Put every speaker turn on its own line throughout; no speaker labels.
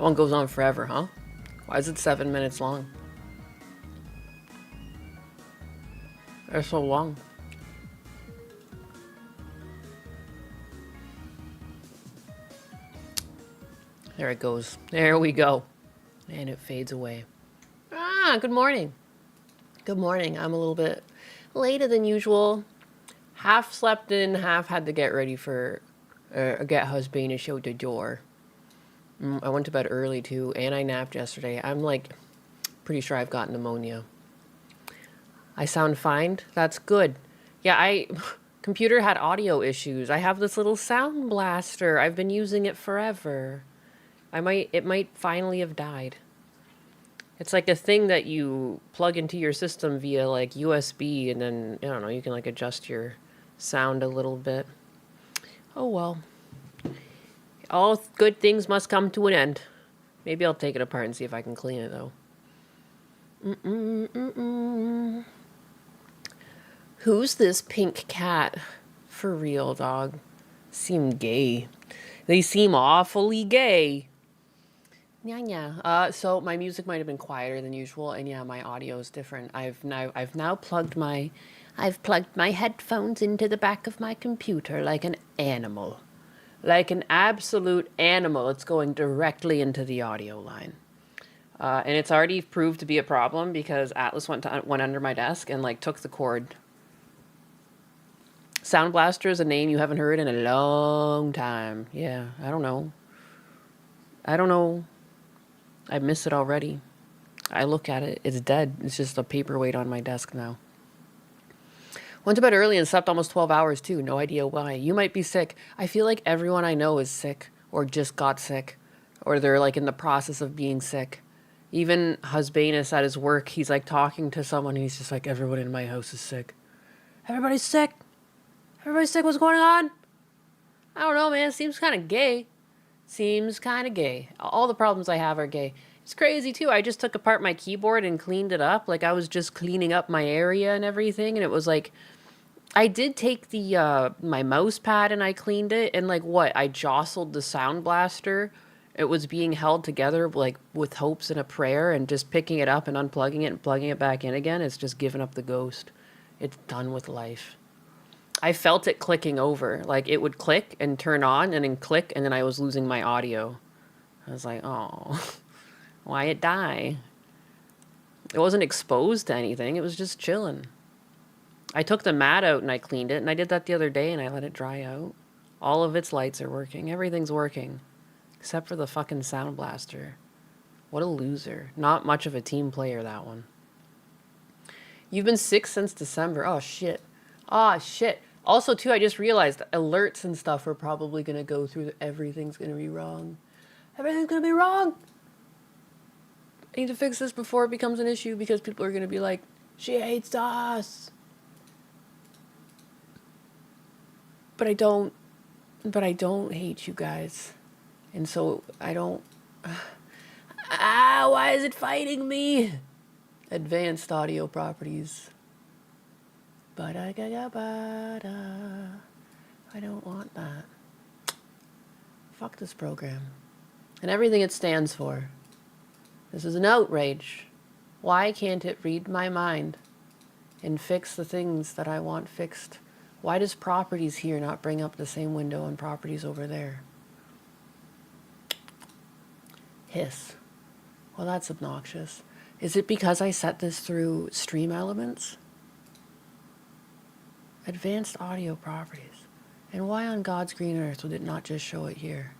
That one goes on forever, huh? Why is it 7 minutes long? It's so long. There it goes. There we go. And it fades away. Ah, good morning. Good morning. I'm a little bit later than usual. Half slept in, half had to get ready for, get husband out the door. I went to bed early too, and I napped yesterday. I'm like, pretty sure I've got pneumonia. I sound fine. That's good. Yeah, computer had audio issues. I have this little sound blaster. I've been using it forever. It might finally have died. It's like a thing that you plug into your system via like USB, and then, I don't know, you can like adjust your sound a little bit. Oh well. All good things must come to an end. Maybe I'll take it apart and see if I can clean it though. Who's this pink cat? For real, dog. Seem gay. They seem awfully gay. Yeah. So my music might have been quieter than usual, and yeah, my audio is different. I've now plugged my headphones into the back of my computer like an animal. Like an absolute animal. It's going directly into the audio line. And it's already proved to be a problem because Atlas went under my desk and like took the cord. Sound Blaster is a name you haven't heard in a long time. Yeah, I don't know. I miss it already. I look at it, it's dead. It's just a paperweight on my desk now. Went to bed early and slept almost 12 hours too. No idea why. You might be sick. I feel like everyone I know is sick or just got sick or they're like in the process of being sick. Even Husbanus at his work, he's like talking to someone and he's just like, everyone in my house is sick. Everybody's sick. Everybody's sick. What's going on? I don't know, man. It seems kind of gay. Seems kind of gay. All the problems I have are gay. It's crazy too. I just took apart my keyboard and cleaned it up. Like I was just cleaning up my area and everything. And it was like, I did take the my mouse pad and I cleaned it. And like what? I jostled the Sound Blaster. It was being held together like with hopes and a prayer, and just picking it up and unplugging it and plugging it back in again. It's just giving up the ghost. It's done with life. I felt it clicking over. Like it would click and turn on and then click, and then I was losing my audio. I was like, oh, why it die? It wasn't exposed to anything. It was just chilling. I took the mat out and I cleaned it, and I did that the other day and I let it dry out. All of its lights are working. Everything's working. Except for the fucking Sound Blaster. What a loser. Not much of a team player, that one. You've been sick since December. Oh, shit. Oh, shit. Also, too, I just realized alerts and stuff are probably going to go through. Everything's going to be wrong. Everything's going to be wrong. I need to fix this before it becomes an issue because people are going to be like, she hates us. But I don't hate you guys. And so I don't... why is it fighting me? Advanced audio properties. I don't want that. Fuck this program. And everything it stands for. This is an outrage. Why can't it read my mind and fix the things that I want fixed? Why does properties here not bring up the same window and properties over there? Hiss. Well, that's obnoxious. Is it because I set this through Stream Elements? Advanced audio properties. And why on God's green earth would it not just show it here?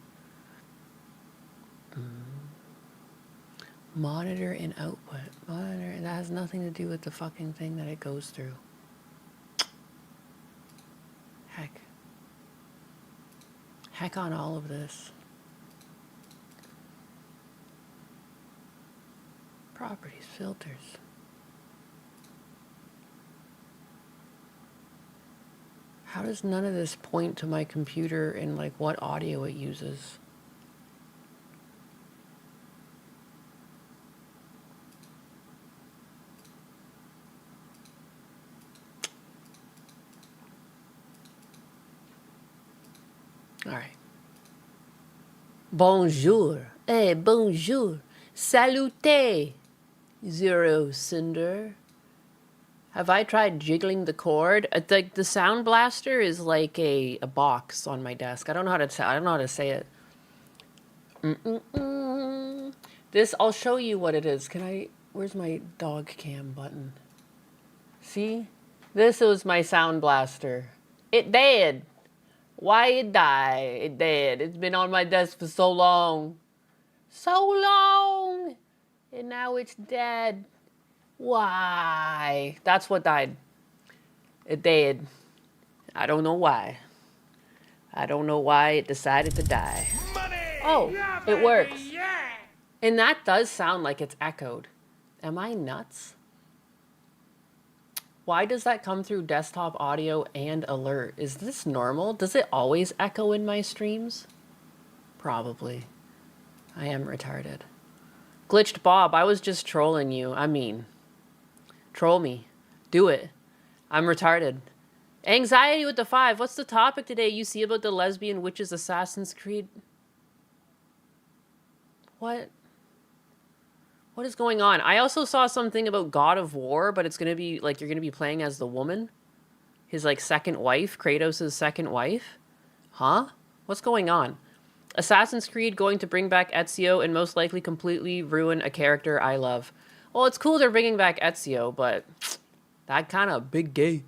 Monitor and output. Monitor, that has nothing to do with the fucking thing that it goes through. Heck on all of this. Properties, filters. How does none of this point to my computer and like what audio it uses? All right. Bonjour, Hey, bonjour. Salute. Zero Cinder. Have I tried jiggling the cord? The Sound Blaster is like a box on my desk. I don't know how to I don't know how to say it. This, I'll show you what it is. Can I, where's my dog cam button? See? This was my Sound Blaster. It dead. Why it die? It dead. It's been on my desk for so long. So long! And now it's dead. Why? That's what died. It dead. I don't know why. I don't know why it decided to die.
Money!
Oh,
Yeah,
it
baby,
works.
Yeah!
And that does sound like it's echoed. Am I nuts? Why does that come through desktop audio and alert? Is this normal? Does it always echo in my streams? Probably. I am retarded. Glitched Bob, I was just trolling you. I mean, troll me. Do it. I'm retarded. Anxiety with the 5. What's the topic today you see about the lesbian witches Assassin's Creed? What? What is going on? I also saw something about God of War, but it's going to be like you're going to be playing as the woman. His like second wife, Kratos' second wife. Huh? What's going on? Assassin's Creed going to bring back Ezio and most likely completely ruin a character I love. Well, it's cool they're bringing back Ezio, but that kind of big gay.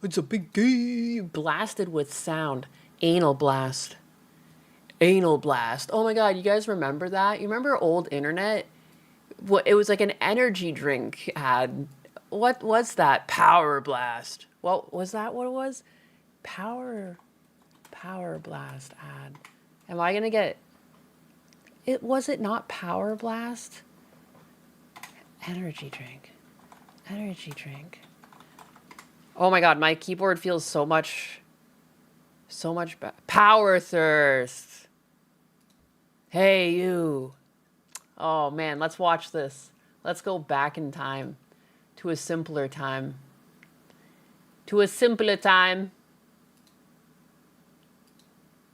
It's a big gay. Blasted with sound. Anal blast. Anal blast. Oh my god, you guys remember that? You remember old internet? What, it was like an energy drink ad. What was that? Power blast. What was that? What it was? Power blast ad. Am I gonna get it? Was it not Power Blast? Energy drink. Energy drink. Oh my god, my keyboard feels so much Power Thirst. Hey you. Oh man, let's watch this. Let's go back in time to a simpler time. To a simpler time.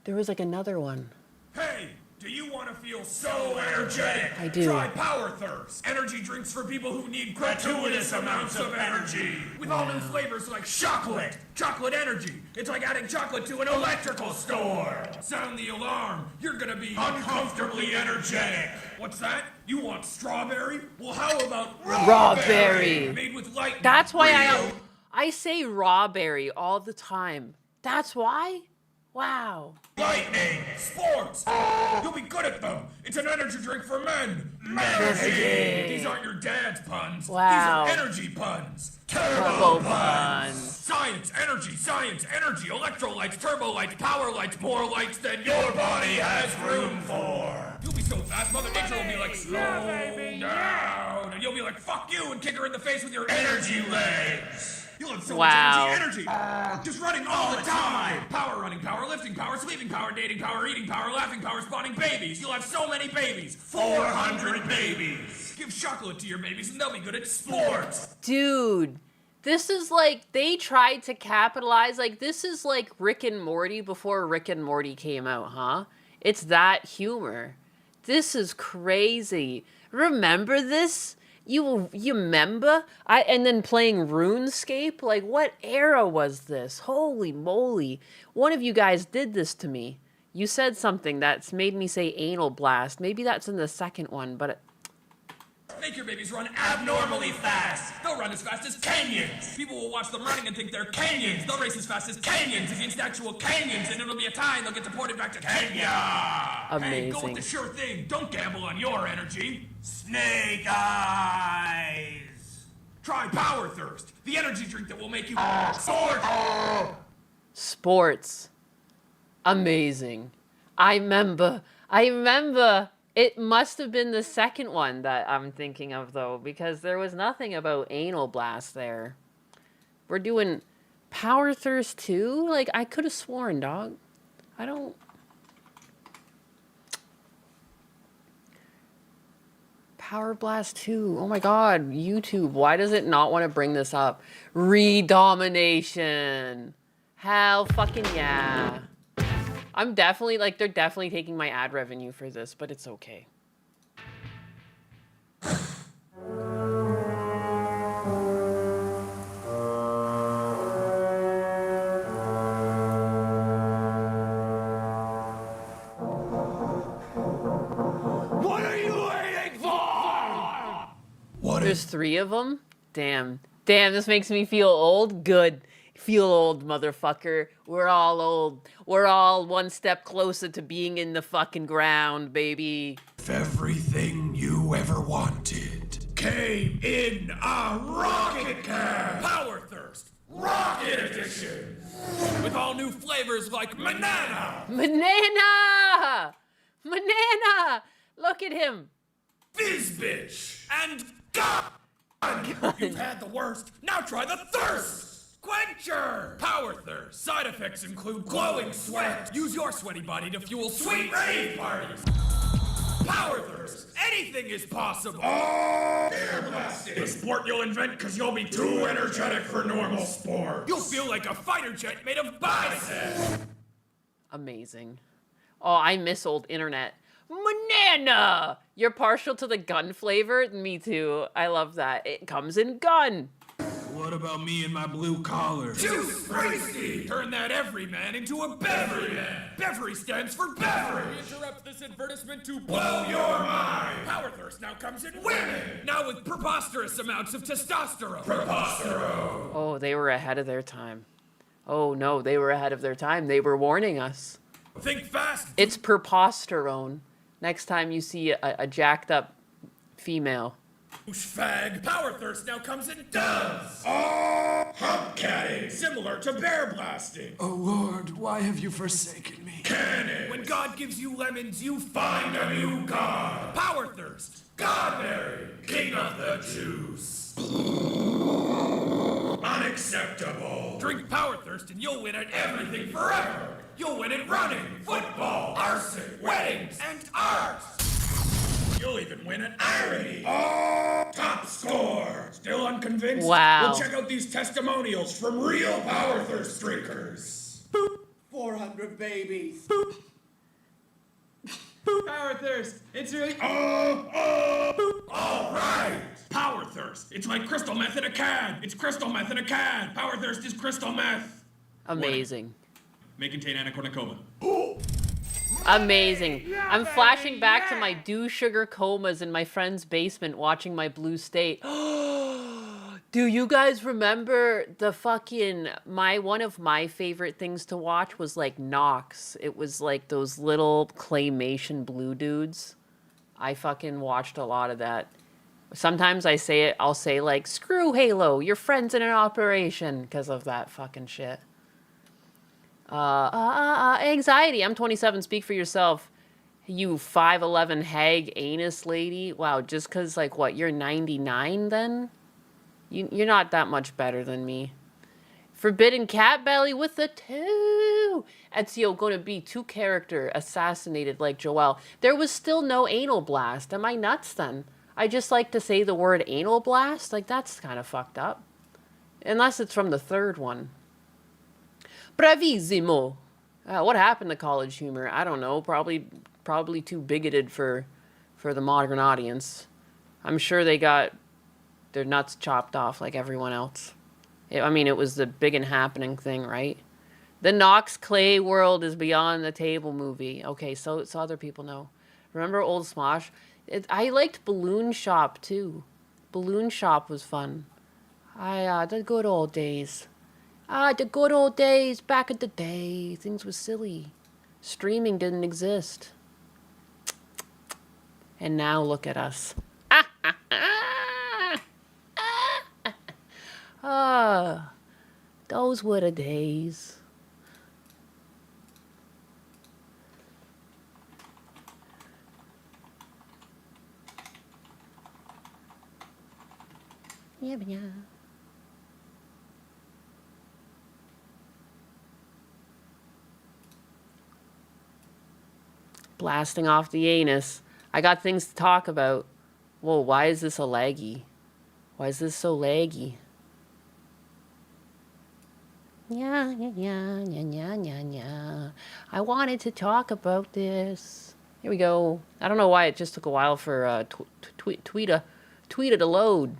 There was like another one.
Hey, do you want to feel so energetic?
I do.
Try Power Thirst. Energy drinks for people who need gratuitous amounts of energy. With all new flavors like chocolate. Chocolate energy. It's like adding chocolate to an electrical store. Sound the alarm. You're gonna be uncomfortably energetic. What's that? You want strawberry? Well, how about raw berry? Made with lightning.
That's why
real
I say raw berry all the time. That's why? Wow.
lightning, sports. You'll be good at them. It's an energy drink for men. Energy. These aren't your dad's puns.
Wow.
These are energy puns.
Turbo puns.
Science, energy, electrolytes, turbo lights, power lights, more lights than your body has room for. You'll be so fast, Mother Nature will be like, slow down. And you'll be like, fuck you, and kick her in the face with your energy legs. You'll have so much energy. Just running all the time. Power running, power lifting, power sleeping, power dating, power eating, power laughing, power spawning babies. You'll have so many babies. 400 babies. Give chocolate to your babies and they'll be good at sports.
Dude, this is like, they tried to capitalize, like, this is like Rick and Morty before Rick and Morty came out, huh? It's that humor. This is crazy. Remember this? You remember? And then playing RuneScape? Like, what era was this? Holy moly. One of you guys did this to me. You said something that's made me say anal blast. Maybe that's in the second one, but...
Make your babies run abnormally fast. They'll run as fast as Kenyans. People will watch them running and think they're Kenyans. They'll race as fast as Kenyans against actual Kenyans, and it'll be a time they'll get deported back to Kenya.
Amazing.
Hey, go with the sure thing. Don't gamble on your energy. Snake eyes. Try Power Thirst, the energy drink that will make you
Sports. Amazing. I remember. It must have been the second one that I'm thinking of, though, because there was nothing about anal blast there. We're doing Power Thirst 2? Like, I could have sworn, dog. I don't... Power Blast 2. Oh my god, YouTube. Why does it not want to bring this up? Redomination. Hell fucking yeah. I'm definitely, like, they're definitely taking my ad revenue for this, but it's okay. There's 3 of them? Damn. Damn, this makes me feel old? Good. Feel old, motherfucker. We're all old. We're all one step closer to being in the fucking ground, baby.
Everything you ever wanted came in a rocket can. Power Thirst Rocket Edition. With all new flavors like banana,
Banana! Banana! Look at him.
Fizz Bitch, and God. You've had the worst, now try the thirst! Quencher! Power Thirst. Side effects include glowing sweat. Use your sweaty body to fuel sweet rave parties. Power Thirst. Anything is possible. Oh! Air blasting. The sport you'll invent because you'll be too energetic for normal sport. You'll feel like a fighter jet made of biceps.
Amazing. Oh, I miss old internet. Banana! You're partial to the gun flavor? Me too. I love that. It comes in gun.
What about me and my blue collar? Juice Springsteen! Turn that everyman into a Beverly man. Beverly stands for beverage. We interrupt this advertisement to blow your mind. Power Thirst now comes in women. Now with preposterous amounts of testosterone. Preposterone.
Oh, they were ahead of their time. Oh no, they were ahead of their time. They were warning us.
Think fast.
It's preposterone. Next time you see a jacked up female.
Fag. Power Thirst now comes in doves. Oh, hubcatting. Similar to bear blasting.
Oh Lord, why have you forsaken me?
Cannon. When God gives you lemons, you find a new God. Power Thirst. Godberry. King of the juice. Unacceptable. Drink Power Thirst and you'll win at everything forever. You'll win at running, football, arson, weddings, and art. You'll even win at irony. Oh, top score. Still unconvinced?
Wow.
Well, check out these testimonials from real Power Thirst drinkers.
400 babies.
Power Thirst. It's really.
All right. Power Thirst. It's like crystal meth in a can. It's crystal meth in a can. Power Thirst is crystal meth.
Amazing.
May contain anacornicoma.
Amazing. I'm flashing back to my dew sugar comas in my friend's basement watching my blue state. Do you guys remember the fucking one of my favorite things to watch was like Nox. It was like those little claymation blue dudes. I fucking watched a lot of that. Sometimes I'll say like, screw Halo, your friend's in an operation because of that fucking shit. Anxiety. I'm 27. Speak for yourself. You 5'11" hag anus lady. Wow, just because, like, what, you're 99 then? You're not that much better than me. Forbidden cat belly with the 2. Ezio gonna be 2 character assassinated like Joel. There was still no anal blast. Am I nuts then? I just like to say the word anal blast. Like, that's kind of fucked up. Unless it's from the 3rd one. Bravissimo. What happened to college humor? I don't know. Probably too bigoted for the modern audience. I'm sure they got their nuts chopped off like everyone else. I mean, it was the big and happening thing, right? The Nox Clay World is Beyond the Table movie. Okay, so other people know. Remember Old Smosh? I liked Balloon Shop too. Balloon Shop was fun. The good old days. The good old days, back in the day. Things were silly. Streaming didn't exist. And now look at us. Those were the days. Yeah. Blasting off the anus. I got things to talk about. Whoa, why is this a laggy? Why is this so laggy? Yeah. I wanted to talk about this. Here we go. I don't know why it just took a while for Tweeta to load.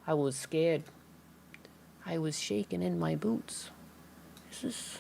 I was scared. I was shaking in my boots. This is...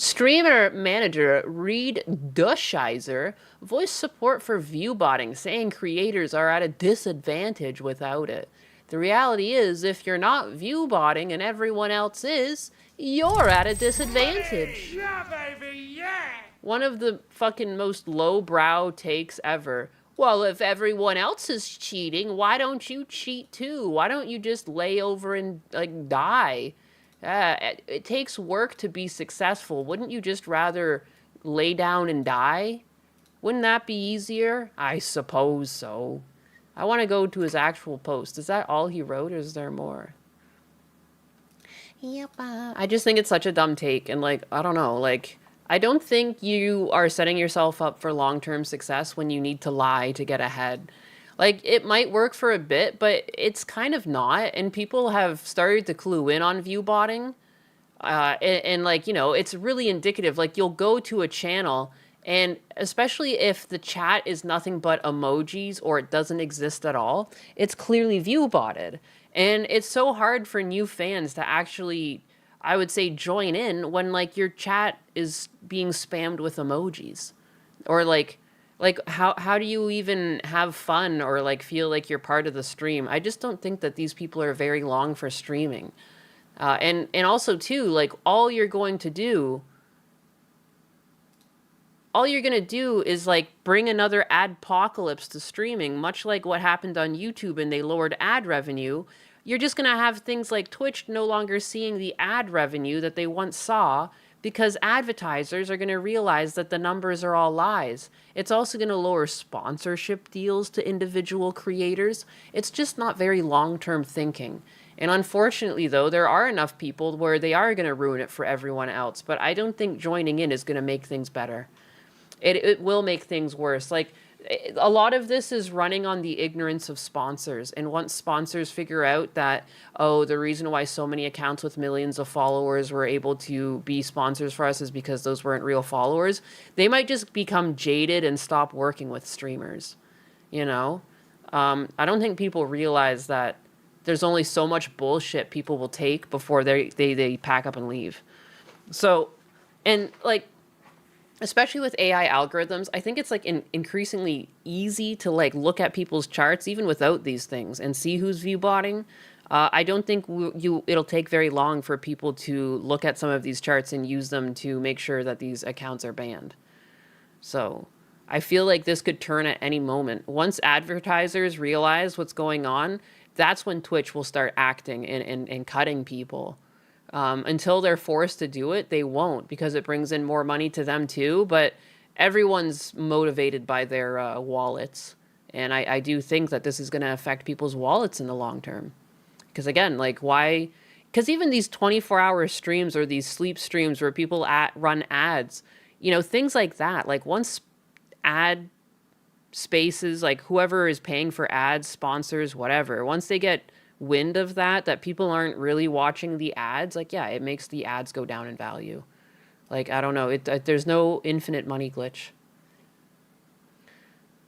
Streamer manager Reed Dushizer voiced support for viewbotting, saying creators are at a disadvantage without it. The reality is, if you're not viewbotting and everyone else is, you're at a disadvantage.
Yeah, baby, yeah!
One of the fucking most lowbrow takes ever. Well, if everyone else is cheating, why don't you cheat too? Why don't you just lay over and, like, die? It takes work to be successful. Wouldn't you just rather lay down and die? Wouldn't that be easier? I suppose so. I want to go to his actual post. Is that all he wrote, or is there more? Yep. I just think it's such a dumb take, and, like, I don't know, like, I don't think you are setting yourself up for long-term success when you need to lie to get ahead. Like, it might work for a bit, but it's kind of not, and people have started to clue in on viewbotting. And, like, you know, it's really indicative. Like, you'll go to a channel, and especially if the chat is nothing but emojis or it doesn't exist at all, it's clearly viewbotted. And it's so hard for new fans to actually, I would say, join in when, like, your chat is being spammed with emojis. Or, like how do you even have fun or, like, feel like you're part of the stream? I just don't think that these people are very long for streaming. And also, too, like, all you're going to do is, like, bring another adpocalypse to streaming, much like what happened on YouTube and they lowered ad revenue. You're just going to have things like Twitch no longer seeing the ad revenue that they once saw, because advertisers are going to realize that the numbers are all lies. It's also going to lower sponsorship deals to individual creators. It's just not very long-term thinking. And unfortunately, though, there are enough people where they are going to ruin it for everyone else. But I don't think joining in is going to make things better. It will make things worse. Like, a lot of this is running on the ignorance of sponsors. And once sponsors figure out that, oh, the reason why so many accounts with millions of followers were able to be sponsors for us is because those weren't real followers, they might just become jaded and stop working with streamers. You know? I don't think people realize that there's only so much bullshit people will take before they pack up and leave. So, and, like, especially with AI algorithms, I think it's, like, increasingly easy to, like, look at people's charts even without these things and see who's viewbotting. I don't think it'll take very long for people to look at some of these charts and use them to make sure that these accounts are banned. So I feel like this could turn at any moment. Once advertisers realize what's going on, that's when Twitch will start acting and cutting people. Until they're forced to do it, they won't, because it brings in more money to them too. But everyone's motivated by their wallets. And I do think that this is going to affect people's wallets in the long term. Because again, like, why? Because even these 24-hour streams or these sleep streams where people run ads, you know, things like that. Like, once ad spaces, like, whoever is paying for ads, sponsors, whatever, once they get wind of that people aren't really watching the ads, like, yeah, it makes the ads go down in value. Like, I don't know, there's no infinite money glitch.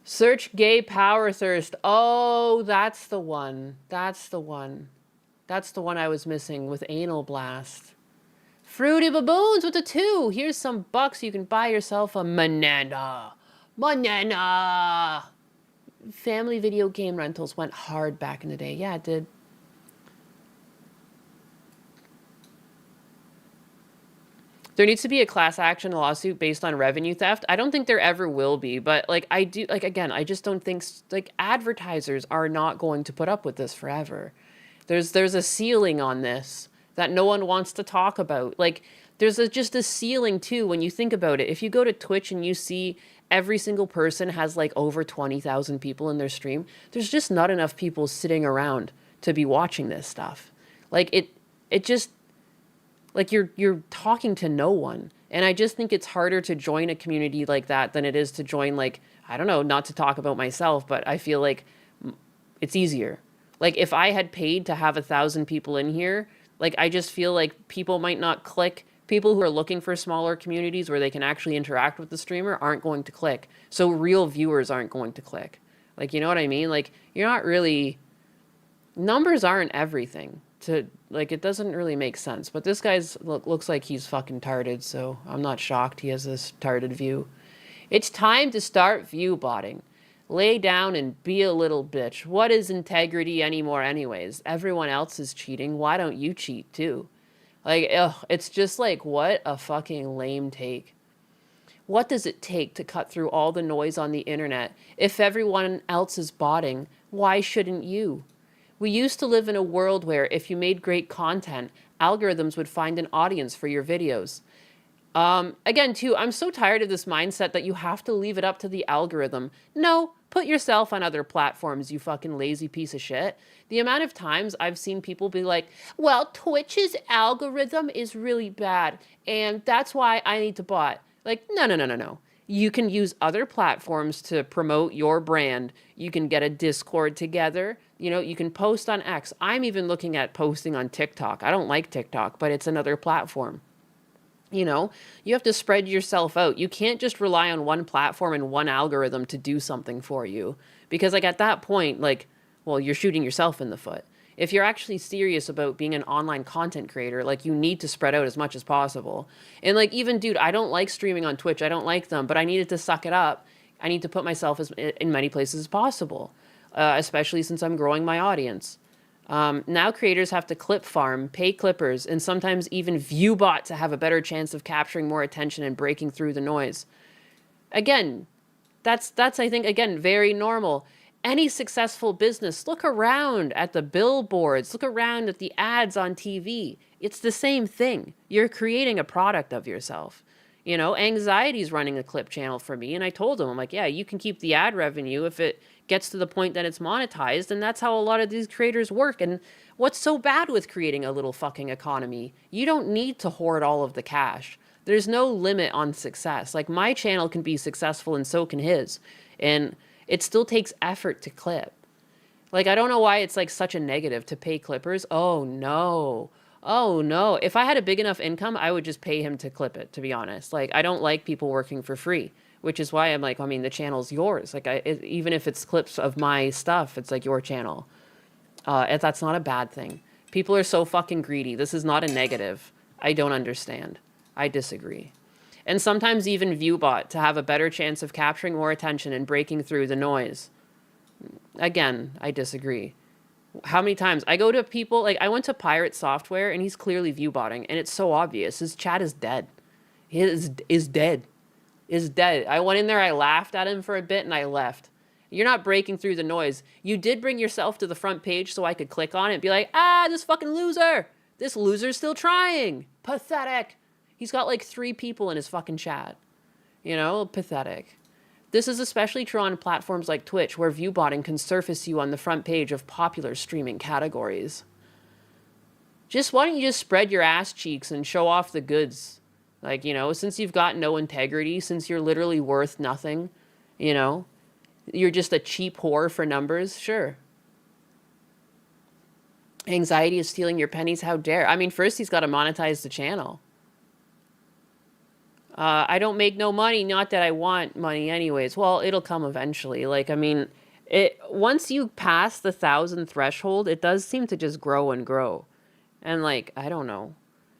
Search gay power thirst. Oh, that's the one. That's the one I was missing with Anal Blast. Fruity Baboons with a 2. Here's some bucks. You can buy yourself a banana. Family video game rentals went hard back in the day. Yeah, it did. There needs to be a class action lawsuit based on revenue theft. I don't think there ever will be, but, like, I do, like, again, I just don't think, like, advertisers are not going to put up with this forever. There's a ceiling on this that no one wants to talk about. Like, there's just a ceiling too when you think about it. If you go to Twitch and you see every single person has, like, over 20,000 people in their stream, there's just not enough people sitting around to be watching this stuff. Like, it just, like, you're talking to no one. And I just think it's harder to join a community like that than it is to join, like, I don't know, not to talk about myself, but I feel like it's easier. Like, if I had paid to have 1,000 people in here, like, I just feel like people might not click. People who are looking for smaller communities where they can actually interact with the streamer aren't going to click. So real viewers aren't going to click. Like, you know what I mean? Like, you're not really, numbers aren't everything. to like it doesn't really make sense. But this guy's looks like he's fucking tarded, so I'm not shocked he has this tarded view. It's time to start view botting. Lay down and be a little bitch. What is integrity anymore anyways? Everyone else is cheating. Why don't you cheat too? Like, ugh, it's just like, what a fucking lame take. What does it take to cut through all the noise on the internet? If everyone else is botting, why shouldn't you? We used to live in a world where if you made great content, algorithms would find an audience for your videos. Again, too, I'm so tired of this mindset that you have to leave it up to the algorithm. No, put yourself on other platforms, you fucking lazy piece of shit. The amount of times I've seen people be like, well, Twitch's algorithm is really bad, and that's why I need to bot. Like, no. You can use other platforms to promote your brand. You can get a Discord together. You know, you can post on X. I'm even looking at posting on TikTok. I don't like TikTok, but it's another platform. You know, you have to spread yourself out. You can't just rely on one platform and one algorithm to do something for you. Because, like, at that point, like, well, you're shooting yourself in the foot. If you're actually serious about being an online content creator, like, you need to spread out as much as possible. And, like, even, dude, I don't like streaming on Twitch. I don't like them, but I needed to suck it up. I need to put myself in many places as possible, especially since I'm growing my audience. Now creators have to clip farm, pay clippers, and sometimes even view bot to have a better chance of capturing more attention and breaking through the noise. Again, that's I think, again, very normal. Any successful business, look around at the billboards, look around at the ads on TV. It's the same thing. You're creating a product of yourself. You know, Anxiety's running a clip channel for me, and I told him, I'm like, yeah, you can keep the ad revenue if it gets to the point that it's monetized, and that's how a lot of these creators work. And what's so bad with creating a little fucking economy? You don't need to hoard all of the cash. There's no limit on success. Like, my channel can be successful and so can his, and it still takes effort to clip. Like, I don't know why it's like such a negative to pay clippers. Oh no. If I had a big enough income, I would just pay him to clip it, to be honest. Like, I don't like people working for free, which is why I'm like, I mean, the channel's yours. Like, even if it's clips of my stuff, it's like your channel. That's not a bad thing. People are so fucking greedy. This is not a negative. I don't understand. I disagree. And sometimes even ViewBot to have a better chance of capturing more attention and breaking through the noise. Again, I disagree. How many times I go to people, like, I went to Pirate Software and he's clearly viewbotting, and it's so obvious. His chat is dead. Is dead. I went in there, I laughed at him for a bit, and I left. You're not breaking through the noise. You did bring yourself to the front page so I could click on it and be like, this fucking loser. This loser's still trying. Pathetic. He's got like 3 people in his fucking chat. You know, pathetic. This is especially true on platforms like Twitch, where viewbotting can surface you on the front page of popular streaming categories. Why don't you just spread your ass cheeks and show off the goods? Like, you know, since you've got no integrity, since you're literally worth nothing, you know, you're just a cheap whore for numbers, sure. Anxiety is stealing your pennies, how dare. I mean, first he's got to monetize the channel. I don't make no money, not that I want money anyways. Well, it'll come eventually. Like, I mean, once you pass the 1,000 threshold, it does seem to just grow and grow. And like, I don't know.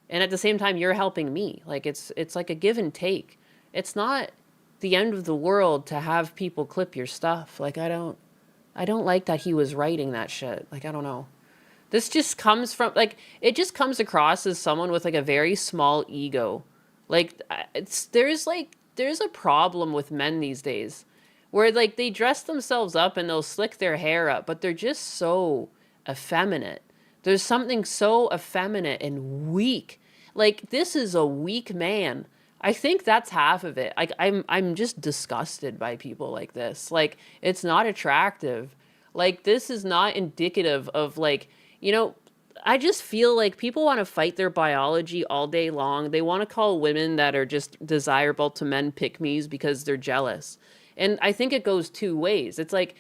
And at the same time, you're helping me. Like, it's like a give and take. It's not the end of the world to have people clip your stuff. Like, I don't like that he was writing that shit. Like, I don't know. This just comes from, like, it just comes across as someone with like a very small ego. Like, there's a problem with men these days where like they dress themselves up and they'll slick their hair up, but they're just so effeminate. There's something so effeminate and weak. Like, this is a weak man. I think that's half of it. Like, I'm just disgusted by people like this. Like, it's not attractive. Like, this is not indicative of, like, you know, I just feel like people want to fight their biology all day long. They want to call women that are just desirable to men pick-me's because they're jealous. And I think it goes 2 ways. It's like,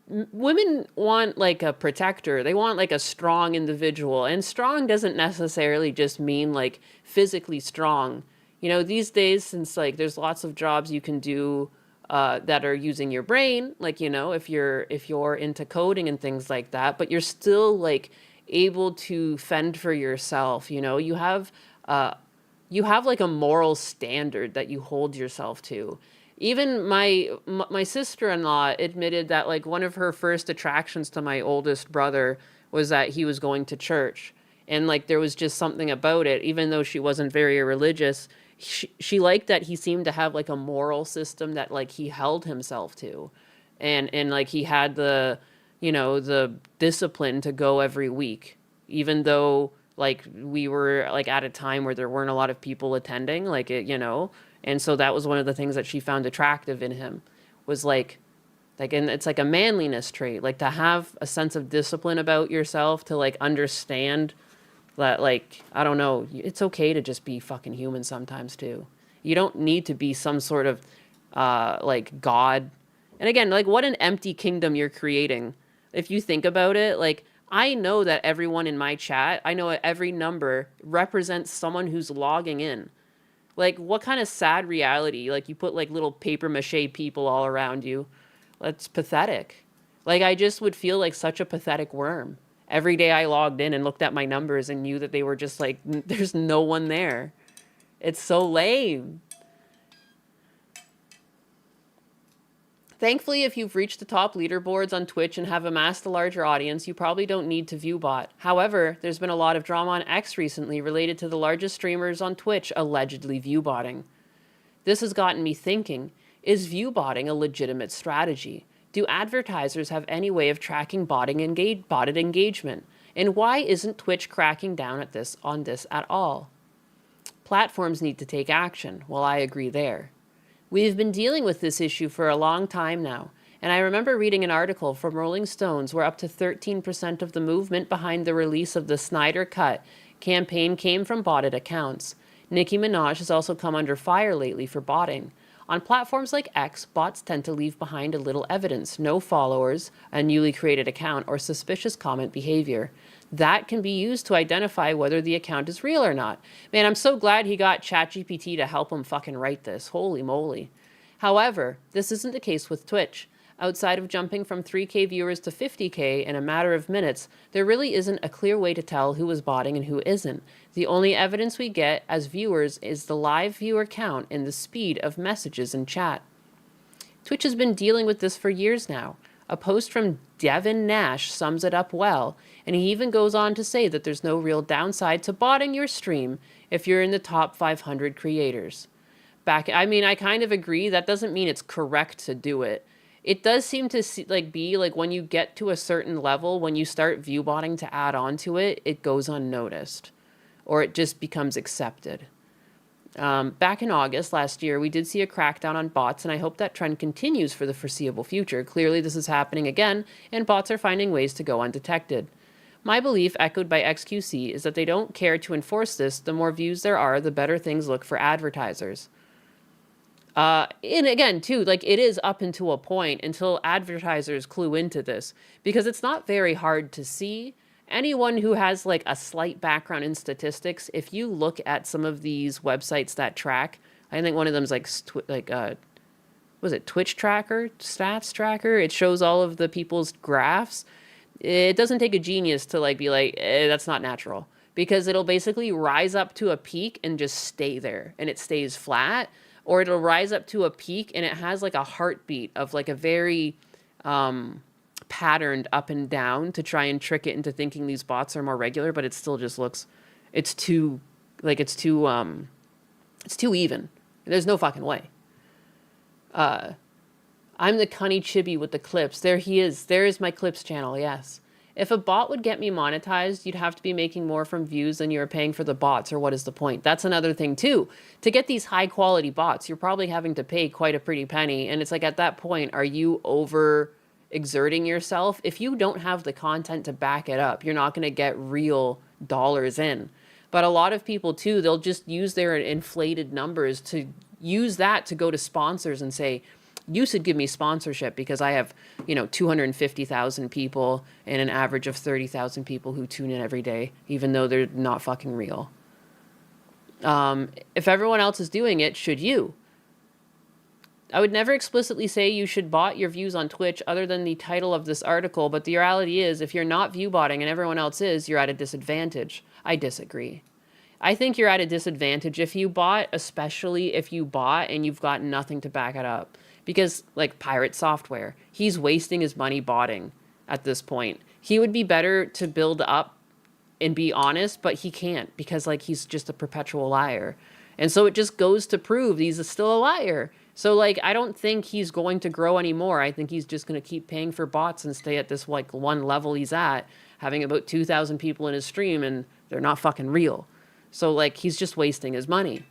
women want like a protector. They want like a strong individual. And strong doesn't necessarily just mean like physically strong. You know, these days, since like there's lots of jobs you can do that are using your brain, like, if you're into coding and things like that, but you're still like able to fend for yourself. You have like a moral standard that you hold yourself to. Even my sister-in-law admitted that like one of her first attractions to my oldest brother was that he was going to church, and like there was just something about it. Even though she wasn't very religious, she liked that he seemed to have like a moral system that like he held himself to, and like he had the discipline to go every week, even though like we were like at a time where there weren't a lot of people attending, like it. And so that was one of the things that she found attractive in him, was and it's like a manliness trait, like to have a sense of discipline about yourself, to like understand that, like, I don't know, it's okay to just be fucking human sometimes too. You don't need to be some sort of like god. And again, like, what an empty kingdom you're creating. If you think about it, like, I know that everyone in my chat, I know every number represents someone who's logging in. Like, what kind of sad reality? Like, you put like little paper mache people all around you. That's pathetic. Like, I just would feel like such a pathetic worm every day I logged in and looked at my numbers and knew that they were just like, there's no one there. It's so lame. Thankfully, if you've reached the top leaderboards on Twitch and have amassed a larger audience, you probably don't need to ViewBot. However, there's been a lot of drama on X recently related to the largest streamers on Twitch allegedly ViewBotting. This has gotten me thinking, is ViewBotting a legitimate strategy? Do advertisers have any way of tracking botted engagement? And why isn't Twitch cracking down on this at all? Platforms need to take action. Well, I agree there. We've been dealing with this issue for a long time now, and I remember reading an article from Rolling Stones where up to 13% of the movement behind the release of the Snyder Cut campaign came from botted accounts. Nicki Minaj has also come under fire lately for botting. On platforms like X, bots tend to leave behind a little evidence, no followers, a newly created account, or suspicious comment behavior. That can be used to identify whether the account is real or not. Man, I'm so glad he got ChatGPT to help him fucking write this. Holy moly. However, this isn't the case with Twitch. Outside of jumping from 3K viewers to 50K in a matter of minutes, there really isn't a clear way to tell who is botting and who isn't. The only evidence we get as viewers is the live viewer count and the speed of messages in chat. Twitch has been dealing with this for years now. A post from Devin Nash sums it up well, and he even goes on to say that there's no real downside to botting your stream if you're in the top 500 creators. I kind of agree. That doesn't mean it's correct to do it. It does seem to be like when you get to a certain level, when you start viewbotting to add on to it, it goes unnoticed, or it just becomes accepted. Back in August last year, we did see a crackdown on bots, and I hope that trend continues for the foreseeable future. Clearly, this is happening again, and bots are finding ways to go undetected. My belief, echoed by XQC, is that they don't care to enforce this. The more views there are, the better things look for advertisers. And again, too, like, it is up until a point until advertisers clue into this, because it's not very hard to see. Anyone who has like a slight background in statistics, if you look at some of these websites that track, I think one of them is was it Twitch Tracker, Stats Tracker? It shows all of the people's graphs. It doesn't take a genius to like be like, that's not natural, because it'll basically rise up to a peak and just stay there, and it stays flat, or it'll rise up to a peak and it has like a heartbeat of like a very patterned up and down to try and trick it into thinking these bots are more regular, but it still just looks, it's too even. There's no fucking way. I'm the cunny chibi with the clips. There he is. There is my clips channel. Yes. If a bot would get me monetized, you'd have to be making more from views than you're paying for the bots, or what is the point? That's another thing too. To get these high quality bots, you're probably having to pay quite a pretty penny. And it's like, at that point, are you over exerting yourself? If you don't have the content to back it up, you're not going to get real dollars in. But a lot of people too, they'll just use their inflated numbers to use that to go to sponsors and say, you should give me sponsorship because I have, 250,000 people and an average of 30,000 people who tune in every day, even though they're not fucking real. If everyone else is doing it, should you? I would never explicitly say you should bot your views on Twitch other than the title of this article, but the reality is if you're not view botting and everyone else is, you're at a disadvantage. I disagree. I think you're at a disadvantage if you bot, especially if you bot and you've got nothing to back it up. Because, like, Pirate Software, he's wasting his money botting at this point. He would be better to build up and be honest, but he can't because, like, he's just a perpetual liar. And so it just goes to prove he's still a liar. So, like, I don't think he's going to grow anymore. I think he's just going to keep paying for bots and stay at this, like, one level he's at, having about 2,000 people in his stream, and they're not fucking real. So, like, he's just wasting his money.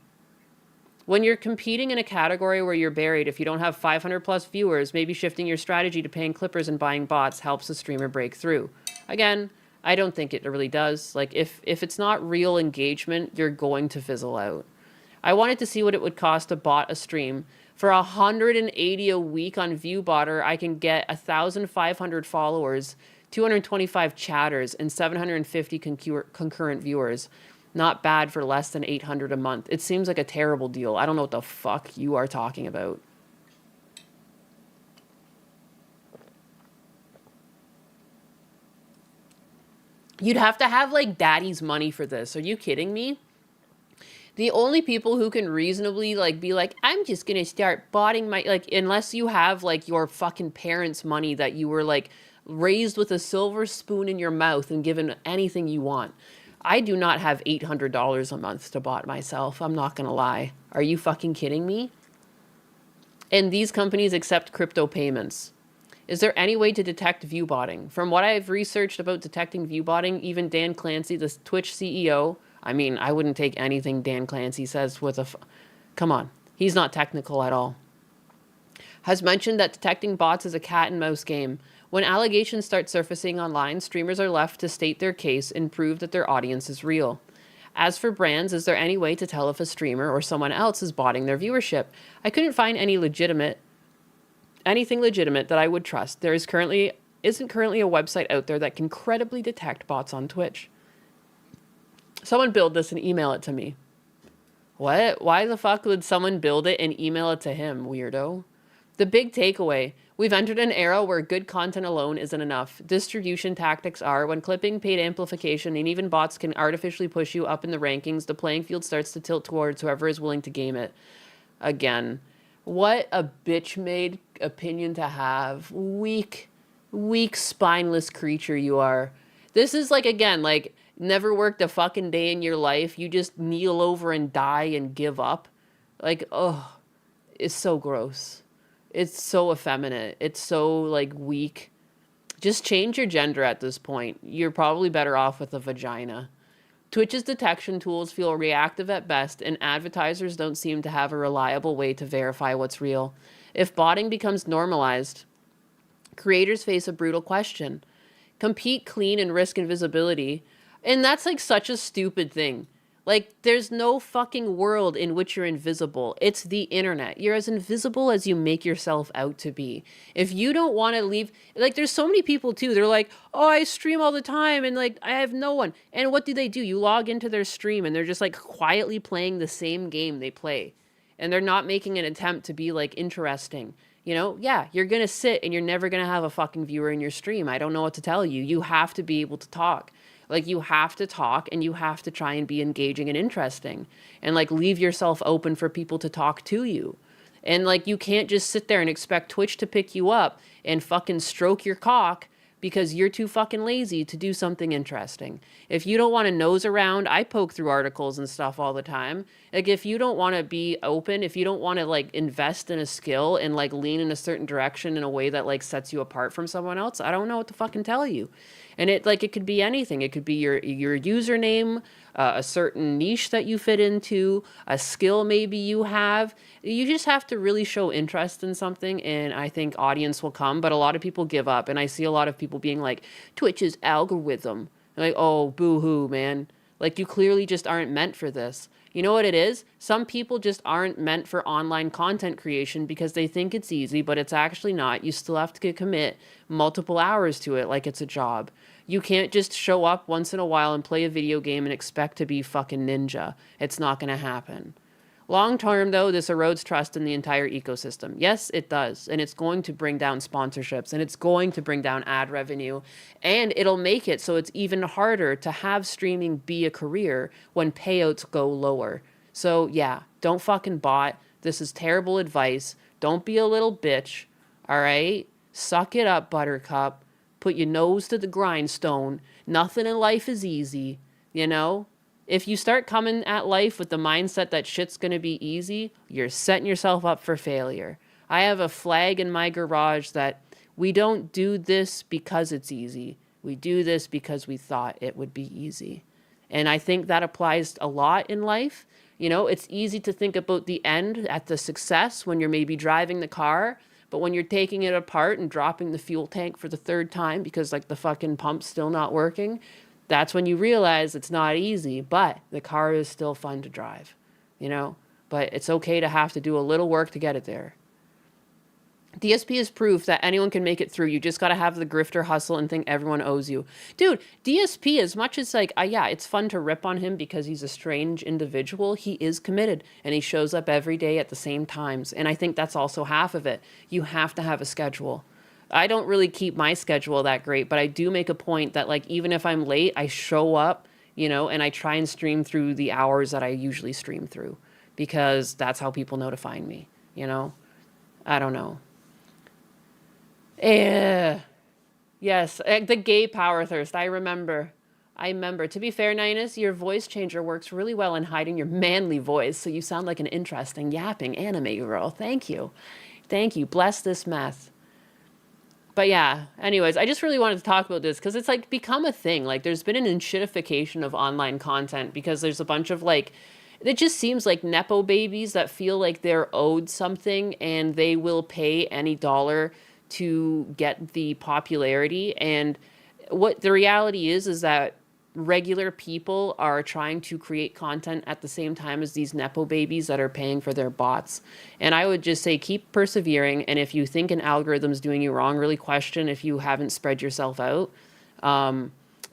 When you're competing in a category where you're buried, if you don't have 500 plus viewers, maybe shifting your strategy to paying clippers and buying bots helps a streamer break through. Again, I don't think it really does. Like, if it's not real engagement, you're going to fizzle out. I wanted to see what it would cost to bot a stream. For 180 a week on ViewBotter, I can get 1,500 followers, 225 chatters, and 750 concurrent viewers. Not bad for less than 800 a month. It seems like a terrible deal. I don't know what the fuck you are talking about. You'd have to have, like, daddy's money for this. Are you kidding me? The only people who can reasonably, like, be like, I'm just gonna start botting my, like, unless you have, like, your fucking parents' money that you were, like, raised with a silver spoon in your mouth and given anything you want. I do not have $800 a month to bot myself. I'm not gonna lie. Are you fucking kidding me? And these companies accept crypto payments. Is there any way to detect view botting? From what I've researched about detecting view botting, even Dan Clancy, the Twitch CEO, I mean, I wouldn't take anything Dan Clancy says with a... Come on. He's not technical at all. Has mentioned that detecting bots is a cat and mouse game. When allegations start surfacing online, streamers are left to state their case and prove that their audience is real. As for brands, is there any way to tell if a streamer or someone else is botting their viewership? I couldn't find anything legitimate that I would trust. There isn't currently a website out there that can credibly detect bots on Twitch. Someone build this and email it to me. What? Why the fuck would someone build it and email it to him, weirdo? The big takeaway. We've entered an era where good content alone isn't enough. Distribution tactics are, when clipping, paid amplification, and even bots can artificially push you up in the rankings, the playing field starts to tilt towards whoever is willing to game it. Again, what a bitch-made opinion to have. Weak, spineless creature you are. This is like, again, like, never worked a fucking day in your life. You just kneel over and die and give up. Like, oh, it's so gross. It's so effeminate. It's so, like, weak. Just change your gender at this point. You're probably better off with a vagina. Twitch's detection tools feel reactive at best, and advertisers don't seem to have a reliable way to verify what's real. If botting becomes normalized, creators face a brutal question. Compete clean and risk invisibility. And that's, like, such a stupid thing. Like, there's no fucking world in which you're invisible. It's the internet. You're as invisible as you make yourself out to be. If you don't want to leave... Like, there's so many people, too. They're like, oh, I stream all the time, and, like, I have no one. And what do? You log into their stream, and they're just, like, quietly playing the same game they play. And they're not making an attempt to be, like, interesting. You know? Yeah, you're going to sit, and you're never going to have a fucking viewer in your stream. I don't know what to tell you. You have to be able to talk. Like, you have to talk, and you have to try and be engaging and interesting. And, like, leave yourself open for people to talk to you. And, like, you can't just sit there and expect Twitch to pick you up and fucking stroke your cock because you're too fucking lazy to do something interesting. If you don't want to nose around, I poke through articles and stuff all the time. Like, if you don't want to be open, if you don't want to, like, invest in a skill and, like, lean in a certain direction in a way that, like, sets you apart from someone else, I don't know what to fucking tell you. And it could be anything. It could be your username, a certain niche that you fit into, a skill maybe you have. You just have to really show interest in something, and I think audience will come. But a lot of people give up, and I see a lot of people being like, Twitch's algorithm. Like, oh, boo-hoo, man. Like, you clearly just aren't meant for this. You know what it is? Some people just aren't meant for online content creation because they think it's easy, but it's actually not. You still have to commit multiple hours to it like it's a job. You can't just show up once in a while and play a video game and expect to be fucking ninja. It's not going to happen. Long term, though, this erodes trust in the entire ecosystem. Yes, it does. And it's going to bring down sponsorships, and it's going to bring down ad revenue. And it'll make it so it's even harder to have streaming be a career when payouts go lower. So, yeah, don't fucking bot. This is terrible advice. Don't be a little bitch. All right? Suck it up, Buttercup. Put your nose to the grindstone. Nothing in life is easy, you know? If you start coming at life with the mindset that shit's going to be easy, you're setting yourself up for failure. I have a flag in my garage that we don't do this because it's easy. We do this because we thought it would be easy. And I think that applies a lot in life. You know, it's easy to think about the end at the success when you're maybe driving the car, but when you're taking it apart and dropping the fuel tank for the third time because like the fucking pump's still not working, that's when you realize it's not easy, but the car is still fun to drive, you know? But it's okay to have to do a little work to get it there. DSP is proof that anyone can make it through. You just got to have the grifter hustle and think everyone owes you. Dude, DSP, as much as like, yeah, it's fun to rip on him because he's a strange individual, he is committed and he shows up every day at the same times. And I think that's also half of it. You have to have a schedule. I don't really keep my schedule that great, but I do make a point that like, even if I'm late, I show up, you know, and I try and stream through the hours that I usually stream through because that's how people know to find me, you know? I don't know. Yes, the gay power thirst. I remember. To be fair, Ninus, your voice changer works really well in hiding your manly voice, so you sound like an interesting, yapping anime girl. Thank you. Bless this meth. But yeah, anyways, I just really wanted to talk about this because it's like become a thing. Like there's been an enshittification of online content because there's a bunch of like, it just seems like Nepo babies that feel like they're owed something and they will pay any dollar to get the popularity. And what the reality is that regular people are trying to create content at the same time as these Nepo babies that are paying for their bots. And I would just say keep persevering. And if you think an algorithm's doing you wrong, really question if you haven't spread yourself out.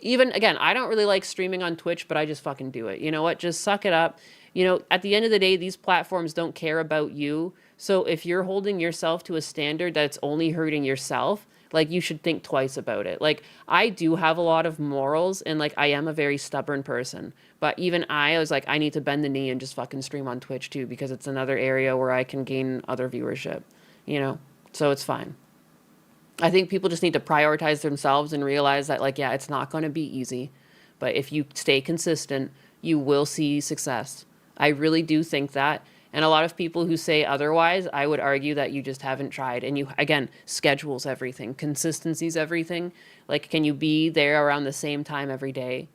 Even, again, I don't really like streaming on Twitch, but I just fucking do it. You know what? Just suck it up. You know, at the end of the day, these platforms don't care about you. So if you're holding yourself to a standard that's only hurting yourself, like you should think twice about it. Like I do have a lot of morals and like I am a very stubborn person, but even I was like, I need to bend the knee and just fucking stream on Twitch too, because it's another area where I can gain other viewership, you know? So it's fine. I think people just need to prioritize themselves and realize that like, yeah, it's not going to be easy, but if you stay consistent, you will see success. I really do think that. And a lot of people who say otherwise, I would argue that you just haven't tried. And you, again, schedule's everything. Consistency's everything. Like, can you be there around the same time every day?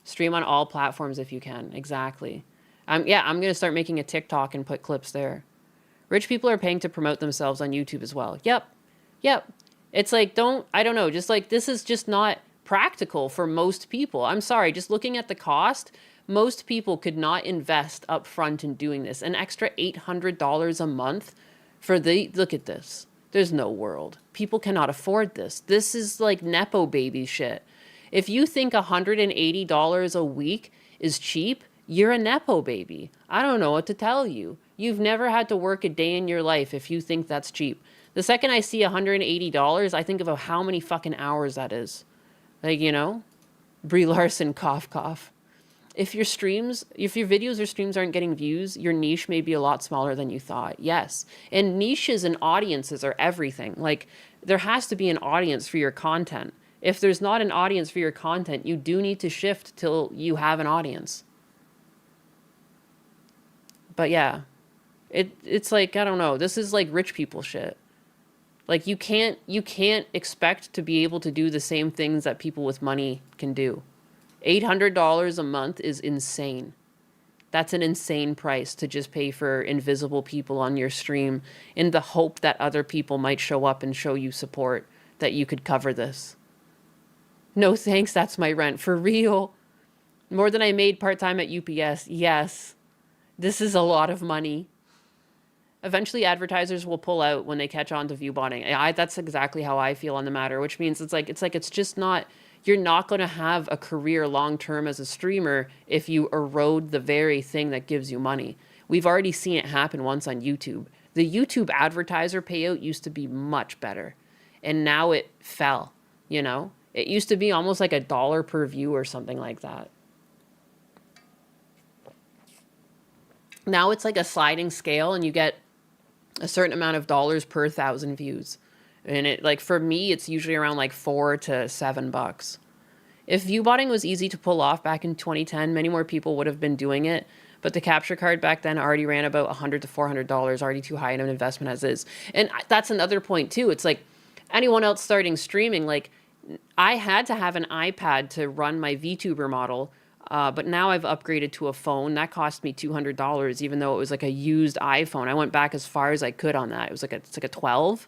Stream on all platforms if you can. Exactly. Yeah, I'm going to start making a TikTok and put clips there. Rich people are paying to promote themselves on YouTube as well. Yep. It's like, I don't know, just like, this is just not practical for most people. I'm sorry, just looking at the cost, most people could not invest up front in doing this. An extra $800 a month for look at this. There's no world. People cannot afford this. This is like Nepo baby shit. If you think $180 a week is cheap, you're a Nepo baby. I don't know what to tell you. You've never had to work a day in your life if you think that's cheap. The second I see $180, I think about how many fucking hours that is. Like, you know? Brie Larson, cough, cough. If your videos or streams aren't getting views, your niche may be a lot smaller than you thought. Yes. And niches and audiences are everything. Like, there has to be an audience for your content. If there's not an audience for your content, you do need to shift till you have an audience. But yeah, it's like, I don't know. This is like rich people shit. Like, you can't expect to be able to do the same things that people with money can do. $800 a month is insane. That's an insane price to just pay for invisible people on your stream in the hope that other people might show up and show you support, that you could cover this. No thanks, that's my rent. For real. More than I made part-time at UPS. Yes. This is a lot of money. Eventually advertisers will pull out when they catch on to viewbotting. That's exactly how I feel on the matter, which means it's just not, you're not going to have a career long-term as a streamer if you erode the very thing that gives you money. We've already seen it happen once on YouTube. The YouTube advertiser payout used to be much better, and now it fell, you know? It used to be almost like $1 per view or something like that. Now it's like a sliding scale, and you get a certain amount of dollars per 1,000 views. And it, like, for me, it's usually around like $4 to $7. If viewbotting was easy to pull off back in 2010, many more people would have been doing it. But the capture card back then already ran about $100 to $400, already too high in an investment as is. And that's another point too. It's like anyone else starting streaming, like I had to have an iPad to run my VTuber model. But now I've upgraded to a phone. That cost me $200, even though it was like a used iPhone. I went back as far as I could on that. It was like it's like a 12.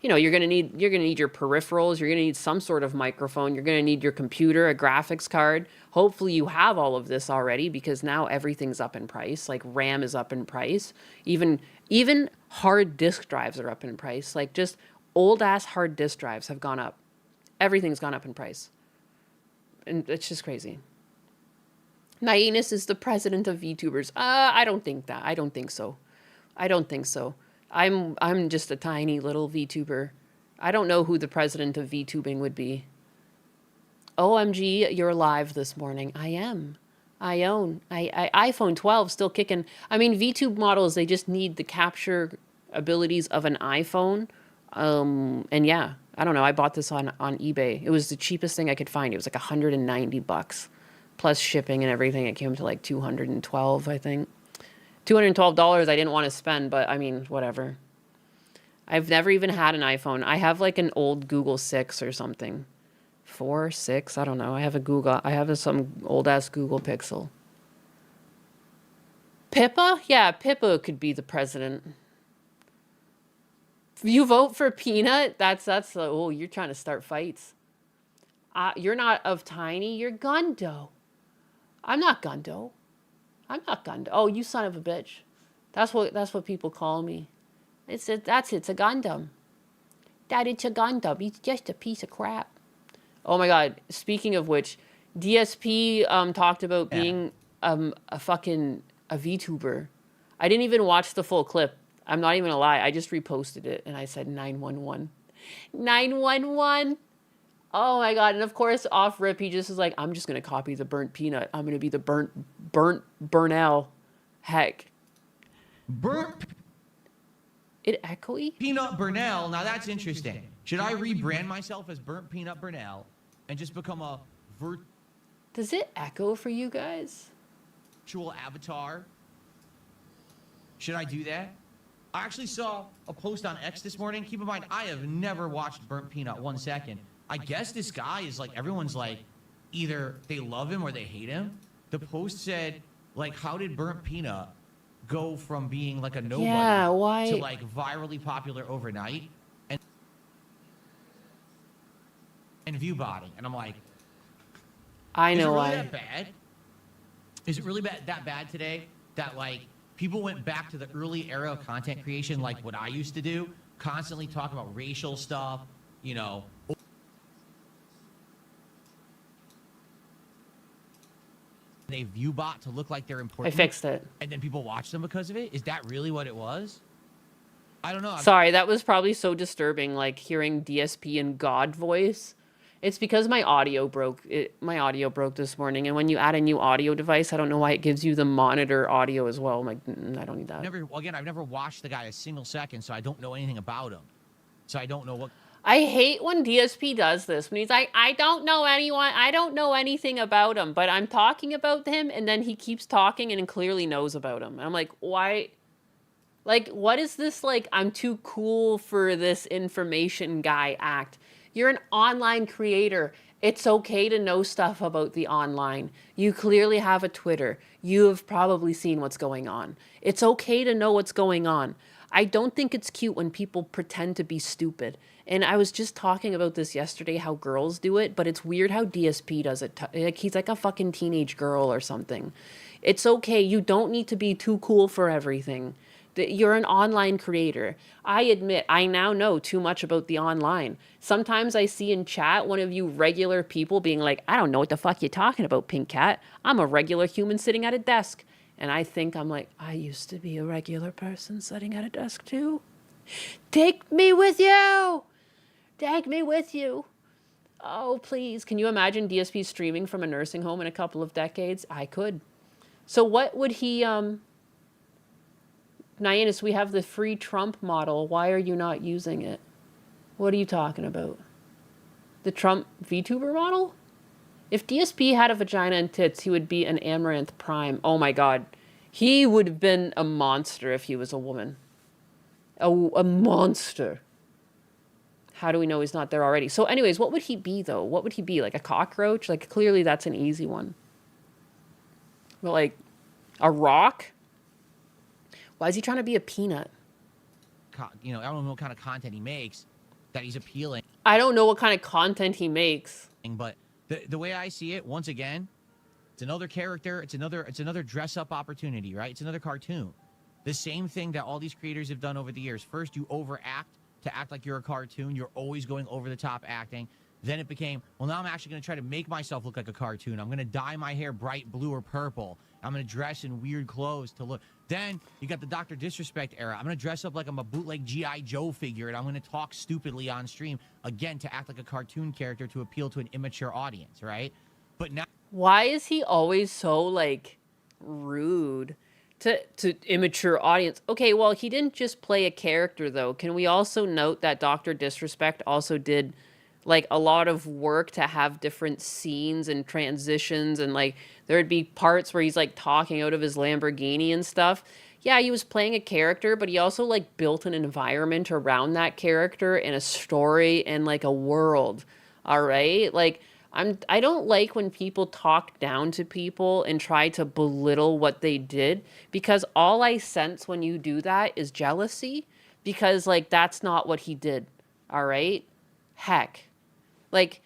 You know, you're gonna need your peripherals. You're gonna need some sort of microphone. You're gonna need your computer, a graphics card. Hopefully, you have all of this already, because now everything's up in price. Like RAM is up in price. Even hard disk drives are up in price. Like just old ass hard disk drives have gone up. Everything's gone up in price. And it's just crazy. Nainis is the president of VTubers. I don't think that. I don't think so. I don't think so. I'm just a tiny little VTuber. I don't know who the president of VTubing would be. OMG, you're live this morning. I am. I own. iPhone 12 still kicking. I mean, VTube models, they just need the capture abilities of an iPhone. And yeah, I don't know. I bought this on eBay. It was the cheapest thing I could find. It was like $190 plus shipping and everything. It came to like $212, I think. $212 I didn't want to spend, but I mean, whatever. I've never even had an iPhone. I have like an old Google 6 or something. 4, 6, I don't know. I have some old ass Google Pixel. Pippa? Yeah, Pippa could be the president. You vote for Peanut? That's oh, you're trying to start fights. You're not of Tiny, you're Gundo. I'm not Gundo. I'm not Gundo. Oh, you son of a bitch. That's what people call me. It's a Gundam. That it's a Gundam. He's just a piece of crap. Oh my god. Speaking of which, DSP talked about being a VTuber. I didn't even watch the full clip. I'm not even gonna lie. I just reposted it and I said 911. 911. Oh my god. And of course, off rip, he just is like, I'm just gonna copy the burnt peanut. I'm gonna be the burnt Burnell. Heck.
Burnt
It echoey?
Peanut Burnell. Now that's interesting. Should I rebrand myself as Burnt Peanut Burnell and just become a
Does it echo for you guys?
virtual avatar? Should I do that? I actually saw a post on X this morning. Keep in mind, I have never watched Burnt Peanut 1 second. I guess this guy is like, everyone's like, either they love him or they hate him. The post said, like, how did Burnt Peanut go from being like a nobody
why?
to like virally popular overnight and view botting? And I'm like,
I
is it
know
really
why.
that bad? Is it really that bad today that like people went back to the early era of content creation, like what I used to do, constantly talk about racial stuff, you know, they view bot to look like they're
I
important.
fixed it.
And then people watch them because of it? Is that really what it was? I don't know.
Sorry, that was probably so disturbing, like hearing DSP in God voice. It's because my audio broke. My audio broke this morning, and when you add a new audio device, I don't know why it gives you the monitor audio as well. I'm like, I don't need that.
I've never watched the guy a single second, so I don't know anything about him. So I don't know what.
I hate when DSP does this, when he's like, I don't know anything about him, but I'm talking about him, and then he keeps talking and clearly knows about him. And I'm like, why? Like, what is this, like, I'm too cool for this information guy act? You're an online creator. It's okay to know stuff about the online. You clearly have a Twitter. You have probably seen what's going on. It's okay to know what's going on. I don't think it's cute when people pretend to be stupid. And I was just talking about this yesterday, how girls do it, but it's weird how DSP does it. Like, he's like a fucking teenage girl or something. It's okay. You don't need to be too cool for everything. You're an online creator. I admit, I now know too much about the online. Sometimes I see in chat one of you regular people being like, I don't know what the fuck you're talking about, Pink Cat. I'm a regular human sitting at a desk. And I think I'm like, I used to be a regular person sitting at a desk too. Take me with you. Take me with you. Oh, please. Can you imagine DSP streaming from a nursing home in a couple of decades? I could. So what would he, Nyannis, we have the free Trump model. Why are you not using it? What are you talking about? The Trump VTuber model? If DSP had a vagina and tits, he would be an Amaranth Prime. Oh my God. He would have been a monster if he was a woman. A monster. How do we know he's not there already? So anyways, what would he be though? What would he be? Like a cockroach? Like clearly that's an easy one. But like a rock? Why is he trying to be a peanut?
You know, I don't know what kind of content he makes that he's appealing.
I don't know what kind of content he makes.
But the way I see it, once again, it's another character. It's another dress up opportunity, right? It's another cartoon. The same thing that all these creators have done over the years. First, you overact to act like you're a cartoon. You're always going over the top acting. Then it became, well, now I'm actually going to try to make myself look like a cartoon. I'm going to dye my hair bright blue or purple. I'm going to dress in weird clothes to look. Then you got the Dr. Disrespect era. I'm going to dress up like I'm a bootleg G.I. Joe figure, and I'm going to talk stupidly on stream, again, to act like a cartoon character to appeal to an immature audience, right? But now...
Why is he always so, like, rude to immature audience? Okay, well, he didn't just play a character, though. Can we also note that Dr. Disrespect also did, like, a lot of work to have different scenes and transitions, and, like, there'd be parts where he's, like, talking out of his Lamborghini and stuff. Yeah, he was playing a character, but he also, like, built an environment around that character and a story and, like, a world, all right? Like... I don't like when people talk down to people and try to belittle what they did, because all I sense when you do that is jealousy, because like that's not what he did. All right? Heck. Like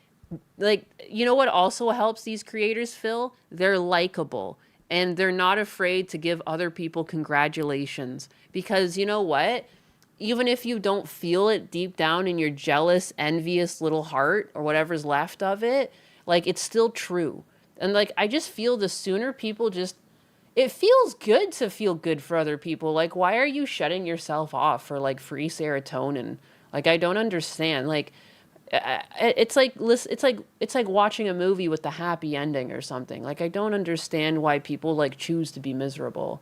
you know what also helps these creators, Phil? They're likable and they're not afraid to give other people congratulations, because you know what? Even if you don't feel it deep down in your jealous, envious little heart or whatever's left of it, like it's still true. And like, I just feel the sooner people just, it feels good to feel good for other people. Like, why are you shutting yourself off for like free serotonin? Like, I don't understand. Like, it's like watching a movie with the happy ending or something. Like, I don't understand why people like choose to be miserable.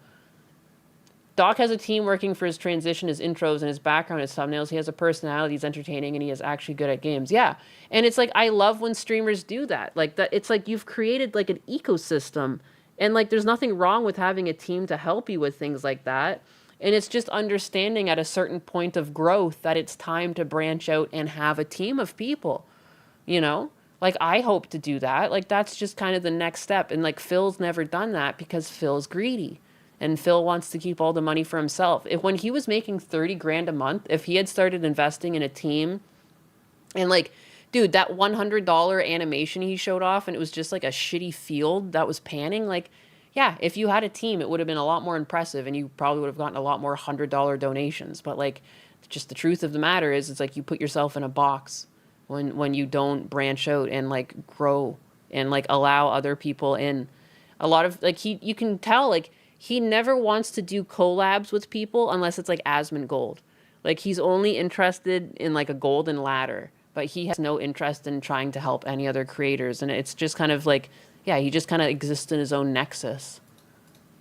Doc has a team working for his transition, his intros, and his background, his thumbnails. He has a personality, he's entertaining, and he is actually good at games. Yeah. And it's like, I love when streamers do that. Like, that, it's like you've created like an ecosystem. And like, there's nothing wrong with having a team to help you with things like that. And it's just understanding at a certain point of growth that it's time to branch out and have a team of people, you know? Like, I hope to do that. Like, that's just kind of the next step. And like, Phil's never done that because Phil's greedy. And Phil wants to keep all the money for himself. If when he was making 30 grand a month, if he had started investing in a team and like, dude, that $100 animation he showed off and it was just like a shitty field that was panning, like, yeah, if you had a team, it would have been a lot more impressive and you probably would have gotten a lot more $100 donations. But like, just the truth of the matter is, it's like you put yourself in a box when you don't branch out and like grow and like allow other people in. A lot of like, you can tell like, he never wants to do collabs with people unless it's like Asmongold. Like, he's only interested in like a golden ladder, but he has no interest in trying to help any other creators. And it's just kind of like, yeah, he just kind of exists in his own nexus.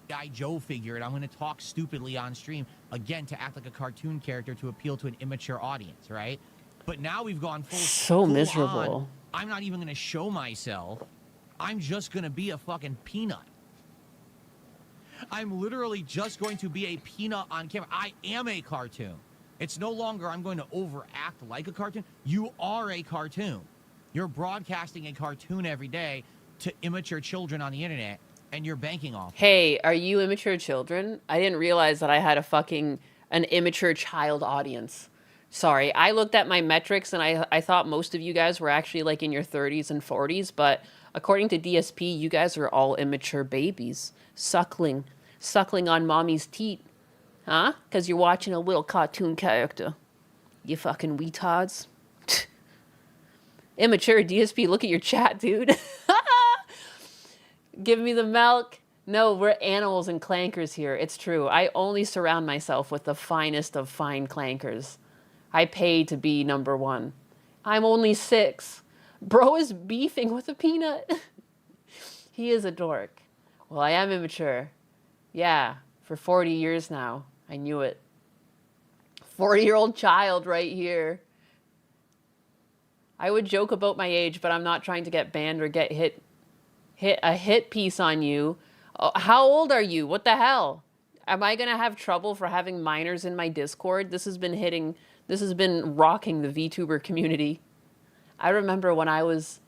G.I. Joe figure, and I'm going to talk stupidly on stream, again, to act like a cartoon character to appeal to an immature audience, right? But now we've gone full
miserable.
on. I'm not even going to show myself. I'm just going to be a fucking peanut. I'm literally just going to be a peanut on camera. I am a cartoon. It's no longer I'm going to overact like a cartoon. You are a cartoon. You're broadcasting a cartoon every day to immature children on the internet, and you're banking off.
Hey, are you immature children? I didn't realize that I had an immature child audience. Sorry, I looked at my metrics and I thought most of you guys were actually like in your 30s and 40s, but according to DSP, you guys are all immature babies. Suckling on mommy's teat. Huh? Because you're watching a little cartoon character. You fucking retards. Immature DSP, look at your chat, dude. Give me the milk. No, we're animals and clankers here. It's true. I only surround myself with the finest of fine clankers. I pay to be number one. I'm only 6. Bro is beefing with a peanut. He is a dork. Well, I am immature. Yeah, for 40 years now. I knew it. 40-year-old child right here. I would joke about my age, but I'm not trying to get banned or get hit a hit piece on you. Oh, how old are you? What the hell? Am I going to have trouble for having minors in my Discord? This has been rocking the VTuber community. I remember where I was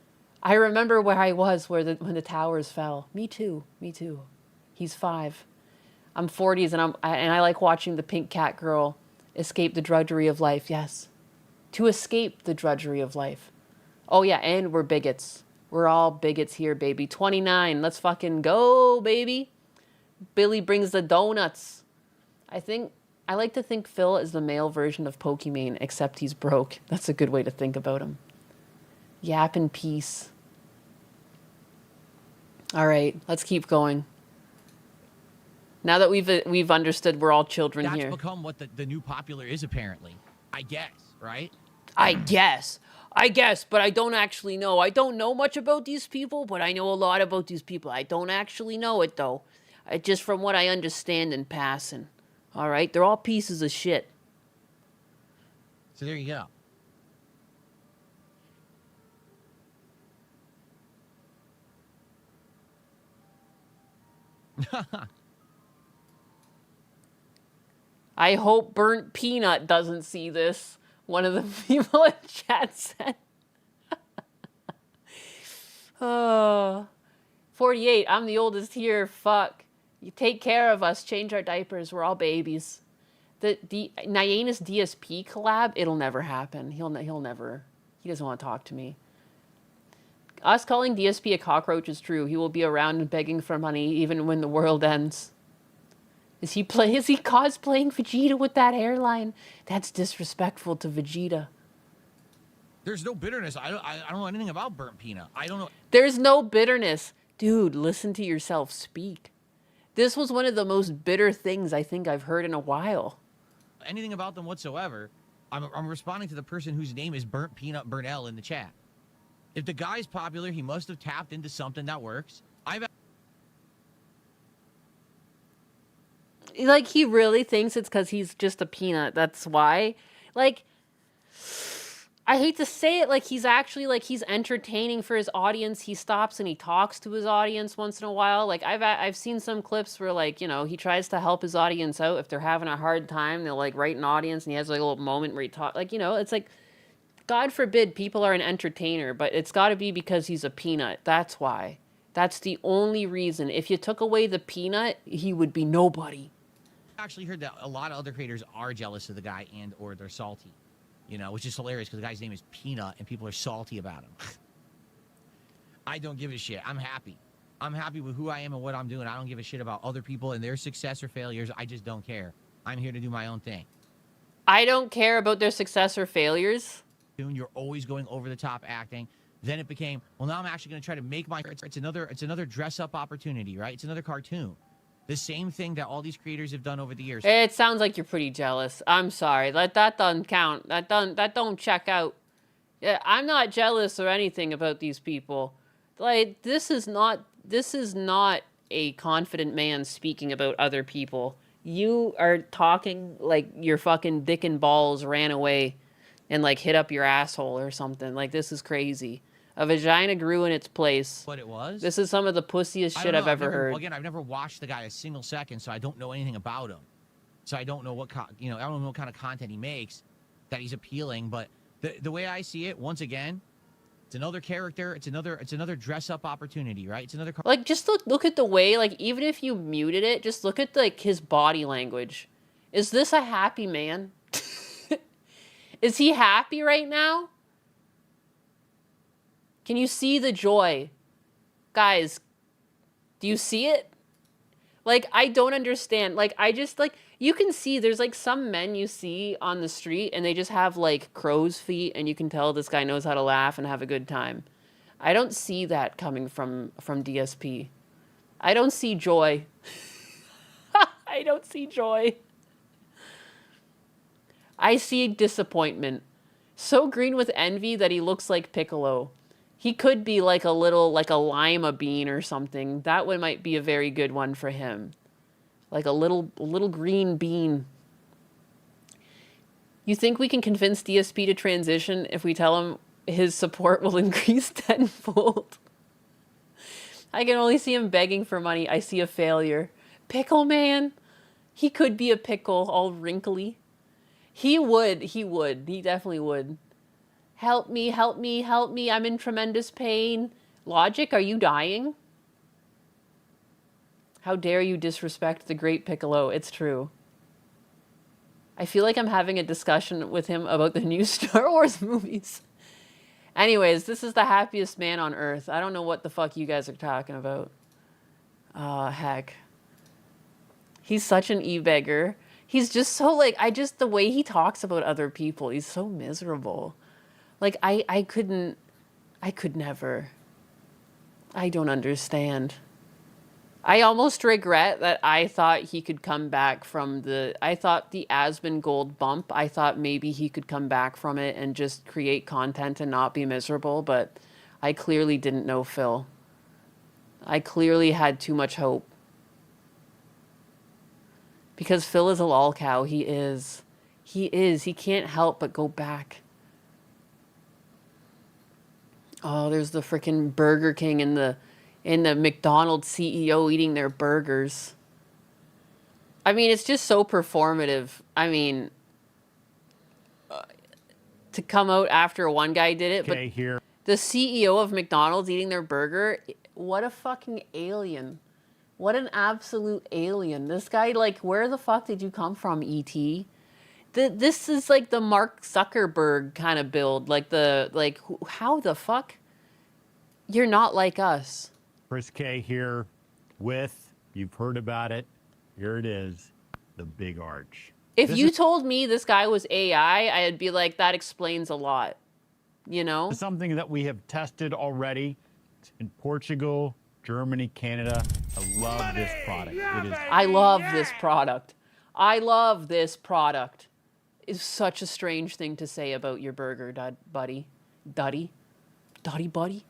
when the towers fell. Me too. He's 5. I'm 40s and I like watching the pink cat girl escape the drudgery of life. Yes. To escape the drudgery of life. Oh yeah, and we're bigots. We're all bigots here, baby. 29. Let's fucking go, baby. Billy brings the donuts. I like to think Phil is the male version of Pokimane, except he's broke. That's a good way to think about him. Yap in peace. All right, let's keep going. Now that we've understood we're all children
That's
here.
become what the new popular is, apparently. I guess, right?
I guess, but I don't actually know. I don't know much about these people, but I know a lot about these people. I don't actually know it, though. Just from what I understand in passing. All right? They're all pieces of shit.
So there you go.
I hope Burnt Peanut doesn't see this. One of the people in chat said. Oh, 48. I'm the oldest here. Fuck. You take care of us. Change our diapers. We're all babies. The Nyanus DSP collab, it'll never happen. He'll never. He doesn't want to talk to me. Us calling DSP a cockroach is true. He will be around and begging for money even when the world ends. Is he cosplaying Vegeta with that hairline? That's disrespectful to Vegeta.
There's no bitterness. I don't know anything about Burnt Peanut. I don't know
There's no bitterness. Dude, listen to yourself speak. This was one of the most bitter things I think I've heard in a while.
anything about them whatsoever. I'm responding to the person whose name is Burnt Peanut Burnell in the chat. If the guy's popular, he must have tapped into something that works.
Like, he really thinks it's because he's just a peanut. That's why. Like, I hate to say it, like, he's actually, like, he's entertaining for his audience. He stops and he talks to his audience once in a while. Like, I've seen some clips where, like, you know, he tries to help his audience out. If they're having a hard time, they'll, like, write an audience and he has, like, a little moment where he talks. Like, you know, it's like, God forbid people are an entertainer, but it's got to be because he's a peanut. That's why. That's the only reason. If you took away the peanut, he would be nobody.
Actually heard that a lot of other creators are jealous of the guy and or they're salty, you know, which is hilarious because the guy's name is Peanut and people are salty about him. I don't give a shit. I'm happy with who I am and what I'm doing. I don't give a shit about other people and their success or failures. I just don't care. I'm here to do my own thing.
I don't care about their success or failures.
You're always going over the top acting. Then it became, well, now I'm actually going to try to make my, it's another dress up opportunity, right? It's another cartoon. The same thing that all these creators have done over the years.
It sounds like you're pretty jealous. I'm sorry. That doesn't count. That don't check out. Yeah, I'm not jealous or anything about these people. Like, this is not a confident man speaking about other people. You are talking like your fucking dick and balls ran away and like hit up your asshole or something. Like, this is crazy. A vagina grew in its place.
What it was?
This is some of the pussiest shit I've ever heard.
Again, I've never watched the guy a single second, so I don't know anything about him. So I don't know what I don't know what kind of content he makes that he's appealing. But the way I see it, once again, it's another character. It's another dress up opportunity, right? It's another.
Like, just look at the way, like, even if you muted it, just look at like his body language. Is this a happy man? Is he happy right now? Can you see the joy? Guys, do you see it? Like, I don't understand. Like, I just, like, you can see there's, like, some men you see on the street and they just have, like, crow's feet and you can tell this guy knows how to laugh and have a good time. I don't see that coming from DSP. I don't see joy. I don't see joy. I see disappointment. So green with envy that he looks like Piccolo. He could be like a lima bean or something. That one might be a very good one for him. Like a little green bean. You think we can convince DSP to transition if we tell him his support will increase tenfold? I can only see him begging for money. I see a failure. Pickle Man. He could be a pickle, all wrinkly. He would. He definitely would. Help me, help me, help me. I'm in tremendous pain. Logic, are you dying? How dare you disrespect the great Piccolo? It's true. I feel like I'm having a discussion with him about the new Star Wars movies. Anyways, this is the happiest man on earth. I don't know what the fuck you guys are talking about. Heck. He's such an e-beggar. He's just so like, the way he talks about other people, he's so miserable. Like, I could never. I don't understand. I almost regret that I thought he could come back from I thought the Asmongold bump, I thought maybe he could come back from it and just create content and not be miserable, but I clearly didn't know Phil. I clearly had too much hope. Because Phil is a lol cow, he is. He can't help but go back. Oh, there's the freaking Burger King and the McDonald's CEO eating their burgers. I mean, it's just so performative. I mean, to come out after one guy did it, but
here.
The CEO of McDonald's eating their burger, what a fucking alien. What an absolute alien. This guy, like, where the fuck did you come from, E.T.? This is like the Mark Zuckerberg kind of build. How the fuck? You're not like us.
Chris K here with, you've heard about it, here it is, the Big Arch.
If you told me this guy was AI, I'd be like, that explains a lot. You know?
Something that we have tested already in Portugal, Germany, Canada. I love this product.
I love this product. I love this product. It's such a strange thing to say about your burger, buddy. Duddy buddy.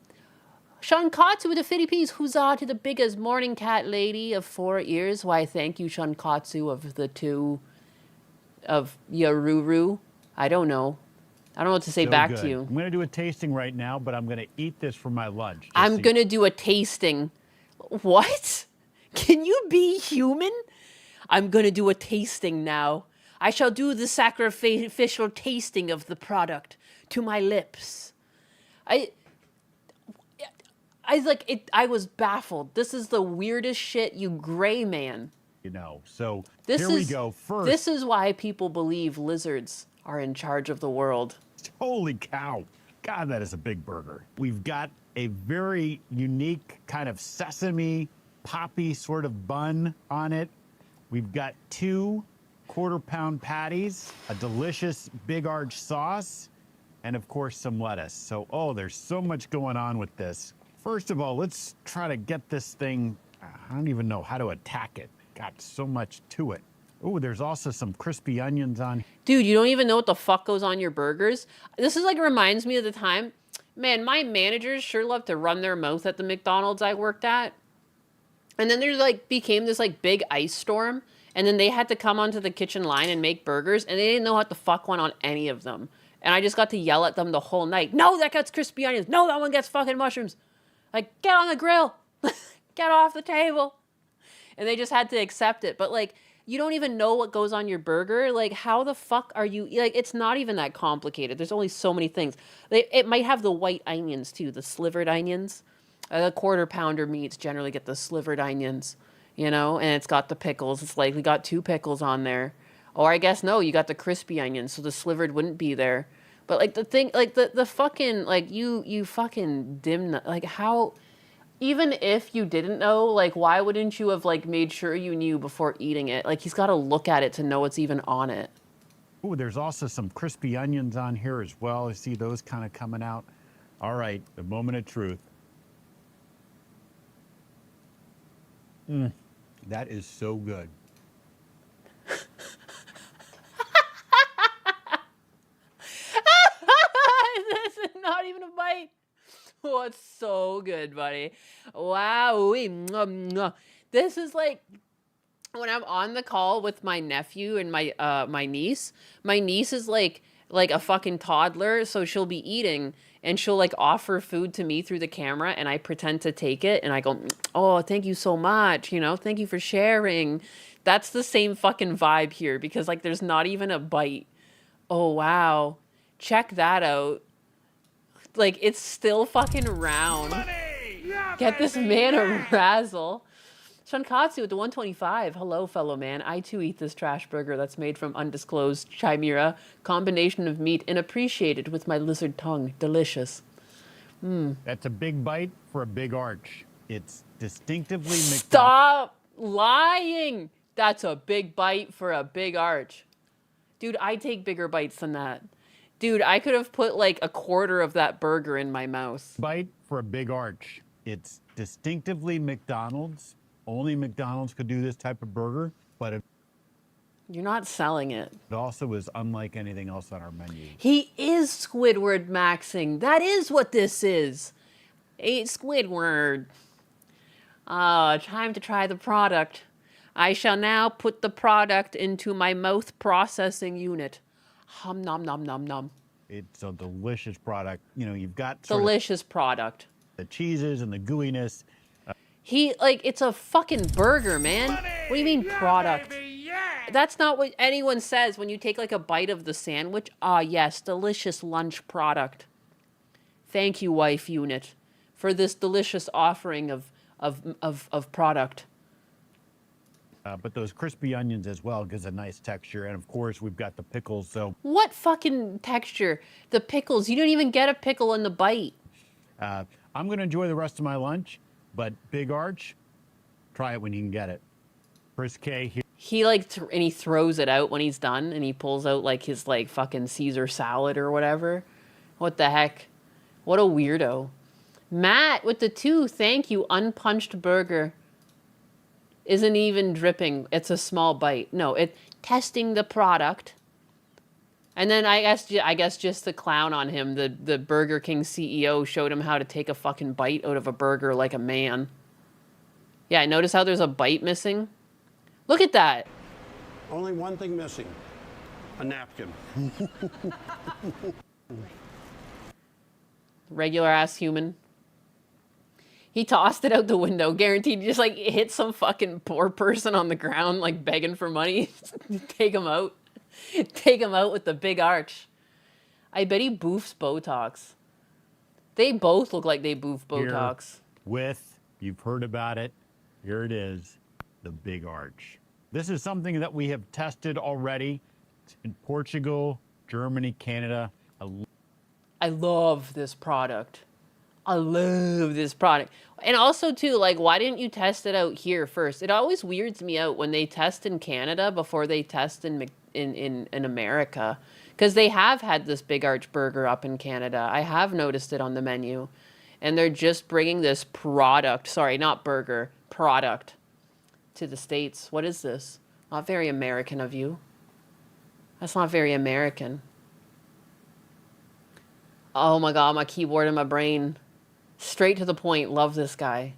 Shankatsu with the Philippines. Huzzah to the biggest morning cat lady of 4 ears. Why, thank you, Shankatsu of the two of Yaruru. I don't know. I don't know what to say back to you.
I'm going to do a tasting right now, but I'm going to eat this for my lunch.
I'm going to do a tasting. What? Can you be human? I'm going to do a tasting now. I shall do the sacrificial tasting of the product to my lips. I was baffled. This is the weirdest shit, you gray man.
You know, so
this
here we go. First,
this is why people believe lizards are in charge of the world.
Holy cow. God, that is a big burger. We've got a very unique kind of sesame poppy sort of bun on it. We've got 2 quarter-pound patties, a delicious Big Arch sauce, and of course some lettuce. So, there's so much going on with this. First of all, let's try to get this thing, I don't even know how to attack it. Got so much to it. Oh, there's also some crispy onions on.
Dude, you don't even know what the fuck goes on your burgers? This is like, reminds me of the time, man, my managers sure love to run their mouth at the McDonald's I worked at. And then there became this big ice storm. And then they had to come onto the kitchen line and make burgers, and they didn't know what the fuck went on any of them. And I just got to yell at them the whole night. No, that gets crispy onions. No, that one gets fucking mushrooms. Like, get on the grill. Get off the table. And they just had to accept it. But, you don't even know what goes on your burger. How the fuck are you... it's not even that complicated. There's only so many things. It might have the white onions, too, the slivered onions. The quarter-pounder meats generally get the slivered onions. You know, and it's got the pickles. It's likely got 2 pickles on there. Or I guess, no, you got the crispy onions, so the slivered wouldn't be there. But, the thing, the fucking, you fucking dim, how, even if you didn't know, why wouldn't you have, made sure you knew before eating it? He's got to look at it to know what's even on it.
Oh, there's also some crispy onions on here as well. I see those kind of coming out. All right, the moment of truth. That is so good.
This is not even a bite. Oh, it's so good, buddy. Wow. This is like when I'm on the call with my nephew and my niece. My niece is like a fucking toddler, so she'll be eating and she'll like offer food to me through the camera and I pretend to take it and I go, "Oh, thank you so much, you know, thank you for sharing." That's the same fucking vibe here because like there's not even a bite. Oh, wow. Check that out. Like it's still fucking round. Get this man a razzle. Shankatsu with the 125. Hello, fellow man. I too eat this trash burger that's made from undisclosed chimera combination of meat and appreciate it with my lizard tongue. Delicious.
That's a big bite for a big arch. It's distinctively McDonald's.
Stop lying. That's a big bite for a big arch. Dude, I take bigger bites than that. Dude, I could have put like a quarter of that burger in my mouth.
Bite for a big arch. It's distinctively McDonald's. Only McDonald's could do this type of burger, but it
You're not selling it.
also is unlike anything else on our menu.
He is Squidward maxing. That is what this is. Hey, Squidward. Time to try the product. I shall now put the product into my mouth processing unit. Hum nom nom nom nom.
It's a delicious product. You know, you've got sort
Delicious product.
of the cheeses and the gooiness.
He, like, it's a fucking burger, man. What do you mean product? That's not what anyone says when you take, like, a bite of the sandwich. Ah, yes, delicious lunch product. Thank you, wife unit, for this delicious offering of product.
But those crispy onions as well gives a nice texture. And of course, we've got the pickles. So
What fucking texture? The pickles. You don't even get a pickle in the bite.
I'm going to enjoy the rest of my lunch. But Big Arch, try it when you can get it. Chris K here.
He like and he throws it out when he's done and he pulls out like his like fucking Caesar salad or whatever. What the heck? What a weirdo. Matt with the 2, thank you. Unpunched burger. Isn't even dripping. It's a small bite. No, it testing the product. And then I guess just to clown on him, the Burger King CEO showed him how to take a fucking bite out of a burger like a man. Yeah, notice how there's a bite missing? Look at that.
Only one thing missing, a napkin.
Regular ass human. He tossed it out the window, guaranteed. Just like hit some fucking poor person on the ground, like begging for money. Take him out. Take him out with the big arch. I bet he boofs Botox. They both look like they boof Botox.
Here with, you've heard about it. Here it is, the Big Arch. This is something that we have tested already in Portugal, Germany, Canada.
I love this product. I love this product. And also, too, like, why didn't you test it out here first? It always weirds me out when they test in Canada before they test in America. Because they have had this Big Arch burger up in Canada. I have noticed it on the menu. And they're just bringing this product, sorry, not burger, product to the States. What is this? Not very American of you. That's not very American. Oh my God, my keyboard in my brain. Straight to the point. Love this guy.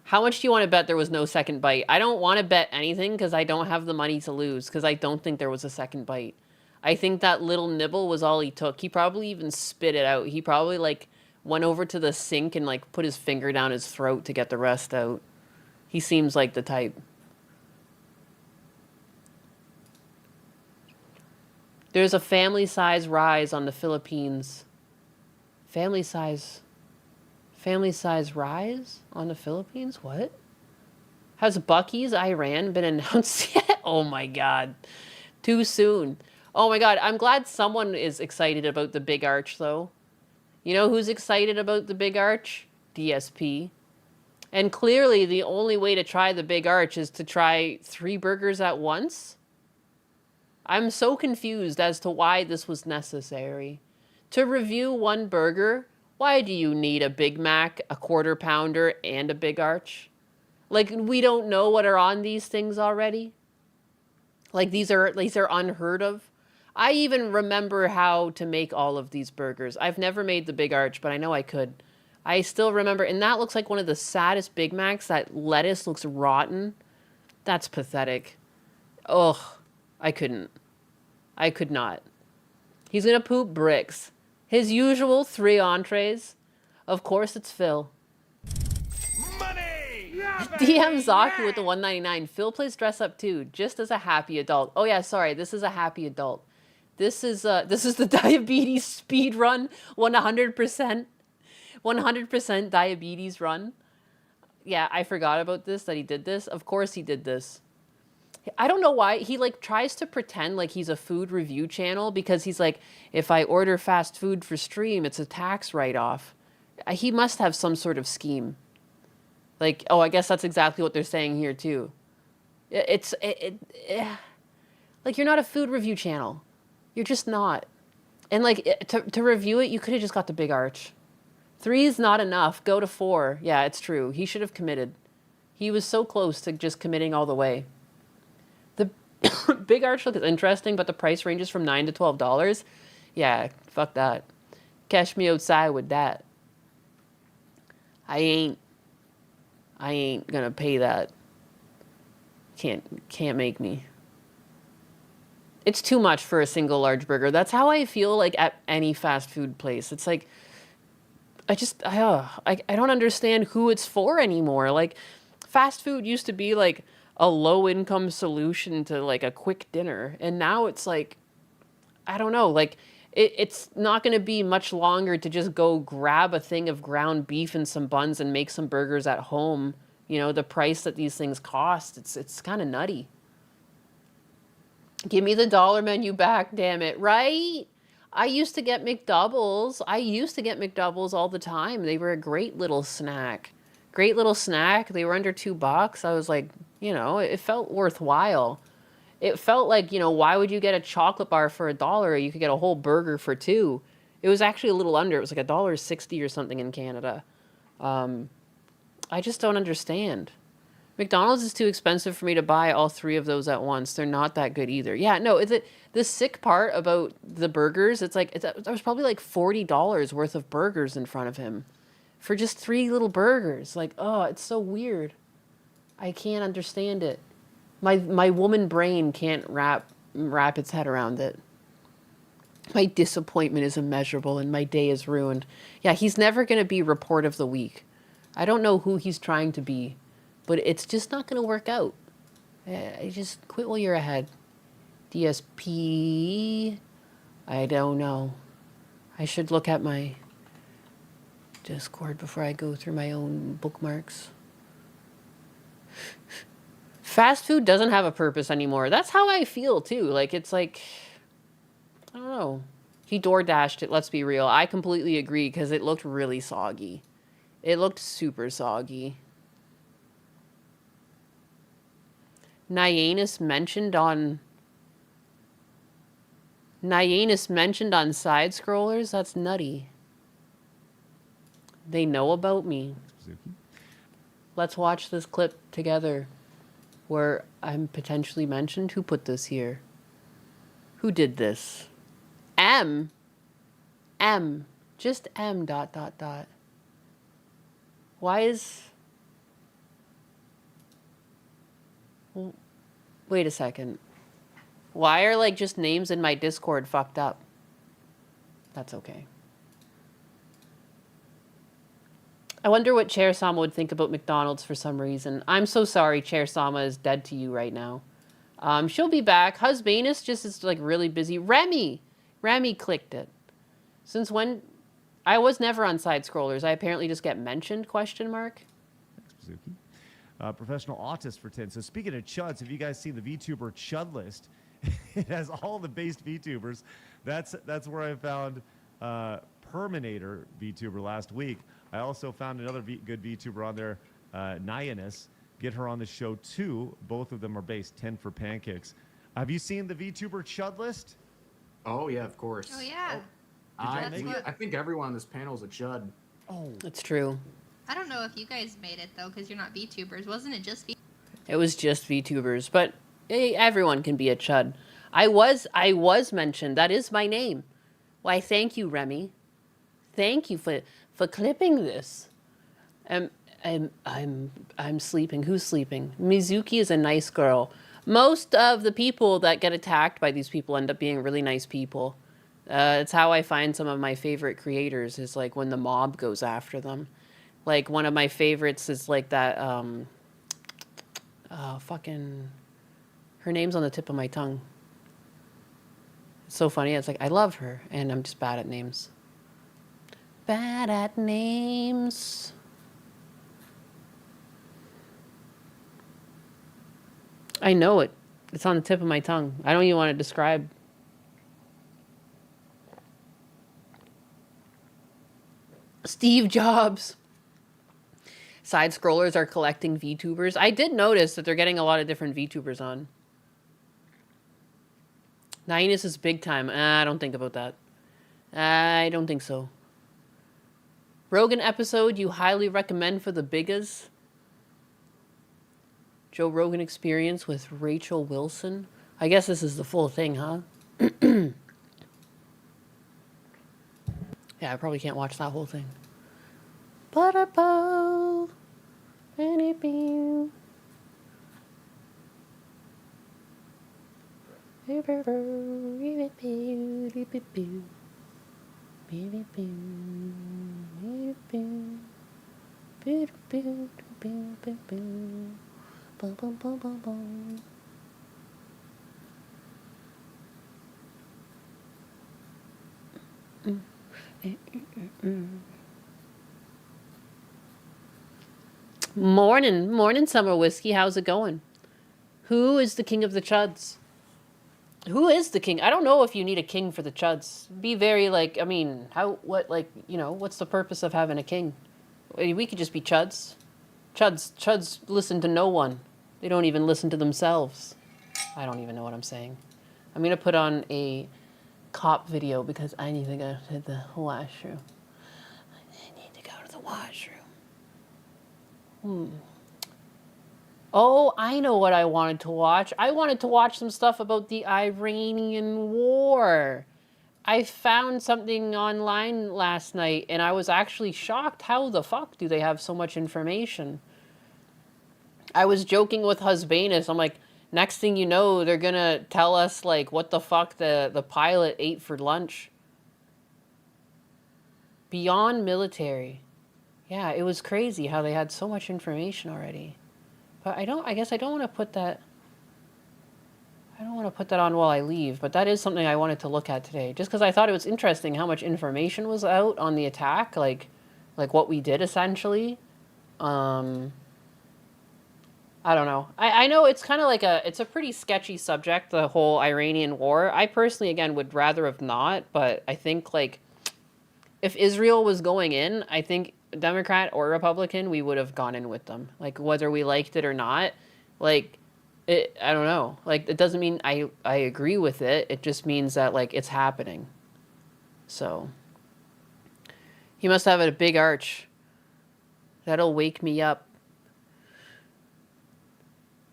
How much do you want to bet there was no second bite? I don't want to bet anything because I don't have the money to lose because I don't think there was a second bite. I think that little nibble was all he took. He probably even spit it out. He probably like went over to the sink and like put his finger down his throat to get the rest out. He seems like the type. There's a family size rise on the Philippines. Family size rise on the Philippines? What? Has Buc-ee's Iran been announced yet? Oh my God. Too soon. Oh my God. I'm glad someone is excited about the Big Arch though. You know who's excited about the Big Arch? DSP. And clearly the only way to try the Big Arch is to try 3 burgers at once. I'm so confused as to why this was necessary. To review one burger, why do you need a Big Mac, a Quarter Pounder, and a Big Arch? Like we don't know what are on these things already. Like these are unheard of. I even remember how to make all of these burgers. I've never made the Big Arch, but I know I could. I still remember, and that looks like one of the saddest Big Macs. That lettuce looks rotten. That's pathetic. Ugh, I couldn't. I could not. He's gonna poop bricks. His usual 3 entrees. Of course, it's Phil. DM Zaku with the 199. Phil plays dress up too, just as a happy adult. Oh yeah, sorry. This is a happy adult. This is the diabetes speed run. 100%. 100% diabetes run. Yeah, I forgot about this, that he did this. Of course he did this. I don't know why he like tries to pretend like he's a food review channel because he's like, if I order fast food for stream, it's a tax write-off. He must have some sort of scheme. Like, oh, I guess that's exactly what they're saying here too. Like you're not a food review channel. You're just not. And like to review it, you could have just got the Big Arch. 3 is not enough. Go to 4. Yeah, it's true. He should have committed. He was so close to just committing all the way. The Big Arch looks interesting, but the price ranges from $9 to $12. Yeah, fuck that. Catch me outside with that. I ain't gonna pay that. Can't make me. It's too much for a single large burger. That's how I feel like at any fast food place. It's like I don't understand who it's for anymore. Like fast food used to be like a low income solution to like a quick dinner, and now it's like I don't know, like it's not going to be much longer to just go grab a thing of ground beef and some buns and make some burgers at home. You know, the price that these things cost, it's kind of nutty. Give me the dollar menu back, damn it, right? I used to get McDoubles. All the time. They were a great little snack. They were under $2. I was like, you know, it felt worthwhile. It felt like, you know, why would you get a chocolate bar for $1? You could get a whole burger for $2. It was actually a little under. It was like $1.60 or something in Canada. I just don't understand. McDonald's is too expensive for me to buy all 3 of those at once. They're not that good either. Yeah, no, the sick part about the burgers, it's like, there was probably like $40 worth of burgers in front of him for just 3 little burgers. Like, oh, it's so weird. I can't understand it. My woman brain can't wrap its head around it. My disappointment is immeasurable and my day is ruined. Yeah, he's never going to be report of the week. I don't know who he's trying to be, but it's just not going to work out. I just quit while you're ahead. DSP, I don't know. I should look at my Discord before I go through my own bookmarks. Fast food doesn't have a purpose anymore. That's how I feel too. Like it's like, I don't know. He door dashed it. Let's be real. I completely agree because it looked really soggy. It looked super soggy. Nyanus mentioned on side scrollers. That's nutty. They know about me. Let's watch this clip together where I'm potentially mentioned. Who put this here? Who did this? M. Just M ... Why is... Wait a second. Why are like just names in my Discord fucked up? That's okay. I wonder what Chair Sama would think about McDonald's for some reason. I'm so sorry Chair Sama is dead to you right now. She'll be back. Husbanus just is like really busy. Remy clicked it. Since when? I was never on side scrollers. I apparently just get mentioned, question mark.
Thanks, Bazuki. Professional autist for 10. So speaking of chuds, have you guys seen the VTuber chud list? It has all the based VTubers. That's where I found Perminator VTuber last week. I also found another good VTuber on there, Nyanus. Get her on the show too. Both of them are based 10 for pancakes. Have you seen the VTuber chud list?
Oh yeah, of course.
Oh yeah.
I think everyone on this panel is a chud.
Oh,
That's true.
I don't know if you guys made it though, because you're not VTubers. Wasn't it just
It was just VTubers, but hey, everyone can be a chud. I was mentioned. That is my name. Why, thank you, Remy. Thank you for clipping this. I'm sleeping. Who's sleeping? Mizuki is a nice girl. Most of the people that get attacked by these people end up being really nice people. It's how I find some of my favorite creators, is like when the mob goes after them. Like one of my favorites is like that, fucking, her name's on the tip of my tongue. It's so funny. It's like, I love her, and I'm just bad at names. Bad at names. I know it. It's on the tip of my tongue. I don't even want to describe. Steve Jobs. Side scrollers are collecting VTubers. I did notice that they're getting a lot of different VTubers on. Nihilus is big time. I don't think about that. I don't think so. Rogan episode you highly recommend for the biggas? Joe Rogan Experience with Rachel Wilson. I guess this is the full thing, huh? Yeah, I probably can't watch that whole thing. Ba-da-ba. Ba-da-boo. Bum, bum, bum, bum, bum. Morning, Summer Whiskey. How's it going? Who is the king of the chuds? Who is the king? I don't know if you need a king for the chuds. Be very like, I mean, what's the purpose of having a king? We could just be chuds. Chuds listen to no one. They don't even listen to themselves. I don't even know what I'm saying. I'm going to put on a cop video because I need to go to the washroom. I need to go to the washroom. Oh, I know what I wanted to watch. I wanted to watch some stuff about the Iranian war. I found something online last night, and I was actually shocked. How the fuck do they have so much information? I was joking with Husbanus. I'm like, next thing you know, they're going to tell us, like, what the fuck the pilot ate for lunch. Beyond military. Yeah, it was crazy how they had so much information already. But I guess I don't want to put that... I don't want to put that on while I leave, but that is something I wanted to look at today. Just because I thought it was interesting how much information was out on the attack, like what we did, essentially. I don't know. I know it's kind of like it's a pretty sketchy subject, the whole Iranian war. I personally, again, would rather have not, but I think, like, if Israel was going in, I think Democrat or Republican, we would have gone in with them. Like, whether we liked it or not, like, I don't know. Like, it doesn't mean I agree with it. It just means that, like, it's happening. So, he must have a big arch. That'll wake me up.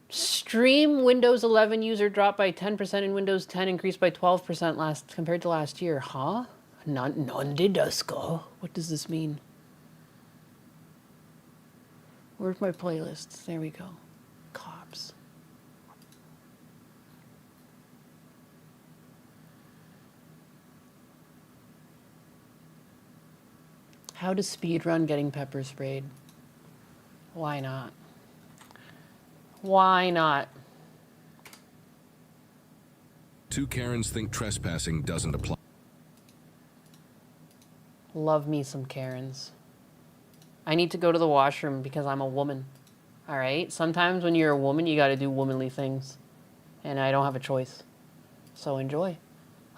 Stream Windows 11 user dropped by 10% and Windows 10 increased by 12% compared to last year. Huh? Nonde desu. What does this mean? Where's my playlists? There we go. Cops. How to speedrun getting pepper sprayed? Why not? Why not?
Two Karens think trespassing doesn't apply.
Love me some Karens. I need to go to the washroom because I'm a woman. All right? Sometimes when you're a woman, you got to do womanly things. And I don't have a choice. So enjoy.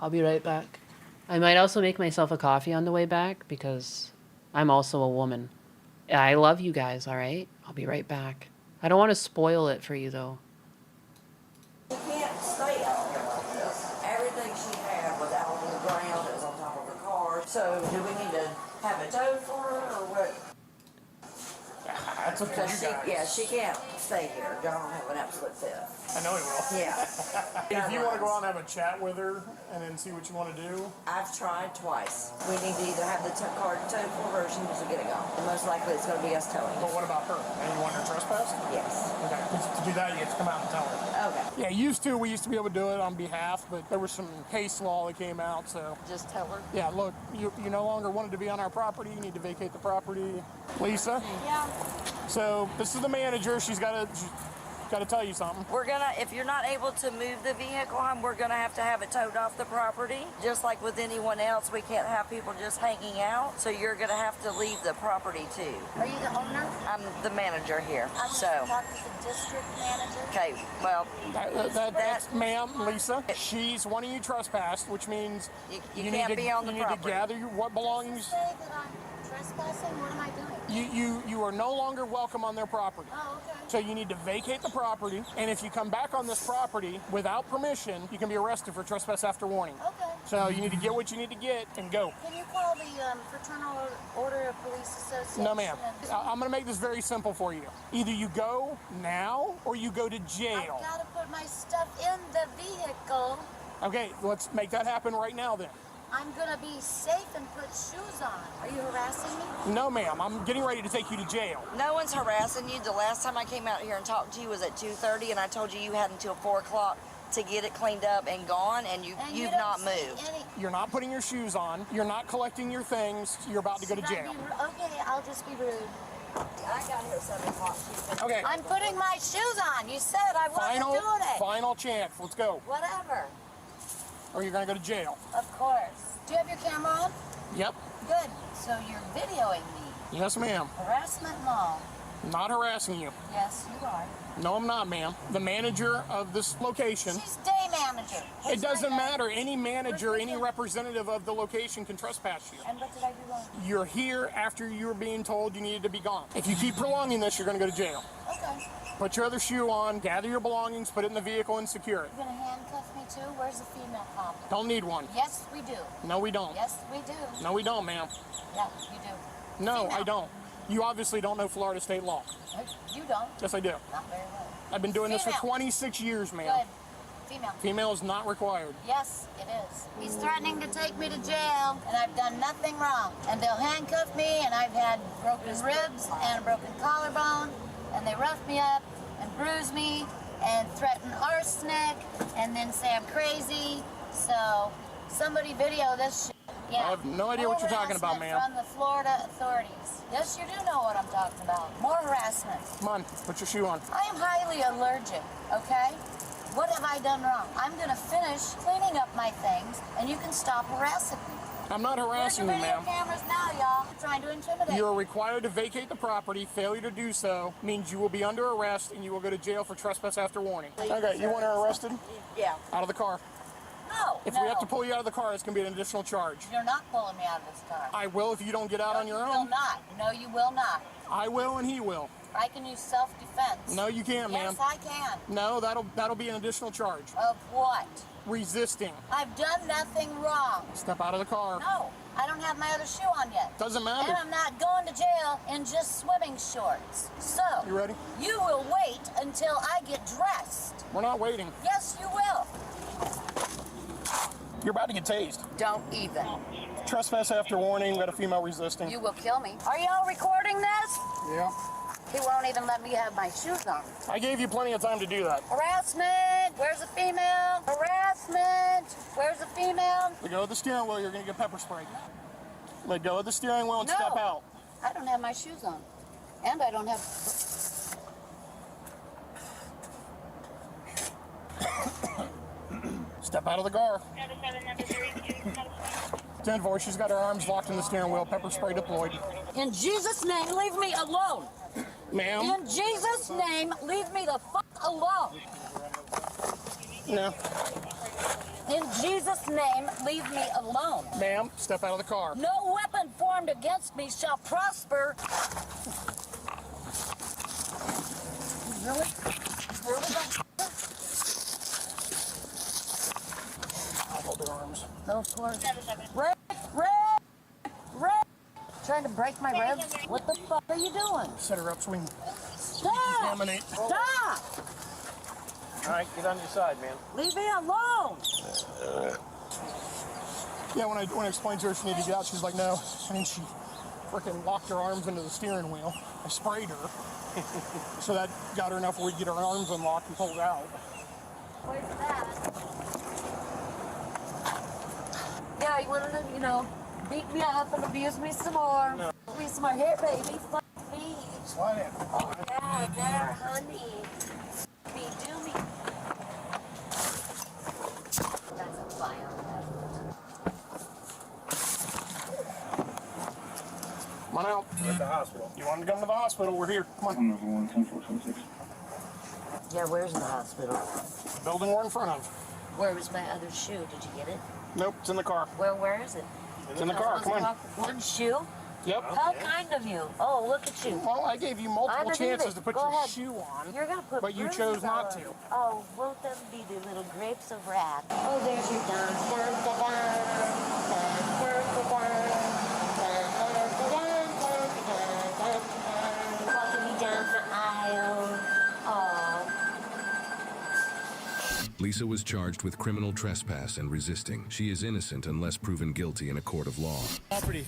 I'll be right back. I might also make myself a coffee on the way back because I'm also a woman. I love you guys, all right? I'll be right back. I don't want to spoil it for you, though.
She can't stay out here like this. Everything she had was out on the ground. It was on top of her car. So do we need to have a tow for her or what?
That's up to you guys.
Yeah, she can't stay here. John will have an absolute fit.
I know he will.
Yeah.
If you want to go out and have a chat with her and then see what you want to do,
I've tried twice. We need to either have the car towed for her or she needs to get it gone. And most likely it's going to be us towing.
but what about her? And you want her trespassed?
Yes.
Okay. 'Cause to do that, you have to come out and tell her.
Okay.
Yeah, we used to be able to do it on behalf, but there was some case law that came out, so.
Just tell her.
Yeah, look, you no longer wanted to be on our property. You need to vacate the property. Lisa?
Yeah.
So this is the manager. She's got to tell you something.
We're gonna, if you're not able to move the vehicle home, we're gonna have to have it towed off the property. Just like with anyone else, we can't have people just hanging out. So you're gonna have to leave the property too.
Are you the owner?
I'm the manager here.
I want
So.
to talk to the district manager.
Okay, well,
That's ma'am, Lisa. She's wanting you trespassed, which means
you
need
can't
to,
be on the
you need
property.
to gather what belongings.
Say that I'm trespassing? What am I doing?
You are no longer welcome on their property.
Oh, okay.
So you need to vacate the property, and if you come back on this property without permission, you can be arrested for trespass after warning.
Okay.
So you need to get what you need to get and go.
Can you call the Fraternal Order of Police Association?
No, ma'am.
and-
I'm going to make this very simple for you. Either you go now or you go to
I've
jail.
got to put my stuff in the vehicle.
Okay, let's make that happen right now then.
I'm going to be safe and put shoes on. Are you harassing me?
No, ma'am. I'm getting ready to take you to jail.
no one's harassing you. The last time I came out here and talked to you was at 2:30, and I told you you had until 4 o'clock to get it cleaned up and gone, and you've
don't
not
see
moved.
any-
You're not putting your shoes on. You're not collecting your things. You're about to go to
Should I
jail.
be okay, I'll just be rude.
I got here at 7 o'clock.
Okay.
I'm putting my shoes on. You said I wasn't doing it.
Final chance. Let's go.
Whatever.
Or you're gonna go to jail.
Of course. Do you have your camera on?
Yep.
Good. So you're videoing me.
Yes, ma'am.
Harassment and all.
Not harassing you.
Yes, you are.
No, I'm not, ma'am. The manager of this location.
She's day manager.
It doesn't matter. Any manager, any representative of the location can trespass you.
And what did I do wrong?
You're here after you were being told you needed to be gone. If you keep prolonging this, you're gonna go to jail.
Okay.
Put your other shoe on, gather your belongings, put it in the vehicle, and secure it.
You're gonna handcuff me too? Where's the female cop?
Don't need one.
Yes, we do.
No, we don't.
Yes, we do.
No, we don't, ma'am.
Yeah, you do.
No,
Female.
I don't. You obviously don't know Florida state law.
You don't.
Yes, I do.
Not very well.
I've been doing this for
Female.
26 years, ma'am.
Good. Female.
Female is not required.
Yes, it is. He's threatening to take me to jail, and I've done nothing wrong. And they'll handcuff me, and I've had broken ribs and a broken collarbone, and they rough me up and bruise me and threaten arsenic and then say I'm crazy. So somebody video this shit. Yeah.
I have no idea what you're talking about,
Harassment
ma'am.
From the Florida authorities. Yes, you do know what I'm talking about. More harassment.
Come on, put your shoe on.
I am highly allergic, okay? What have I done wrong? I'm gonna finish cleaning up my things, and you can stop harassing me.
I'm not harassing you,
Where's your
ma'am.
video cameras now, y'all? I'm trying to intimidate.
You are required to vacate the property. Failure to do so means you will be under arrest and you will go to jail for trespass after warning. Okay, you want her arrested?
Yeah.
Out of the car.
No,
If
no.
we have to pull you out of the car, it's going to be an additional charge.
You're not pulling me out of this car.
I will if you don't get out on your
You will
own.
not. No, you will not.
I will and he will.
I can use self-defense.
No, you can't, ma'am.
Yes, I can.
No, that'll be an additional charge.
Of what?
Resisting.
I've done nothing wrong.
Step out of the car.
No, I don't have my other shoe on yet.
Doesn't matter.
And I'm not going to jail in just swimming shorts. So,
You ready?
you will wait until I get dressed.
We're not waiting.
Yes, you will.
You're about to get tased.
Don't even.
Trespass after warning. We got a female resisting.
You will kill me. Are y'all recording this?
Yeah.
He won't even let me have my shoes on.
I gave you plenty of time to do that.
Harassment! Where's the female? Harassment! Where's the female?
Let go of the steering wheel. You're going to get pepper sprayed. Let go of the steering wheel and
No.
step out.
I don't have my shoes on. And I don't have...
Step out of the car. 10-4, she's got her arms locked in the steering wheel. Pepper spray deployed.
In Jesus' name, leave me alone!
Ma'am?
In Jesus' name, leave me the fuck alone!
No.
In Jesus' name, leave me alone!
Ma'am, step out of the car.
No weapon formed against me shall prosper! Really? Really?
I'll hold her arms.
Of course. Rick! Trying trying to break my ribs? What the fuck are you doing?
Set her up so we can
Stop!
contaminate.
Stop!
All right, get on your side, man.
Leave me alone!
Yeah, when I explained to her she needed to get out, she's like, no. And then she freaking locked her arms into the steering wheel. I sprayed her. So that got her enough where we could get her arms unlocked and pulled out.
Where's that? Yeah, you wanted to, beat me up and abuse me some more.
No.
Give me some more. Here, baby. Fuck me.
Slide in.
Oh, yeah, there, honey. Me, do me. That's a fire.
Come on out. We're at the hospital. You wanted to come to the hospital? We're here. Come on.
Yeah, where's the hospital?
Building we're in front of.
Where was my other shoe? Did you get it?
Nope, it's in the car.
Where is it?
It's in the car. Come on.
One shoe?
Yep.
How kind of you. Oh, look at you.
Well, I gave you multiple chances to put
Go
your
ahead.
shoe on,
You're gonna put
but you
bruises
chose not
on.
to.
Oh, won't them be the little grapes of wrath? Oh, there's your dun dun dun dun dun dun dun dun dun. Walking me down the aisle. Oh.
Lisa was charged with criminal trespass and resisting. She is innocent unless proven guilty in a court of law.
Property.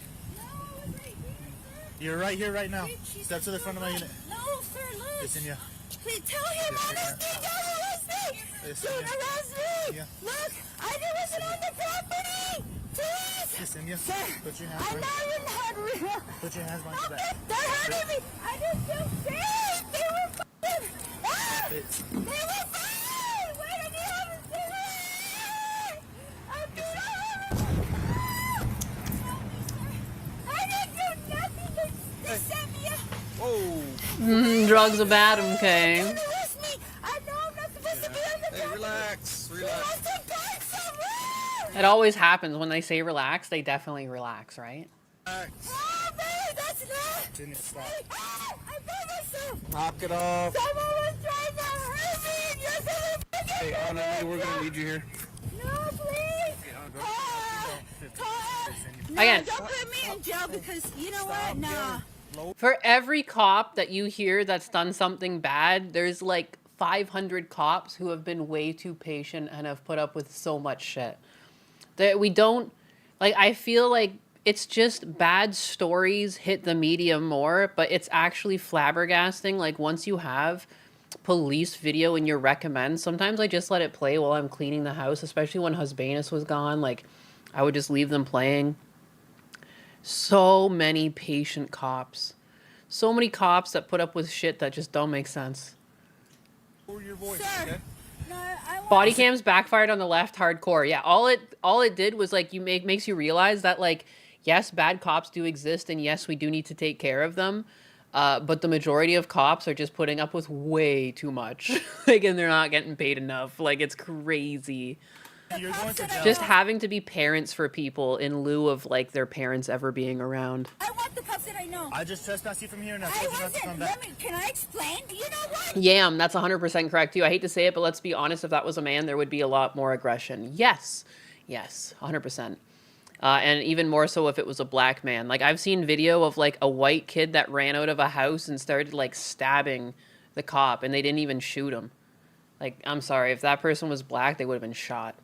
You're right here, right now. Step to the front of my unit.
No, sir, look.
Yesenia.
Please tell him honesty. Don't arrest me. Don't arrest me.
Yeah.
Look, I wasn't on the property. Please.
Yesenia.
Sir,
Put your hands
I'm
behind
not in hard real.
Put your hands behind your back.
They're hurting me. I just feel safe. They were fucking. Ah! They were fine. Why did you have to say that? I'm I didn't do nothing. They sent me out.
Drugs are bad, okay?
Don't arrest me. I know I'm not supposed to be on the property.
Relax.
It always happens when they say relax, they definitely relax, right?
Oh, baby, that's not.
Yesenia, stop.
Ah, I got myself.
Knock it off.
Someone was trying to hurt me. And you're gonna
Hey, Anna, we're gonna need you here.
No, please. No,
Again.
don't put me in jail because you know what? Nah.
For every cop that you hear that's done something bad, there's like 500 cops who have been way too patient and have put up with so much shit. That we don't, like, I feel like it's just bad stories hit the media more, but it's actually flabbergasting. Like, once you have police video in your recommend, sometimes I just let it play while I'm cleaning the house, especially when Husbanus was gone. Like, I would just leave them playing. So many patient cops. So many cops that put up with shit that just don't make sense.
Lower your voice,
Sir. No, I want
Body cams backfired on the left hardcore. Yeah, all it did was like makes you realize that, like, yes, bad cops do exist and yes, we do need to take care of them. But the majority of cops are just putting up with way too much. Like, and they're not getting paid enough. Like, it's crazy.
You're going to jail.
Just having to be parents for people in lieu of, like, their parents ever being around.
I want the cops that I know.
I just trespassed you from here and I
I
told you not to come
wasn't.
back.
Can I explain? You know what?
Yam, that's 100% correct too. I hate to say it, but let's be honest. If that was a man, there would be a lot more aggression. Yes, 100%. And even more so if it was a black man. Like, I've seen video of, like, a white kid that ran out of a house and started, like, stabbing the cop, and they didn't even shoot him. Like, I'm sorry, if that person was black, they would have been shot.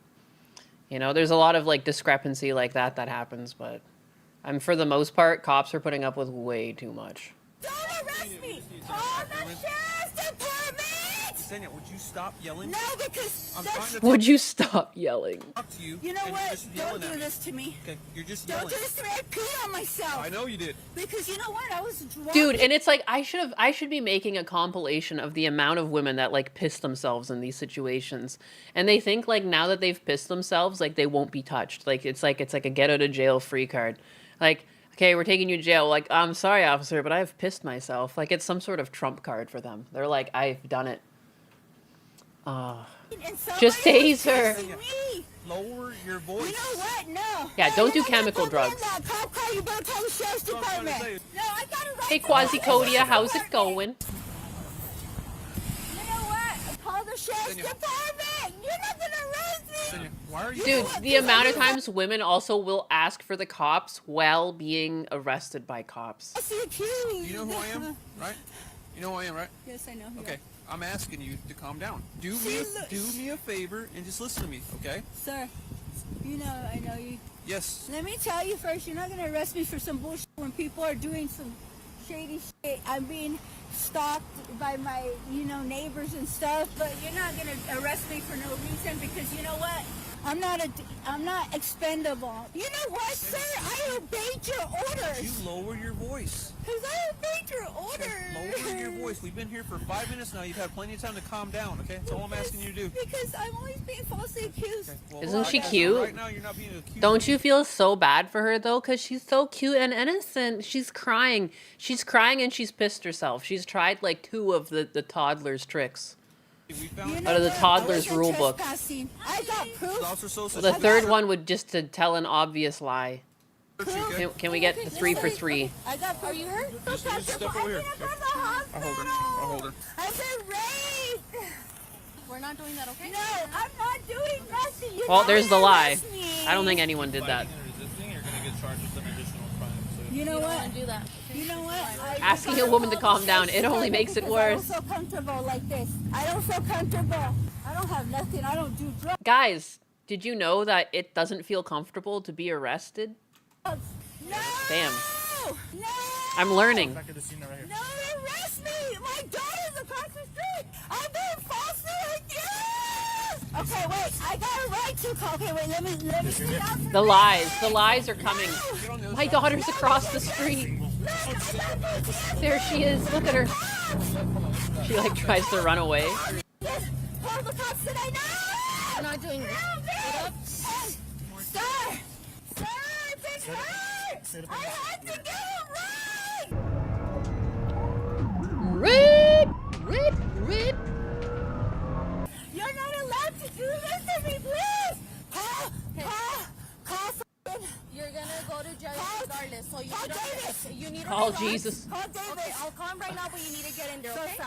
You know, there's a lot of, like, discrepancy like that happens, but for the most part, cops are putting up with way too much.
Don't arrest me. Call the sheriff's department.
Yesenia, would you stop yelling?
No, because
I'm
that's-
trying to
Would you stop yelling?
talk to you.
You know
and you're
what?
just
Don't
yelling
do
at me.
this to me.
Okay, you're just
Don't
yelling.
do this to me. I peed on myself.
I know you did.
Because you know what? I was drunk.
Dude, and it's like I should be making a compilation of the amount of women that, like, piss themselves in these situations. And they think, like, now that they've pissed themselves, like, they won't be touched. Like it's like a get out of jail free card. Like, okay, we're taking you to jail. Like, I'm sorry, officer, but I've pissed myself. Like, it's some sort of trump card for them. They're like, I've done it.
And
Just
somebody was
taser.
kissing me.
Lower your voice.
You know what? No.
Yeah,
No,
don't do
you're not
chemical
gonna put me in
drugs.
that cop car. You better call the sheriff's
That's what I'm trying to
department.
say.
No, I got a right
Hey,
to call the
Quasi Codia,
sheriff's
how's it
department.
going?
You know what? Call the sheriff's department. You're not gonna arrest me.
Why are you?
Dude, the amount of times women also will ask for the cops while being arrested by cops.
I see a key.
You know who I am, right? You know who I am, right?
Yes, I know. who you
Okay. I'm asking you to calm down. Do me a favor and just listen to me, okay?
are. Sir, you know, I know you.
Yes.
Let me tell you first, you're not gonna arrest me for some bullshit when people are doing some shady shit. I'm being stalked by my, neighbors and stuff, but you're not gonna arrest me for no reason because you know what? I'm not expendable. You know what, sir? I obeyed your orders.
You lower your voice.
Cause I obeyed your orders.
Lower your voice. We've been here for 5 minutes now. You've had plenty of time to calm down, okay? That's all I'm asking you to do.
Because I'm always being falsely accused.
Well,
Isn't she
as of
cute?
Right now, you're not being accused.
Don't you feel so bad for her though? Because she's so cute and innocent. She's crying. She's crying and she's pissed herself. She's tried like 2 of the toddler's tricks. Out of the toddler's rule book.
I got proof.
The third one would just to tell an obvious lie. Can we get the 3 for 3?
I got proof. Are you hurt?
Just step over here. I'll hold her.
I've been raped.
We're not doing that, okay?
No, I'm not doing nothing. You're
Well,
not
there's the
gonna
lie.
arrest me.
I don't think anyone did that.
You know what? Do that. You know what?
Asking a woman to calm down, it only makes it worse.
I don't feel comfortable like this. I don't feel comfortable. I don't have nothing. I don't do drugs.
Guys, did you know that it doesn't feel comfortable to be arrested?
No!
Damn.
No!
I'm learning.
No, arrest me! My daughter's across the street! I've been falsely accused! Okay, wait, I got a right to call. Okay, wait, let me sit down.
The lies are coming. My daughter's across the street. There she is. Look at her. She like tries to run away.
Call the cops today. No!
We're not doing this. Get up.
Sir! Sir, I've been hurt! I had to get it right!
Rip!
You're not allowed to do this to me, please! Call
You're gonna go to jail regardless. So
Call Davis!
you need to
Call Jesus.
Call Davis!
Okay, I'll call him right now, but you need to get in there, okay?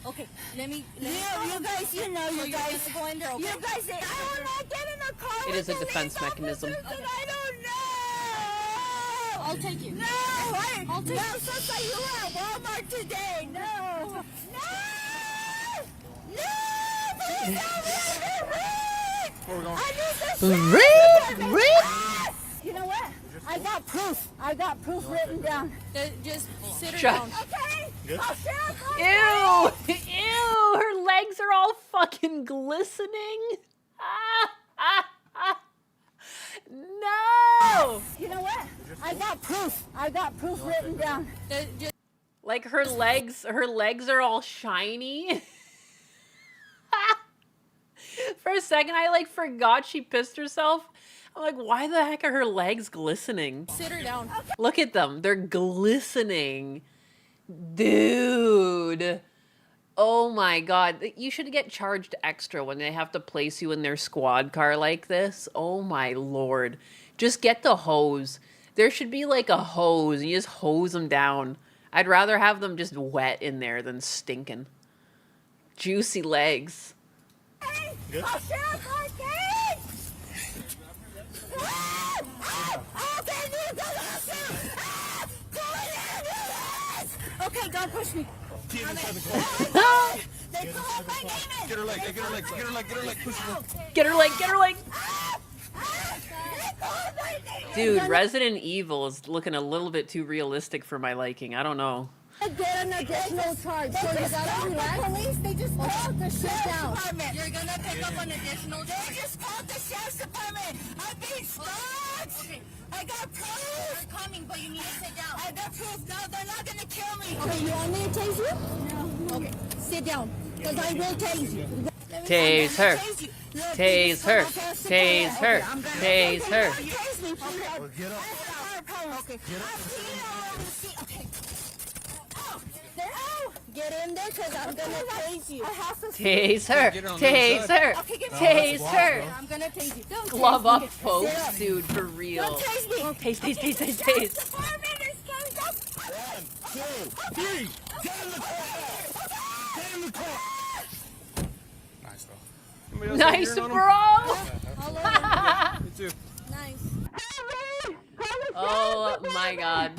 Okay, let me you guys,
So you're gonna go in there, okay?
You guys say, I will not get in a car
It
with
is a
police
defense mechanism.
officers that I don't know!
I'll take you.
No!
I'll take
no, Sasa, you were at Walmart today! No! Please help me!
Where we going?
I need this You know what? I got proof. I got proof written down.
Just sit her
Shut-
down.
Okay?
Good.
I'll share a
Ew! Ew! Her legs are all fucking glistening. No!
You know what? I got proof. I got proof written down.
Like her legs are all shiny. For a second, I like forgot she pissed herself. I'm like, why the heck are her legs glistening?
Sit her down.
Look at them. They're glistening. Dude. Oh my God. You should get charged extra when they have to place you in their squad car like this. Oh my Lord. Just get the hose. There should be like a hose. You just hose them down. I'd rather have them just wet in there than stinking. Juicy legs.
Good. I'll share a car, Okay, don't push me.
Get her leg, get her leg, push her.
Get her leg. Dude, Resident Evil is looking a little bit too realistic for my liking. I don't know.
Get an additional charge. So you gotta relax. Police, they just called the sheriff's department.
You're gonna pick up an additional charge.
They just called the sheriff's department. I'm being stalked.
Okay.
I got proof.
They're coming, but you need to sit down.
I got proof. No, they're not gonna kill me. Okay, you want me to tase you? No. Okay, sit down. Because I will tase you.
Tase her. Tase her. Tase her. Tase her.
Tase me, please.
Get up.
Okay. Get up. Okay. Get in there, because I'm going to tase you. I have to
Tase her.
Get her on the
Tase
other
her.
Okay, get me
Tase
on.
her.
I'm going to tase you. Don't
Glove
tase
up,
me.
folks.
Sit up.
Dude, for real.
Don't tase me.
Tase, tase, tase, tase,
The
tase.
fireman is coming up.
1, 2, 3. Get in the car. Get in the car.
Nice, though. Anybody else
Nice,
have urine
bro.
on 'em? Me too.
Nice.
Oh my god.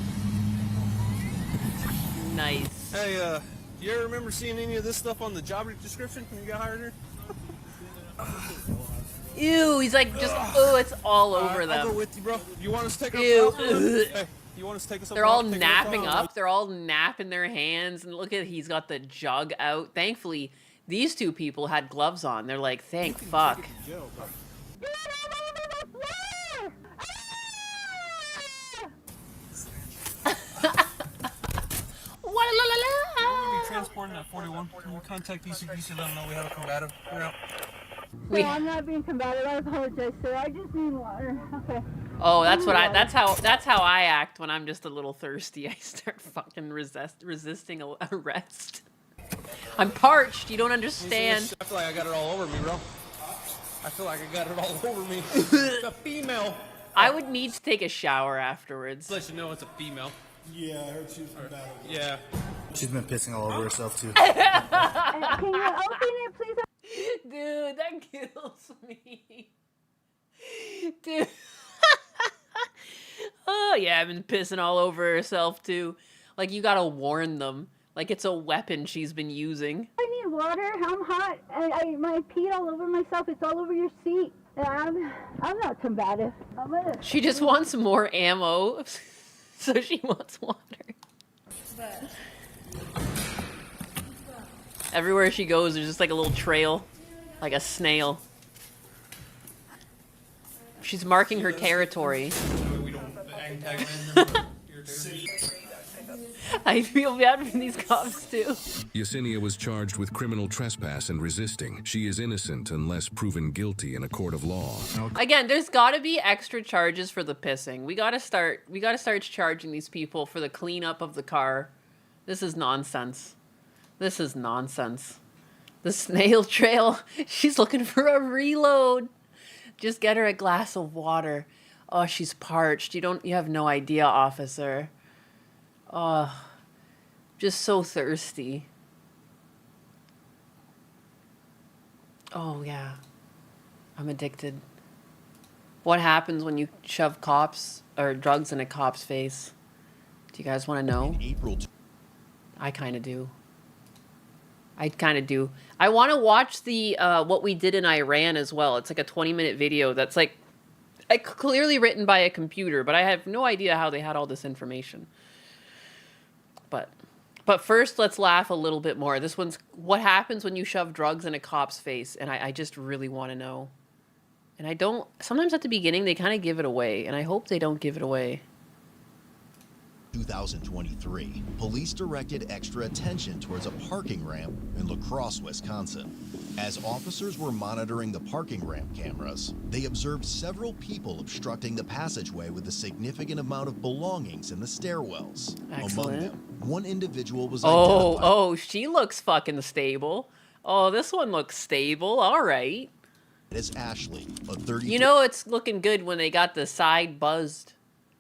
Nice.
Hey, you ever remember seeing any of this stuff on the job description when you got hired here?
Ew, he's like just, oh, it's all over
I'll go
them.
with you, bro. You want us to take
Ew.
up? Hey, you want us to take us up?
They're all
take us up
napping
top?
up. They're all napping their hands. And look at, he's got the jug out. Thankfully, these two people had gloves on. They're like, thank fuck.
Transporting at 41. Can you contact DCPC, let them know we have a combative? We're out.
No, I'm not being combative. I apologize, sir. I just need water. Okay.
Oh, that's what I, that's how I act when I'm just a little thirsty. I start fucking resisting arrest. I'm parched. You don't understand.
I feel like I got it all over me, bro. I feel like I got it all over me. It's a female.
I would need to take a shower afterwards.
Let you know it's a female.
Yeah, I heard she was from battle.
Yeah.
She's been pissing all over herself too.
Can you open it, please?
Dude, that kills me. Dude. Oh, yeah, I've been pissing all over herself, too. Like, you gotta warn them. Like, it's a weapon she's been using.
I need water. I'm hot. I peed all over myself. It's all over your seat. I'm not combative.
She just wants more ammo, so she wants water. Everywhere she goes, there's just like a little trail, like a snail. She's marking her territory. I feel bad for these cops too.
Yesenia was charged with criminal trespass and resisting. She is innocent unless proven guilty in a court of law.
Again, there's got to be extra charges for the pissing. We got to start charging these people for the cleanup of the car. This is nonsense. This is nonsense. The snail trail. She's looking for a reload. Just get her a glass of water. Oh, she's parched. You have no idea, officer. Oh, just so thirsty. Oh, yeah. I'm addicted. What happens when you shove cops or drugs in a cop's face? Do you guys want to know? I kind of do. I kind of do. I want to watch the what we did in Iran as well. It's like a 20-minute video that's like clearly written by a computer, but I have no idea how they had all this information. But first, let's laugh a little bit more. This one's what happens when you shove drugs in a cop's face, and I just really want to know. And I don't. Sometimes at the beginning they kind of give it away, and I hope they don't give it away.
2023, police directed extra attention towards a parking ramp in La Crosse, Wisconsin. As officers were monitoring the parking ramp cameras, they observed several people obstructing the passageway with a significant amount of belongings in the stairwells.
Excellent.
Among them, one individual was identified.
Oh, she looks fucking stable. Oh, this one looks stable. All right.
As Ashley, a 30.
You know, it's looking good when they got the side buzzed.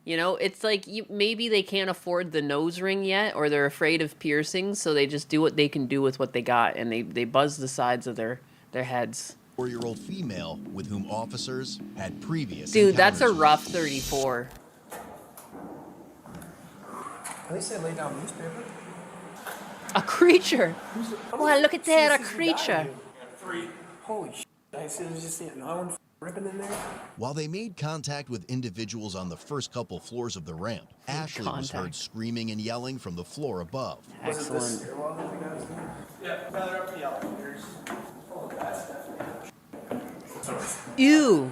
You know, it's like maybe they can't afford the nose ring yet, or they're afraid of piercings, so they just do what they can do with what they got, and they buzz the sides of their heads.
4-year-old female with whom officers had previous
Dude, that's a
encounters.
rough 34.
At least they lay down newspaper.
A creature. Well, look at that, a creature.
3. Holy shit. I see there's just another one ripping in there.
While they made contact with individuals on the first couple floors of the ramp, Ashley was heard screaming and yelling from the floor above.
Excellent.
Yeah, rather up the elevators. Oh, that's definitely.
Ew.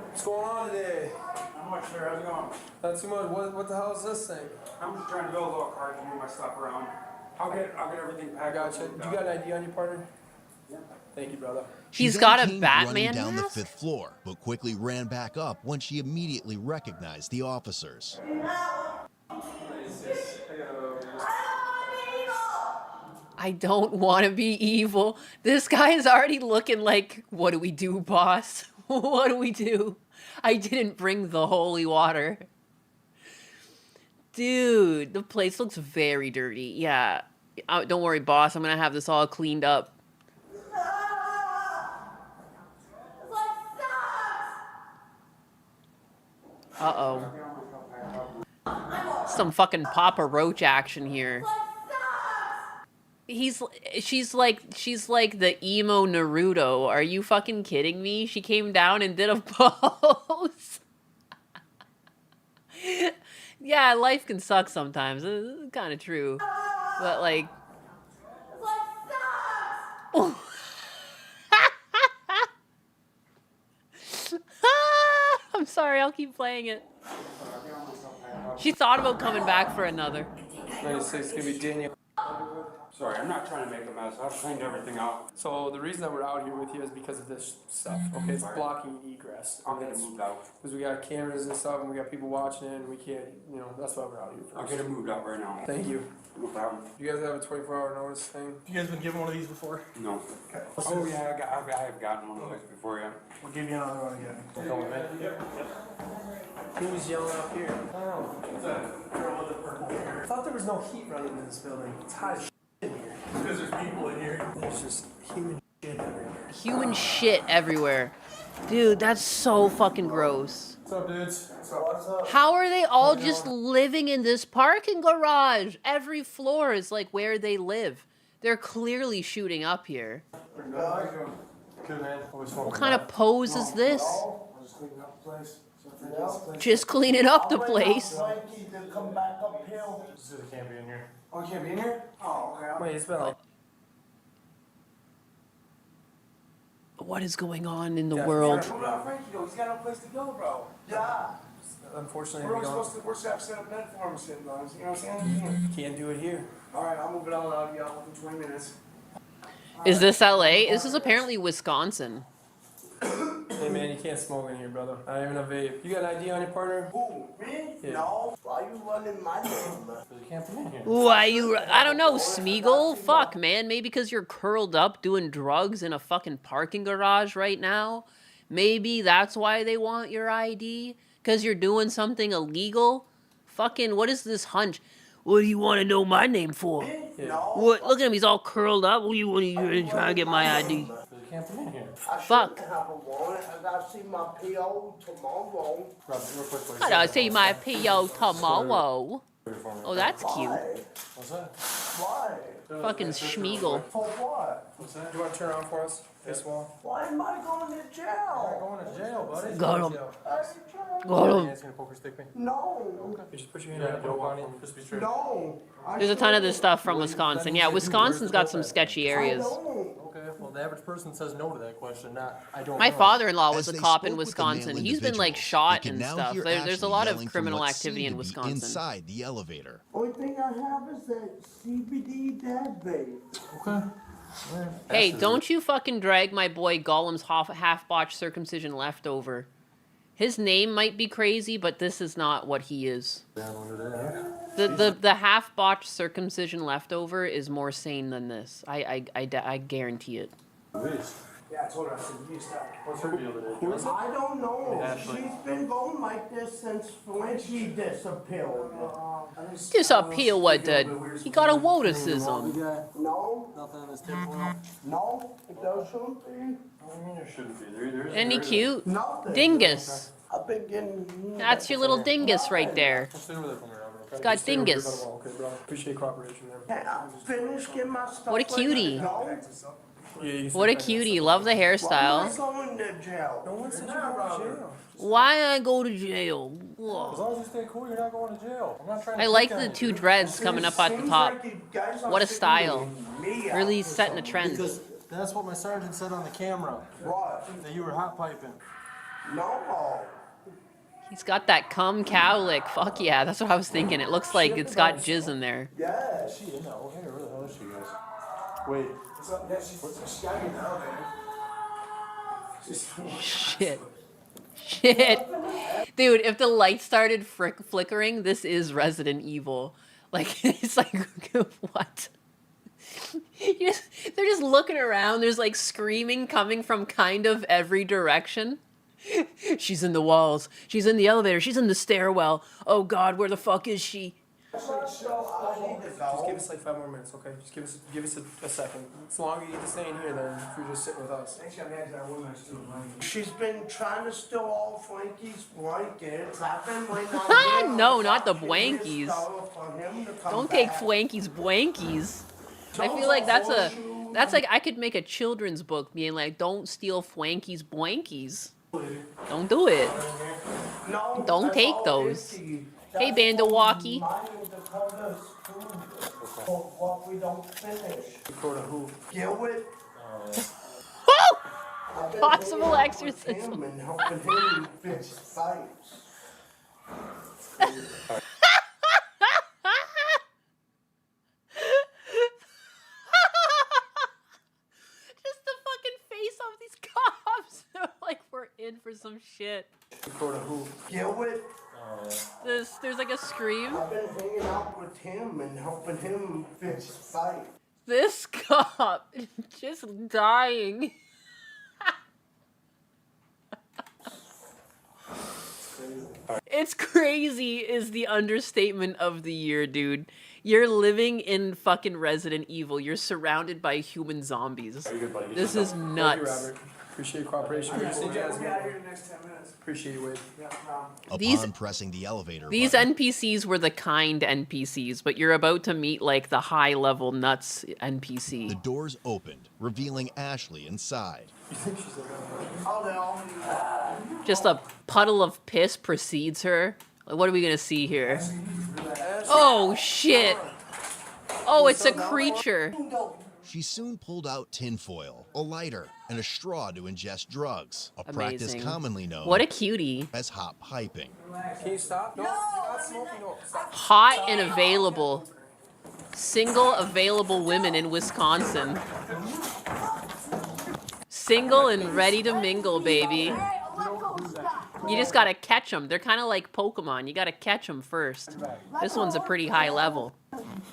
What's going on today? Not much, sir. How's it going? Not too much. What the hell is this thing? I'm just trying to build a little car to move my stuff around. I'll get everything packed. I gotcha. You got an ID on your partner? Yeah. Thank you, brother.
He's
She
got
then
a
came
Batman
running down
mask?
the 5th floor, but quickly ran back up when she immediately recognized the officers.
I don't want to be evil. This guy is already looking like, what do we do, boss? What do we do? I didn't bring the holy water. Dude, the place looks very dirty. Yeah. Don't worry, boss. I'm going to have this all cleaned up. Uh-oh. Some fucking Papa Roach action here. She's like the emo Naruto. Are you fucking kidding me? She came down and did a pose. Yeah, life can suck sometimes. It's kind of true. But like I'm sorry, I'll keep playing it. She thought about coming back for another.
96 gonna be Daniel.
Sorry, I'm not trying to make a mess. I've cleaned everything out.
So the reason that we're out here with you is because of this stuff. Okay, it's blocking egress.
I'll get it moved out.
Because we got cameras and stuff, and we got people watching it, and we can't, that's why we're out here.
I'll get it moved out right now.
Thank you.
No problem.
You guys have a 24-hour notice thing? You guys been given one of these before?
No.
Okay.
Oh yeah, I have gotten one of those before, yeah.
We'll give you another one again. Who was yelling up here? I thought there was no heat running in this building. It's hot as shit in here. Because there's people in here. There's just human shit everywhere.
Human shit everywhere. Dude, that's so fucking gross.
What's up, dudes? What's up?
How are they all just living in this parking garage? Every floor is like where they live. They're clearly shooting up here.
Good, man.
What kind of pose is this? Just cleaning up the place.
Come back uphill. Can't be in here. Oh, can't be in here? Oh, okay. Wait, it's been like...
What is going on in the world?
He's got no place to go, bro. Yeah. Unfortunately, we're supposed to set up bed for him sitting on. You know what I'm saying? Can't do it here. All right, I'll move it on. I'll be out within 20 minutes.
Is this LA? This is apparently Wisconsin.
Hey man, you can't smoke in here, brother. Not even a vape. You got an ID on your partner?
Who, me?
Yeah.
No. Why you running my name?
You can't come in here.
Why you? I don't know, Smeagol. Fuck, man. Maybe because you're curled up doing drugs in a fucking parking garage right now. Maybe that's why they want your ID. Because you're doing something illegal. Fucking, what is this hunch? What do you want to know my name for?
Yeah.
What? Look at him. He's all curled up. What do you want to try to get my ID?
You can't come in here.
Fuck.
I gotta see my PO tomorrow.
I gotta see my PO tomorrow. Oh, that's cute.
What's that?
Why?
Fucking Schmeagol.
For what?
What's that? Do you want to turn around for us? This wall?
Why am I going to jail?
Going to jail, buddy.
Got him.
Got him. You gonna poker stick me?
No.
You just put your hand on the on Just be straight.
No.
There's a ton of this stuff from Wisconsin. Yeah, Wisconsin's got some sketchy areas.
Okay, well, the average person says no to that question, not I don't
My
know.
father-in-law was
As
a
they
cop in
spoke with the
Wisconsin.
male
He's been like
individuals,
shot
they can
and
now
stuff.
hear
There's a
Ashley
lot
yelling
of
from
criminal
what
activity
seemed
in
to be
Wisconsin.
inside the elevator.
Only thing I have is that CBD dad vape.
Okay.
Hey, don't you fucking drag my boy Gollum's half-botched circumcision leftover. His name might be crazy, but this is not what he is. The half-botched circumcision leftover is more sane than this. I guarantee it.
Yeah, I told her, I said, you stop. What's her deal today? Who is it?
I don't know.
Ashley.
She's been going like this since when she disappeared.
Disappear what did? He got a wotticism.
No.
Nothing in this table.
No. There shouldn't be.
What do you mean there shouldn't be? There
Any cute?
Nothing.
Dingus.
I've been getting...
That's your little dingus right there.
Stay over there for me, Robert, okay?
It's got
Stay over here
dingus.
by the wall, okay, bro? Appreciate cooperation there.
Hey, I'm finished getting my stuff.
What a cutie.
No.
Yeah, you
What a
can-
cutie. Love the
Why am I
hairstyle.
going to jail?
No one said you go to jail.
Why I go to jail?
As
Whoa.
long as you stay cool, you're not going to jail. I'm not trying to
I like
pick on
the
you.
two dreads coming up at the top. What a style. Really setting a trend.
Because that's what my sergeant said on the camera.
What?
That you were hot piping.
No.
He's got that cum cowlick. Fuck yeah, that's what I was thinking. It looks like it's got jizz in there.
Yeah.
She in the elevator? Where the hell is she, guys? Wait. What's up? Yeah, she's got me in the elevator.
Shit. Shit. Dude, if the light started flickering, this is Resident Evil. Like, it's like, what? They're just looking around. There's like screaming coming from kind of every direction. She's in the walls. She's in the elevator. She's in the stairwell. Oh God, where the fuck is she?
Just give us like 5 more minutes, okay? Just give us a second. It's longer you need to stay in here than if you're just sitting with us.
She's been trying to steal all Frankie's blankets. I've been waiting on him.
No, not the blankies. Don't take Flanky's blankies. I feel like that's like I could make a children's book being like, don't steal Flanky's blankies. Don't do it. Don't take those. Hey, Bandawalkie.
What we don't finish. Gilbert.
Possible exorcism.
And helping him fix fights.
Just the fucking face of these cops. They're like, we're in for some shit.
Gilbert.
There's like a scream.
I've been hanging out with him and helping him fix fights.
This cop just dying. It's crazy is the understatement of the year, dude. You're living in fucking Resident Evil. You're surrounded by human zombies. This is
Thank you,
nuts.
Robert. Appreciate your cooperation. Good to see you guys. Appreciate you, Wade.
Upon pressing the elevator
These
button,
NPCs were the kind NPCs, but you're about to meet like the high level nuts NPC.
the doors opened, revealing Ashley inside.
Just a puddle of piss precedes her. What are we gonna see here? Oh shit! Oh, it's a creature.
She soon pulled out tinfoil, a lighter, and a straw to ingest drugs, a practice
Amazing.
commonly known
What a cutie.
as hot piping.
Can you stop? No, you're not smoking. No, stop.
Hot and available. Single available women in Wisconsin. Single and ready to mingle, baby. You just gotta catch them. They're kind of like Pokemon. You gotta catch them first. This one's a pretty high level.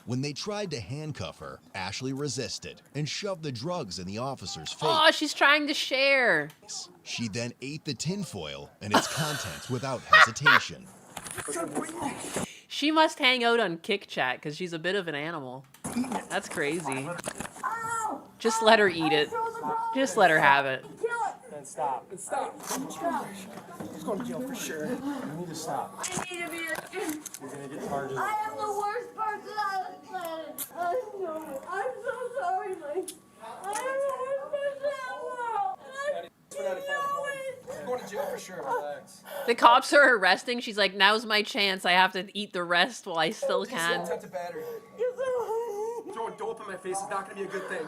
When they tried to handcuff her, Ashley resisted and shoved the drugs in the officer's face.
Oh, she's trying to share.
She then ate the tinfoil and its contents without hesitation.
She must hang out on KickChat because she's a bit of an animal. That's crazy. Just let her eat it. Just let her have it.
And stop. And stop. He's going to jail for sure. You need to stop.
I need to be
You're going to get charges.
I am the worst person on the planet. I know it. I'm so sorry, Mike. I am the worst person in the world. And I know it.
You're going to jail for sure. Relax.
The cops are arresting. She's like, now's my chance. I have to eat the rest while I still can.
Touch a battery. Throwing dope in my face is not going to be a good thing.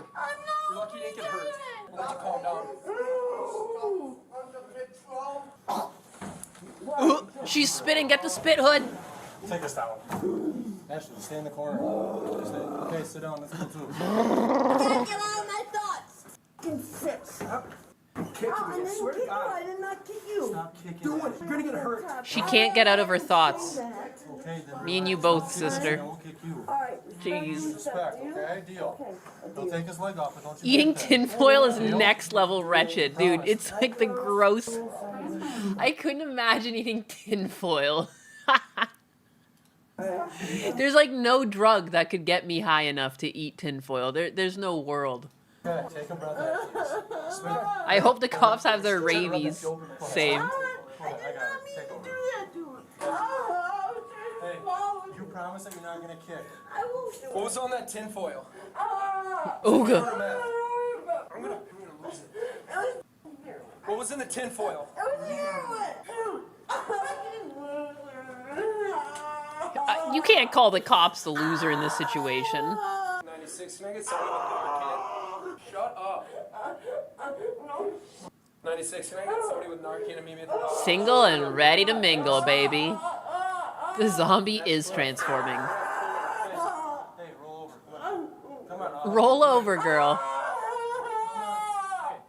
You're lucky you didn't get hurt. We'll let you calm down.
She's spitting. Get the spit hood.
Take us down. Ashley, stay in the corner. Okay, sit down. Let's go too.
I can't get out of my thoughts. Fucking sit. I didn't kick you. I did not kick you.
Stop kicking.
Do it. You're going to get hurt.
She can't get out of her thoughts.
Okay, then.
Me and you both, sister.
I won't kick you.
Jeez.
Respect, okay? Deal. Don't take his leg off, but don't you
Eating
get that.
tinfoil is next level wretched, dude. It's like the gross. I couldn't imagine eating tinfoil. There's like no drug that could get me high enough to eat tinfoil. There's no world.
Okay, take a breath out, please. Swing.
I hope the cops have their rabies saved.
Hold it, I got it. Take over. Hey, you promise that you're not gonna kick.
What was on that tinfoil?
Ooga.
I'm gonna lose it. What was in the tinfoil?
You can't call the cops the loser in this situation.
96, can I get somebody with Narcan? Shut up. 96, can I get somebody with Narcan and meet me at the house?
Single and ready to mingle, baby. The zombie is transforming.
Hey, roll over. Come on.
Roll over, girl.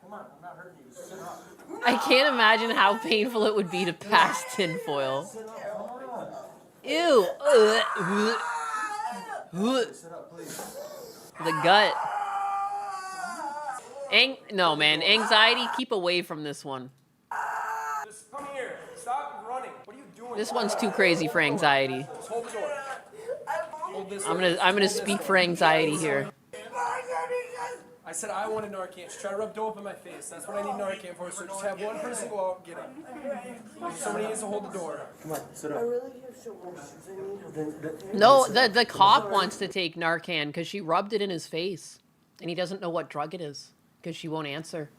Come on, I'm not hurting you. Sit up.
I can't imagine how painful it would be to pass tinfoil. Ew.
Sit up, please.
The gut. No, man. Anxiety, keep away from this one.
Just come here. Stop running. What are you doing?
This one's too crazy for anxiety.
Just hold the door. Hold this
I'm
door.
gonna speak for anxiety here.
I said I wanted Narcan. She tried to rub dope in my face. That's what I need Narcan for. So just have one person go out and get it. Somebody needs to hold the door. Come on, sit
I
up.
really have so much I need.
No, the cop wants to take Narcan because she rubbed it in his face. And he doesn't know what drug it is because she won't answer.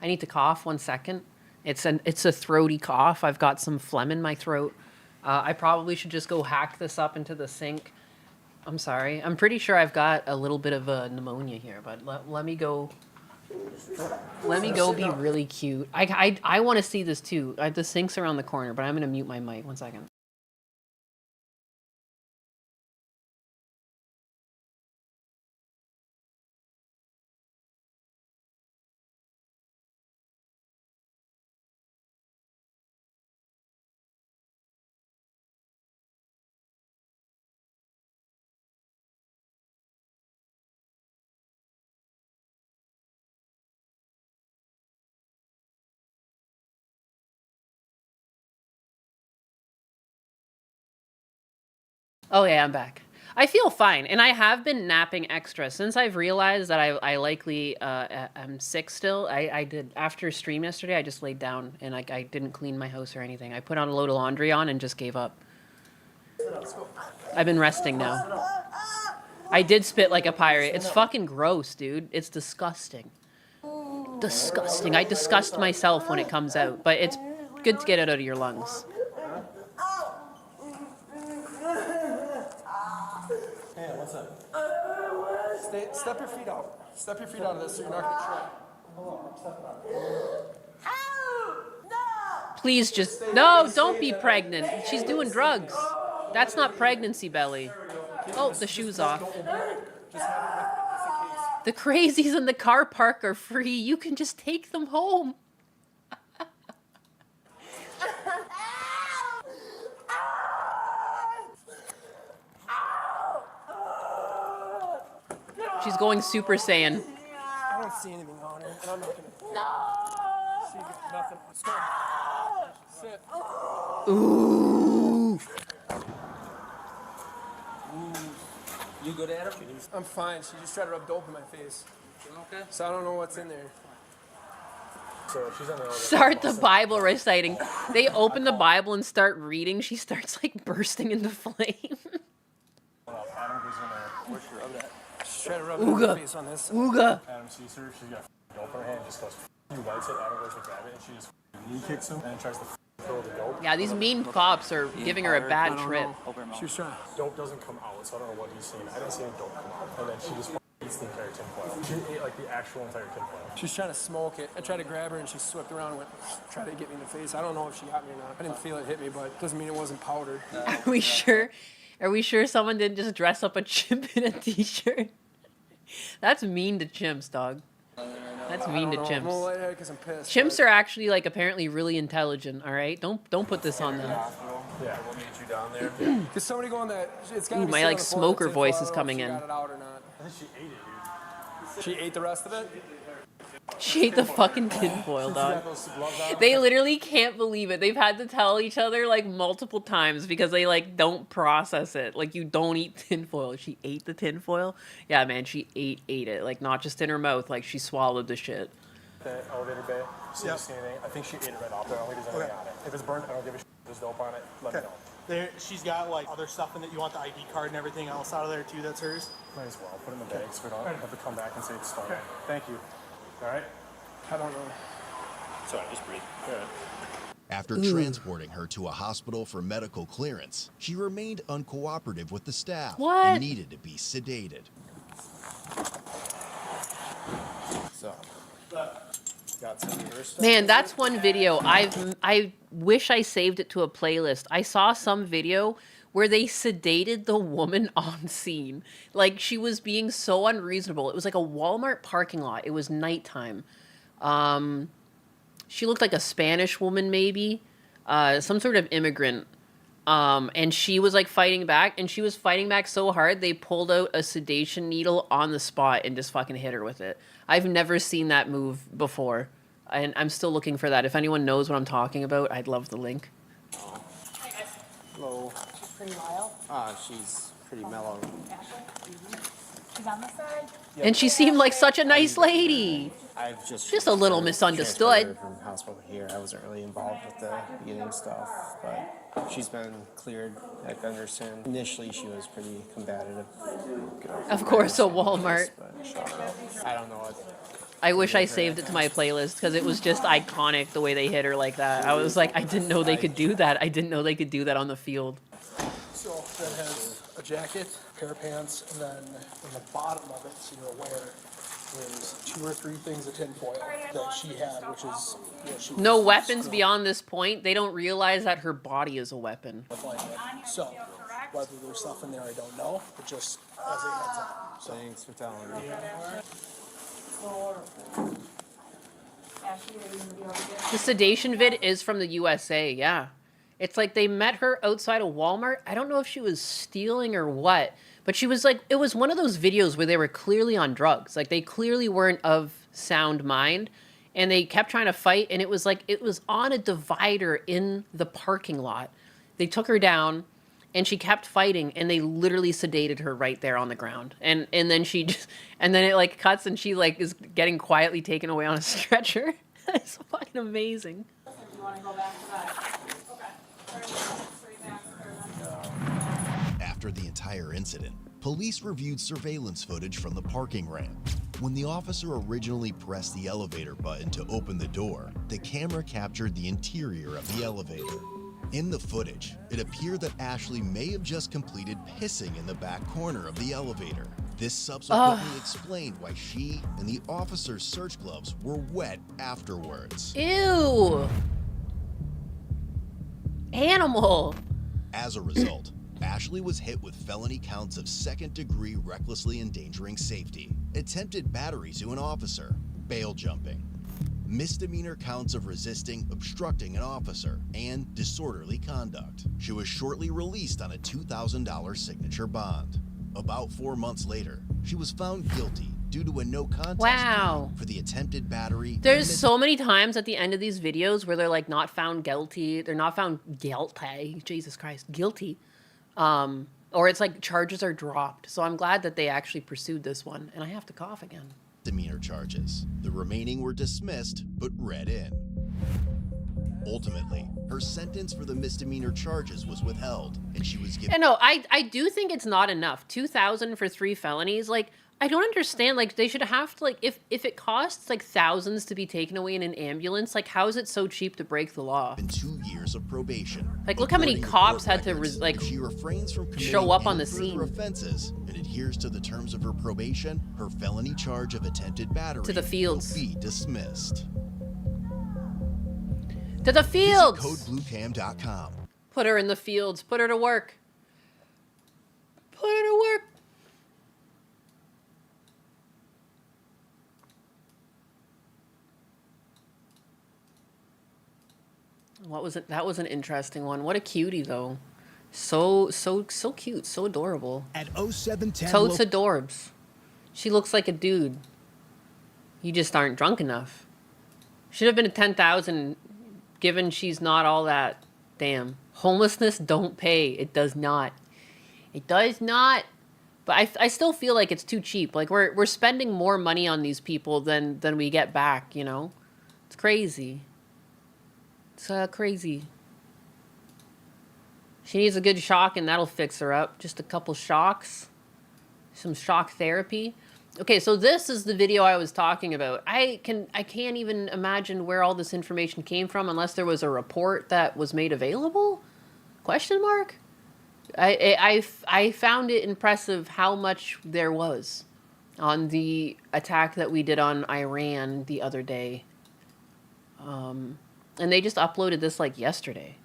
I need to cough 1 second. It's a throaty cough. I've got some phlegm in my throat. I probably should just go hack this up into the sink. I'm sorry. I'm pretty sure I've got a little bit of a pneumonia here, but let me go. Let me go be really cute. I want to see this too. The sink's around the corner, but I'm going to mute my mic 1 second. Oh yeah, I'm back. I feel fine, and I have been napping extra since I've realized that I likely am sick still. I did after stream yesterday. I just laid down and I didn't clean my house or anything. I put on a load of laundry on and just gave up. I've been resting now. I did spit like a pirate. It's fucking gross, dude. It's disgusting. Disgusting. I disgust myself when it comes out, but it's good to get it out of your lungs.
Hey, what's up? Step your feet out. Step your feet out of this so you're not going to trip.
Please just... No, don't be pregnant. She's doing drugs. That's not pregnancy belly. Oh, the shoe's off. The crazies in the car park are free. You can just take them home. She's going Super Saiyan.
I don't see anything on her, and I'm not going to see nothing. Let's go. Sit.
Ooh.
You good at it? I'm fine. She just tried to rub dope in my face. Okay. So I don't know what's in there. So she's on the
Start the Bible reciting. They open the Bible and start reading. She starts like bursting into flame.
She's trying to rub it in my face on this.
Ooga.
Adam sees her, she's got dope in her hand, just goes, you lights it, Adam goes to grab it, and she just knee kicks him and then tries to throw the dope.
Yeah, these mean cops are giving her a bad trip.
She was trying. Dope doesn't come out, so I don't know what he's seeing. I didn't see any dope come out. And then she just eats the entire tinfoil. She ate like the actual entire tinfoil.
She was trying to smoke it. I tried to grab her and she swept around and went, tried to get me in the face. I don't know if she got me or not. I didn't feel it hit me, but it doesn't mean it wasn't powdered.
Are we sure? Are we sure someone didn't just dress up a chimp in a t-shirt? That's mean to chimps, dog. That's mean to
I'm
chimps.
lightheaded because I'm pissed.
Chimps are actually like apparently really intelligent. All right, don't put this on them.
Yeah, we'll meet you down there.
Because somebody going that, it's gotta
Ooh,
be
my
still
like
on the floor of the
smoker
tinfoil.
voice
I
is
don't know if
coming
she
in.
got it out or not.
I think she ate it, dude.
She ate the rest of it?
She ate the fucking tinfoil, dog. They literally can't believe it. They've had to tell each other like multiple times because they like don't process it. Like you don't eat tinfoil. She ate the tinfoil. Yeah, man, she ate it. Like not just in her mouth. Like she swallowed the shit.
The elevator bay, see anything. I think she ate it right off there. I don't think there's anything on it. If it's burnt, I don't give a shit. There's dope on it. Let me know.
There, she's got like other stuff in it. You want the ID card and everything else out of there too. That's hers.
Might as well put it in the bag so we don't have to come back and say it's stolen. Thank you. All right.
I don't know.
Sorry, just breathe.
After transporting her to a hospital for medical clearance, she remained uncooperative with the staff and needed to be sedated.
So, got some of your stuff.
Man, that's one video I wish I saved it to a playlist. I saw some video where they sedated the woman on scene. Like she was being so unreasonable. It was like a Walmart parking lot. It was nighttime. She looked like a Spanish woman maybe. Some sort of immigrant. And she was like fighting back, and she was fighting back so hard they pulled out a sedation needle on the spot and just fucking hit her with it. I've never seen that move before, and I'm still looking for that. If anyone knows what I'm talking about, I'd love the link.
Hello.
She's pretty wild.
She's pretty mellow.
She's on the side.
And she seemed like such a nice lady.
I've just
a little misunderstood.
transferred her from the hospital here. I wasn't really involved with the beginning stuff, but she's been cleared at Gunderson. Initially, she was pretty combative.
Of course, a Walmart.
I don't know what.
I wish I saved it to my playlist because it was just iconic the way they hit her like that. I was like, I didn't know they could do that. I didn't know they could do that on the field.
So that has a jacket, pair of pants, and then in the bottom of it, so you're aware, is 2 or 3 things of tinfoil that she had, which is what she
No
was
weapons
struck
beyond this point. They don't realize that her body is a weapon.
with like that. So whether there's stuff in there, I don't know, but just as a heads up. So.
Thanks for telling me.
The sedation vid is from the USA, yeah. It's like they met her outside of Walmart. I don't know if she was stealing or what, but she was like, it was one of those videos where they were clearly on drugs. Like they clearly weren't of sound mind, and they kept trying to fight, and it was like, it was on a divider in the parking lot. They took her down, and she kept fighting, and they literally sedated her right there on the ground. And then she just, and then it like cuts, and she like is getting quietly taken away on a stretcher. It's fucking amazing.
After the entire incident, police reviewed surveillance footage from the parking ramp. When the officer originally pressed the elevator button to open the door, the camera captured the interior of the elevator. In the footage, it appeared that Ashley may have just completed pissing in the back corner of the elevator. This subsequently explained why she and the officer's search gloves were wet afterwards.
Ew. Animal.
As a result, Ashley was hit with felony counts of second-degree recklessly endangering safety, attempted battery to an officer, bail jumping, misdemeanor counts of resisting, obstructing an officer, and disorderly conduct. She was shortly released on a $2,000 signature bond. About 4 months later, she was found guilty due to a no contest
Wow.
plea for the attempted battery.
There's so many times at the end of these videos where they're like not found guilty. They're not found guilty. Jesus Christ, guilty. Or it's like charges are dropped. So I'm glad that they actually pursued this one. And I have to cough again.
Misdemeanor charges. The remaining were dismissed but read in. Ultimately, her sentence for the misdemeanor charges was withheld, and she was given.
Yeah, no, I do think it's not enough. 2,000 for 3 felonies. Like, I don't understand. Like, they should have to, like, if it costs like thousands to be taken away in an ambulance, like, how is it so cheap to break the law?
2 years of probation.
Like, look how many cops had to like
she refrains from
show up on the
committing
scene.
offenses and adheres to the terms of her probation. Her felony charge of attempted battery
To the fields.
will be dismissed.
To the fields.
Visit CodeBlueCam.com.
Put her in the fields. Put her to work. Put her to work. What was it? That was an interesting one. What a cutie, though. So cute. So adorable.
At 0710.
Totes adorbs. She looks like a dude. You just aren't drunk enough. Should have been a 10,000, given she's not all that. Damn. Homelessness don't pay. It does not. It does not. But I still feel like it's too cheap. Like we're spending more money on these people than we get back. You know, it's crazy. It's crazy. She needs a good shock, and that'll fix her up. Just a couple shocks. Some shock therapy. Okay, so this is the video I was talking about. I can't even imagine where all this information came from unless there was a report that was made available? Question mark? I found it impressive how much there was on the attack that we did on Iran the other day. And they just uploaded this like yesterday.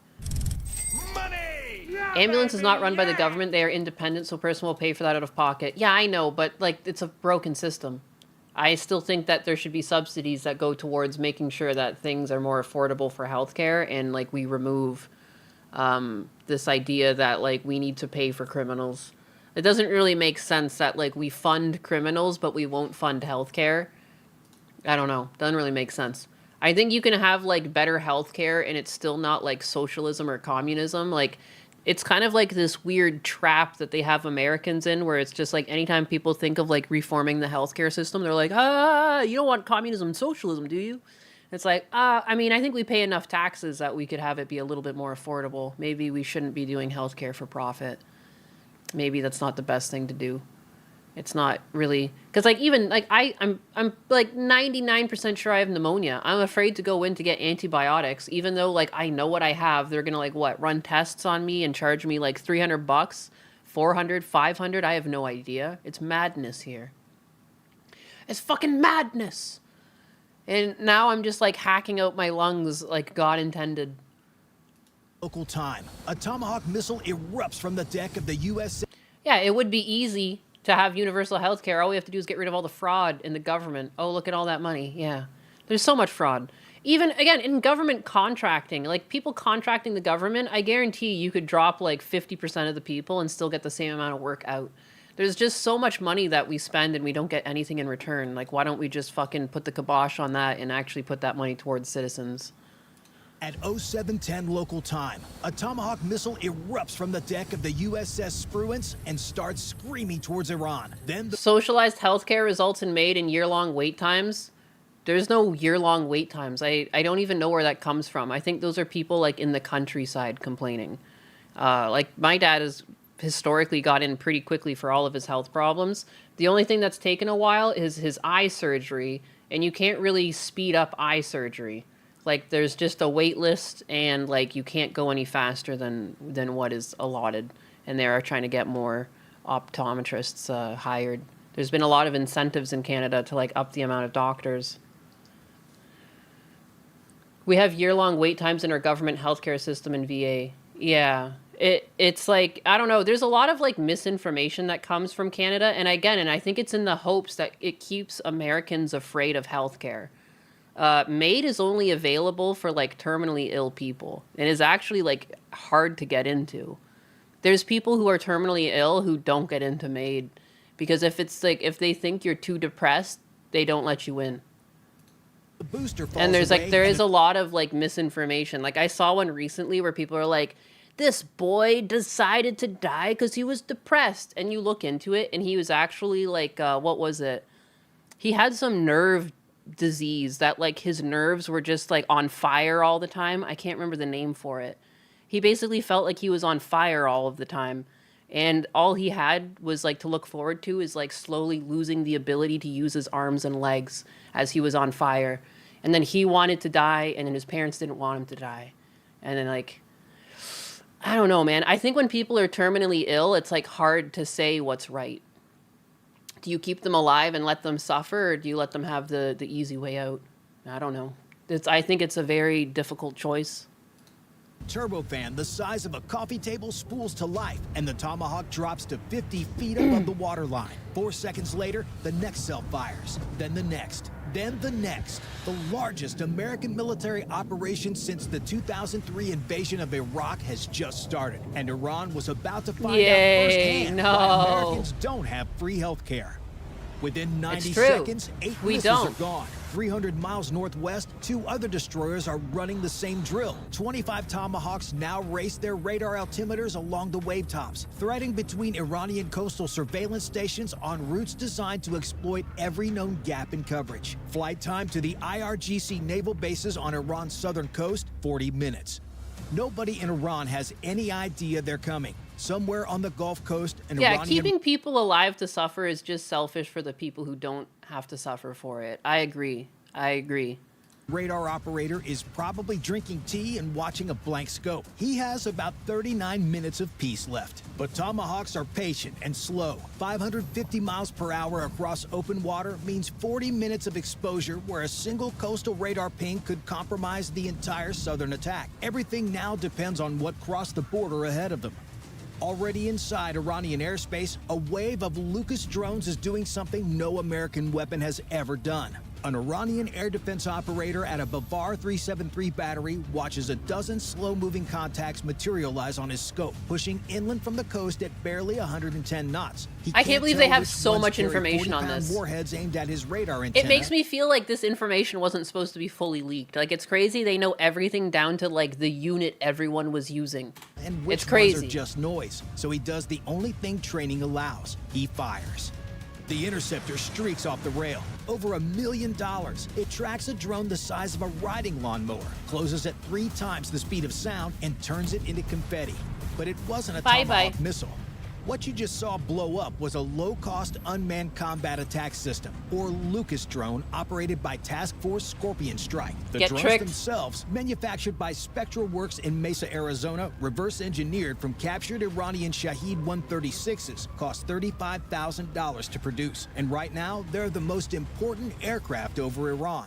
Ambulance is not run by the government. They are independent, so a person will pay for that out of pocket. Yeah, I know, but like it's a broken system. I still think that there should be subsidies that go towards making sure that things are more affordable for healthcare, and like we remove This idea that like we need to pay for criminals. It doesn't really make sense that like we fund criminals but we won't fund healthcare. I don't know. Doesn't really make sense. I think you can have like better healthcare and it's still not like socialism or communism. Like it's kind of like this weird trap that they have Americans in where it's just like anytime people think of like reforming the healthcare system, they're like, you don't want communism and socialism, do you? It's like, I mean, I think we pay enough taxes that we could have it be a little bit more affordable. Maybe we shouldn't be doing healthcare for profit. Maybe that's not the best thing to do. It's not really, because like even like I'm like 99% sure I have pneumonia. I'm afraid to go in to get antibiotics, even though like I know what I have. They're gonna like what, run tests on me and charge me like $300, $400, $500. I have no idea. It's madness here. It's fucking madness. And now I'm just like hacking out my lungs like God intended.
Local time. A Tomahawk missile erupts from the deck of the U.S.
Yeah, it would be easy to have universal health care. All we have to do is get rid of all the fraud in the government. Oh, look at all that money. Yeah. There's so much fraud. Even, again, in government contracting, like people contracting the government, I guarantee you could drop like 50% of the people and still get the same amount of work out. There's just so much money that we spend and we don't get anything in return. Like, why don't we just fucking put the kibosh on that and actually put that money towards citizens?
At 0710 local time, a Tomahawk missile erupts from the deck of the USS Spruance and starts screaming towards Iran. Then
Socialized healthcare results in made in year-long wait times. There's no year-long wait times. I don't even know where that comes from. I think those are people like in the countryside complaining. Like my dad has historically got in pretty quickly for all of his health problems. The only thing that's taken a while is his eye surgery, and you can't really speed up eye surgery. Like there's just a wait list, and like you can't go any faster than what is allotted. And they are trying to get more optometrists hired. There's been a lot of incentives in Canada to like up the amount of doctors. We have year-long wait times in our government healthcare system in VA. Yeah. It's like, I don't know, there's a lot of like misinformation that comes from Canada. And I think it's in the hopes that it keeps Americans afraid of healthcare. MAID is only available for like terminally ill people. It is actually like hard to get into. There's people who are terminally ill who don't get into MAID because if they think you're too depressed, they don't let you in.
the booster falls
And
away
there is a lot of like misinformation. Like I saw one recently where people are like, this boy decided to die because he was depressed. And you look into it and he was actually like, what was it? He had some nerve disease that like his nerves were just like on fire all the time. I can't remember the name for it. He basically felt like he was on fire all of the time. And all he had was like to look forward to is like slowly losing the ability to use his arms and legs as he was on fire. And then he wanted to die, and then his parents didn't want him to die. And then like, I don't know, man. I think when people are terminally ill, it's like hard to say what's right. Do you keep them alive and let them suffer, or do you let them have the easy way out? I don't know. I think it's a very difficult choice.
Turbofan the size of a coffee table spools to life, and the Tomahawk drops to 50 feet above the waterline. 4 seconds later, the next cell fires, then the next, then the next. The largest American military operation since the 2003 invasion of Iraq has just started, and Iran was about to find out firsthand why Americans don't have free health care. Within 90 seconds, 8 missiles are gone. 300 miles northwest, 2 other destroyers are running the same drill. 25 Tomahawks now race their radar altimeters along the wave tops, threading between Iranian coastal surveillance stations on routes designed to exploit every known gap in coverage. Flight time to the IRGC naval bases on Iran's southern coast, 40 minutes. Nobody in Iran has any idea they're coming. Somewhere on the Gulf Coast,
keeping people alive to suffer is just selfish for the people who don't have to suffer for it. I agree.
Radar operator is probably drinking tea and watching a blank scope. He has about 39 minutes of peace left. But Tomahawks are patient and slow. 550 miles per hour across open water means 40 minutes of exposure where a single coastal radar ping could compromise the entire southern attack. Everything now depends on what crossed the border ahead of them. Already inside Iranian airspace, a wave of Lucas drones is doing something no American weapon has ever done. An Iranian air defense operator at a Bavar 373 battery watches a dozen slow-moving contacts materialize on his scope, pushing inland from the coast at barely 110 knots. He
I can't believe they
tell
have
which
so
ones
much
carry
information on
40-pound
this.
warheads aimed at his radar antenna.
It makes me feel like this information wasn't supposed to be fully leaked. Like, it's crazy. They know everything down to, like, the unit everyone was using.
And which
It's crazy.
ones are just noise. So he does the only thing training allows. He fires. The interceptor streaks off the rail. Over $1 million. It tracks a drone the size of a riding lawnmower, closes at 3 times the speed of sound, and turns it into confetti. But it wasn't a Tomahawk missile. What you just saw blow up was a low-cost unmanned combat attack system, or Lucas drone, operated by Task Force Scorpion Strike. The
Get
drones
tricked.
themselves, manufactured by Spectral Works in Mesa, Arizona, reverse-engineered from captured Iranian Shahed 136s, cost $35,000 to produce. And right now, they're the most important aircraft over Iran.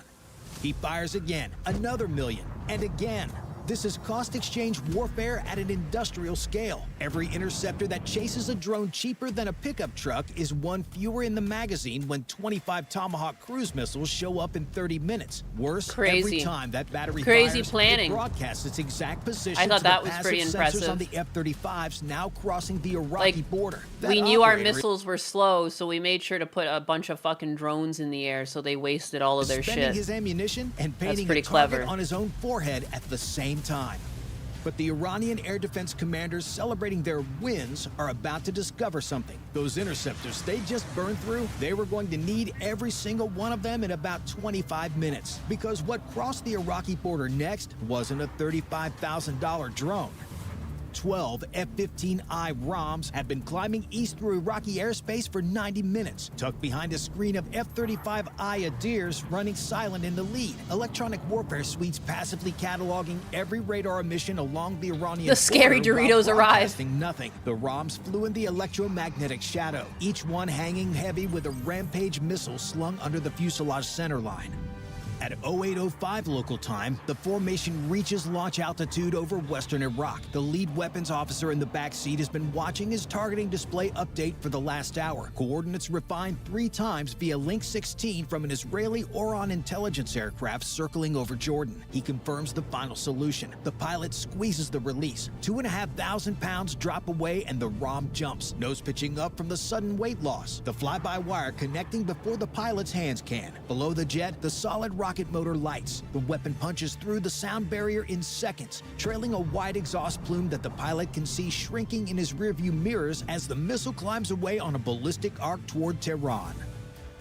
He fires again, another million, and again. This is cost exchange warfare at an industrial scale. Every interceptor that chases a drone cheaper than a pickup truck is one fewer in the magazine when 25 Tomahawk cruise missiles show up in 30 minutes. Worse, every
Crazy.
time that battery
Crazy
fires,
planning.
it broadcasts its exact position
I thought
to
that
the
was pretty
passive
impressive.
sensors on the F-35s now crossing the Iraqi border. That
We knew our
operator
missiles were slow, so we made sure to put a bunch of fucking drones in the air, so they wasted all of their
spending
shit.
his ammunition and
That's
painting
pretty
a target
clever.
on his own forehead at the same time. But the Iranian air defense commanders celebrating their wins are about to discover something. Those interceptors they just burned through, they were going to need every single one of them in about 25 minutes. Because what crossed the Iraqi border next wasn't a $35,000 drone. 12 F-15I ROMs have been climbing east through Iraqi airspace for 90 minutes, tucked behind a screen of F-35I Adirs running silent in the lead. Electronic warfare suites passively cataloging every radar emission along the Iranian
The scary
border while
Doritos arrive.
broadcasting nothing. The ROMs flew in the electromagnetic shadow, each one hanging heavy with a Rampage missile slung under the fuselage center line. At 0805 local time, the formation reaches launch altitude over western Iraq. The lead weapons officer in the back seat has been watching his targeting display update for the last hour. Coordinates refined 3 times via Link 16 from an Israeli Oron intelligence aircraft circling over Jordan. He confirms the final solution. The pilot squeezes the release. 2,500 pounds drop away and the ROM jumps, nose pitching up from the sudden weight loss. The fly-by-wire connecting before the pilot's hands can. Below the jet, the solid rocket motor lights. The weapon punches through the sound barrier in seconds, trailing a wide exhaust plume that the pilot can see shrinking in his rearview mirrors as the missile climbs away on a ballistic arc toward Tehran.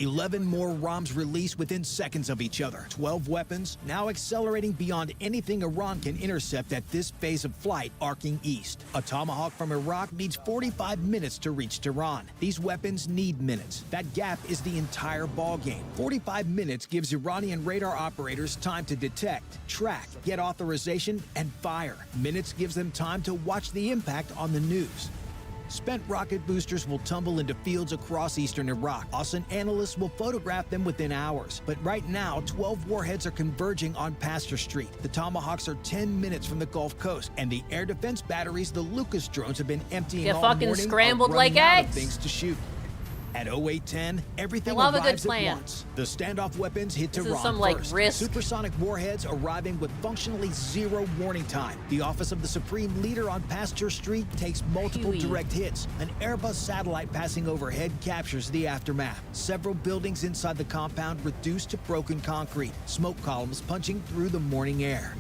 11 more ROMs release within seconds of each other. 12 weapons, now accelerating beyond anything Iran can intercept at this phase of flight, arcing east. A Tomahawk from Iraq needs 45 minutes to reach Tehran. These weapons need minutes. That gap is the entire ballgame. 45 minutes gives Iranian radar operators time to detect, track, get authorization, and fire. Minutes gives them time to watch the impact on the news. Spent rocket boosters will tumble into fields across eastern Iraq. Awesome analysts will photograph them within hours. But right now, 12 warheads are converging on Pastor Street. The Tomahawks are 10 minutes from the Gulf Coast, and the air defense batteries the Lucas drones have been emptying
Get
all
fucking
morning
scrambled
are running
like
out of
eggs.
things to shoot. At 0810, everything
I love a good
arrives at
plan.
once. The standoff weapons hit
This is
Tehran
some, like,
first.
Risk.
Supersonic warheads arriving with functionally 0 warning time. The office of the Supreme Leader on Pasteur Street takes multiple
Phew.
direct hits. An Airbus satellite passing overhead captures the aftermath. Several buildings inside the compound reduced to broken concrete. Smoke columns punching through the morning air.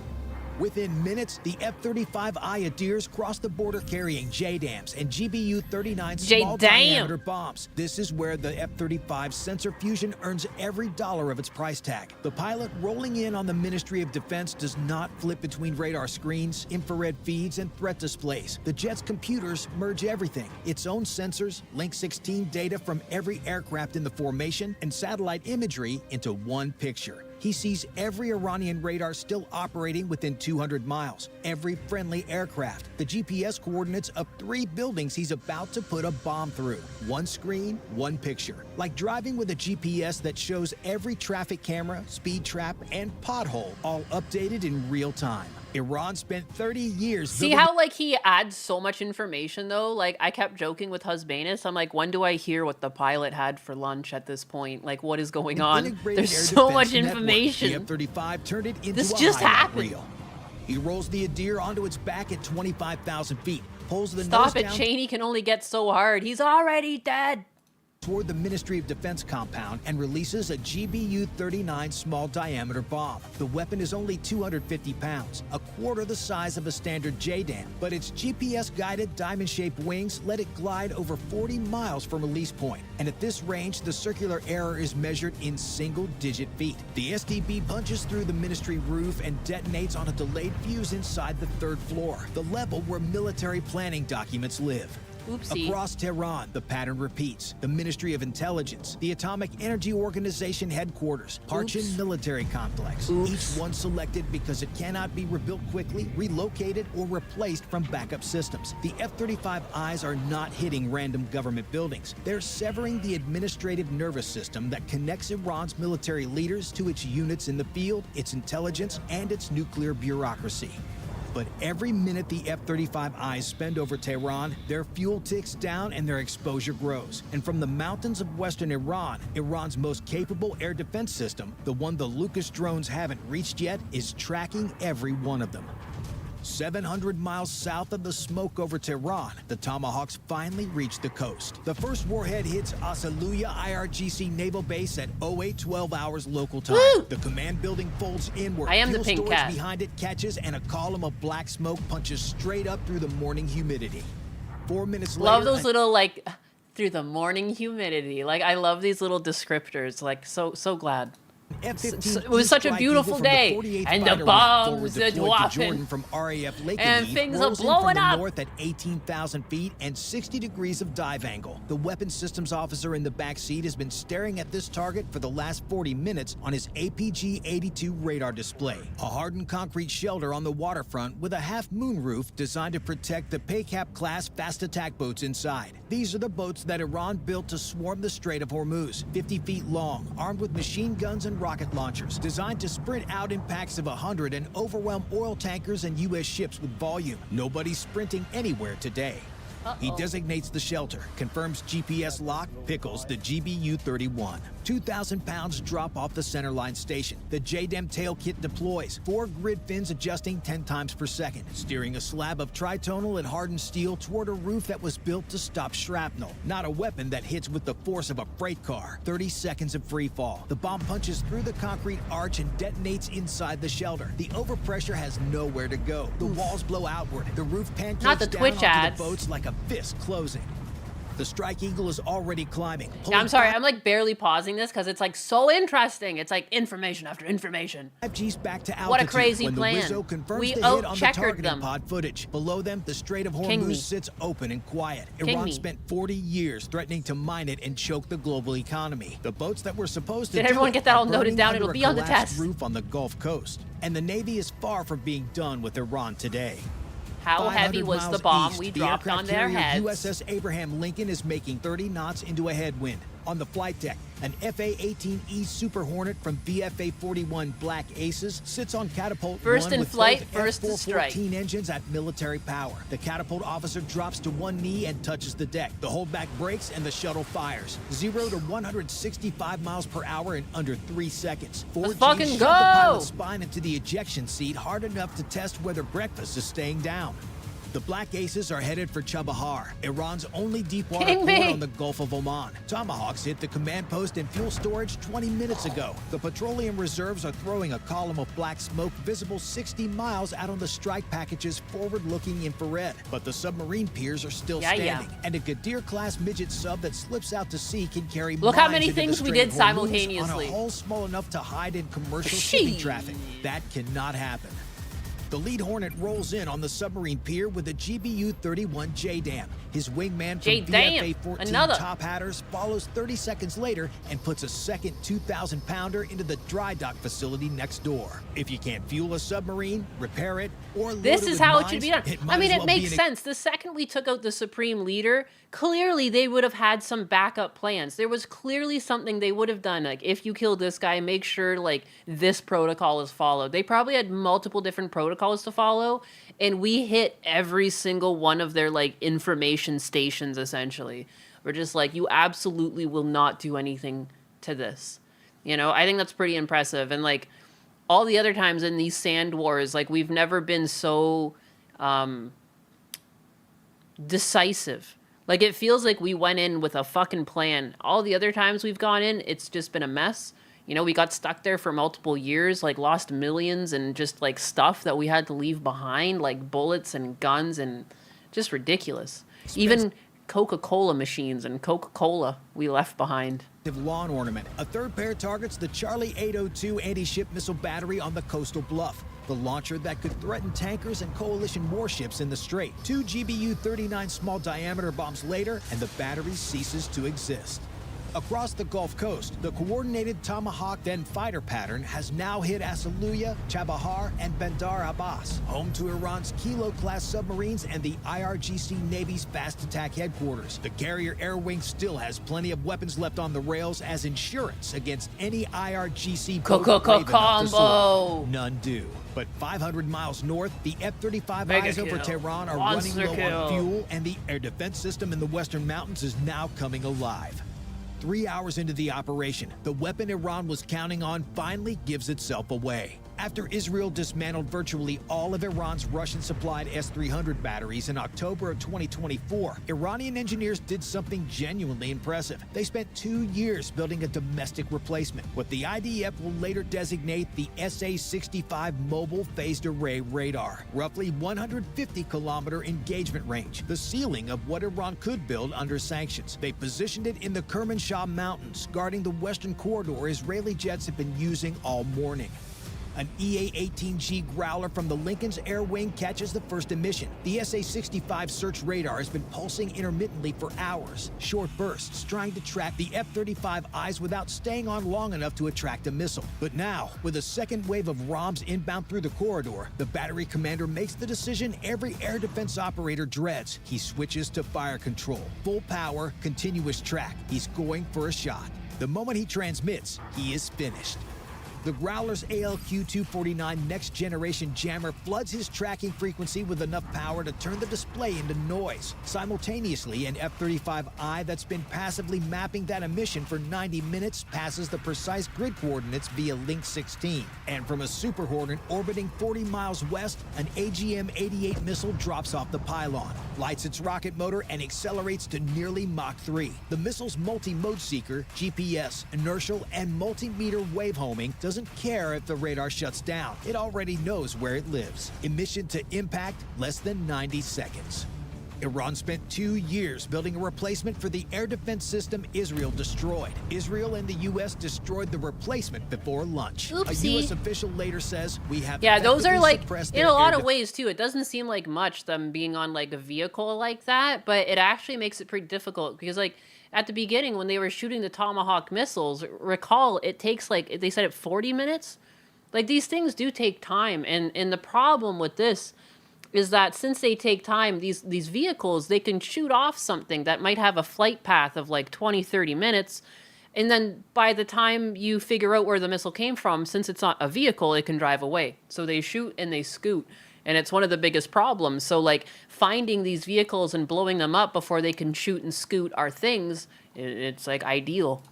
Within minutes, the F-35I Adirs crossed the border carrying JDAMs and GBU-39 small diameter bombs. This is where the F-35 sensor fusion earns every dollar of its price tag. The pilot rolling in on the Ministry of Defense does not flip between radar screens, infrared feeds, and threat displays. The jet's computers merge everything. Its own sensors, Link 16 data from every aircraft in the formation, and satellite imagery into one picture. He sees every Iranian radar still operating within 200 miles, every friendly aircraft, the GPS coordinates of 3 buildings he's about to put a bomb through. One screen, one picture. Like driving with a GPS that shows every traffic camera, speed trap, and pothole, all updated in real time. Iran spent 30 years
See
building
how like he adds so much information though? Like I kept joking with Husbanus. I'm like, when do I hear what the pilot had for lunch at this point? Like what is going on?
integrated
There's
air
so
defense
much
network.
information.
The F-35 turned it into
This
a
just
highlight
happened.
reel. He rolls the Adir onto its back at 25,000 feet, pulls the
Stop
nose
it,
down
Cheney can only get so hard. He's already dead.
toward the Ministry of Defense compound and releases a GBU-39 small diameter bomb. The weapon is only 250 pounds, a quarter the size of a standard JDAM, but its GPS-guided diamond-shaped wings let it glide over 40 miles from release point. And at this range, the circular error is measured in single-digit feet. The SDB punches through the ministry roof and detonates on a delayed fuse inside the third floor, the level where military planning documents live.
Oopsie.
Across Tehran, the pattern repeats. The Ministry of Intelligence, the Atomic Energy Organization headquarters, Parchin Military Complex. Each one selected because it cannot be rebuilt quickly, relocated, or replaced from backup systems. The F-35Is are not hitting random government buildings. They're severing the administrative nervous system that connects Iran's military leaders to its units in the field, its intelligence, and its nuclear bureaucracy. But every minute the F-35Is spend over Tehran, their fuel ticks down and their exposure grows. And from the mountains of western Iran, Iran's most capable air defense system, the one the Lucas drones haven't reached yet, is tracking every one of them. 700 miles south of the smoke over Tehran, the Tomahawks finally reach the coast. The first warhead hits Asaluya IRGC Naval Base at 0812 hours local time.
Woo!
The command building folds inward.
I am the
Fuel
pink
storage
cat.
behind it catches, and a column of black smoke punches straight up through the morning humidity. 4 minutes later,
Love those little like through the morning humidity. Like I love these little descriptors. Like so glad.
F-15
It was such a
Strike
beautiful
Eagle from the
day,
48th
and
Fighter
the
Wing,
bombs
forward
are
deployed to
dropping,
Jordan from RAF Lake
and
Lead,
things are
rolls in
blowing
from the
up.
north at 18,000 feet and 60 degrees of dive angle. The weapons systems officer in the back seat has been staring at this target for the last 40 minutes on his APG-82 radar display, a hardened concrete shelter on the waterfront with a half-moon roof designed to protect the PACAP-class fast attack boats inside. These are the boats that Iran built to swarm the Strait of Hormuz, 50 feet long, armed with machine guns and rocket launchers, designed to sprint out in packs of 100 and overwhelm oil tankers and U.S. ships with volume. Nobody's sprinting anywhere today. He designates the shelter, confirms GPS lock, pickles the GBU-31. 2,000 pounds drop off the centerline station. The JDAM tail kit deploys, 4 grid fins adjusting 10 times per second, steering a slab of tritonal and hardened steel toward a roof that was built to stop shrapnel, not a weapon that hits with the force of a freight car. 30 seconds of free fall. The bomb punches through the concrete arch and detonates inside the shelter. The overpressure has nowhere to go. The walls blow outward. The roof pancakes
Not the
down
Twitch
onto
ads.
the boats like a fist closing. The Strike Eagle is already climbing.
Yeah, I'm sorry. I'm like barely pausing this because it's like so interesting. It's like information after information.
5G's back to altitude.
What a crazy
when
plan.
The Wizzo confirms
We
the hit on the
out-checkered
targeting
them.
pod footage. Below them, the Strait of
King me.
Hormuz sits open and quiet.
King
Iran
me.
spent 40 years threatening to mine it and choke the global economy. The boats that were supposed to
Did
do
everyone
it
get that
are
all noted
burning
down?
under
It'll
a
be on the
collapsed
test.
roof on the Gulf Coast. And the Navy is far from being done with Iran today.
How heavy
500
was the
miles
bomb
east,
we
the
dropped
aircraft
on their
carrier
heads?
USS Abraham Lincoln is making 30 knots into a headwind. On the flight deck, an FA-18E Super Hornet from VFA-41 Black Aces sits on catapult
First
1
in
with
flight,
both
first to strike.
F414 engines at military power. The catapult officer drops to one knee and touches the deck. The holdback breaks and the shuttle fires. 0 to 165 miles per hour in under 3 seconds. 4 Gs
fucking
shove
go!
the pilot's spine into the ejection seat hard enough to test whether breakfast is staying down. The Black Aces are headed for Chabahar, Iran's only deepwater
King
port
me.
on the Gulf of Oman. Tomahawks hit the command post and fuel storage 20 minutes ago. The petroleum reserves are throwing a column of black smoke visible 60 miles out on the strike package's forward-looking infrared. But the submarine piers are still
Yeah, yeah.
standing, and a Gadir-class midget sub that slips out to sea can carry
Look how
mines
many
into the
things we
Strait
did
of Hormuz
simultaneously.
on a hull small enough to hide in commercial shipping traffic. That cannot happen. The lead Hornet rolls in on the submarine pier with a GBU-31 JDAM. His wingman from
JDAM,
VFA-14
another.
Top Hatters follows 30 seconds later and puts a second 2,000-pounder into the dry dock facility next door. If you can't fuel a submarine, repair it, or load
This
it
is
with
how it
mines,
should be done.
might
I mean,
as
it
well
makes
be an
sense. The second we took out the Supreme Leader, clearly they would have had some backup plans. There was clearly something they would have done. Like, if you kill this guy, make sure, like, this protocol is followed. They probably had multiple different protocols protocols to follow, and we hit every single one of their like information stations. Essentially, we're just like, you absolutely will not do anything to this. You know, I think that's pretty impressive. And like all the other times in these sand wars, like we've never been so decisive. Like it feels like we went in with a fucking plan. All the other times we've gone in, it's just been a mess. You know, we got stuck there for multiple years, like lost millions and just like stuff that we had to leave behind, like bullets and guns and just ridiculous. Even Coca-Cola machines and Coca-Cola we left behind.
Lawn ornament. A third pair targets the Charlie 802 anti-ship missile battery on the coastal bluff. The launcher that could threaten tankers and coalition warships in the strait. 2 GBU-39 small diameter bombs later, and the battery ceases to exist. Across the Gulf Coast, the coordinated Tomahawk then fighter pattern has now hit Asaluya, Chabahar, and Bandar Abbas, home to Iran's Kilo-class submarines and the IRGC Navy's fast attack headquarters. The carrier air wing still has plenty of weapons left on the rails as insurance against any IRGC boat brave enough to soar. None do. But 500 miles north, the F-35 eyes over Tehran are running low on fuel, and the air defense system in the Western Mountains is now coming alive. 3 hours into the operation, the weapon Iran was counting on finally gives itself away. After Israel dismantled virtually all of Iran's Russian-supplied S-300 batteries in October of 2024, Iranian engineers did something genuinely impressive. They spent 2 years building a domestic replacement, what the IDF will later designate the SA-65 Mobile Phased Array Radar. Roughly 150-kilometer engagement range, the ceiling of what Iran could build under sanctions. They positioned it in the Kermanshah Mountains, guarding the western corridor Israeli jets have been using all morning. An EA-18G Growler from the Lincoln's Air Wing catches the first emission. The SA-65 search radar has been pulsing intermittently for hours, short bursts, trying to track the F-35 eyes without staying on long enough to attract a missile. But now, with a second wave of ROMs inbound through the corridor, the battery commander makes the decision every air defense operator dreads. He switches to fire control. Full power, continuous track. He's going for a shot. The moment he transmits, he is finished. The Growler's ALQ-249 next-generation jammer floods his tracking frequency with enough power to turn the display into noise. Simultaneously, an F-35I that's been passively mapping that emission for 90 minutes passes the precise grid coordinates via Link 16. And from a Super Hornet orbiting 40 miles west, an AGM-88 missile drops off the pylon, lights its rocket motor, and accelerates to nearly Mach 3. The missile's multi-mode seeker, GPS, inertial, and multimeter wave homing doesn't care if the radar shuts down. It already knows where it lives. Emission to impact, less than 90 seconds. Iran spent 2 years building a replacement for the air defense system Israel destroyed. Israel and the U.S. destroyed the replacement before lunch.
Oopsie.
A U.S. official later says, we have
Yeah, those are
effectively
like,
suppressed
in
their
a lot
air
of ways too, it doesn't seem like much them being on like a vehicle like that, but it actually makes it pretty difficult because like at the beginning when they were shooting the Tomahawk missiles, recall it takes like, they said it 40 minutes? Like these things do take time, and the problem with this is that since they take time, these vehicles, they can shoot off something that might have a flight path of like 20, 30 minutes. And then by the time you figure out where the missile came from, since it's not a vehicle, it can drive away. So they shoot and they scoot. And it's one of the biggest problems. So like finding these vehicles and blowing them up before they can shoot and scoot are things, it's like ideal.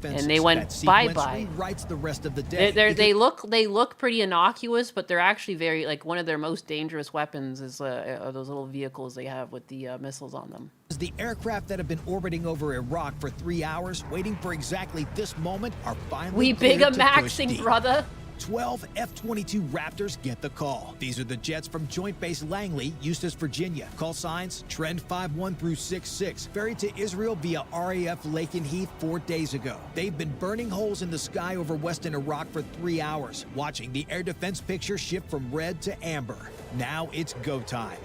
And they went bye-bye.
The rest of the day.
They look pretty innocuous, but they're actually very, like, one of their most dangerous weapons is those little vehicles they have with the missiles on them.
The aircraft that have been orbiting over Iraq for 3 hours, waiting for exactly this moment, are finally
big
cleared to push
maxing,
deep.
brother.
12 F-22 Raptors get the call. These are the jets from Joint Base Langley, Eustis, Virginia. Call signs Trend 51 through 66. Ferried to Israel via RAF Lakenheath 4 days ago. They've been burning holes in the sky over western Iraq for 3 hours, watching the air defense picture shift from red to amber. Now it's go time.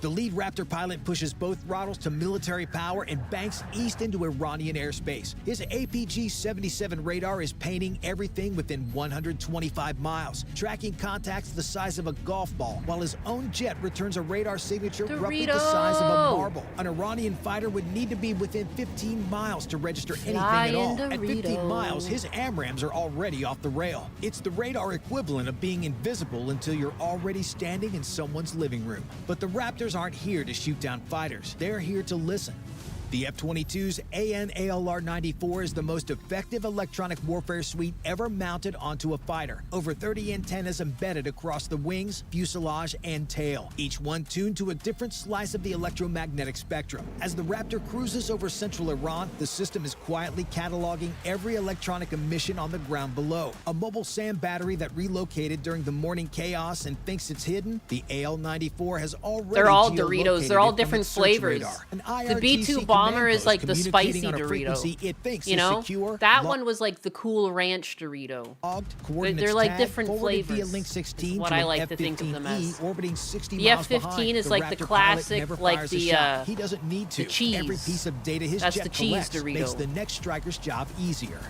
The lead Raptor pilot pushes both throttles to military power and banks east into Iranian airspace. His APG-77 radar is painting everything within 125 miles, tracking contacts the size of a golf ball, while his own jet returns a radar signature roughly the size of a marble. An Iranian fighter would need to be within 15 miles to register anything at all. At 15 miles, his AMRAAMs are already off the rail. It's the radar equivalent of being invisible until you're already standing in someone's living room. But the Raptors aren't here to shoot down fighters. They're here to listen. The F-22's AN/ALR-94 is the most effective electronic warfare suite ever mounted onto a fighter. Over 30 antennas embedded across the wings, fuselage, and tail, each one tuned to a different slice of the electromagnetic spectrum. As the Raptor cruises over central Iran, the system is quietly cataloging every electronic emission on the ground below. A mobile SAM battery that relocated during the morning chaos and thinks it's hidden, the AL-94 has already
They're all
geolocated
Doritos. They're all
it from
different
its search
flavors.
radar. An
The B-2 bomber is like the spicy
communicating on a frequency
Dorito.
it thinks
You
is
know,
secure,
that one was like the cool ranch Dorito. They're like different flavors.
Via Link 16
what
to
I
an
like to think of them as.
F-15E orbiting 60
The
miles
F-15
behind.
is like the
Raptor pilot
classic,
never
like
fires a
the
shot. He doesn't need to.
the cheese.
Every piece of data his
That's
jet
the cheese
collects
Dorito.
makes the next striker's job easier.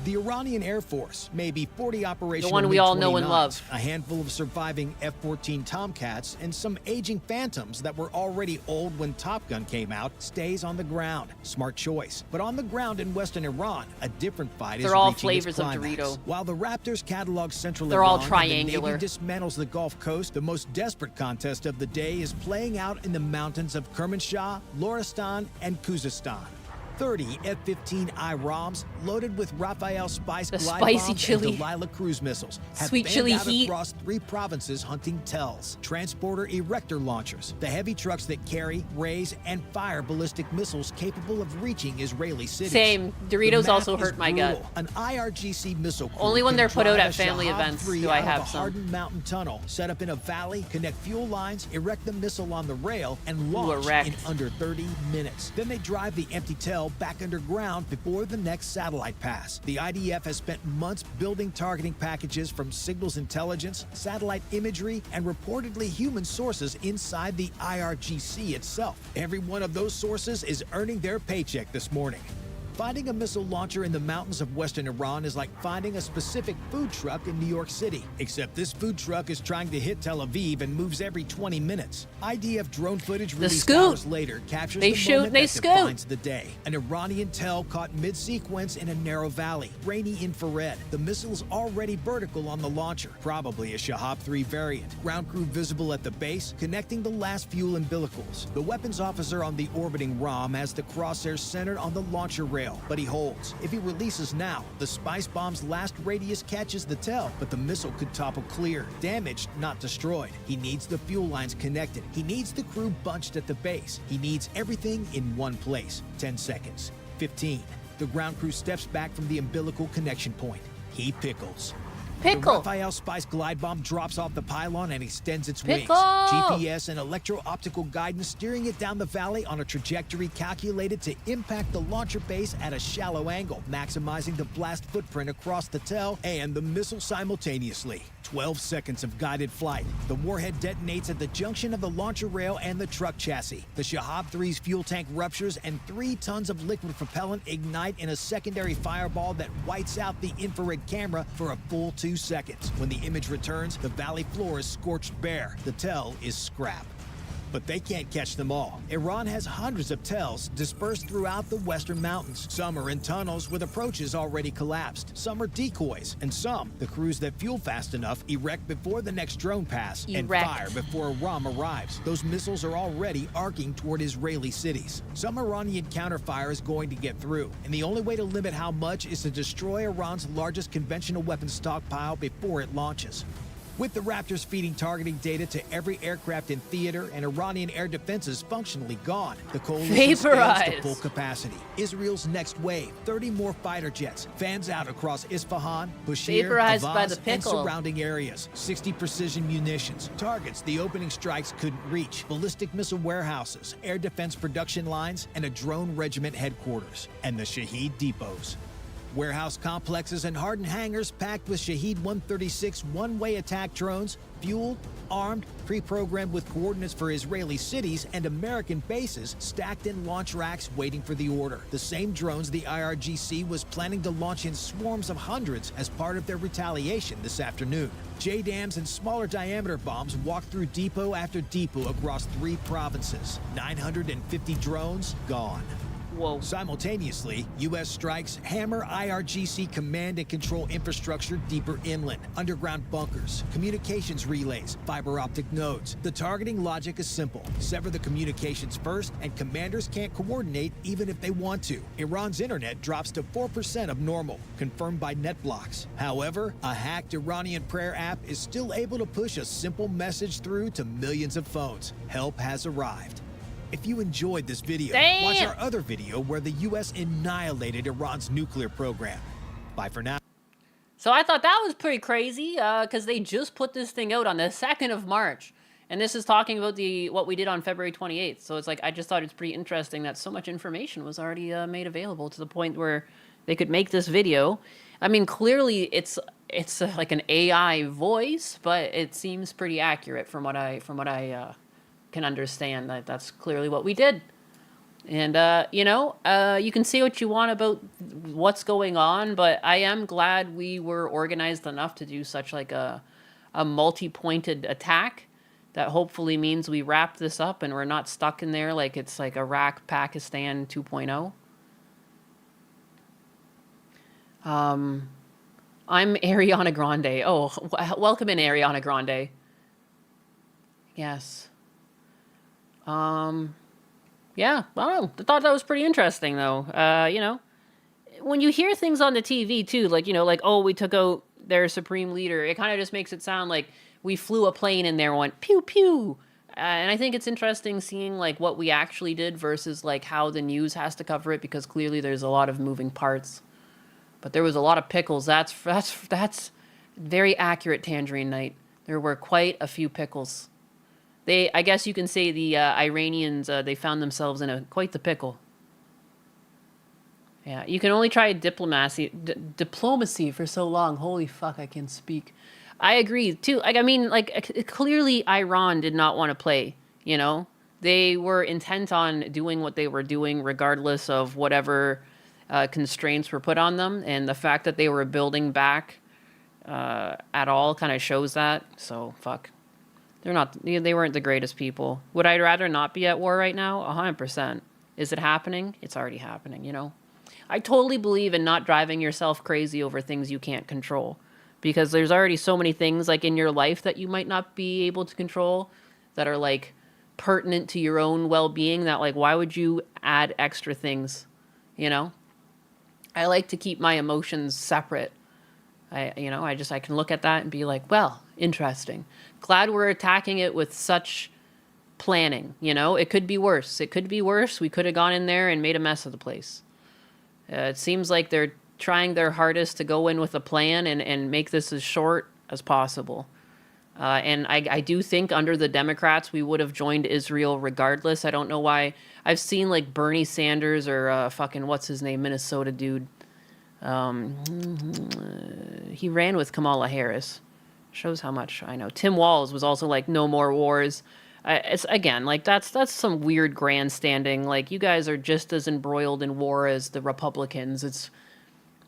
The Iranian Air Force may be 40 operational
one we all know and
MiG-29s,
love.
a handful of surviving F-14 Tomcats, and some aging Phantoms that were already old when Top Gun came out, stays on the ground. Smart choice. But on the ground in western Iran, a different fight is
They're all
reaching its
flavors of
climax.
Dorito.
While the Raptors catalog central
They're
Iran
all
and the
triangular.
Navy dismantles the Gulf Coast, the most desperate contest of the day is playing out in the mountains of Kermanshah, Loristan, and Khuzestan. 30 F-15I ROMs loaded with Rafael Spice
The
glide
spicy
bombs
chili.
and Delilah cruise missiles have
Sweet
banned
chili
out
heat.
across 3 provinces hunting TELs, transporter erector launchers, the heavy trucks that carry, raise, and fire ballistic missiles capable of reaching Israeli cities.
Same.
The
Doritos
map
also
is
hurt my gut.
brutal. An IRGC missile crew
Only when
can
they're put out
drive
at
a
family
Shahab
events
3
do I
out
have
of a
some.
hardened mountain tunnel, set up in a valley, connect fuel lines, erect the missile on the rail, and launch
erect.
in under 30 minutes. Then they drive the empty TEL back underground before the next satellite pass. The IDF has spent months building targeting packages from signals intelligence, satellite imagery, and reportedly human sources inside the IRGC itself. Every one of those sources is earning their paycheck this morning. Finding a missile launcher in the mountains of western Iran is like finding a specific food truck in New York City, except this food truck is trying to hit Tel Aviv and moves every 20 minutes. IDF drone footage released
scoot.
hours later captures
They
the
shoot,
moment
they
that
scoot.
defines the day. An Iranian TEL caught mid-sequence in a narrow valley, grainy infrared. The missile's already vertical on the launcher, probably a Shahab 3 variant. Ground crew visible at the base, connecting the last fuel umbilicals. The weapons officer on the orbiting ROM has the crosshairs centered on the launcher rail, but he holds. If he releases now, the Spice Bomb's last radius catches the TEL, but the missile could topple clear. Damaged, not destroyed. He needs the fuel lines connected. He needs the crew bunched at the base. He needs everything in one place. 10 seconds. 15. The ground crew steps back from the umbilical connection point. He pickles.
Pickle.
The Rafael Spice glide bomb drops off the pylon and extends its
Pickle.
wings. GPS and electro-optical guidance steering it down the valley on a trajectory calculated to impact the launcher base at a shallow angle, maximizing the blast footprint across the TEL and the missile simultaneously. 12 seconds of guided flight. The warhead detonates at the junction of the launcher rail and the truck chassis. The Shahab 3's fuel tank ruptures and 3 tons of liquid propellant ignite in a secondary fireball that whites out the infrared camera for a full 2 seconds. When the image returns, the valley floor is scorched bare. The TEL is scrap. But they can't catch them all. Iran has hundreds of TELs dispersed throughout the western mountains. Some are in tunnels with approaches already collapsed. Some are decoys, and some, the crews that fuel fast enough, erect before the next drone pass and
Erect.
fire before a ROM arrives. Those missiles are already arcing toward Israeli cities. Some Iranian counterfire is going to get through, and the only way to limit how much is to destroy Iran's largest conventional weapons stockpile before it launches. With the Raptors feeding targeting data to every aircraft in theater and Iranian air defenses functionally gone, the coalition scales to
Vaporize.
full capacity. Israel's next wave, 30 more fighter jets, fans out across Isfahan, Bushehr,
Vaporized by
Avaz,
the
and
pickle.
surrounding areas. 60 precision munitions, targets the opening strikes couldn't reach, ballistic missile warehouses, air defense production lines, and a drone regiment headquarters, and the Shaheed depots. Warehouse complexes and hardened hangars packed with Shahed 136 one-way attack drones, fueled, armed, pre-programmed with coordinates for Israeli cities and American bases stacked in launch racks waiting for the order. The same drones the IRGC was planning to launch in swarms of hundreds as part of their retaliation this afternoon. JDAMs and smaller diameter bombs walked through depot after depot across 3 provinces. 950 drones gone.
Whoa.
Simultaneously, U.S. strikes hammer IRGC command and control infrastructure deeper inland, underground bunkers, communications relays, fiber optic nodes. The targeting logic is simple. Sever the communications first, and commanders can't coordinate even if they want to. Iran's internet drops to 4% of normal, confirmed by NetBlocks. However, a hacked Iranian prayer app is still able to push a simple message through to millions of phones. Help has arrived. If you enjoyed this video, watch our other video where the U.S. annihilated Iran's nuclear program. Bye for now.
So I thought that was pretty crazy because they just put this thing out on the 2nd of March. And this is talking about what we did on February 28th. So it's like, I just thought it's pretty interesting that so much information was already made available to the point where they could make this video. I mean, clearly it's like an AI voice, but it seems pretty accurate from what I can understand. That's clearly what we did. And you can say what you want about what's going on, but I am glad we were organized enough to do such like a multi-pointed attack that hopefully means we wrap this up and we're not stuck in there like it's like Iraq Pakistan 2.0. I'm Ariana Grande. Oh, welcome in, Ariana Grande. Yes. Yeah, I don't know. I thought that was pretty interesting, though. When you hear things on the TV, too, like, oh, we took out their supreme leader, it kind of just makes it sound like we flew a plane in there and went pew, pew. And I think it's interesting seeing, like, what we actually did versus, like, how the news has to cover it, because clearly there's a lot of moving parts. But there was a lot of pickles. That's very accurate, Tangerine Knight. There were quite a few pickles. I guess you can say the Iranians, they found themselves in quite the pickle. Yeah, you can only try diplomacy for so long. Holy fuck, I can't speak. I agree, too. Clearly Iran did not want to play, They were intent on doing what they were doing regardless of whatever constraints were put on them. And the fact that they were building back at all kind of shows that. So, fuck. They weren't the greatest people. Would I rather not be at war right now? 100%. Is it happening? It's already happening, I totally believe in not driving yourself crazy over things you can't control. Because there's already so many things, like, in your life that you might not be able to control that are, like, pertinent to your own well-being that, like, why would you add extra things, I like to keep my emotions separate. I can look at that and be like, well, interesting. Glad we're attacking it with such planning, It could be worse. It could be worse. We could have gone in there and made a mess of the place. It seems like they're trying their hardest to go in with a plan and make this as short as possible. And I do think under the Democrats, we would have joined Israel regardless. I don't know why. I've seen, like, Bernie Sanders or fucking, what's his name, Minnesota dude. He ran with Kamala Harris. Shows how much I know. Tim Walz was also like, no more wars. It's again, like, that's some weird grandstanding. Like, you guys are just as embroiled in war as the Republicans.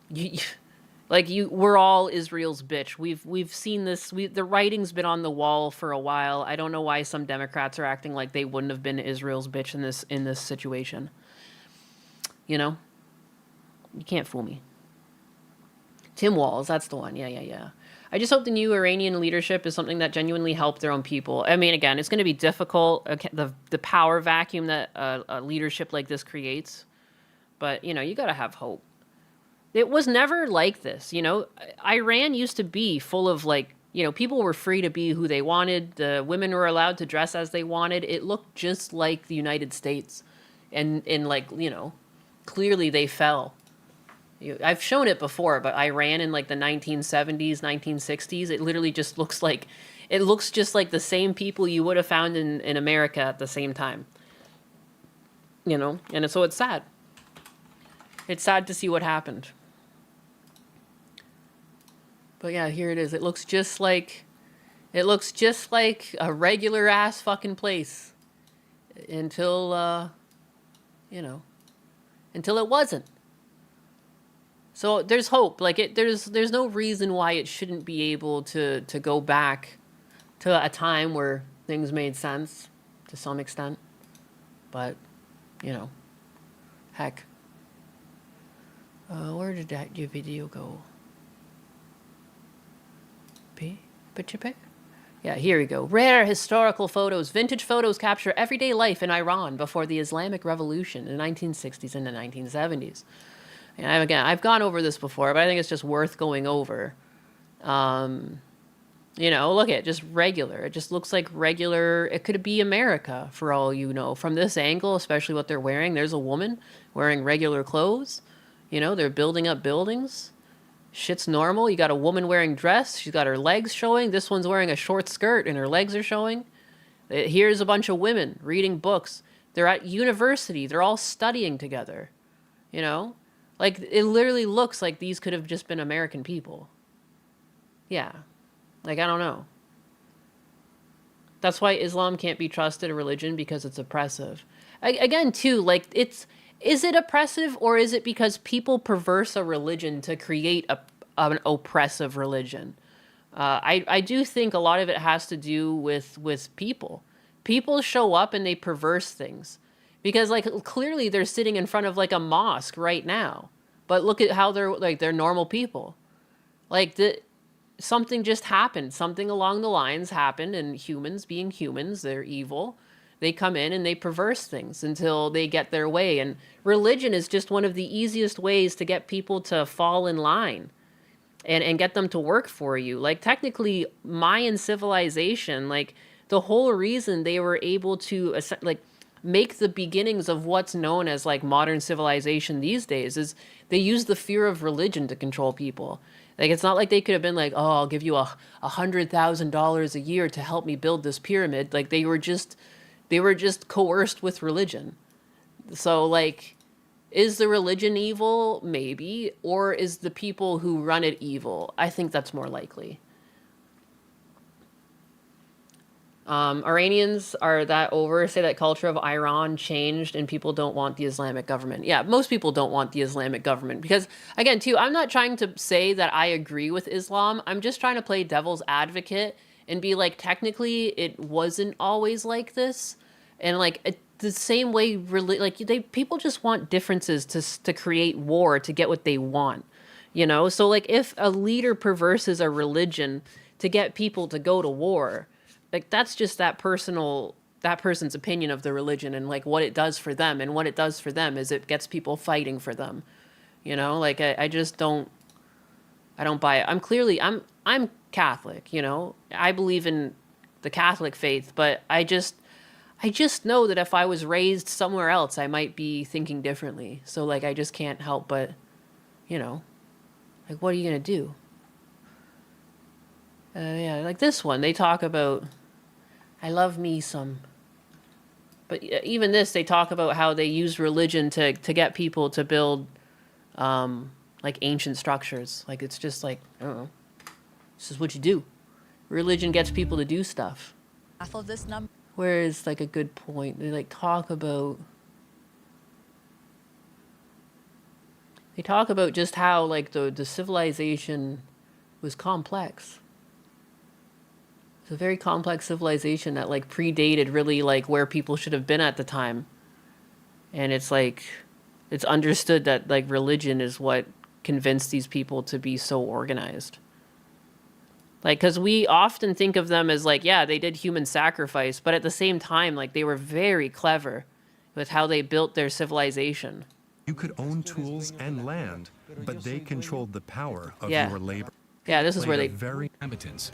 We're all Israel's bitch. We've seen this. The writing's been on the wall for a while. I don't know why some Democrats are acting like they wouldn't have been Israel's bitch in this situation. You can't fool me. Tim Walz, that's the one. Yeah. I just hope the new Iranian leadership is something that genuinely helped their own people. I mean, again, it's going to be difficult, the power vacuum that a leadership like this creates. But, you got to have hope. It was never like this, Iran used to be full of, like, people were free to be who they wanted. The women were allowed to dress as they wanted. It looked just like the United States. And clearly they fell. I've shown it before, but Iran in, like, the 1970s, 1960s, it literally just looks just like the same people you would have found in America at the same time. And so it's sad. It's sad to see what happened. But yeah, here it is. It looks just like a regular ass fucking place until you know, until it wasn't. So there's hope. Like there's no reason why it shouldn't be able to go back to a time where things made sense to some extent. But, you know, heck. Where did that your video go? Picture pic? Yeah, here we go. Rare historical photos. Vintage photos capture everyday life in Iran before the Islamic Revolution in the 1960s and the 1970s. And again, I've gone over this before, but I think it's just worth going over. You know, look at it, just regular. It just looks like regular. It could be America for all you know. From this angle, especially what they're wearing, there's a woman wearing regular clothes. You know, they're building up buildings. Shit's normal. You got a woman wearing dress. She's got her legs showing. This one's wearing a short skirt and her legs are showing. Here's a bunch of women reading books. They're at university. They're all studying together. You know? Like, it literally looks like these could have just been American people. Yeah. Like, I don't know. That's why Islam can't be trusted a religion, because it's oppressive. Again, too, like, is it oppressive, or is it because people perverse a religion to create an oppressive religion? I do think a lot of it has to do with people. People show up and they perverse things. Because, like, clearly they're sitting in front of, like, a mosque right now. But look at how they're normal people. Like, something just happened. Something along the lines happened, and humans being humans, they're evil. They come in and they perverse things until they get their way. And religion is just one of the easiest ways to get people to fall in line and get them to work for you. Like, technically, Mayan civilization, like, the whole reason they were able to, like, make the beginnings of what's known as, like, modern civilization these days is they use the fear of religion to control people. Like, it's not like they could have been like, oh, I'll give you $100,000 a year to help me build this pyramid. Like, they were just coerced with religion. So, like, is the religion evil? Maybe. Or is the people who run it evil? I think that's more likely. Iranians are that over, say that culture of Iran changed and people don't want the Islamic government. Yeah, most people don't want the Islamic government because, again, too, I'm not trying to say that I agree with Islam. I'm just trying to play devil's advocate and be like, technically, it wasn't always like this. And, like, the same way, like, people just want differences to create war, to get what they want, you know? So, like, if a leader perverses a religion to get people to go to war, like, that's just that person's opinion of the religion and, like, what it does for them. And what it does for them is it gets people fighting for them. You know, like, I just don't buy it. I'm Catholic, you know. I believe in the Catholic faith, but I just know that if I was raised somewhere else, I might be thinking differently. So, like, I just can't help but, you know, like, what are you going to do? Yeah, like this one, they talk about, I love me some. But even this, they talk about how they use religion to get people to build, like, ancient structures. Like, it's just like, I don't know. This is what you do. Religion gets people to do stuff.
Half of this number.
Where is, like, a good point? They, like, talk about just how, like, the civilization was complex. It's a very complex civilization that, like, predated really, like, where people should have been at the time. And it's like, it's understood that, like, religion is what convinced these people to be so organized. Like, because we often think of them as, like, yeah, they did human sacrifice, but at the same time, like, they were very clever with how they built their civilization.
You could own tools and land, but they controlled the power of
Yeah.
your labor.
Yeah, this is where they...
very inhabitants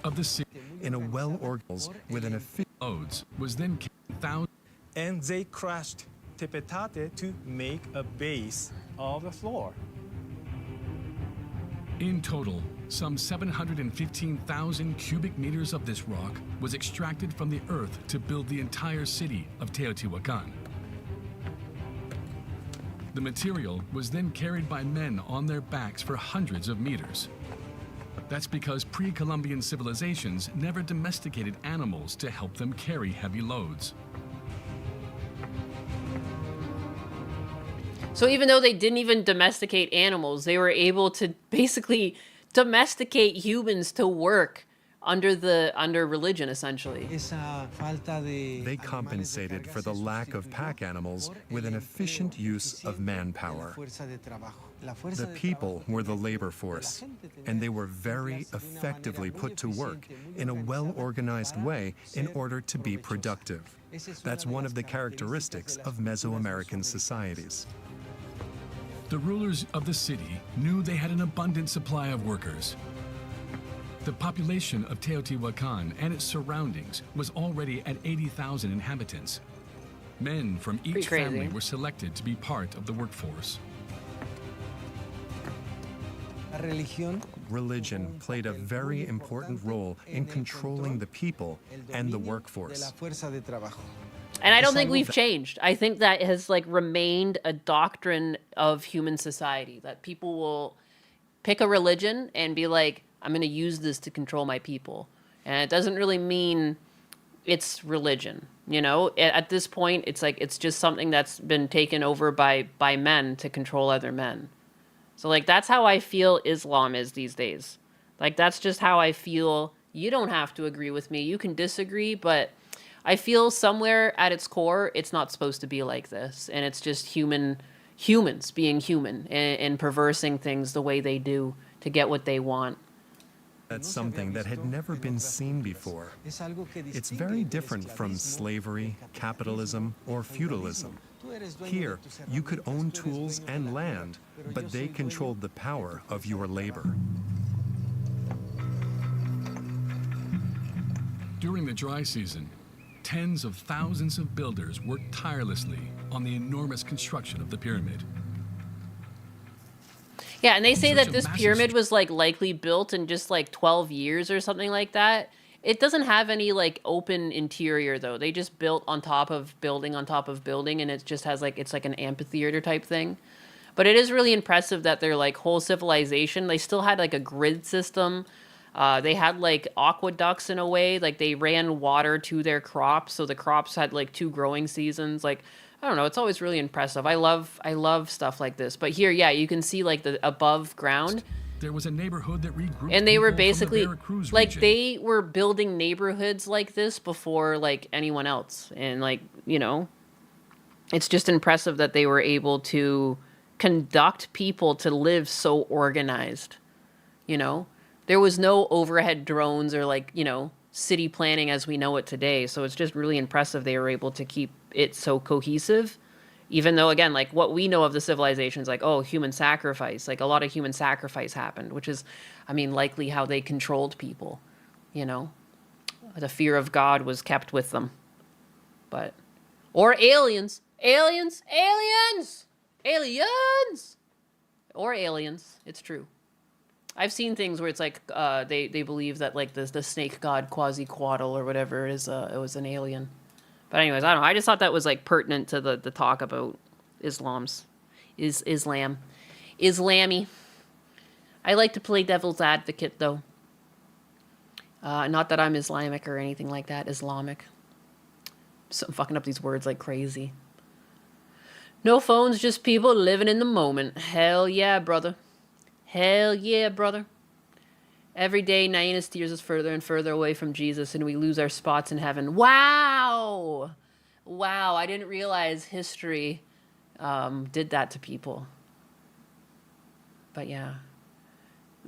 of the city in a well-organized with an efficient
loads was then thousands.
And they crushed tepetate to make a base of the floor.
In total, some 715,000 cubic meters of this rock was extracted from the earth to build the entire city of Teotihuacan. The material was then carried by men on their backs for hundreds of meters. That's because pre-Columbian civilizations never domesticated animals to help them carry heavy loads.
So even though they didn't even domesticate animals, they were able to basically domesticate humans to work under religion, essentially.
They compensated for the lack of pack animals with an efficient use of manpower. The people were the labor force, and they were very effectively put to work in a well-organized way in order to be productive. That's one of the characteristics of Mesoamerican societies.
The rulers of the city knew they had an abundant supply of workers. The population of Teotihuacan and its surroundings was already at 80,000 inhabitants. Men from each family were selected to be part of the workforce.
Religion played a very important role in controlling the people and the workforce.
And I don't think we've changed. I think that has like remained a doctrine of human society, that people will pick a religion and be like, I'm going to use this to control my people. And it doesn't really mean it's religion, you know? At this point, it's like it's just something that's been taken over by men to control other men. So like that's how I feel Islam is these days. Like that's just how I feel. You don't have to agree with me. You can disagree, but I feel somewhere at its core, it's not supposed to be like this. And it's just humans being human and perversing things the way they do to get what they want.
That's something that had never been seen before. It's very different from slavery, capitalism, or feudalism. Here, you could own tools and land, but they controlled the power of your labor.
During the dry season, tens of thousands of builders worked tirelessly on the enormous construction of the pyramid.
Yeah, and they say that this pyramid was like likely built in just like 12 years or something like that. It doesn't have any like open interior though. They just built on top of building, and it just has like, it's like an amphitheater type thing. But it is really impressive that their like whole civilization, they still had like a grid system. They had like aqueducts in a way, like they ran water to their crops. So the crops had like 2 growing seasons. Like, I don't know, it's always really impressive. I love stuff like this. But here, yeah, you can see like the above ground.
There was a neighborhood that regrouped,
and they were
people from the
basically
Veracruz
like
region.
they were building neighborhoods like this before like anyone else. And like, you know, it's just impressive that they were able to conduct people to live so organized. You know, there was no overhead drones or like, you know, city planning as we know it today. So it's just really impressive they were able to keep it so cohesive, even though, again, like what we know of the civilizations, like, oh, human sacrifice, like a lot of human sacrifice happened, which is, I mean, likely how they controlled people, you know, the fear of God was kept with them. But, or aliens, or aliens. It's true. I've seen things where it's like they believe that like the snake god Quetzalcoatl or whatever it was an alien. But anyways, I don't know. I just thought that was like pertinent to the talk about Islam. Islamy. I like to play devil's advocate though. Not that I'm Islamic or anything like that. Islamic. So I'm fucking up these words like crazy. No phones, just people living in the moment. Hell yeah, brother. Hell yeah, brother. Every day, Naina steers us further and further away from Jesus, and we lose our spots in heaven. Wow! Wow, I didn't realize history did that to people. But yeah.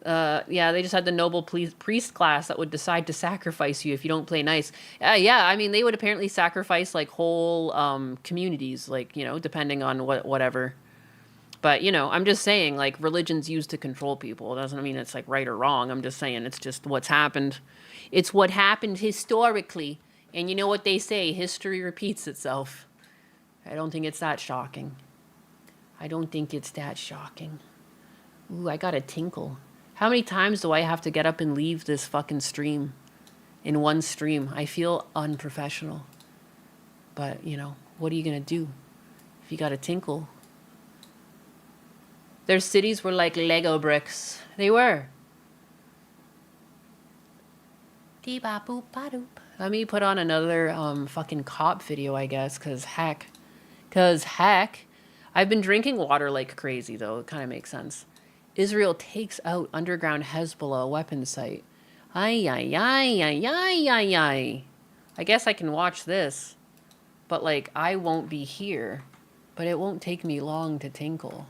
Yeah, they just had the noble priest class that would decide to sacrifice you if you don't play nice. Yeah, I mean, they would apparently sacrifice, like, whole communities, like, you know, depending on whatever. But, you know, I'm just saying, like, religion's used to control people. It doesn't mean it's, like, right or wrong. I'm just saying it's just what's happened. It's what happened historically. And you know what they say, history repeats itself. I don't think it's that shocking. I don't think it's that shocking. Ooh, I got a tinkle. How many times do I have to get up and leave this fucking stream in one stream? I feel unprofessional. But, you know, what are you going to do if you got a tinkle? Their cities were like Lego bricks. They were. Dee-ba-boop-ba-doop. Let me put on another fucking cop video, I guess, cause heck. I've been drinking water like crazy, though. It kind of makes sense. Israel takes out underground Hezbollah weapons site. Ay, ay, ay, ay, ay, ay, ay. I guess I can watch this. But, like, I won't be here. But it won't take me long to tinkle.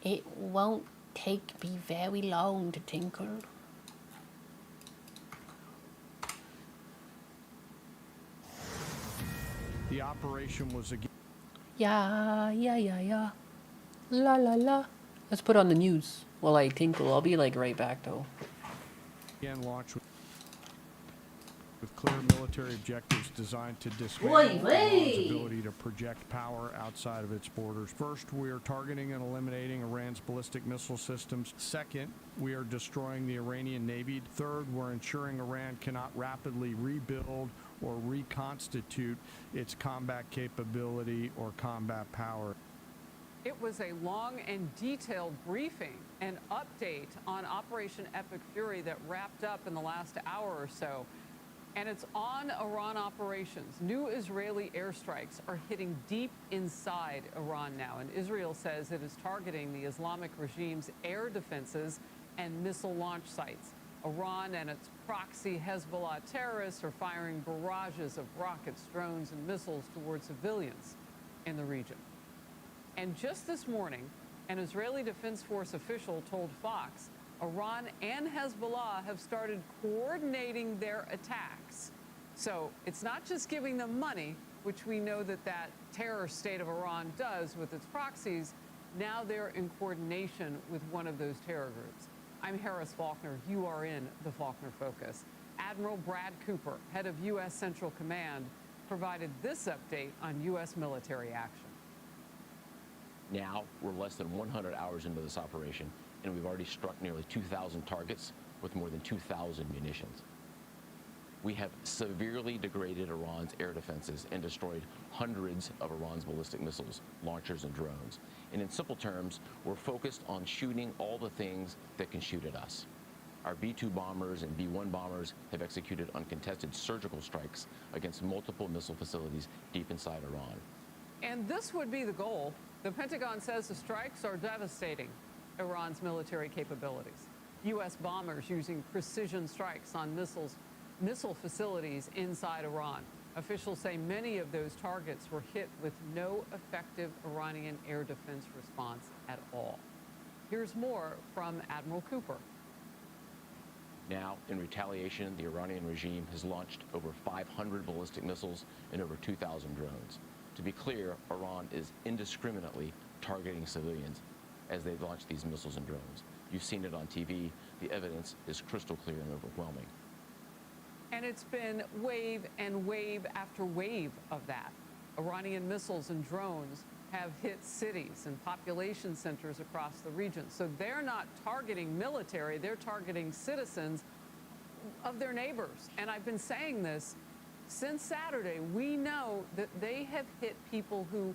It won't take me very long to tinkle.
The operation was again.
Yeah, yeah, yeah, yeah. La, la, la. Let's put on the news while I tinkle. I'll be, like, right back, though.
Again, launched with clear military objectives designed to dismantle Iran's ability to project power outside of its borders. First, we are targeting and eliminating Iran's ballistic missile systems. Second, we are destroying the Iranian Navy. Third, we're ensuring Iran cannot rapidly rebuild or reconstitute its combat capability or combat power.
It was a long and detailed briefing and update on Operation Epic Fury that wrapped up in the last hour or so. And it's on Iran operations. New Israeli airstrikes are hitting deep inside Iran now. And Israel says it is targeting the Islamic regime's air defenses and missile launch sites. Iran and its proxy Hezbollah terrorists are firing barrages of rockets, drones, and missiles towards civilians in the region. And just this morning, an Israeli Defense Force official told Fox Iran and Hezbollah have started coordinating their attacks. So it's not just giving them money, which we know that that terror state of Iran does with its proxies. Now they're in coordination with one of those terror groups. I'm Harris Faulkner. You are in the Faulkner Focus. Admiral Brad Cooper, head of U.S. Central Command, provided this update on U.S. military action.
Now, we're less than 100 hours into this operation, and we've already struck nearly 2,000 targets with more than 2,000 munitions. We have severely degraded Iran's air defenses and destroyed hundreds of Iran's ballistic missiles, launchers, and drones. And in simple terms, we're focused on shooting all the things that can shoot at us. Our B-2 bombers and B-1 bombers have executed uncontested surgical strikes against multiple missile facilities deep inside Iran.
And this would be the goal. The Pentagon says the strikes are devastating Iran's military capabilities. U.S. bombers using precision strikes on missile facilities inside Iran. Officials say many of those targets were hit with no effective Iranian air defense response at all. Here's more from Admiral Cooper.
Now, in retaliation, the Iranian regime has launched over 500 ballistic missiles and over 2,000 drones. To be clear, Iran is indiscriminately targeting civilians as they launch these missiles and drones. You've seen it on TV. The evidence is crystal clear and overwhelming.
And it's been wave and wave after wave of that. Iranian missiles and drones have hit cities and population centers across the region. So they're not targeting military, they're targeting citizens of their neighbors. And I've been saying this since Saturday. We know that they have hit people who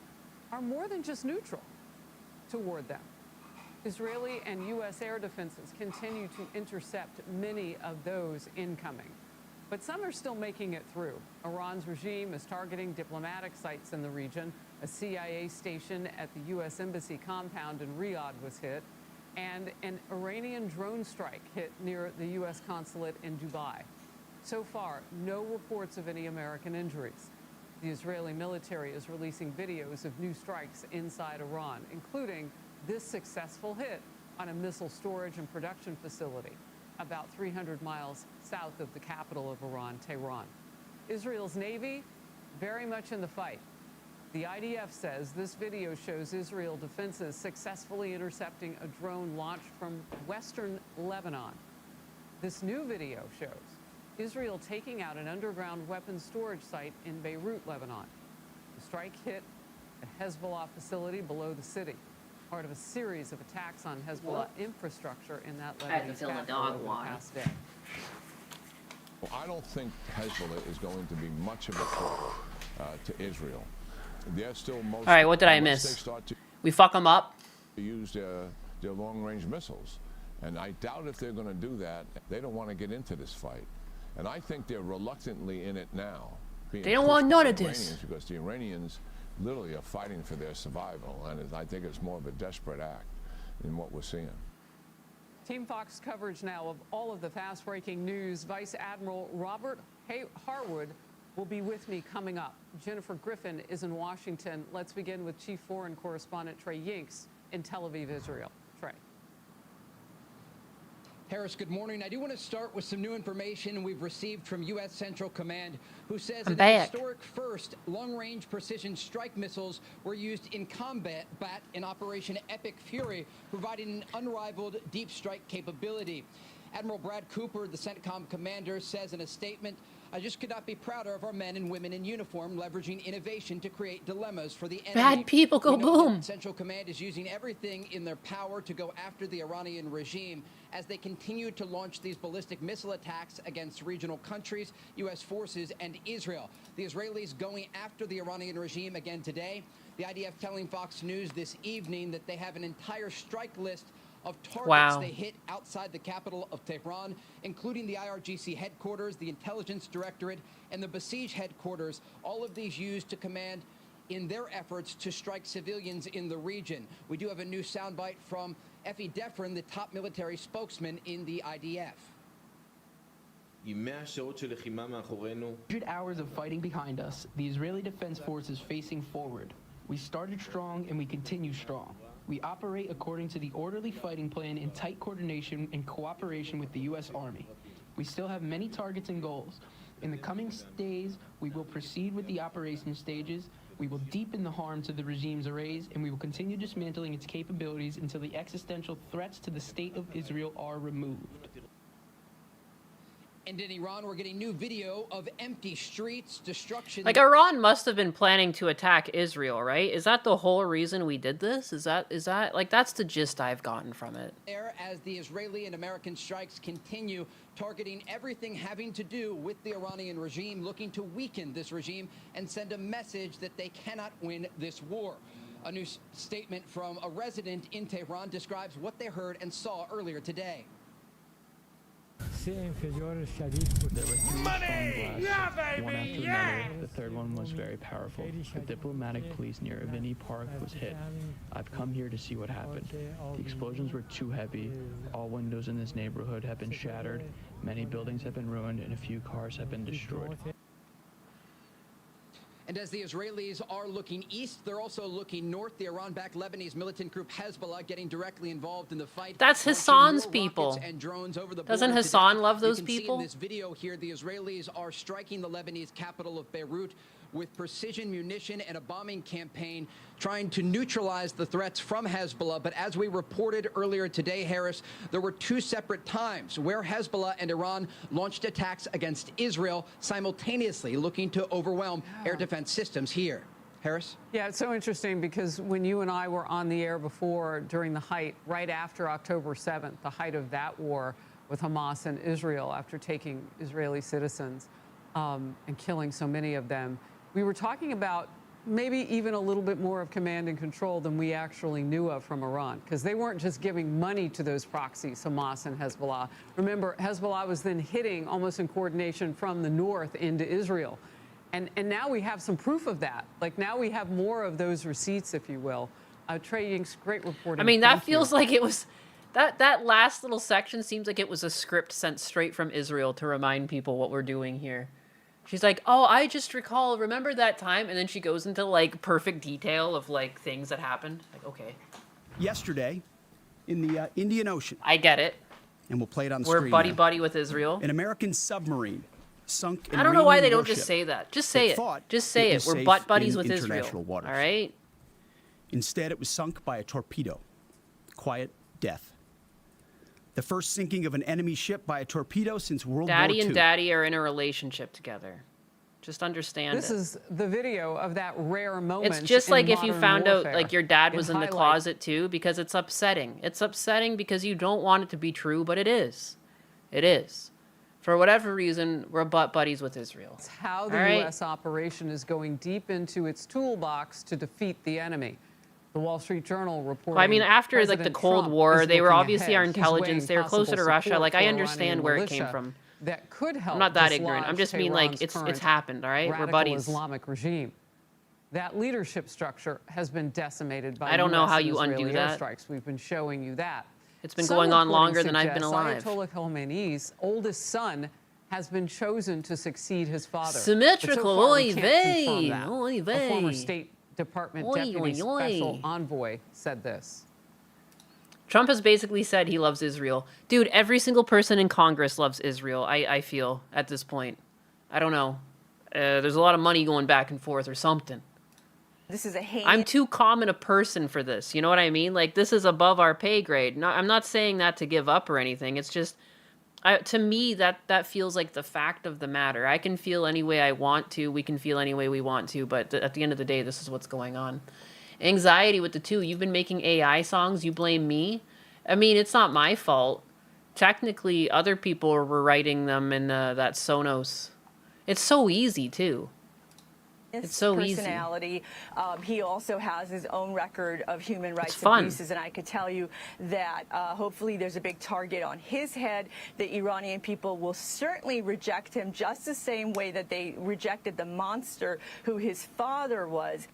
are more than just neutral toward them. Israeli and U.S. air defenses continue to intercept many of those incoming. But some are still making it through. Iran's regime is targeting diplomatic sites in the region. A CIA station at the U.S. Embassy compound in Riyadh was hit, and an Iranian drone strike hit near the U.S. consulate in Dubai. So far, no reports of any American injuries. The Israeli military is releasing videos of new strikes inside Iran, including this successful hit on a missile storage and production facility about 300 miles south of the capital of Iran, Tehran. Israel's Navy very much in the fight. The IDF says this video shows Israel defenses successfully intercepting a drone launched from western Lebanon. This new video shows Israel taking out an underground weapons storage site in Beirut, Lebanon. The strike hit a Hezbollah facility below the city, part of a series of attacks on Hezbollah infrastructure in that Lebanese capital over the past day.
Well, I don't think Hezbollah is going to be much of a threat to Israel. They're still most.
All right, what did I miss? We fuck them up.
Use their long-range missiles. And I doubt if they're going to do that. They don't want to get into this fight. And I think they're reluctantly in it now.
They don't want none of this.
Because the Iranians literally are fighting for their survival. And I think it's more of a desperate act than what we're seeing.
Team Fox coverage now of all of the fast-breaking news. Vice Admiral Robert Harwood will be with me coming up. Jennifer Griffin is in Washington. Let's begin with Chief Foreign Correspondent Trey Yingst in Tel Aviv, Israel. Trey.
Harris, good morning. I do want to start with some new information we've received from U.S. Central Command, who says that the historic first long-range precision strike missiles were used in combat in Operation Epic Fury, providing an unrivaled deep strike capability. Admiral Brad Cooper, the CENTCOM commander, says in a statement, "I just could not be prouder of our men and women in uniform leveraging innovation to create dilemmas for the enemy."
Bad people go boom.
Central Command is using everything in their power to go after the Iranian regime as they continue to launch these ballistic missile attacks against regional countries, U.S. forces, and Israel. The Israelis going after the Iranian regime again today. The IDF telling Fox News this evening that they have an entire strike list of targets they hit outside the capital of Tehran, including the IRGC headquarters, the Intelligence Directorate, and the Basij headquarters, all of these used to command in their efforts to strike civilians in the region. We do have a new soundbite from Effie Defrin, the top military spokesman in the IDF.
100 hours of fighting behind us, the Israeli Defense Force is facing forward. We started strong and we continue strong. We operate according to the orderly fighting plan in tight coordination and cooperation with the U.S. Army. We still have many targets and goals. In the coming days, we will proceed with the operation stages. We will deepen the harm to the regime's arrays, and we will continue dismantling its capabilities until the existential threats to the state of Israel are removed.
And in Iran, we're getting new video of empty streets, destruction.
Like, Iran must have been planning to attack Israel, right? Is that the whole reason we did this? Is that like, that's the gist I've gotten from it.
There, as the Israeli and American strikes continue, targeting everything having to do with the Iranian regime, looking to weaken this regime and send a message that they cannot win this war. A new statement from a resident in Tehran describes what they heard and saw earlier today.
There were 3 strong blasts, one after another. The third one was very powerful. The diplomatic police near Avni Park was hit. I've come here to see what happened. The explosions were too heavy. All windows in this neighborhood have been shattered. Many buildings have been ruined and a few cars have been destroyed.
And as the Israelis are looking east, they're also looking north. The Iran-backed Lebanese militant group Hezbollah getting directly involved in the fight.
That's Hassan's people. Doesn't Hassan love those people?
In this video here, the Israelis are striking the Lebanese capital of Beirut with precision munition and a bombing campaign trying to neutralize the threats from Hezbollah. But as we reported earlier today, Harris, there were 2 separate times where Hezbollah and Iran launched attacks against Israel simultaneously, looking to overwhelm air defense systems here. Harris?
Yeah, it's so interesting because when you and I were on the air before, during the height, right after October 7th, the height of that war with Hamas and Israel after taking Israeli citizens and killing so many of them, we were talking about maybe even a little bit more of command and control than we actually knew of from Iran, because they weren't just giving money to those proxies, Hamas and Hezbollah. Remember, Hezbollah was then hitting almost in coordination from the north into Israel. And now we have some proof of that. Like, now we have more of those receipts, if you will. Trey Yingst, great reporting.
I mean, that feels like it was... That last little section seems like it was a script sent straight from Israel to remind people what we're doing here. She's like, oh, I just remember that time? And then she goes into, like, perfect detail of, like, things that happened. Like, okay.
Yesterday, in the Indian Ocean.
I get it.
And we'll play it on the
We're
screen.
We're buddy-buddy with Israel.
An American submarine sunk in
I don't know why they don't just say that. Just say it. Just say it. We're butt-buddies with Israel. All right?
Instead, it was sunk by a torpedo. Quiet death. The first sinking of an enemy ship by a torpedo since World War II.
Daddy and Daddy are in a relationship together. Just understand
this is the video of that rare moment.
It's just like if you found
warfare.
out like your dad was in the
highlight.
closet too, because it's upsetting. It's upsetting because you don't want it to be true, but it is. It is. For whatever reason, we're butt buddies with Israel.
It's how the U.S. operation is going deep into its toolbox to defeat the enemy. The Wall Street Journal reporting.
Well, I mean, after like the
President
Cold
Trump
War,
is
they were
looking
obviously our
ahead. He's
intelligence.
weighing
They were closer to
possible
Russia.
support
Like,
for
I
Iranian
understand where it came
militia
from.
That could help
I'm not that ignorant.
dislodge
I'm just mean like
Tehran's
it's
current
happened, all right? We're
radical
buddies.
Islamic regime. That leadership structure has been decimated by
I don't know
US
how
and
you undo
Israeli
that.
airstrikes. We've been showing you that.
It's been
Some
going on
reporting
longer than I've been
suggests
alive.
Ayatollah Khomeini's oldest son has been chosen to succeed his father.
Symmetrical,
But so far, we
oy
can't confirm
vey,
that.
oy
A
vey.
former State Department
Oy,
deputy
oy, oy.
special envoy said this.
Trump has basically said he loves Israel. Dude, every single person in Congress loves Israel, I feel, at this point. I don't know. There's a lot of money going back and forth or something.
This is a heinous...
I'm too common a person for this. You know what I mean? Like, this is above our pay grade. No, I'm not saying that to give up or anything. It's just, to me, that feels like the fact of the matter. I can feel any way I want to. We can feel any way we want to. But at the end of the day, this is what's going on. Anxiety with the two. You've been making AI songs. You blame me. I mean, it's not my fault. Technically, other people were writing them in that Sonos. It's so easy, too. It's so easy.
Personality. He also has his own record of human rights
fun.
abuses, and I could tell you that hopefully there's a big target on his head. The Iranian people will certainly reject him just the same way that they rejected the monster who his father was.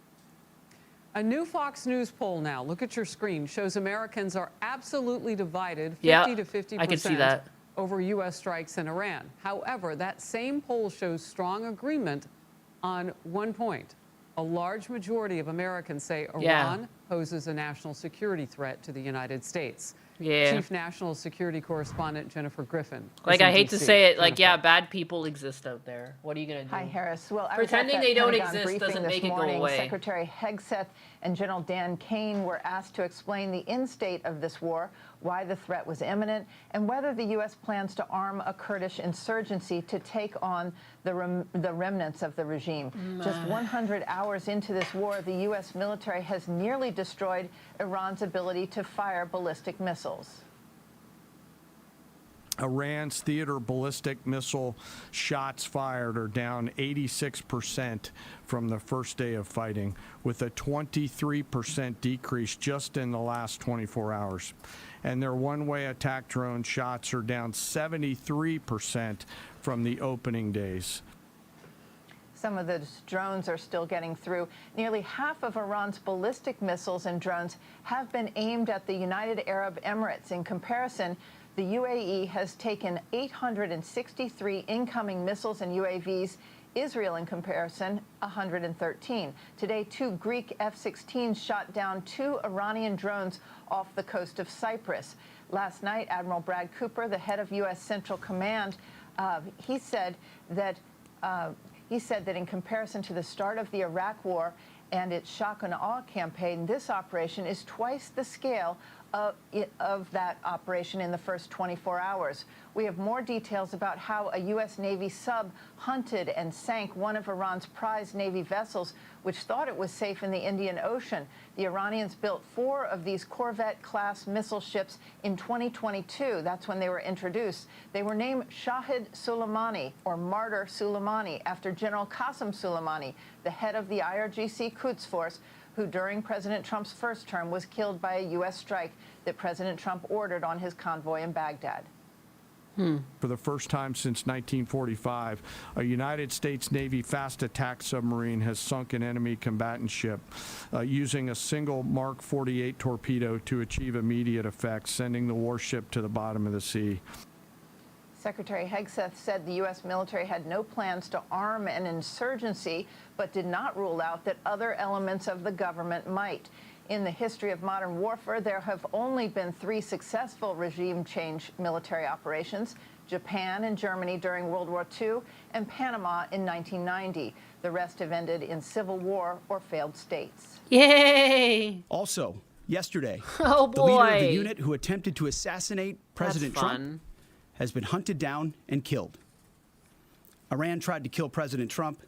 A new Fox News poll now, look at your screen, shows Americans are absolutely divided, 50
Yeah,
to 50%.
I can see that.
Over U.S. strikes in Iran. However, that same poll shows strong agreement on one point. A large majority of Americans say Iran poses a national security threat to the United States.
Yeah.
Chief National Security Correspondent Jennifer Griffin.
Like,
is in
I hate to
D.C.
say it, like,
Jennifer.
yeah, bad people exist out there. What are you going to do?
Hi, Harris. Well,
Pretending they don't exist doesn't make it go away.
Secretary Hegseth and General Dan Kane were asked to explain the end state of this war, why the threat was imminent, and whether the U.S. plans to arm a Kurdish insurgency to take on the remnants of the regime. Just 100 hours into this war, the U.S. military has nearly destroyed Iran's ability to fire ballistic missiles.
Iran's theater ballistic missile shots fired are down 86% from the first day of fighting, with a 23% decrease just in the last 24 hours. And their one-way attack drone shots are down 73% from the opening days.
Some of those drones are still getting through. Nearly half of Iran's ballistic missiles and drones have been aimed at the United Arab Emirates. In comparison, the UAE has taken 863 incoming missiles and UAVs. Israel, in comparison, 113. Today, 2 Greek F-16s shot down 2 Iranian drones off the coast of Cyprus. Last night, Admiral Brad Cooper, the head of U.S. Central Command, he said that in comparison to the start of the Iraq War and its shock and awe campaign, this operation is twice the scale of that operation in the first 24 hours. We have more details about how a U.S. Navy sub hunted and sank one of Iran's prize Navy vessels, which thought it was safe in the Indian Ocean. The Iranians built 4 of these Corvette-class missile ships in 2022. That's when they were introduced. They were named Shahid Soleimani, or Martyr Soleimani, after General Qasem Soleimani, the head of the IRGC Quds Force, who during President Trump's first term was killed by a U.S. strike that President Trump ordered on his convoy in Baghdad.
For the first time since 1945, a United States Navy fast attack submarine has sunk an enemy combatant ship using a single Mark 48 torpedo to achieve immediate effect, sending the warship to the bottom of the sea.
Secretary Hegseth said the U.S. military had no plans to arm an insurgency, but did not rule out that other elements of the government might. In the history of modern warfare, there have only been 3 successful regime change military operations: Japan and Germany during World War II, and Panama in 1990. The rest have ended in civil war or failed states.
Yay!
Also, yesterday,
Oh,
the leader of
boy.
the unit who attempted to assassinate President
That's
Trump
fun.
has been hunted down and killed. Iran tried to kill President Trump,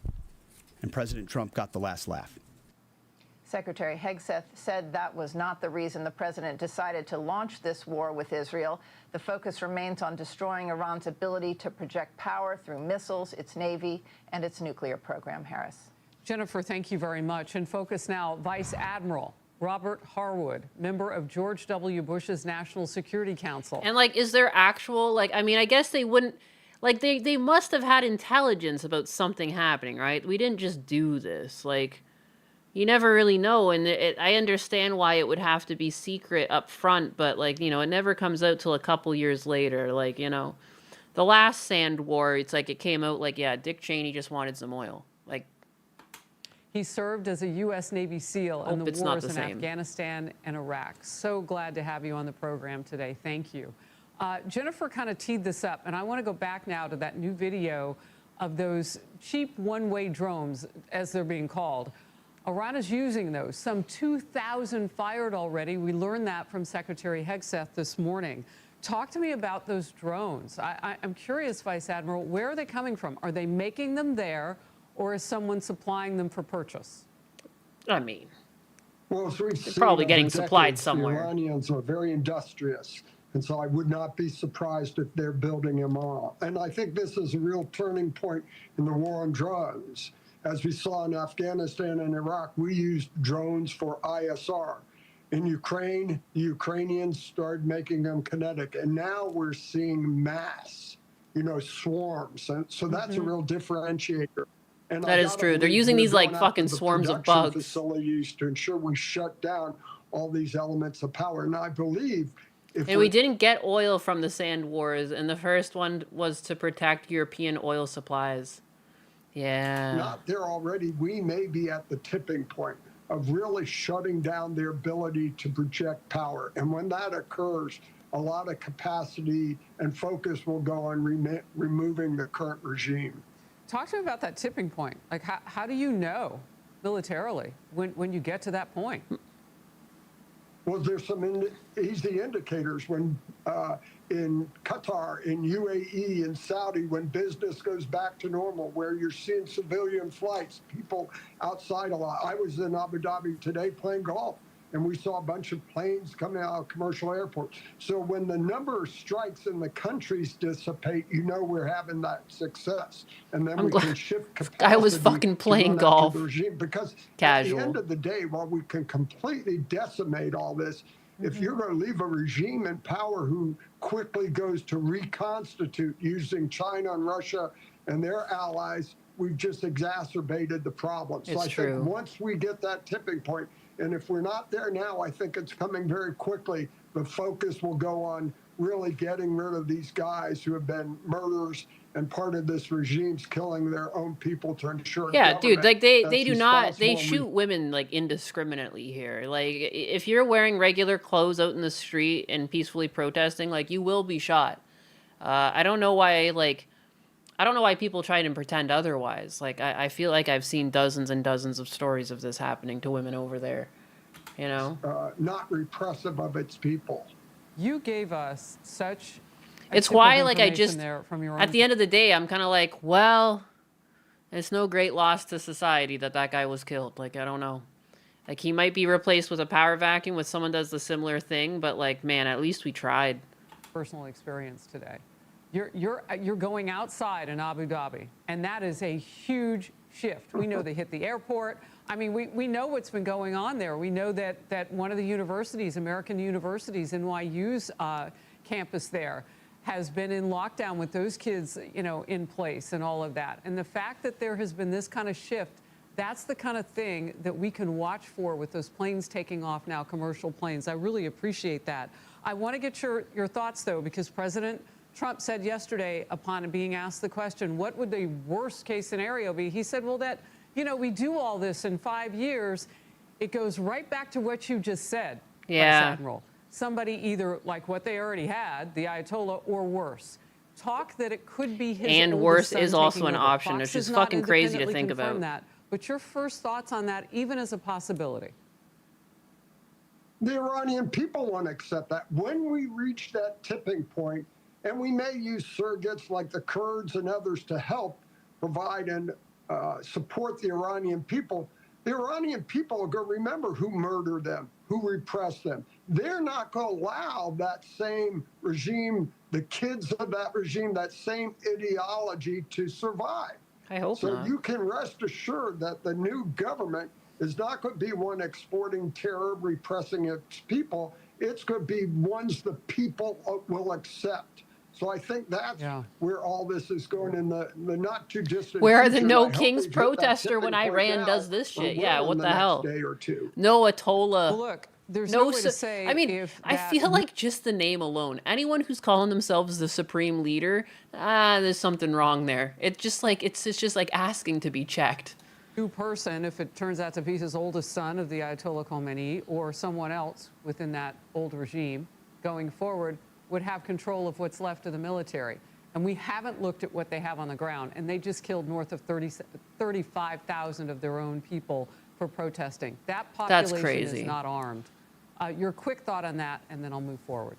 and President Trump got the last laugh.
Secretary Hegseth said that was not the reason the president decided to launch this war with Israel. The focus remains on destroying Iran's ability to project power through missiles, its navy, and its nuclear program. Harris.
Jennifer, thank you very much. And focus now, Vice Admiral Robert Harwood, member of George W. Bush's National Security Council.
And like, is there actual, like, I mean, I guess they wouldn't, like, they must have had intelligence about something happening, right? We didn't just do this. Like, you never really know. And I understand why it would have to be secret up front, but like, you know, it never comes out till a couple years later. Like, you know, the last sand war, it's like it came out like, yeah, Dick Cheney just wanted some oil. Like,
he served as a U.S. Navy SEAL in the
it's not
wars
the
in
same.
Afghanistan and Iraq. So glad to have you on the program today. Thank you. Jennifer kind of teed this up, and I want to go back now to that new video of those cheap one-way drones, as they're being called. Iran is using those. Some 2,000 fired already. We learned that from Secretary Hegseth this morning. Talk to me about those drones. I'm curious, Vice Admiral, where are they coming from? Are they making them there, or is someone supplying them for purchase?
I mean,
well, as we've
they're
seen
probably
over
getting supplied
decades,
somewhere.
The Iranians are very industrious, and so I would not be surprised if they're building them all. And I think this is a real turning point in the war on drones. As we saw in Afghanistan and Iraq, we used drones for ISR. In Ukraine, the Ukrainians started making them kinetic, and now we're seeing mass, you know, swarms. And so that's a real differentiator. And
That is true. They're using these like fucking swarms of bugs.
Facilities to ensure we shut down all these elements of power. And I believe if
And we didn't get oil from the sand wars, and the first one was to protect European oil supplies. Yeah.
not there already, we may be at the tipping point of really shutting down their ability to project power. And when that occurs, a lot of capacity and focus will go on removing the current regime.
Talk to me about that tipping point. Like, how do you know militarily when you get to that point?
Well, there's some easy indicators when in Qatar, in UAE, in Saudi, when business goes back to normal, where you're seeing civilian flights, people outside a lot. I was in Abu Dhabi today playing golf, and we saw a bunch of planes coming out of commercial airports. So when the number of strikes in the countries dissipate, you know we're having that success. And then we can shift capacity.
I was fucking playing golf.
The regime. Because
Casual.
at the end of the day, while we can completely decimate all this, if you're going to leave a regime in power who quickly goes to reconstitute using China and Russia and their allies, we've just exacerbated the problem. So I
true.
think once we get that tipping point, and if we're not there now, I think it's coming very quickly, the focus will go on really getting rid of these guys who have been murderers and part of this regime's killing their own people to ensure.
Yeah, dude, like they
that's
do not, they
responsible.
shoot women like indiscriminately here. Like if you're wearing regular clothes out in the street and peacefully protesting, like you will be shot. I don't know why, like, I don't know why people try to pretend otherwise. Like I feel like I've seen dozens and dozens of stories of this happening to women over there, you know?
Not repressive of its people.
You gave us such.
It's why, like, I just,
from your
at the end of the day, I'm kind of like, well, it's no great loss to society that that guy was killed. Like, I don't know. Like, he might be replaced with a power vacuum with someone does the similar thing, but, like, man, at least we tried.
Personal experience today. You're going outside in Abu Dhabi, and that is a huge shift. We know they hit the airport. I mean, we know what's been going on there. We know that one of the universities, American universities, NYU's campus there, has been in lockdown with those kids, you know, in place and all of that. And the fact that there has been this kind of shift, that's the kind of thing that we can watch for with those planes taking off now, commercial planes. I really appreciate that. I want to get your thoughts, though, because President Trump said yesterday, upon being asked the question, what would the worst case scenario be? He said, well, that, you know, we do all this in 5 years. It goes right back to what you just said,
Yeah.
Vice Admiral. Somebody either like what they already had, the Ayatollah, or worse. Talk that it could be his
And
older
worse
son
is also
taking
an
over.
option.
Fox
It's
has
just
not
fucking crazy to
independently
think
confirmed
about.
that. But your first thoughts on that, even as a possibility?
The Iranian people won't accept that. When we reach that tipping point, and we may use surrogates like the Kurds and others to help provide and support the Iranian people are going to remember who murdered them, who repressed them. They're not going to allow that same regime, the kids of that regime, that same ideology to survive.
I hope
so
not.
you can rest assured that the new government is not going to be one exporting terror, repressing its people. It's going to be ones the people will accept. So I think that's where all this is going in the not too distant
Where are the
future.
No
I hope
Kings
we hit that
protester when
tipping point
Iran
now,
does this
or
shit?
will
Yeah,
in
what the
next
hell?
day or two.
No Atola.
Well, look, there's no way to say
I mean,
if
I
that-
feel like just the name alone, anyone who's calling themselves the supreme leader, there's something wrong there. It's just like it's just like asking to be checked.
New person, if it turns out to be his oldest son of the Ayatollah Khomeini or someone else within that old regime going forward, would have control of what's left of the military. And we haven't looked at what they have on the ground. And they just killed north of 35,000 of their own people for protesting. That
That's
population
crazy.
is not armed. Your quick thought on that, and then I'll move forward.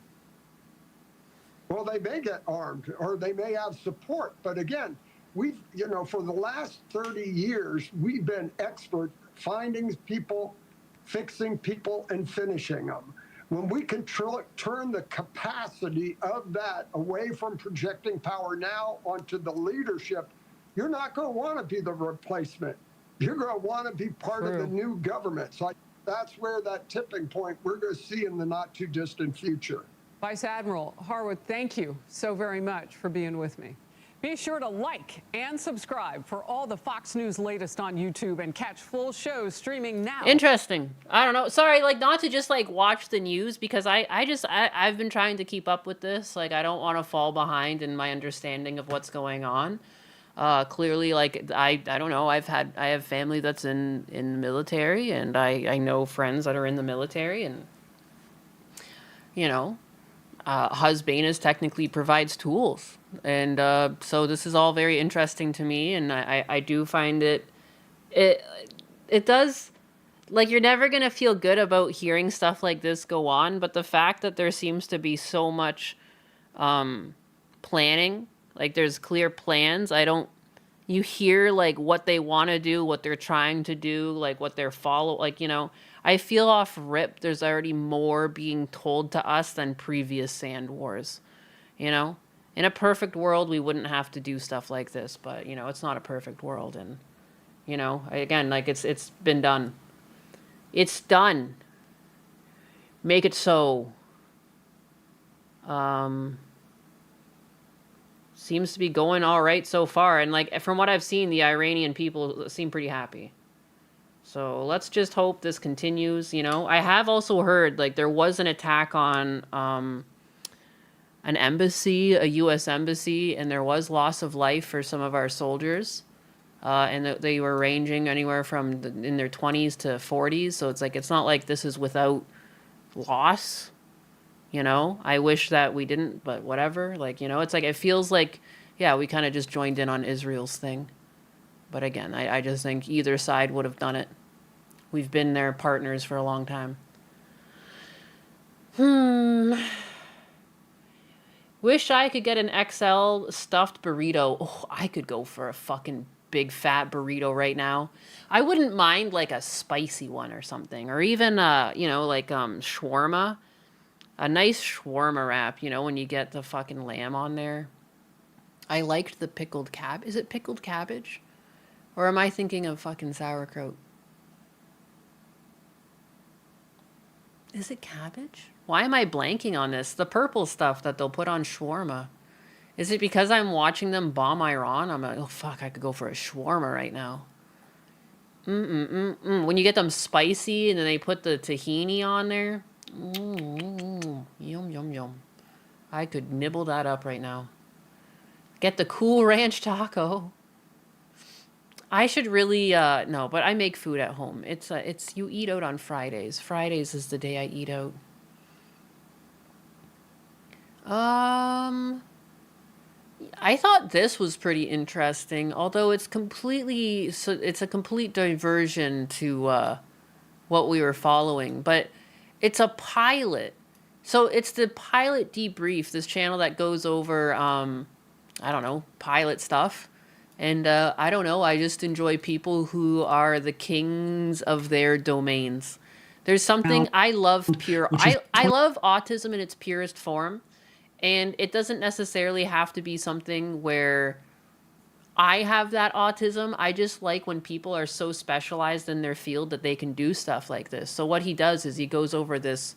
Well, they may get armed or they may have support. But again, we've, for the last 30 years, we've been expert finding people, fixing people, and finishing them. When we can turn the capacity of that away from projecting power now onto the leadership, you're not going to want to be the replacement. You're going to want to be part of the new government. So that's where that tipping point we're going to see in the not too distant future.
Vice Admiral Harwood, thank you so very much for being with me. Be sure to like and subscribe for all the Fox News latest on YouTube and catch full shows streaming now.
Interesting. I don't know. Sorry, like not to just like watch the news because I've been trying to keep up with this. Like I don't want to fall behind in my understanding of what's going on. Clearly, like I don't know. I have family that's in the military, and I know friends that are in the military, and Husbanus technically provides tools. And so this is all very interesting to me, and I do find it does, like, you're never going to feel good about hearing stuff like this go on, but the fact that there seems to be so much planning, like there's clear plans, you hear like what they want to do, what they're trying to do, like what they're I feel off rip there's already more being told to us than previous sand wars, In a perfect world, we wouldn't have to do stuff like this, but, it's not a perfect world. And, again, like, it's been done. It's done. Make it so. Seems to be going all right so far. And, like, from what I've seen, the Iranian people seem pretty happy. So let's just hope this continues, I have also heard, like, there was an attack on, an embassy, a U.S. embassy, and there was loss of life for some of our soldiers. And they were ranging anywhere from in their 20s to 40s. So it's not like this is without loss. I wish that we didn't, but whatever. Like, it's like, it feels like, yeah, we kind of just joined in on Israel's thing. But again, I just think either side would have done it. We've been their partners for a long time. Wish I could get an XL stuffed burrito. Oh, I could go for a fucking big fat burrito right now. I wouldn't mind like a spicy one or something, or even shawarma. A nice shawarma wrap, when you get the fucking lamb on there. I liked the pickled cabbage. Is it pickled cabbage? Or am I thinking of fucking sauerkraut? Is it cabbage? Why am I blanking on this? The purple stuff that they'll put on shawarma. Is it because I'm watching them bomb Iran? I'm like, oh fuck, I could go for a shawarma right now. When you get them spicy and then they put the tahini on there. Yum, yum, yum. I could nibble that up right now. Get the Cool Ranch taco. I should really, no, but I make food at home. It's you eat out on Fridays. Fridays is the day I eat out. I thought this was pretty interesting, although it's a complete diversion to what we were following, but it's a pilot. So it's the pilot debrief, this channel that goes over, pilot stuff. And I don't know, I just enjoy people who are the kings of their domains. There's something, I love I love autism in its purest form. And it doesn't necessarily have to be something where I have that autism. I just like when people are so specialized in their field that they can do stuff like this. So what he does is he goes over this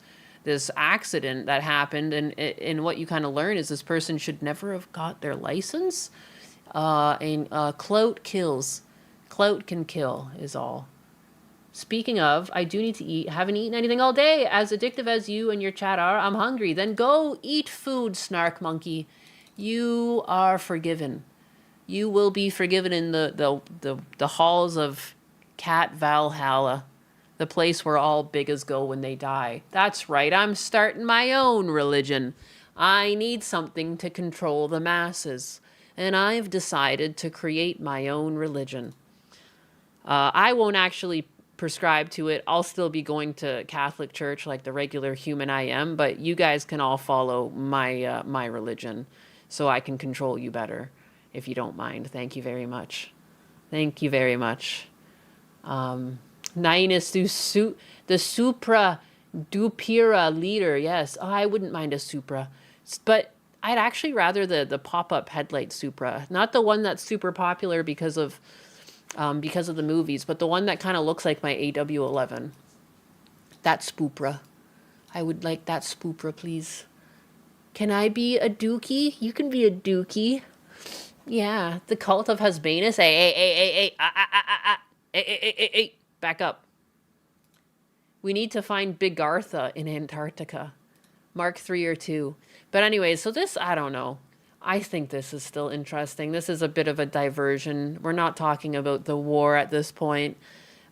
accident that happened, and what you kind of learn is this person should never have got their license. And clout kills. Clout can kill is all. Speaking of, I do need to eat. Haven't eaten anything all day. As addictive as you and your chat are, I'm hungry. Then go eat food, Snark Monkey. You are forgiven. You will be forgiven in the halls of Cat Valhalla. The place where all biggas go when they die. That's right, I'm starting my own religion. I need something to control the masses. And I've decided to create my own religion. I won't actually prescribe to it. I'll still be going to Catholic Church like the regular human I am, but you guys can all follow my my religion so I can control you better, if you don't mind. Thank you very much. Thank you very much. Ninus, the Supra Dupira leader. Yes, I wouldn't mind a Supra. But I'd actually rather the pop-up headlight Supra. Not the one that's super popular because of the movies, but the one that kind of looks like my AW11. That Spoopra. I would like that Spoopra, please. Can I be a dookie? You can be a dookie. Yeah, the cult of Husbanus. Hey. Back up. We need to find Big Artha in Antarctica. Mark 3 or 2. But anyway, so this, I don't know. I think this is still interesting. This is a bit of a diversion. We're not talking about the war at this point,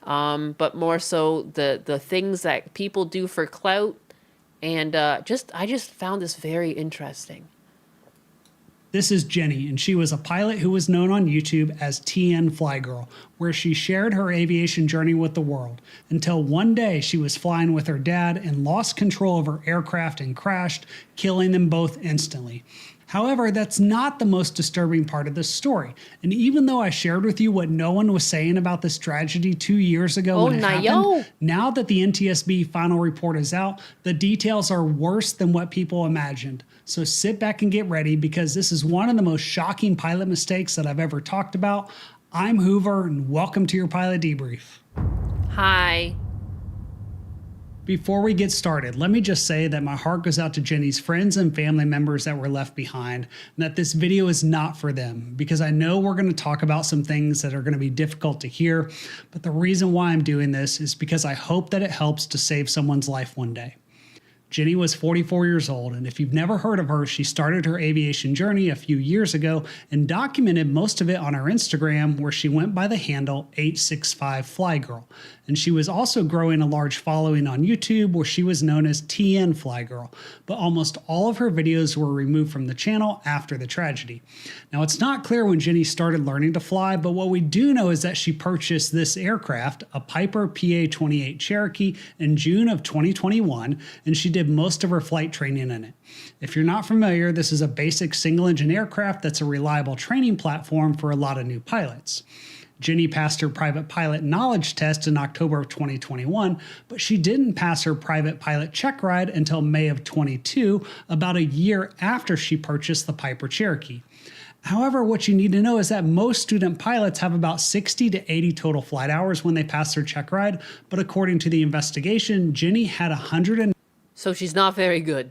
but more so the things that people do for clout. And I just found this very interesting.
This is Jenny, and she was a pilot who was known on YouTube as TN Flygirl, where she shared her aviation journey with the world, until one day she was flying with her dad and lost control of her aircraft and crashed, killing them both instantly. However, that's not the most disturbing part of this story. And even though I shared with you what no one was saying about this tragedy 2 years ago when it happened, now that the NTSB final report is out, the details are worse than what people imagined. So sit back and get ready, because this is one of the most shocking pilot mistakes that I've ever talked about. I'm Hoover, and welcome to your Pilot Debrief.
Hi.
Before we get started, let me just say that my heart goes out to Jenny's friends and family members that were left behind, and that this video is not for them, because I know we're going to talk about some things that are going to be difficult to hear, but the reason why I'm doing this is because I hope that it helps to save someone's life one day. Jenny was 44 years old, and if you've never heard of her, she started her aviation journey a few years ago and documented most of it on her Instagram, where she went by the handle 865flygirl. And she was also growing a large following on YouTube, where she was known as TN Flygirl, but almost all of her videos were removed from the channel after the tragedy. Now, it's not clear when Jenny started learning to fly, but what we do know is that she purchased this aircraft, a Piper PA-28 Cherokee, in June of 2021, and she did most of her flight training in it. If you're not familiar, this is a basic single-engine aircraft that's a reliable training platform for a lot of new pilots. Jenny passed her private pilot knowledge test in October of 2021, but she didn't pass her private pilot check ride until May of 22, about a year after she purchased the Piper Cherokee. However, what you need to know is that most student pilots have about 60 to 80 total flight hours when they pass their check ride, but according to the investigation, Jenny had 100.
So she's not very good.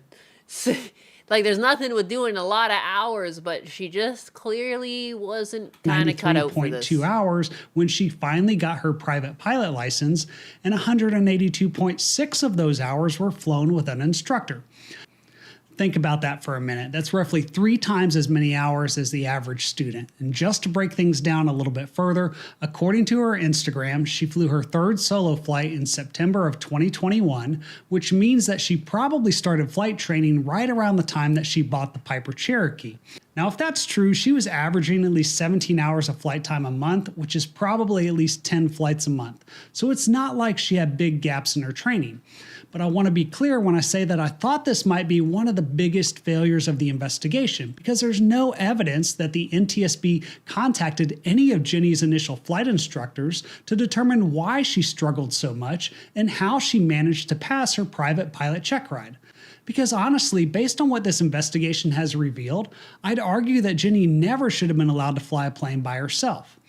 Like, there's nothing with doing a lot of hours, but she just clearly wasn't kind of cut out for this.
93.2 hours when she finally got her private pilot license, and 182.6 of those hours were flown with an instructor. Think about that for a minute. That's roughly 3 times as many hours as the average student. And just to break things down a little bit further, according to her Instagram, she flew her 3rd solo flight in September of 2021, which means that she probably started flight training right around the time that she bought the Piper Cherokee. Now, if that's true, she was averaging at least 17 hours of flight time a month, which is probably at least 10 flights a month. So it's not like she had big gaps in her training. But I want to be clear when I say that I thought this might be one of the biggest failures of the investigation, because there's no evidence that the NTSB contacted any of Jenny's initial flight instructors to determine why she struggled so much and how she managed to pass her private pilot check ride. Because honestly, based on what this investigation has revealed, I'd argue that Jenny never should have been allowed to fly a plane by herself.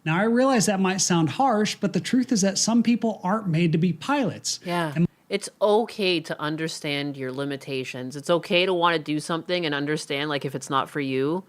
Now, I realize that might sound harsh, but the truth is that some people aren't made to be pilots.
Yeah. It's okay to understand your limitations. It's okay to want to do something and understand, like, if it's not for you.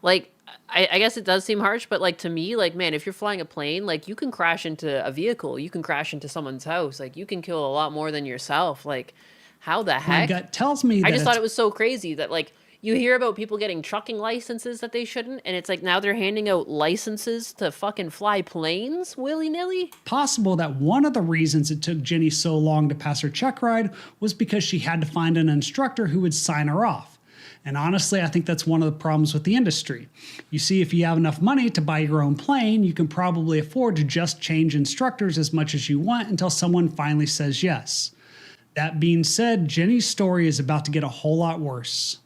Like, I guess it does seem harsh, but, like, to me, like, man, if you're flying a plane, like, you can crash into a vehicle. You can crash into someone's house. Like, you can kill a lot more than yourself. Like, how the heck?
My gut tells me that
I just thought it was so crazy that, like, you hear about people getting trucking licenses that they shouldn't, and it's like now they're handing out licenses to fucking fly planes willy-nilly.
Possible that one of the reasons it took Jenny so long to pass her check ride was because she had to find an instructor who would sign her off. And honestly, I think that's one of the problems with the industry. You see, if you have enough money to buy your own plane, you can probably afford to just change instructors as much as you want until someone finally says yes. That being said, Jenny's story is about to get a whole lot worse.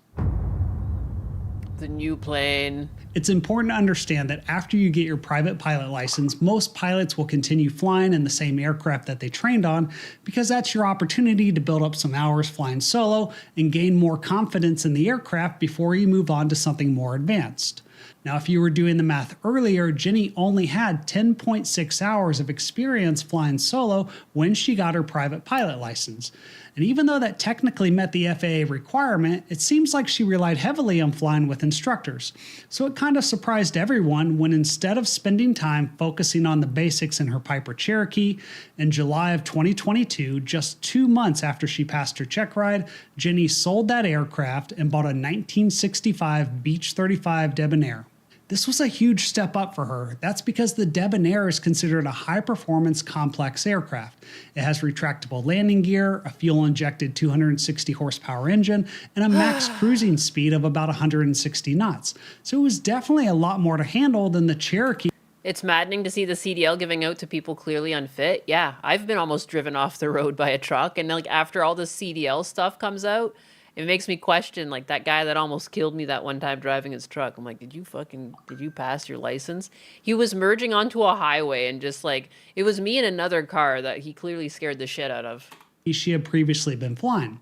The new plane.
It's important to understand that after you get your private pilot license, most pilots will continue flying in the same aircraft that they trained on because that's your opportunity to build up some hours flying solo and gain more confidence in the aircraft before you move on to something more advanced. Now, if you were doing the math earlier, Jenny only had 10.6 hours of experience flying solo when she got her private pilot license. And even though that technically met the FAA requirement, it seems like she relied heavily on flying with instructors. So it kind of surprised everyone when instead of spending time focusing on the basics in her Piper Cherokee, in July of 2022, just 2 months after she passed her check ride, Jenny sold that aircraft and bought a 1965 Beech 35 Debonair. This was a huge step up for her. That's because the Debonair is considered a high-performance complex aircraft. It has retractable landing gear, a fuel-injected 260 horsepower engine, and a max cruising speed of about 160 knots. So it was definitely a lot more to handle than the Cherokee.
It's maddening to see the CDL giving out to people clearly unfit. Yeah, I've been almost driven off the road by a truck, and like after all this CDL stuff comes out, it makes me question, like, that guy that almost killed me that one time driving his truck. I'm like, did you pass your license? He was merging onto a highway and just, like, it was me in another car that he clearly scared the shit out of.
She had previously been flying.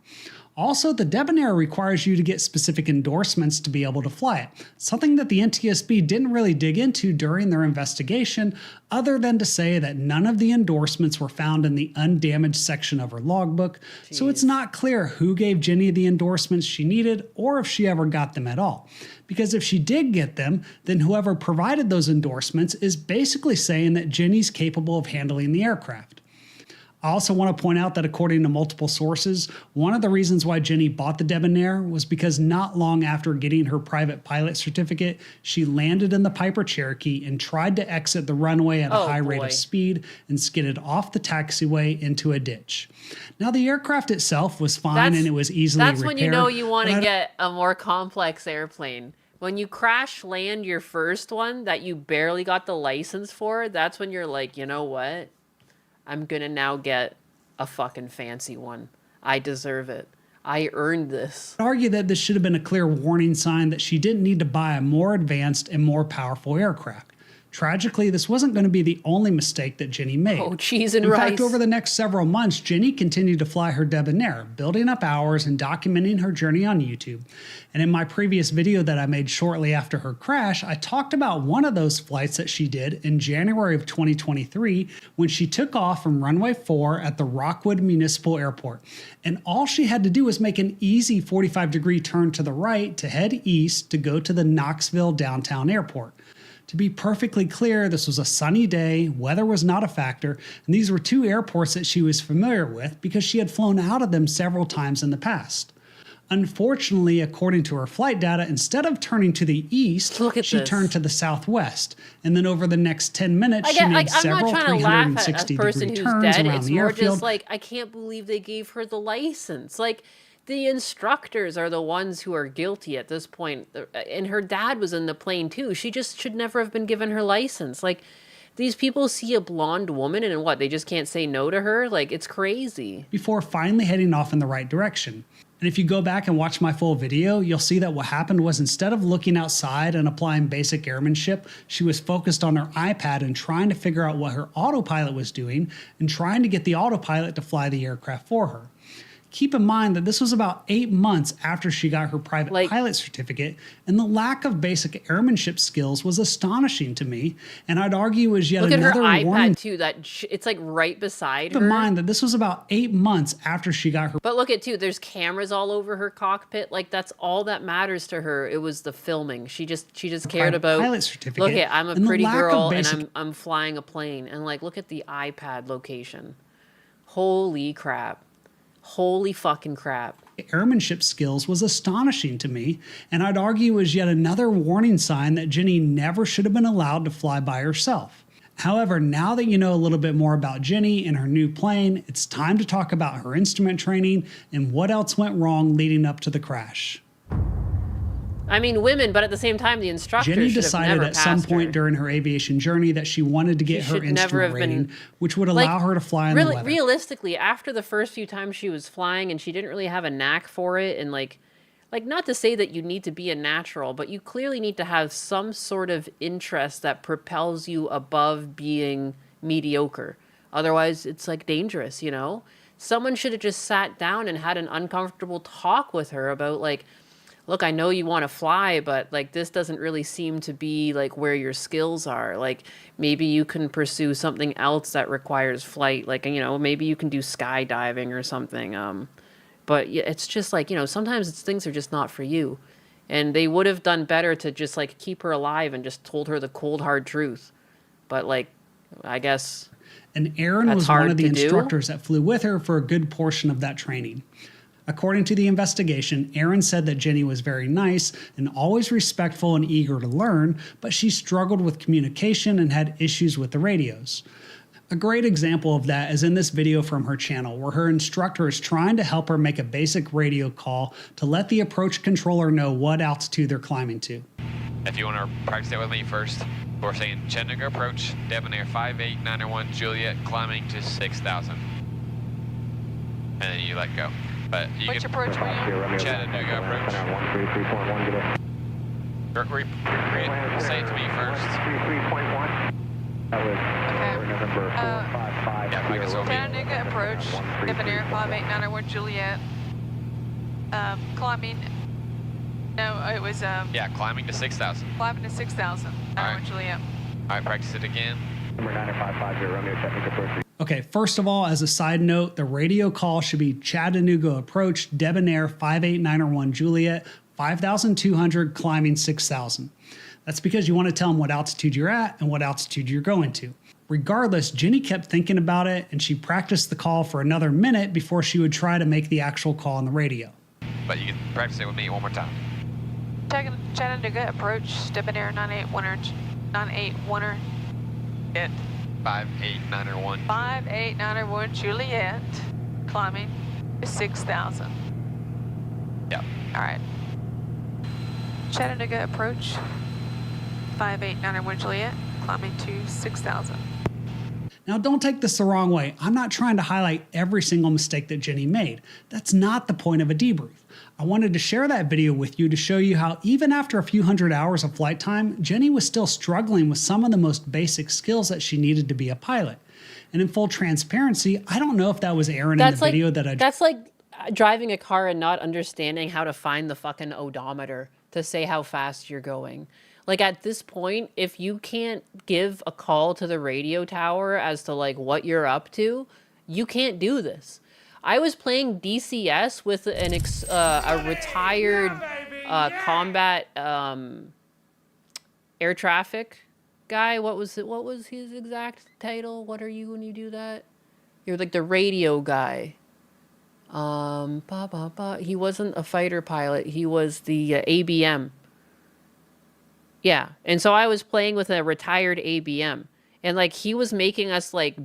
Also, the Debonair requires you to get specific endorsements to be able to fly it, something that the NTSB didn't really dig into during their investigation, other than to say that none of the endorsements were found in the undamaged section of her logbook, so it's not clear who gave Jenny the endorsements she needed or if she ever got them at all. Because if she did get them, then whoever provided those endorsements is basically saying that Jenny's capable of handling the aircraft. I also want to point out that according to multiple sources, one of the reasons why Jenny bought the Debonair was because not long after getting her private pilot certificate, she landed in the Piper Cherokee and tried to exit the runway at a high rate of speed and skidded off the taxiway into a ditch. Now, the aircraft itself was fine and it was easily repaired.
That's when you know you want to get a more complex airplane. When you crash land your first one that you barely got the license for, that's when you're like, you know what? I'm gonna now get a fucking fancy one. I deserve it. I earned this.
I argue that this should have been a clear warning sign that she didn't need to buy a more advanced and more powerful aircraft. Tragically, this wasn't going to be the only mistake that Jenny made.
Oh, cheese and
rice.
rice.
In fact, over the next several months, Jenny continued to fly her Debonair, building up hours and documenting her journey on YouTube. And in my previous video that I made shortly after her crash, I talked about one of those flights that she did in January of 2023 when she took off from runway 4 at the Rockwood Municipal Airport. And all she had to do was make an easy 45-degree turn to the right to head east to go to the Knoxville downtown airport. To be perfectly clear, this was a sunny day, weather was not a factor, and these were two airports that she was familiar with because she had flown out of them several times in the past. Unfortunately, according to her flight data, instead of turning to the east, she turned to the southwest. And then over the next 10 minutes, she made several 360-degree turns around the airfield.
It's more just like, I can't believe they gave her the license. Like, the instructors are the ones who are guilty at this point. And her dad was in the plane too. She just should never have been given her license. Like, these people see a blonde woman and what, they just can't say no to her? Like, it's crazy.
Before finally heading off in the right direction. And if you go back and watch my full video, you'll see that what happened was instead of looking outside and applying basic airmanship, she was focused on her iPad and trying to figure out what her autopilot was doing and trying to get the autopilot to fly the aircraft for her. Keep in mind that this was about 8 months after she got her private pilot certificate, and the lack of basic airmanship skills was astonishing to me, and I'd argue was yet
Look at her
another warning.
iPad too. It's like right beside
Keep
her.
in mind that this was about 8 months after she got her.
But look at too. There's cameras all over her cockpit. Like that's all that matters to her. It was the filming. She just cared
private
about.
pilot certificate,
Look at I'm a
and the
pretty
lack of
girl and
basic-
I'm flying a plane and like look at the iPad location. Holy crap. Holy fucking crap.
Airmanship skills was astonishing to me, and I'd argue was yet another warning sign that Jenny never should have been allowed to fly by herself. However, now that you know a little bit more about Jenny and her new plane, it's time to talk about her instrument training and what else went wrong leading up to the crash.
I mean women, but at the same time the instructor
Jenny
should have
decided
never
at some
passed
point
her.
during her aviation journey that she wanted to get
She
her
should never
instrument
have been-
rating, which would allow her to fly in the weather.
Realistically, after the first few times she was flying and she didn't really have a knack for it, and like not to say that you need to be a natural, but you clearly need to have some sort of interest that propels you above being mediocre. Otherwise, it's like dangerous, you know? Someone should have just sat down and had an uncomfortable talk with her about like, look, I know you want to fly, but like this doesn't really seem to be like where your skills are. Like maybe you can pursue something else that requires flight. Like, you know, maybe you can do skydiving or something. But yeah, it's just like, you know, sometimes things are just not for you. And they would have done better to just like keep her alive and just told her the cold, hard truth. But like, I guess.
And Aaron
that's
was one
hard
of the
to do.
instructors that flew with her for a good portion of that training. According to the investigation, Aaron said that Jenny was very nice and always respectful and eager to learn, but she struggled with communication and had issues with the radios. A great example of that is in this video from her channel, where her instructor is trying to help her make a basic radio call to let the approach controller know what altitude they're climbing to.
If you want to practice it with me first, we're saying Chattanooga approach, Debonair 5891 Juliet, climbing to 6,000. And then you let go. But you
Which
can
approach were you?
Chattanooga approach. Say it to me first. Yeah, practice over me.
Chattanooga approach, Debonair 5891 Juliet. Climbing. No, it was
Yeah, climbing to 6,000.
climbing to 6,000. Juliet.
All right, practice it again.
Number 9550, Romeo Chattanooga approach.
Okay, first of all, as a side note, the radio call should be Chattanooga approach, Debonair 5891 Juliet, 5,200, climbing 6,000. That's because you want to tell them what altitude you're at and what altitude you're going to. Regardless, Jenny kept thinking about it and she practiced the call for another minute before she would try to make the actual call on the radio.
But you can practice it with me one more time.
Chattanooga approach, Debonair 981 Juliet.
5891.
5891 Juliet, climbing to 6,000.
Yep.
All right. Chattanooga approach, 5891 Juliet, climbing to 6,000.
Now, don't take this the wrong way. I'm not trying to highlight every single mistake that Jenny made. That's not the point of a debrief. I wanted to share that video with you to show you how even after a few hundred hours of flight time, Jenny was still struggling with some of the most basic skills that she needed to be a pilot. And in full transparency, I don't know if that was Aaron in the video that I...
That's like driving a car and not understanding how to find the fucking odometer to say how fast you're going. Like at this point, if you can't give a call to the radio tower as to like what you're up to, you can't do this. I was playing DCS with a retired combat air traffic guy. What was his exact title? What are you when you do that? You're like the radio guy. He wasn't a fighter pilot. He was the ABM. Yeah, and so I was playing with a retired ABM, and like he was making us like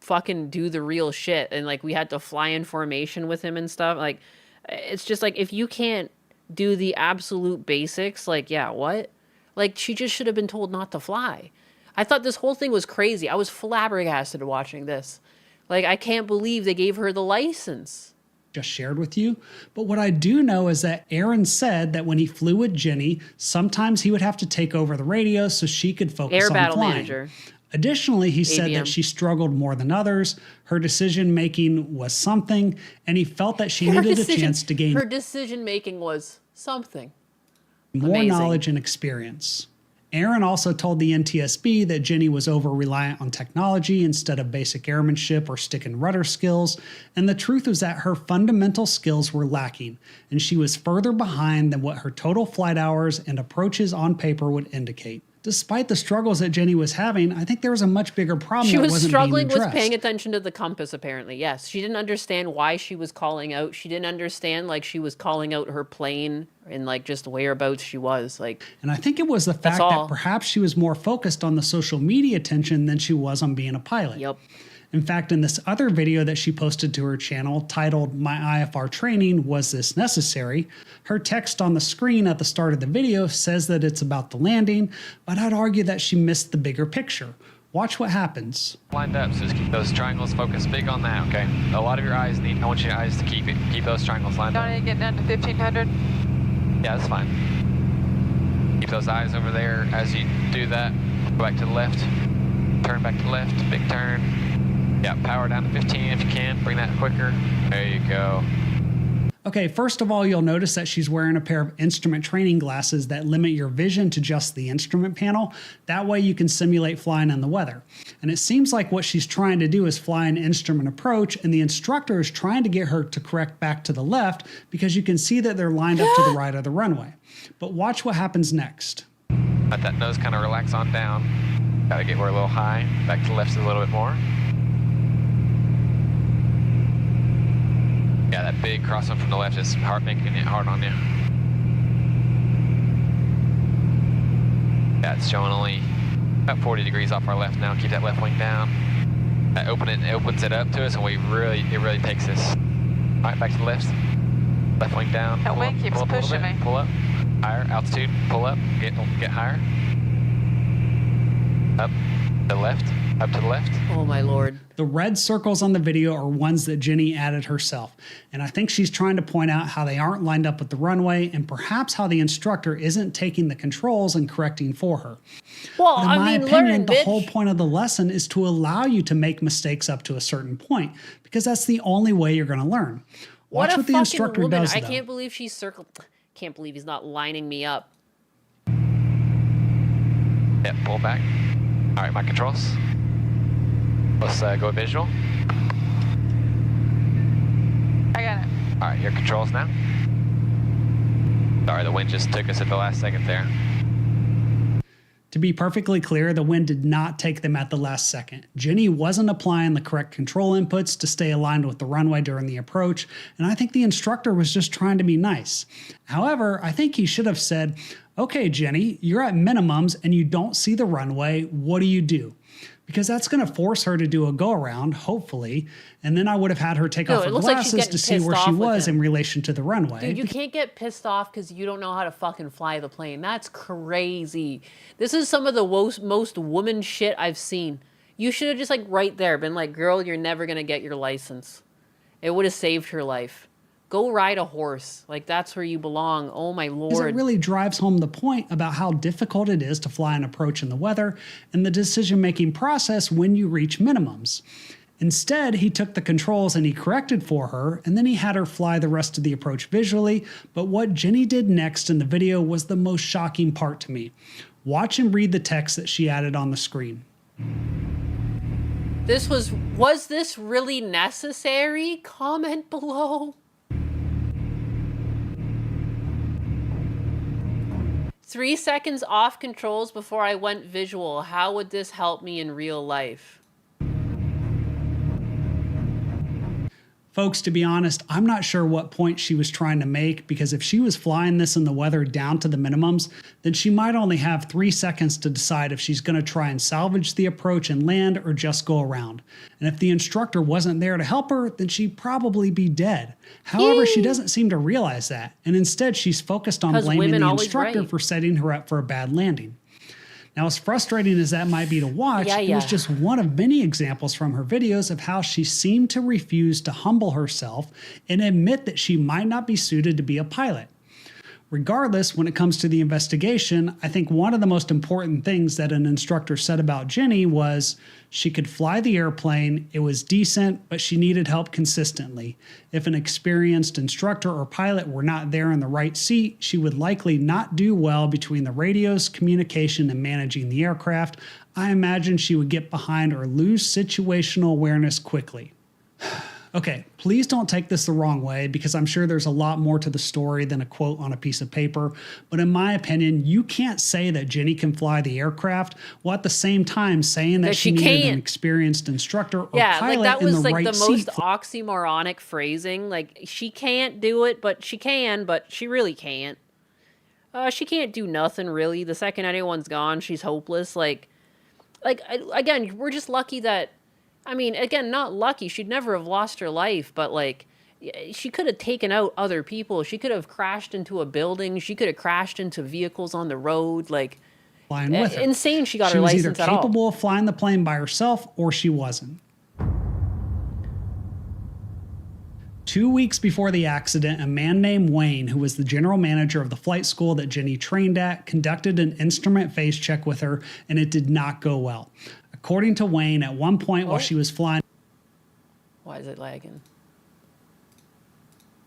fucking do the real shit, and like we had to fly in formation with him and stuff. Like it's just like if you can't do the absolute basics, like yeah, what? Like she just should have been told not to fly. I thought this whole thing was crazy. I was flabbergasted watching this. Like I can't believe they gave her the license.
Just shared with you. But what I do know is that Aaron said that when he flew with Jenny, sometimes he would have to take over the radio so she could focus
Air
on
battle
flying.
manager.
Additionally, he said
ABM.
that she struggled more than others, her decision making was something, and he felt that she needed a chance to gain
Her decision making was something.
more
Amazing.
knowledge and experience. Aaron also told the NTSB that Jenny was over-reliant on technology instead of basic airmanship or stick and rudder skills, and the truth was that her fundamental skills were lacking, and she was further behind than what her total flight hours and approaches on paper would indicate. Despite the struggles that Jenny was having, I think there was a much bigger problem
She
that
was
wasn't
struggling
being
with
addressed.
paying attention to the compass, apparently. Yes. She didn't understand why she was calling out. She didn't understand, like, she was calling out her plane and, like, just whereabouts she was. Like,
And I think it was the fact
all.
that perhaps she was more focused on the social media attention than she was on being a pilot.
Yep.
In fact, in this other video that she posted to her channel titled My IFR Training, Was This Necessary?, her text on the screen at the start of the video says that it's about the landing, but I'd argue that she missed the bigger picture. Watch what happens.
Lined up, so just keep those triangles focused big on that, okay? A lot of your eyes need, I want your eyes to keep those triangles lined up.
Don't need to get down to 1500.
Yeah, that's fine. Keep those eyes over there as you do that. Go back to the left. Turn back to the left, big turn. Yeah, power down to 15 if you can. Bring that quicker. There you go.
Okay, first of all, you'll notice that she's wearing a pair of instrument training glasses that limit your vision to just the instrument panel. That way you can simulate flying in the weather. And it seems like what she's trying to do is fly an instrument approach, and the instructor is trying to get her to correct back to the left because you can see that they're lined up to the right of the runway. But watch what happens next.
Let that nose kind of relax on down. Gotta get her a little high. Back to the left a little bit more. Yeah, that big crosswind from the left is making it hard on you. Yeah, it's showing only about 40 degrees off our left now. Keep that left wing down. That opens it up to us, and it really takes us. All right, back to the left. Left wing down.
That wing keeps pushing me.
Pull up. Higher, altitude, pull up, get higher. Up, to the left, up to the left.
oh my lord.
The red circles on the video are ones that Jenny added herself, and I think she's trying to point out how they aren't lined up with the runway and perhaps how the instructor isn't taking the controls and correcting for her.
Well,
But in
I
my
mean,
opinion,
learn,
the
bitch.
whole point of the lesson is to allow you to make mistakes up to a certain point, because that's the only way you're going to learn.
What
Watch
a
what the
fucking
instructor
woman.
does,
I
though.
can't believe she's can't believe he's not lining me up.
Yeah, pull back. All right, my controls. Let's go visual.
I got it.
All right, your controls now. Sorry, the wind just took us at the last second there.
To be perfectly clear, the wind did not take them at the last second. Jenny wasn't applying the correct control inputs to stay aligned with the runway during the approach, and I think the instructor was just trying to be nice. However, I think he should have said, okay, Jenny, you're at minimums and you don't see the runway, what do you do? Because that's going to force her to do a go-around, hopefully, and then I would have had her take
No,
off
it
her
looks like she's
glasses
getting
to see
pissed
where she
off with
was
him.
in relation to the runway.
Dude, you can't get pissed off because you don't know how to fucking fly the plane. That's crazy. This is some of the most woman shit I've seen. You should have just, like, right there been like, girl, you're never going to get your license. It would have saved her life. Go ride a horse. Like, that's where you belong. Oh, my
Because
lord.
it really drives home the point about how difficult it is to fly an approach in the weather and the decision-making process when you reach minimums. Instead, he took the controls and he corrected for her, and then he had her fly the rest of the approach visually, but what Jenny did next in the video was the most shocking part to me. Watch and read the text that she added on the screen.
Was this really necessary? Comment below. 3 seconds off controls before I went visual. How would this help me in real life?
Folks, to be honest, I'm not sure what point she was trying to make, because if she was flying this in the weather down to the minimums, then she might only have 3 seconds to decide if she's going to try and salvage the approach and land or just go around. And if the instructor wasn't there to help her, then she'd probably be dead. However, she doesn't seem to realize that, and instead she's focused on
'Cause
blaming
women
the
always
instructor
right.
for setting her up for a bad landing. Now, as frustrating as that might be to watch, it was just one of many examples from her videos of how she seemed to refuse to humble herself and admit that she might not be suited to be a pilot. Regardless, when it comes to the investigation, I think one of the most important things that an instructor said about Jenny was she could fly the airplane, it was decent, but she needed help consistently. If an experienced instructor or pilot were not there in the right seat, she would likely not do well between the radios, communication, and managing the aircraft. I imagine she would get behind or lose situational awareness quickly. Okay, please don't take this the wrong way because I'm sure there's a lot more to the story than a quote on a piece of paper. But in my opinion, you can't say that Jenny can fly the aircraft while at the same time saying that she needed an experienced instructor or pilot
like that
in
was
the
like
right
the
seat.
most oxymoronic phrasing. Like she can't do it, but she can, but she really can't. She can't do nothing really. The second anyone's gone, she's hopeless. Again, we're just lucky that. I mean, again, not lucky. She'd never have lost her life, but like, she could have taken out other people. She could have crashed into a building. She could have crashed into vehicles on the road. Like,
flying with her.
Insane she got her license at all.
She was either capable of flying the plane by herself or she wasn't. 2 weeks before the accident, a man named Wayne, who was the general manager of the flight school that Jenny trained at, conducted an instrument phase check with her, and it did not go well. According to Wayne, at one point while she was flying,
why is it lagging?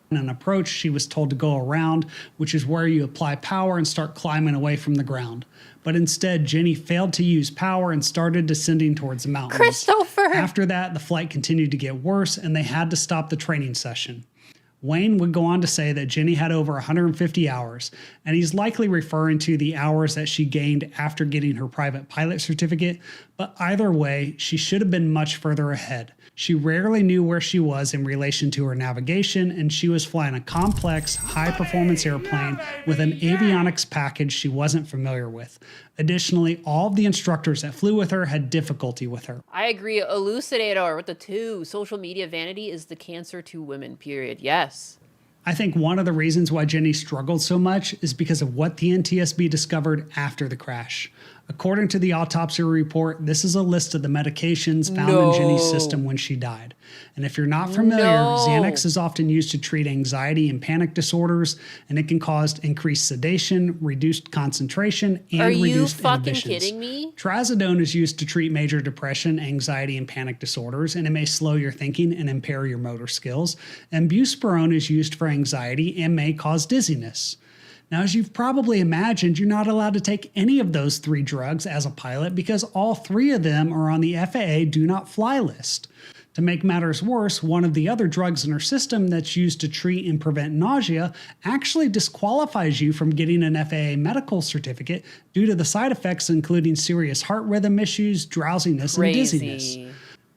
An approach, she was told to go around, which is where you apply power and start climbing away from the ground. But instead, Jenny failed to use power and started descending towards the mountains.
Christopher!
After that, the flight continued to get worse, and they had to stop the training session. Wayne would go on to say that Jenny had over 150 hours, and he's likely referring to the hours that she gained after getting her private pilot certificate, but either way, she should have been much further ahead. She rarely knew where she was in relation to her navigation, and she was flying a complex, high-performance airplane with an avionics package she wasn't familiar with. Additionally, all of the instructors that flew with her had difficulty with her.
I agree. Elucidator with the 2. Social media vanity is the cancer to women, period. Yes.
I think one of the reasons why Jenny struggled so much is because of what the NTSB discovered after the crash. According to the autopsy report, this is a list of the medications found in Jenny's system when she died. And if you're not familiar, Xanax is often used to treat anxiety and panic disorders, and it can cause increased sedation, reduced concentration, and reduced inhibitions.
Are you fucking kidding me?
Trazodone is used to treat major depression, anxiety, and panic disorders, and it may slow your thinking and impair your motor skills. And buspirone is used for anxiety and may cause dizziness. Now, as you've probably imagined, you're not allowed to take any of those 3 drugs as a pilot because all 3 of them are on the FAA Do Not Fly list. To make matters worse, one of the other drugs in her system that's used to treat and prevent nausea actually disqualifies you from getting an FAA medical certificate due to the side effects including serious heart rhythm issues, drowsiness, and dizziness.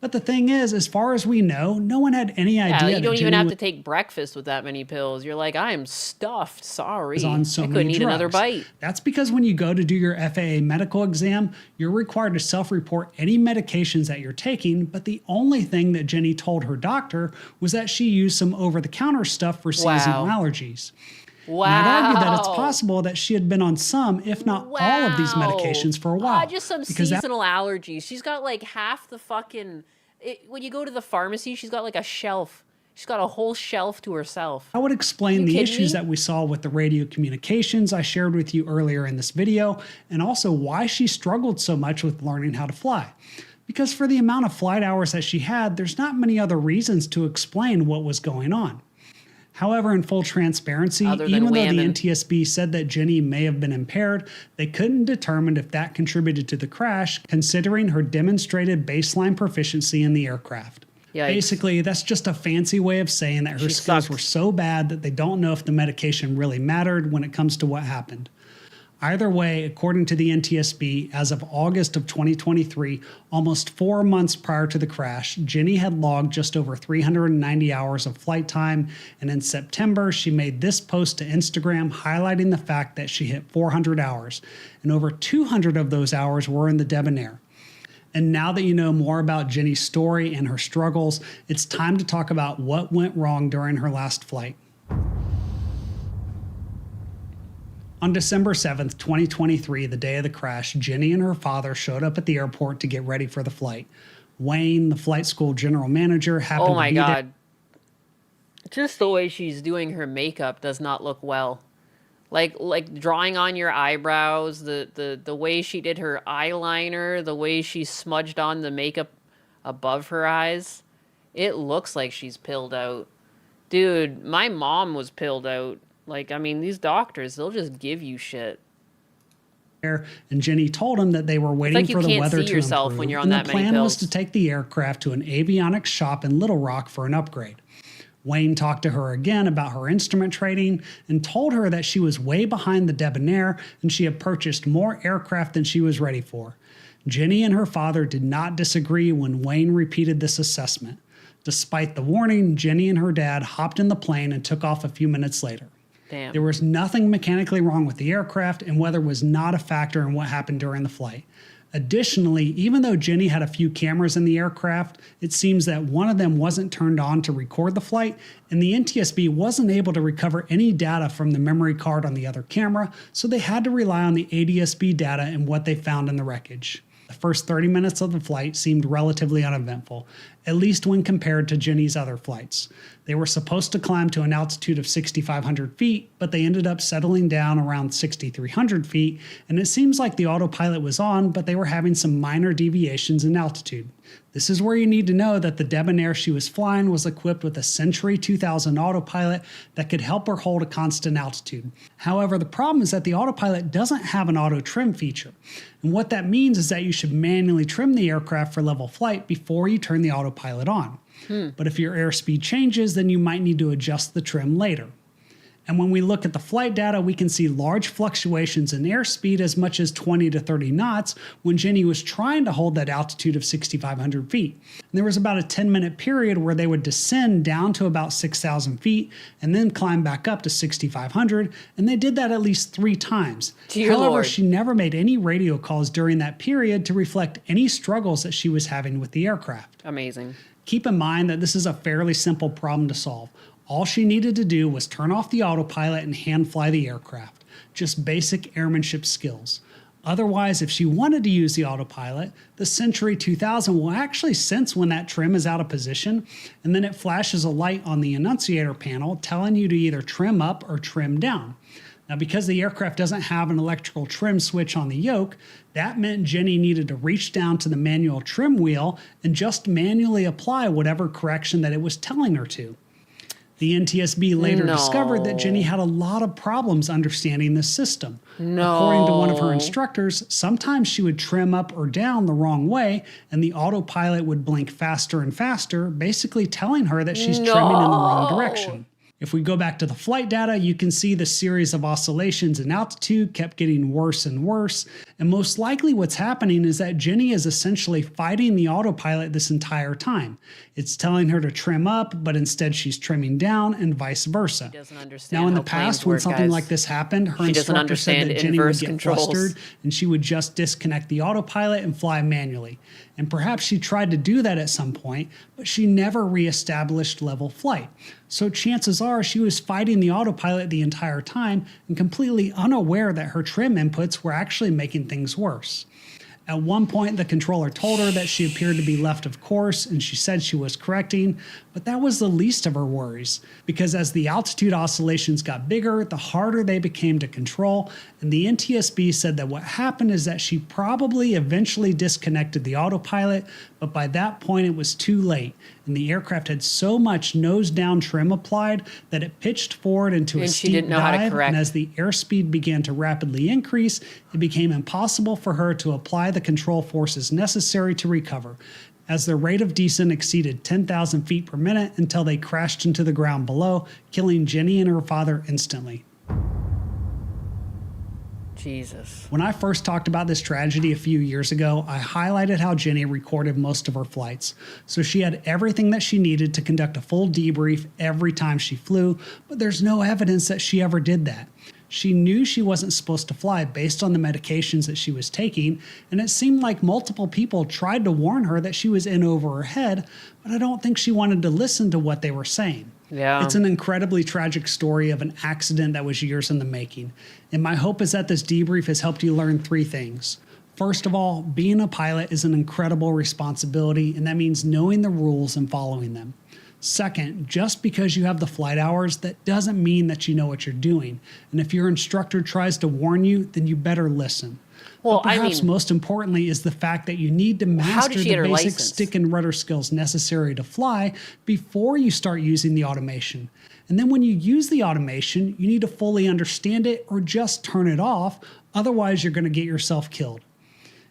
But the thing is, as far as we know, no one had any idea.
Yeah, you don't even have to take breakfast with that many pills. You're like, I am stuffed. Sorry.
On so
I
many
couldn't eat
drugs.
another bite.
That's because when you go to do your FAA medical exam, you're required to self-report any medications that you're taking, but the only thing that Jenny told her doctor was that she used some over-the-counter stuff for seasonal allergies.
Wow.
And I'd argue that it's possible that she had been on some, if not all of these medications for a while.
Just some seasonal allergies. She's got like half the fucking... when you go to the pharmacy, she's got like a shelf. She's got a whole shelf to herself.
I would explain the issues that we saw with the radio communications I shared with you earlier in this video, and also why she struggled so much with learning how to fly. Because for the amount of flight hours that she had, there's not many other reasons to explain what was going on. However, in full transparency, even though the NTSB said that Jenny may have been impaired, they couldn't determine if that contributed to the crash, considering her demonstrated baseline proficiency in the aircraft.
Yikes.
Basically, that's just a fancy way of saying that her skills were so bad that they don't know if the medication really mattered when it comes to what happened. Either way, according to the NTSB, as of August of 2023, almost 4 months prior to the crash, Jenny had logged just over 390 hours of flight time, and in September, she made this post to Instagram highlighting the fact that she hit 400 hours, and over 200 of those hours were in the debonair. And now that you know more about Jenny's story and her struggles, it's time to talk about what went wrong during her last flight. On December 7th, 2023, the day of the crash, Jenny and her father showed up at the airport to get ready for the flight. Wayne, the flight school general manager, happened to be there.
Just the way she's doing her makeup does not look well. Like drawing on your eyebrows, the way she did her eyeliner, the way she smudged on the makeup above her eyes. It looks like she's pilled out. Dude, my mom was pilled out. Like, I mean, these doctors, they'll just give you shit.
And Jenny told him that they were waiting for the weather to improve.
When you're on
and
that
the
many
plan was
pills.
to take the aircraft to an avionics shop in Little Rock for an upgrade. Wayne talked to her again about her instrument trading and told her that she was way behind the Debonair and she had purchased more aircraft than she was ready for. Jenny and her father did not disagree when Wayne repeated this assessment. Despite the warning, Jenny and her dad hopped in the plane and took off a few minutes later.
Damn.
There was nothing mechanically wrong with the aircraft, and weather was not a factor in what happened during the flight. Additionally, even though Jenny had a few cameras in the aircraft, it seems that one of them wasn't turned on to record the flight, and the NTSB wasn't able to recover any data from the memory card on the other camera, so they had to rely on the ADSB data and what they found in the wreckage. The first 30 minutes of the flight seemed relatively uneventful, at least when compared to Jenny's other flights. They were supposed to climb to an altitude of 6,500 feet, but they ended up settling down around 6,300 feet, and it seems like the autopilot was on, but they were having some minor deviations in altitude. This is where you need to know that the Debonair she was flying was equipped with a Century 2000 autopilot that could help her hold a constant altitude. However, the problem is that the autopilot doesn't have an auto trim feature. And what that means is that you should manually trim the aircraft for level flight before you turn the autopilot on. But if your airspeed changes, then you might need to adjust the trim later. And when we look at the flight data, we can see large fluctuations in airspeed as much as 20 to 30 knots when Jenny was trying to hold that altitude of 6,500 feet. And there was about a 10-minute period where they would descend down to about 6,000 feet and then climb back up to 6,500, and they did that at least 3 times.
Dear
However,
Lord.
she never made any radio calls during that period to reflect any struggles that she was having with the aircraft.
Amazing.
Keep in mind that this is a fairly simple problem to solve. All she needed to do was turn off the autopilot and hand fly the aircraft. Just basic airmanship skills. Otherwise, if she wanted to use the autopilot, the Century 2000 will actually sense when that trim is out of position, and then it flashes a light on the annunciator panel telling you to either trim up or trim down. Now, because the aircraft doesn't have an electrical trim switch on the yoke, that meant Jenny needed to reach down to the manual trim wheel and just manually apply whatever correction that it was telling her to. The NTSB later discovered that Jenny had a lot of problems understanding this system. According to one of her instructors, sometimes she would trim up or down the wrong way, and the autopilot would blink faster and faster, basically telling her that she's trimming in the wrong direction. If we go back to the flight data, you can see the series of oscillations in altitude kept getting worse and worse. And most likely what's happening is that Jenny is essentially fighting the autopilot this entire time. It's telling her to trim up, but instead she's trimming down and vice versa.
She doesn't understand
Now in the
how planes
past, when
work,
something
guys.
like this happened, her
She doesn't
instructor said
understand
that Jenny would
inverse
get
controls.
flustered and she would just disconnect the autopilot and fly manually. And perhaps she tried to do that at some point, but she never reestablished level flight. So chances are she was fighting the autopilot the entire time and completely unaware that her trim inputs were actually making things worse. At one point, the controller told her that she appeared to be left of course, and she said she was correcting, but that was the least of her worries, because as the altitude oscillations got bigger, the harder they became to control, and the NTSB said that what happened is that she probably eventually disconnected the autopilot, but by that point it was too late, and the aircraft had so much nose-down trim applied that it pitched forward into a
And she
steep
didn't know how to
dive,
correct.
and as the airspeed began to rapidly increase, it became impossible for her to apply the control forces necessary to recover, as their rate of descent exceeded 10,000 feet per minute until they crashed into the ground below, killing Jenny and her father instantly.
Jesus.
When I first talked about this tragedy a few years ago, I highlighted how Jenny recorded most of her flights. So she had everything that she needed to conduct a full debrief every time she flew, but there's no evidence that she ever did that. She knew she wasn't supposed to fly based on the medications that she was taking, and it seemed like multiple people tried to warn her that she was in over her head, but I don't think she wanted to listen to what they were saying.
Yeah.
It's an incredibly tragic story of an accident that was years in the making. And my hope is that this debrief has helped you learn 3 things. First of all, being a pilot is an incredible responsibility, and that means knowing the rules and following them. Second, just because you have the flight hours, that doesn't mean that you know what you're doing. And if your instructor tries to warn you, then you better listen.
Well,
But perhaps most importantly is the fact that you need to master
she
the
get her
basic
license?
stick and rudder skills necessary to fly before you start using the automation. And then when you use the automation, you need to fully understand it or just turn it off. Otherwise, you're going to get yourself killed.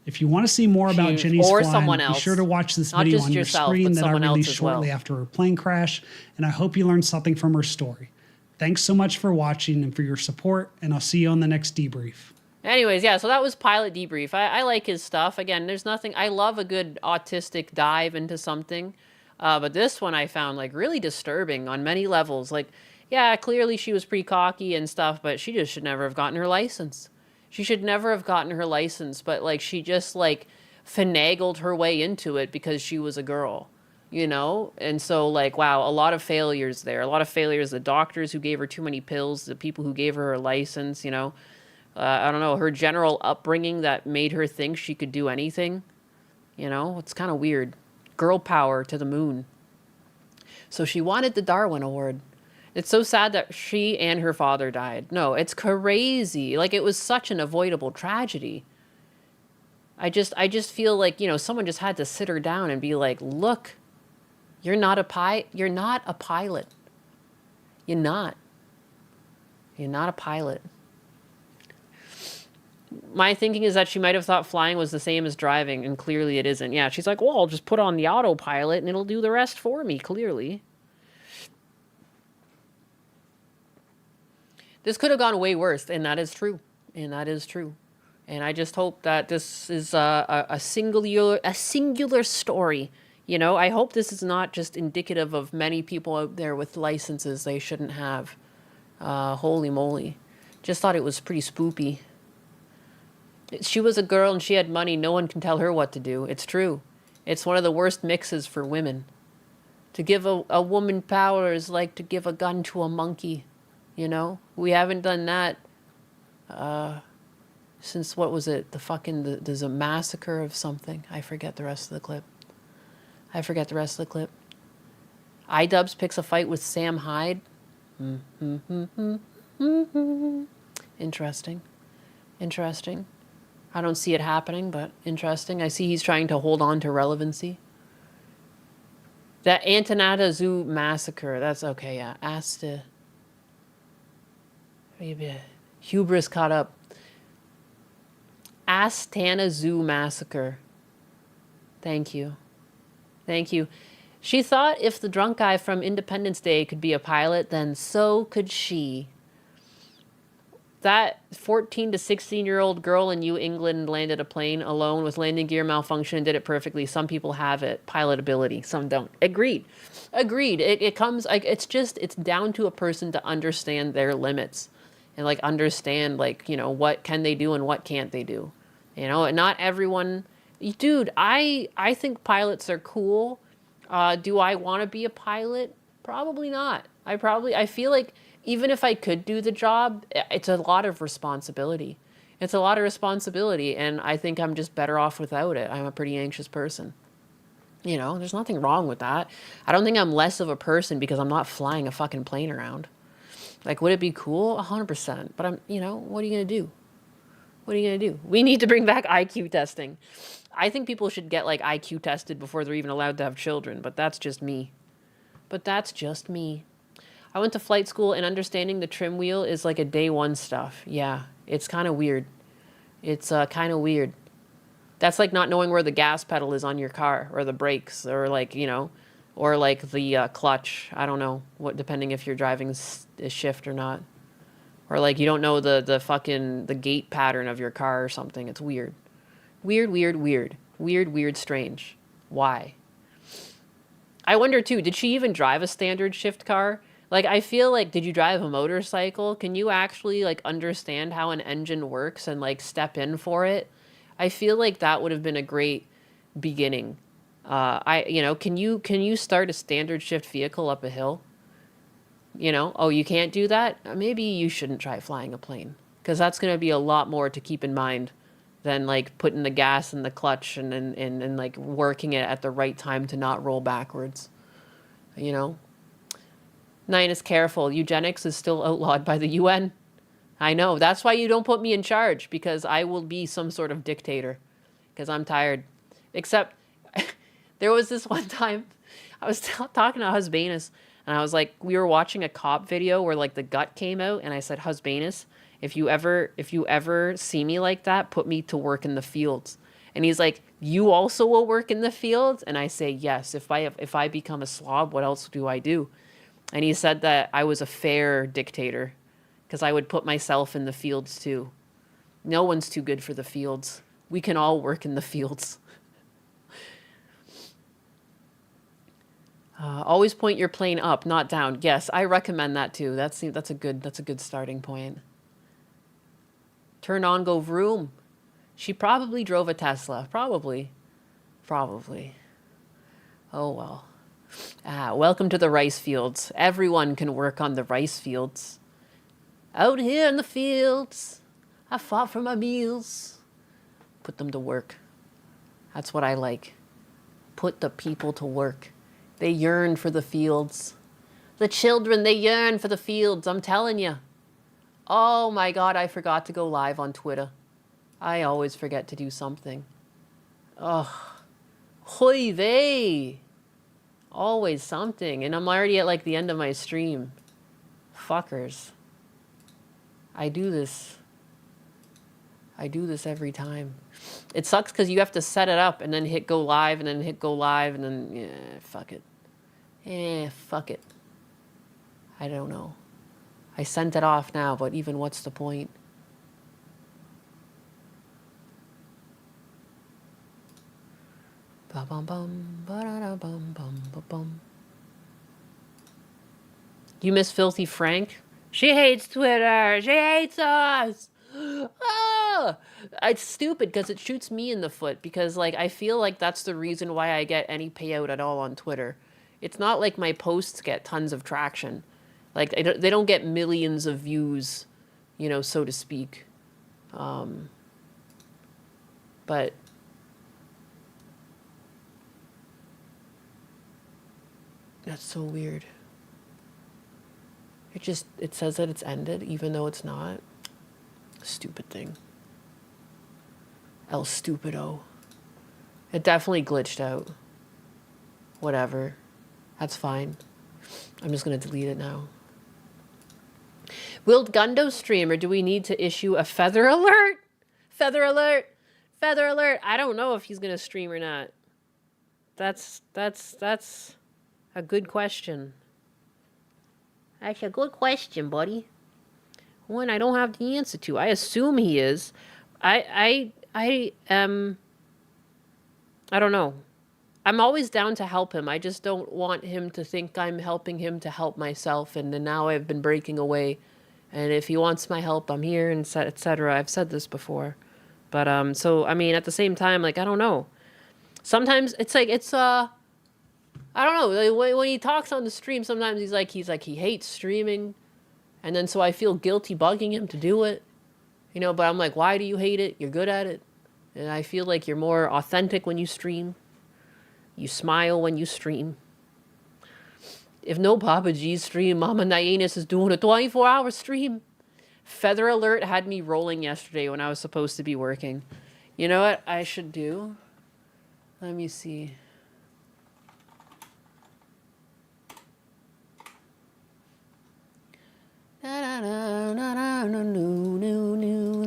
If you want to see more about Jenny's
or
flying,
someone
be
else.
sure to watch this
Not
video
just
on your
yourself,
screen
but
that I
someone else
released
as
shortly
well.
after her plane crash. And I hope you learned something from her story. Thanks so much for watching and for your support, and I'll see you on the next debrief.
Anyways, yeah, so that was Pilot Debrief. I like his stuff. Again, there's nothing... I love a good autistic dive into something. But this one I found, like, really disturbing on many levels. Like, yeah, clearly she was pretty cocky and stuff, but she just should never have gotten her license. She should never have gotten her license, but, like, she just, like, finagled her way into it because she was a girl, you know? And so, like, wow, a lot of failures there. A lot of failures. The doctors who gave her too many pills, the people who gave her her license, you know? I don't know, her general upbringing that made her think she could do anything. You know, it's kind of weird. Girl power to the moon. So she wanted the Darwin Award. It's so sad that she and her father died. No, it's crazy. Like, it was such an avoidable tragedy. I just feel like, you know, someone just had to sit her down and be like, look, you're not a pilot. You're not a pilot. You're not. You're not a pilot. My thinking is that she might have thought flying was the same as driving, and clearly it isn't. Yeah, she's like, well, I'll just put on the autopilot and it'll do the rest for me, clearly. This could have gone way worse, and that is true. And that is true. And I just hope that this is a singular story. You know, I hope this is not just indicative of many people out there with licenses they shouldn't have. Holy moly. Just thought it was pretty spoopy. She was a girl and she had money. No one can tell her what to do. It's true. It's one of the worst mixes for women. To give a woman power is like to give a gun to a monkey. You know? We haven't done that since, what was it? There's a massacre of something. I forget the rest of the clip. iDubbbz picks a fight with Sam Hyde. Interesting. I don't see it happening, but interesting. I see he's trying to hold on to relevancy. That Antanata Zoo massacre, that's okay, yeah. Maybe hubris caught up. Astana Zoo massacre. Thank you. She thought if the drunk guy from Independence Day could be a pilot, then so could she. That 14 to 16-year-old girl in New England landed a plane alone with landing gear malfunction and did it perfectly. Some people have it, pilot ability. Some don't. Agreed. It comes, like, it's down to a person to understand their limits and, like, understand, like, you know, what can they do and what can't they do. You know, and not everyone, dude, I think pilots are cool. Do I want to be a pilot? Probably not. I feel like, even if I could do the job, it's a lot of responsibility. And I think I'm just better off without it. I'm a pretty anxious person. You know, there's nothing wrong with that. I don't think I'm less of a person because I'm not flying a fucking plane around. Like, would it be cool? 100%. But what are you going to do? We need to bring back IQ testing. I think people should get, like, IQ tested before they're even allowed to have children, but that's just me. I went to flight school, and understanding the trim wheel is like a day one stuff. Yeah, it's kind of weird. That's like not knowing where the gas pedal is on your car, or the brakes, or, like, you know, or like the clutch. I don't know, depending if you're driving a shift or not. Or, like, you don't know the gate pattern of your car or something. It's weird. Weird, strange. Why? I wonder, too, did she even drive a standard shift car? Like, I feel like, did you drive a motorcycle? Can you actually, like, understand how an engine works and, like, step in for it? I feel like that would have been a great beginning. Can you start a standard shift vehicle up a hill? You know, oh, you can't do that? Maybe you shouldn't try flying a plane, because that's going to be a lot more to keep in mind than, like, putting the gas in the clutch and like working it at the right time to not roll backwards. you know. 9 is careful. Eugenics is still outlawed by the UN. I know. That's why you don't put me in charge, because I will be some sort of dictator, because I'm tired. Except there was this one time I was talking to Husbanus, and I was like, we were watching a cop video where like the gut came out, and I said, Husbanus, if you ever see me like that, put me to work in the fields. And he's like, you also will work in the fields? And I say, yes. If I become a slob, what else do I do? And he said that I was a fair dictator, because I would put myself in the fields too. No one's too good for the fields. We can all work in the fields. Always point your plane up, not down. Yes, I recommend that too. That's a good starting point. Turn on, go vroom. She probably drove a Tesla. Probably. Oh well. Welcome to the rice fields. Everyone can work on the rice fields. Out here in the fields, I fought for my meals. Put them to work. That's what I like. Put the people to work. They yearn for the fields. The children, they yearn for the fields, I'm telling you. Oh my God, I forgot to go live on Twitter. I always forget to do something. Ugh. Hoy vey. Always something. And I'm already at like the end of my stream. Fuckers. I do this every time. It sucks because you have to set it up and then hit go live and then hit go live and then, yeah, fuck it. Fuck it. I don't know. I sent it off now, but even what's the point? Ba bum bum ba da da bum bum ba bum. You miss Filthy Frank? She hates Twitter. She hates us. Oh, it's stupid because it shoots me in the foot, because like I feel like that's the reason why I get any payout at all on Twitter. It's not like my posts get tons of traction. Like they don't get millions of views, you know, so to speak. But that's so weird. It says that it's ended, even though it's not. Stupid thing. El stupido. It definitely glitched out. Whatever. That's fine. I'm just going to delete it now. Will Gundo stream, or do we need to issue a feather alert? Feather alert! Feather alert! I don't know if he's going to stream or not. That's a good question. That's a good question, buddy. One I don't have the answer to. I assume he is. I don't know. I'm always down to help him. I just don't want him to think I'm helping him to help myself, and then now I've been breaking away. And if he wants my help, I'm here, and etc. I've said this before. But so I mean, at the same time, like I don't know. Sometimes it's like I don't know. Like, when he talks on the stream, sometimes he's like he hates streaming, and then so I feel guilty bugging him to do it, you know. But I'm like, why do you hate it? You're good at it, and I feel like you're more authentic when you stream. You smile when you stream. If no Papa G's stream, Mama Nyanus is doing a 24-hour stream. Feather alert had me rolling yesterday when I was supposed to be working. You know what I should do? Let me see.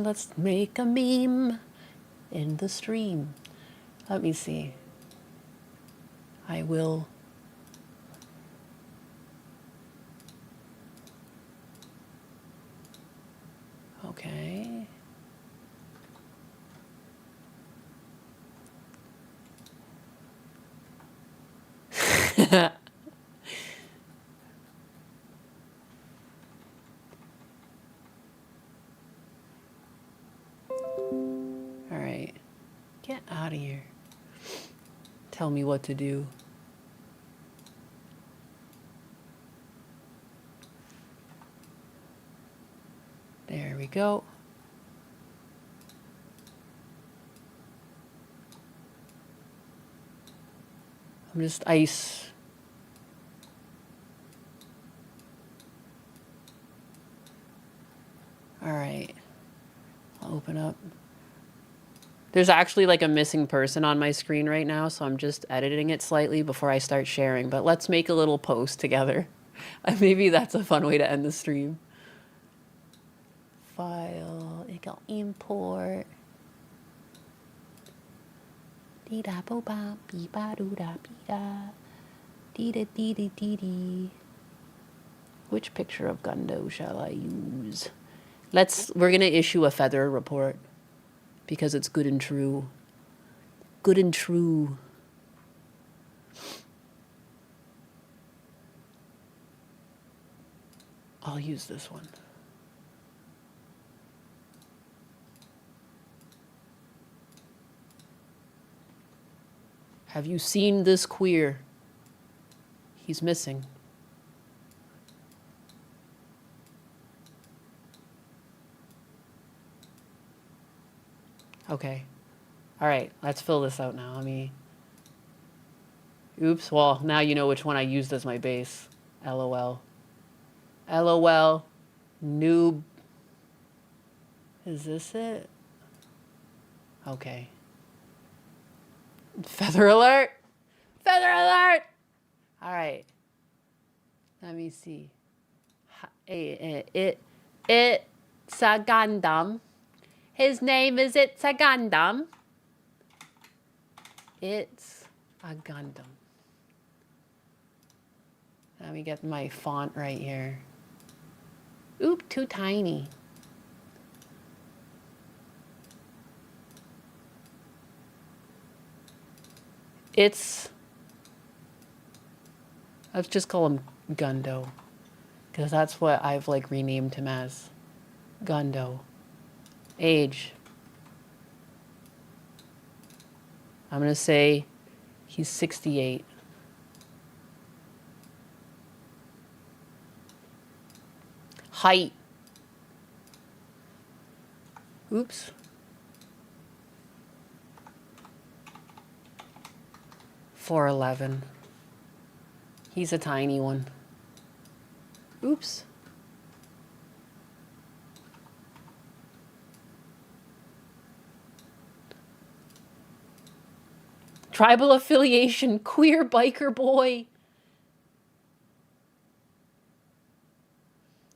Let's make a meme in the stream. Let me see. I will. Okay. All right. Get out of here. Tell me what to do. There we go. I'm just ice. All right. I'll open up. There's actually like a missing person on my screen right now, so I'm just editing it slightly before I start sharing. But let's make a little post together. Maybe that's a fun way to end the stream. File, ik ga import. Dee-da bo-ba, bee-ba-doo-da, bee-da. Dee-da-dee-dee-dee-dee. Which picture of Gundo shall I use? We're gonna issue a feather report because it's good and true. Good and true. I'll use this one. Have you seen this queer? He's missing. Okay. All right, let's fill this out now. Oops, well, now you know which one I used as my base. LOL. LOL. Noob. Is this it? Okay. Feather alert! Feather alert! All right. Let me see. It's a Gundam. His name is It's a Gundam. It's a Gundam. Let me get my font right here. Oop, too tiny. Let's just call him Gundo, because that's what I've like renamed him as. Gundo. Age. I'm gonna say he's 68. Height. Oops. .411. He's a tiny one. Oops. Tribal affiliation, queer biker boy.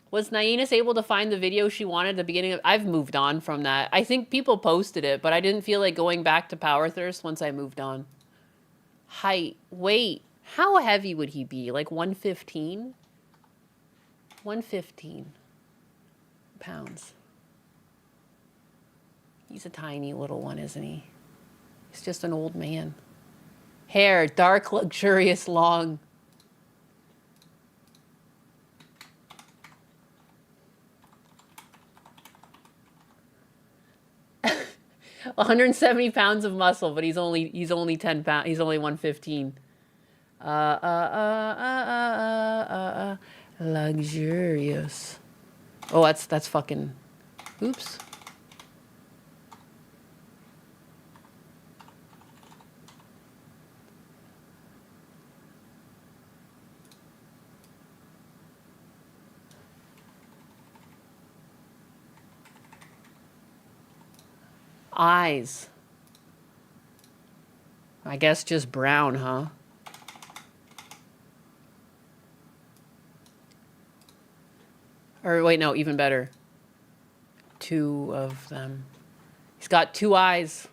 Was Nainus able to find the video she wanted at the beginning of... I've moved on from that. I think people posted it, but I didn't feel like going back to Power Thirst once I moved on. Height. Weight. How heavy would he be? Like 115? 115 pounds. He's a tiny little one, isn't he? He's just an old man. Hair, dark, luxurious, long. – 170 pounds of muscle, but he's only 10 pounds. He's only 115. Luxurious. Oh, that's fucking. Oops. Eyes. I guess just brown, huh? Or wait, no, even better. 2 of them. He's got 2 eyes.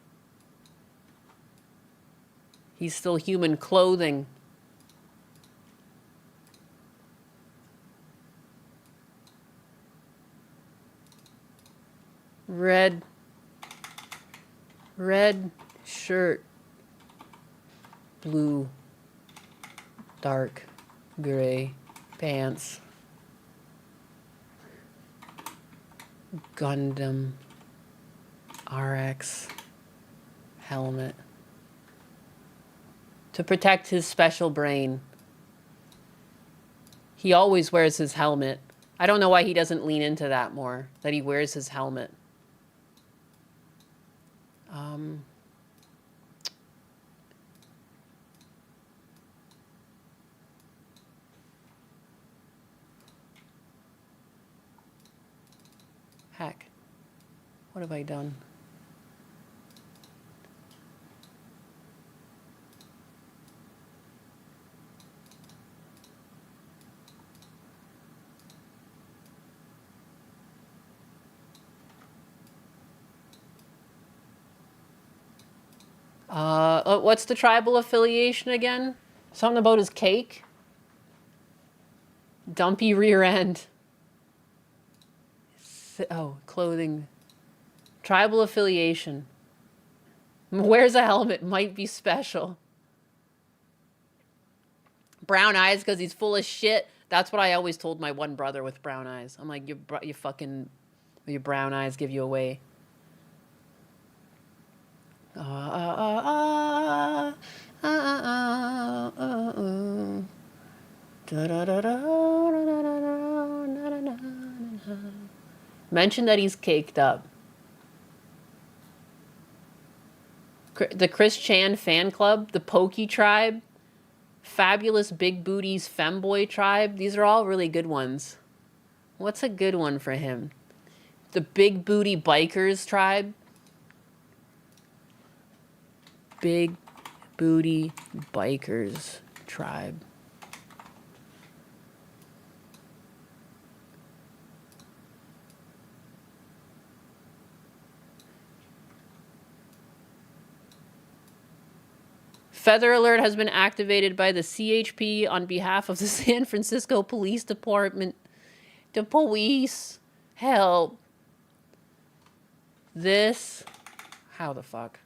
He's still human. Clothing. Red shirt, blue, dark, gray pants, Gundam, RX, helmet. To protect his special brain. He always wears his helmet. I don't know why he doesn't lean into that more, that he wears his helmet. Heck. What have I done? What's the tribal affiliation again? Something about his cake? Dumpy rear end. Oh, clothing. Tribal affiliation. Wears a helmet. Might be special. Brown eyes because he's full of shit. That's what I always told my one brother with brown eyes. I'm like, you fucking... Your brown eyes give you away. Mention that he's caked up. The Chris Chan fan club, the Pokey tribe, Fabulous Big Booties Femboy tribe. These are all really good ones. What's a good one for him? The Big Booty Bikers tribe. Big Booty Bikers tribe. Feather alert has been activated by the CHP on behalf of the San Francisco Police Department. The police help. This. How the fuck?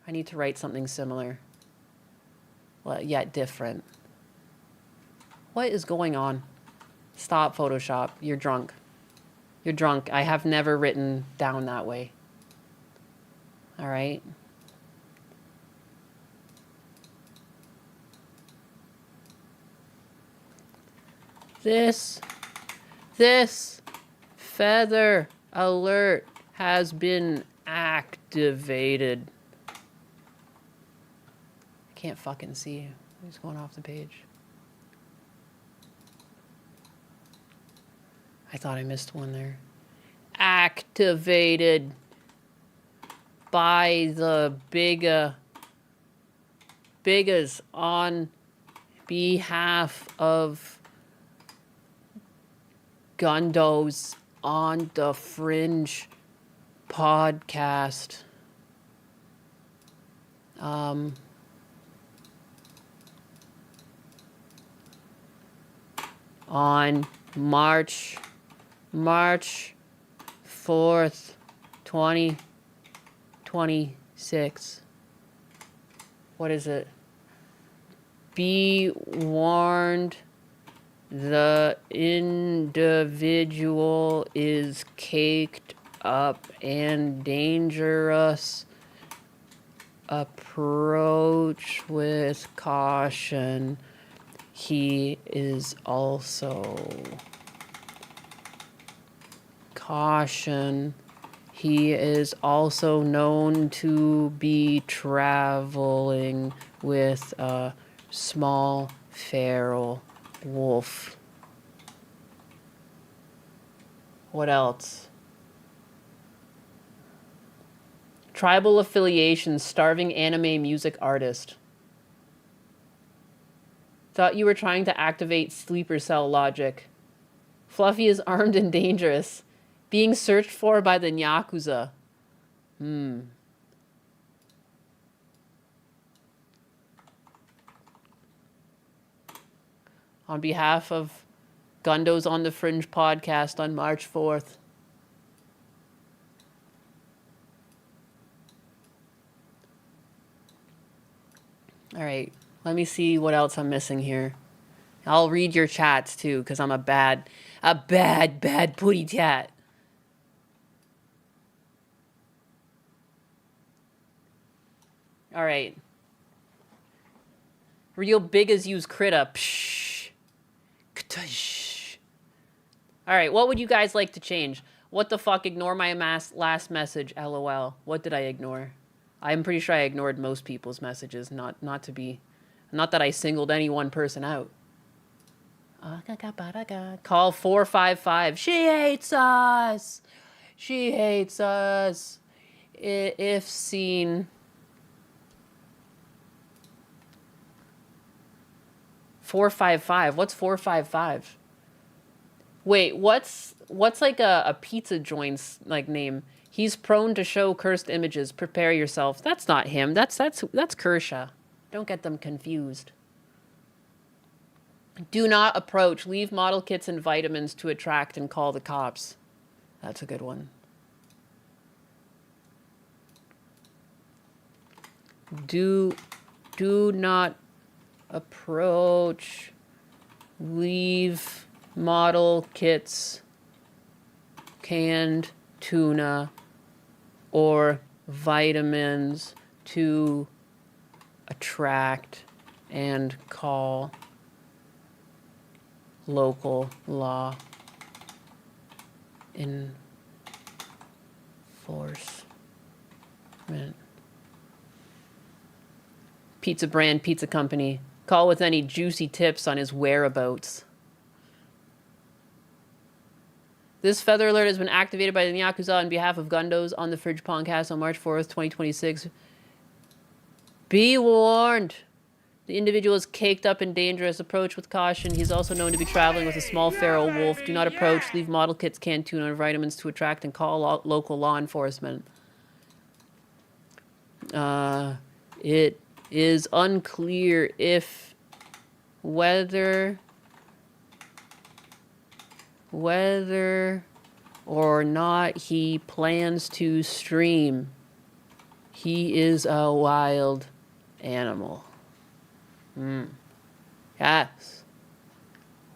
I need to write something similar. Well, yet different. What is going on? Stop, Photoshop. You're drunk. You're drunk. I have never written down that way. All right. This feather alert has been activated. I can't fucking see. He's going off the page. I thought I missed one there. Activated by the bigas on behalf of Gundos on the Fringe podcast. On March 4th, 2026. What is it? Be warned, the individual is caked up and dangerous. Approach with caution. He is also... Caution. He is also known to be traveling with a small feral wolf. What else? Tribal affiliation, starving anime music artist. Thought you were trying to activate sleeper cell logic. Fluffy is armed and dangerous. Being searched for by the Yakuza. On behalf of Gundos on the Fringe podcast on March 4th. All right, let me see what else I'm missing here. I'll read your chats too, because I'm a bad putty tat. All right. Real big as use Krita. Psh. Ktush. All right, what would you guys like to change? What the fuck? Ignore my last message. LOL. What did I ignore? I'm pretty sure I ignored most people's messages. Not that I singled any one person out. Call 455. She hates us. She hates us. If seen. 455. What's 455? Wait, what's like a pizza joint's like name? He's prone to show cursed images. Prepare yourself. That's not him. That's Kershaw. Don't get them confused. Do not approach. Leave model kits and vitamins to attract and call the cops. That's a good one. Do not approach. Leave model kits, canned tuna, or vitamins to attract and call local law enforcement. Pizza brand, pizza company. Call with any juicy tips on his whereabouts. This feather alert has been activated by the Yakuza on behalf of Gundos on the Fridge Pondcast on March 4th, 2026. Be warned. The individual is caked up and dangerous. Approach with caution. He's also known to be traveling with a small feral wolf. Do not approach. Leave model kits, canned tuna, or vitamins to attract and call local law enforcement. It is unclear if whether or not he plans to stream. He is a wild animal. Yes.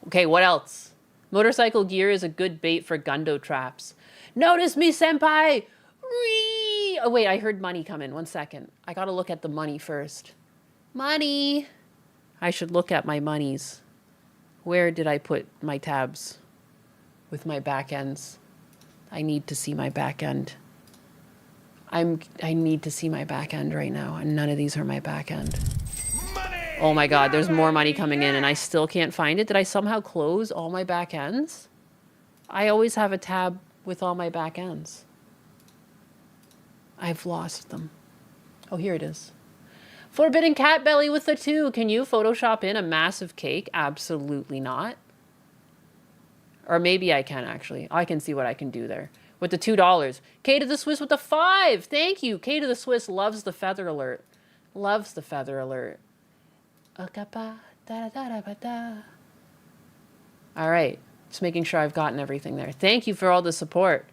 Okay, what else? Motorcycle gear is a good bait for Gundo traps. Notice me, senpai! Whee! Oh, wait, I heard money come in. 1 second. I gotta look at the money first. Money! I should look at my monies. Where did I put my tabs with my back ends? I need to see my back end. I need to see my back end right now, and none of these are my back end. Oh my god, there's more money coming in and I still can't find it. Did I somehow close all my back ends? I always have a tab with all my back ends. I've lost them. Oh, here it is. Forbidden cat belly with the 2. Can you Photoshop in a massive cake? Absolutely not. Or maybe I can, actually. I can see what I can do there. With the $2. K to the Swiss with the 5. Thank you. K to the Swiss loves the feather alert. Loves the feather alert. All right. Just making sure I've gotten everything there. Thank you for all the support.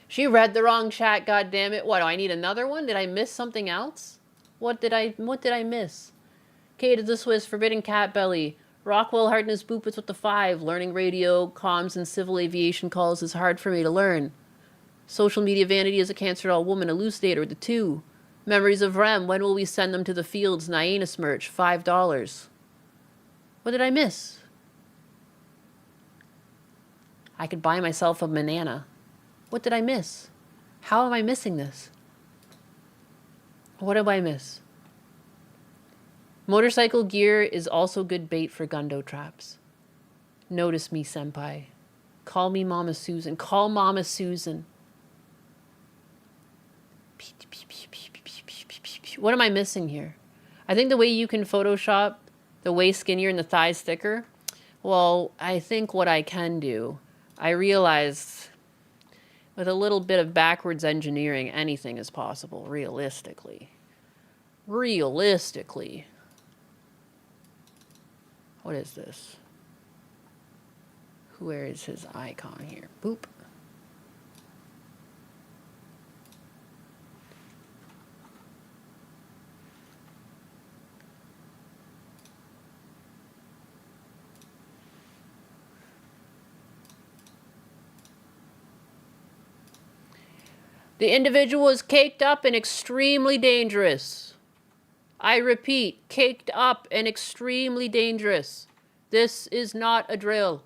She read the wrong chat, goddammit. What, do I need another one? Did I miss something else? What did I miss? K to the Swiss, Forbidden Cat Belly. Rockwell Hardness Boopits with the 5. Learning radio, comms, and civil aviation calls is hard for me to learn. Social media vanity is a cancer doll woman, elucidator with the 2. Memories of Rem, when will we send them to the fields? Nyanus merch, $5. What did I miss? I could buy myself a banana. What did I miss? How am I missing this? What did I miss? Motorcycle gear is also good bait for Gundo traps. Notice me, senpai. Call me Mama Susan. Call Mama Susan. What am I missing here? I think the way you can Photoshop the waist skinnier and the thighs thicker, well, I think what I can do, I realized with a little bit of backwards engineering, anything is possible, realistically. Realistically. What is this? Where is his icon here? Boop. The individual is caked up and extremely dangerous. I repeat, caked up and extremely dangerous. This is not a drill.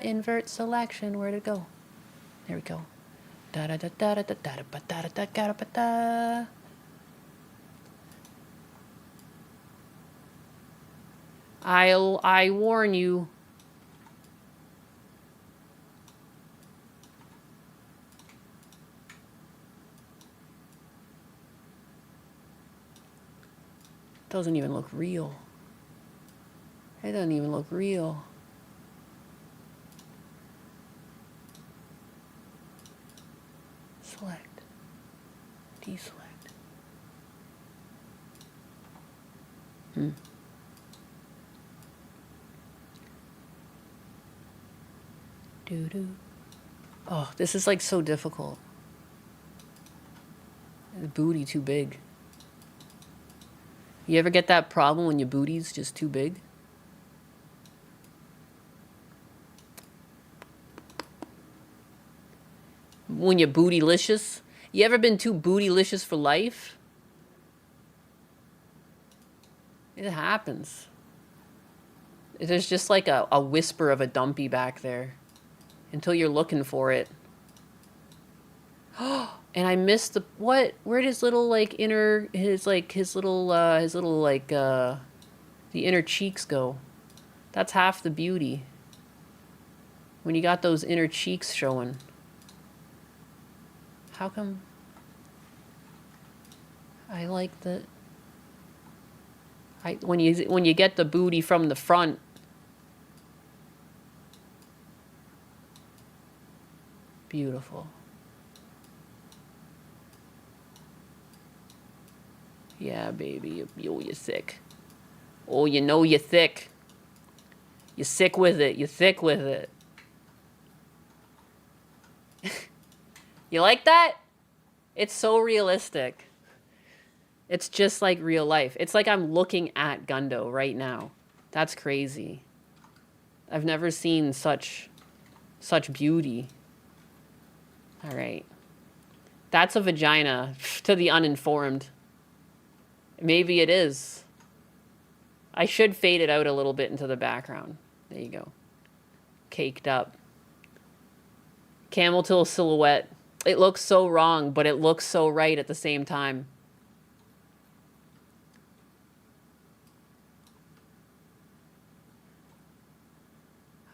Invert selection. Where'd it go? There we go. I warn you. Doesn't even look real. It doesn't even look real. Select. Deselect. Doo-doo. Oh, this is like so difficult. The booty too big. You ever get that problem when your booty's just too big? When you're bootylicious? You ever been too bootylicious for life? It happens. There's just like a whisper of a dumpy back there until you're looking for it. And I missed the what? Where'd his little like inner his little like the inner cheeks go? That's half the beauty. When you got those inner cheeks showing. How come? I like the. When you get the booty from the front. Beautiful. Yeah, baby, you're sick. Oh, you know you're thick. You're sick with it. You're thick with it. You like that? It's so realistic. It's just like real life. It's like I'm looking at Gundo right now. That's crazy. I've never seen such beauty. All right. That's a vagina to the uninformed. Maybe it is. I should fade it out a little bit into the background. There you go. Caked up. Camel toe silhouette. It looks so wrong, but it looks so right at the same time.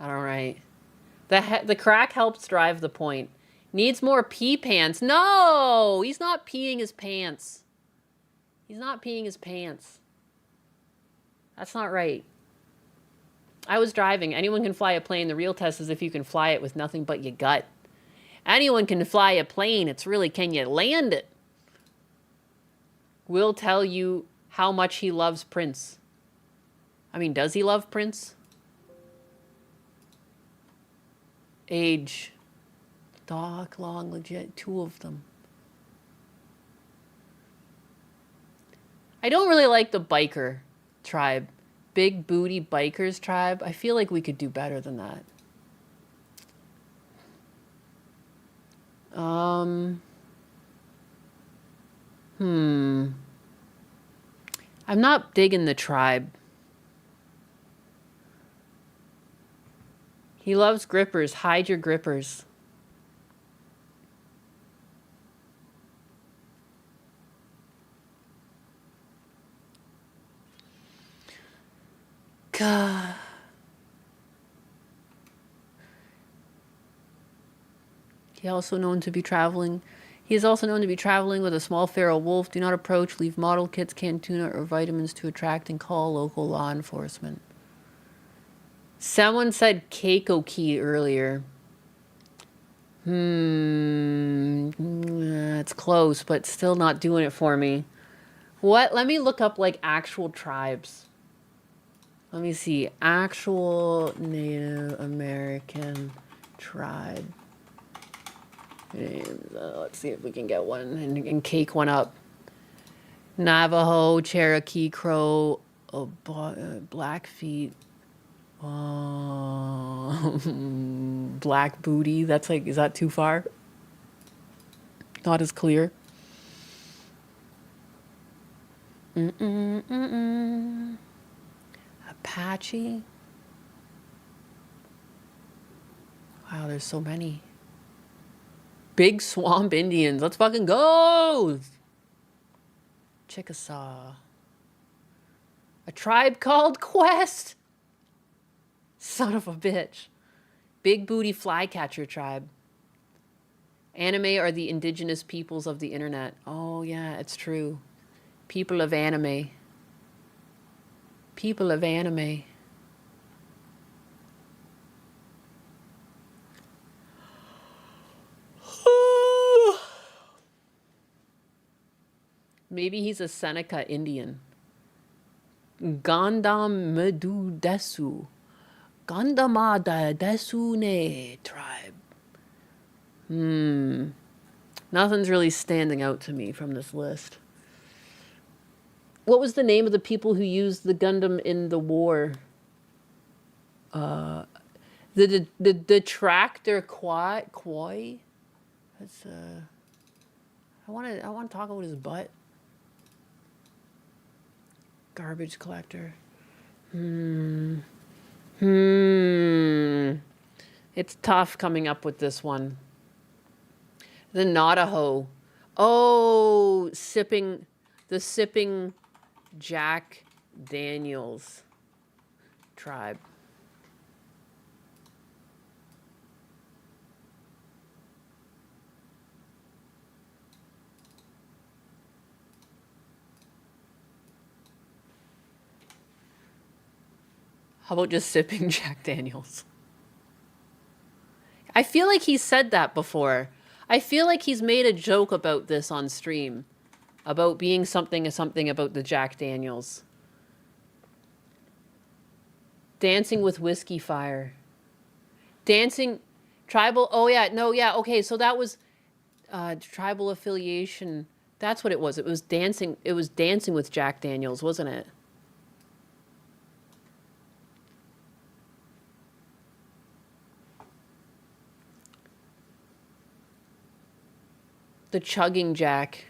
All right. The crack helps drive the point. Needs more pee pants. No! He's not peeing his pants. He's not peeing his pants. That's not right. I was driving. Anyone can fly a plane. The real test is if you can fly it with nothing but your gut. Anyone can fly a plane. It's really, can you land it? Will tell you how much he loves Prince. I mean, does he love Prince? Age. Dark, long, legit. 2 of them. I don't really like the biker tribe. Big booty bikers tribe. I feel like we could do better than that. I'm not digging the tribe. He loves grippers. Hide your grippers. God. He is also known to be traveling with a small feral wolf. Do not approach. Leave model kits, canned tuna, or vitamins to attract and call local law enforcement. Someone said Keiko Key earlier. It's close, but still not doing it for me. What? Let me look up like actual tribes. Let me see. Actual Native American tribe. Let's see if we can get one and cake one up. Navajo, Cherokee, Crow, Blackfeet, Black Booty. That's like, is that too far? Not as clear. Apache. Wow, there's so many. Big Swamp Indians. Let's fucking go! Chickasaw. A tribe called Quest. Son of a bitch. Big booty flycatcher tribe. Anime are the indigenous peoples of the internet. Oh yeah, it's true. People of anime. People of anime. Maybe he's a Seneca Indian. Gandam Medu Desu. Gandamada Desune tribe. Nothing's really standing out to me from this list. What was the name of the people who used the Gundam in the war? The tractor Koi? That's I want to talk about his butt. Garbage collector. It's tough coming up with this one. The Navajo. Oh, sipping Jack Daniels tribe. How about just sipping Jack Daniels? I feel like he said that before. I feel like he's made a joke about this on stream. About being something about the Jack Daniels. Dancing with Whiskey Fire. Dancing... Tribal... Oh, yeah. No, yeah. Okay, so that was... tribal affiliation. That's what it was. It was dancing with Jack Daniels, wasn't it? The Chugging Jack.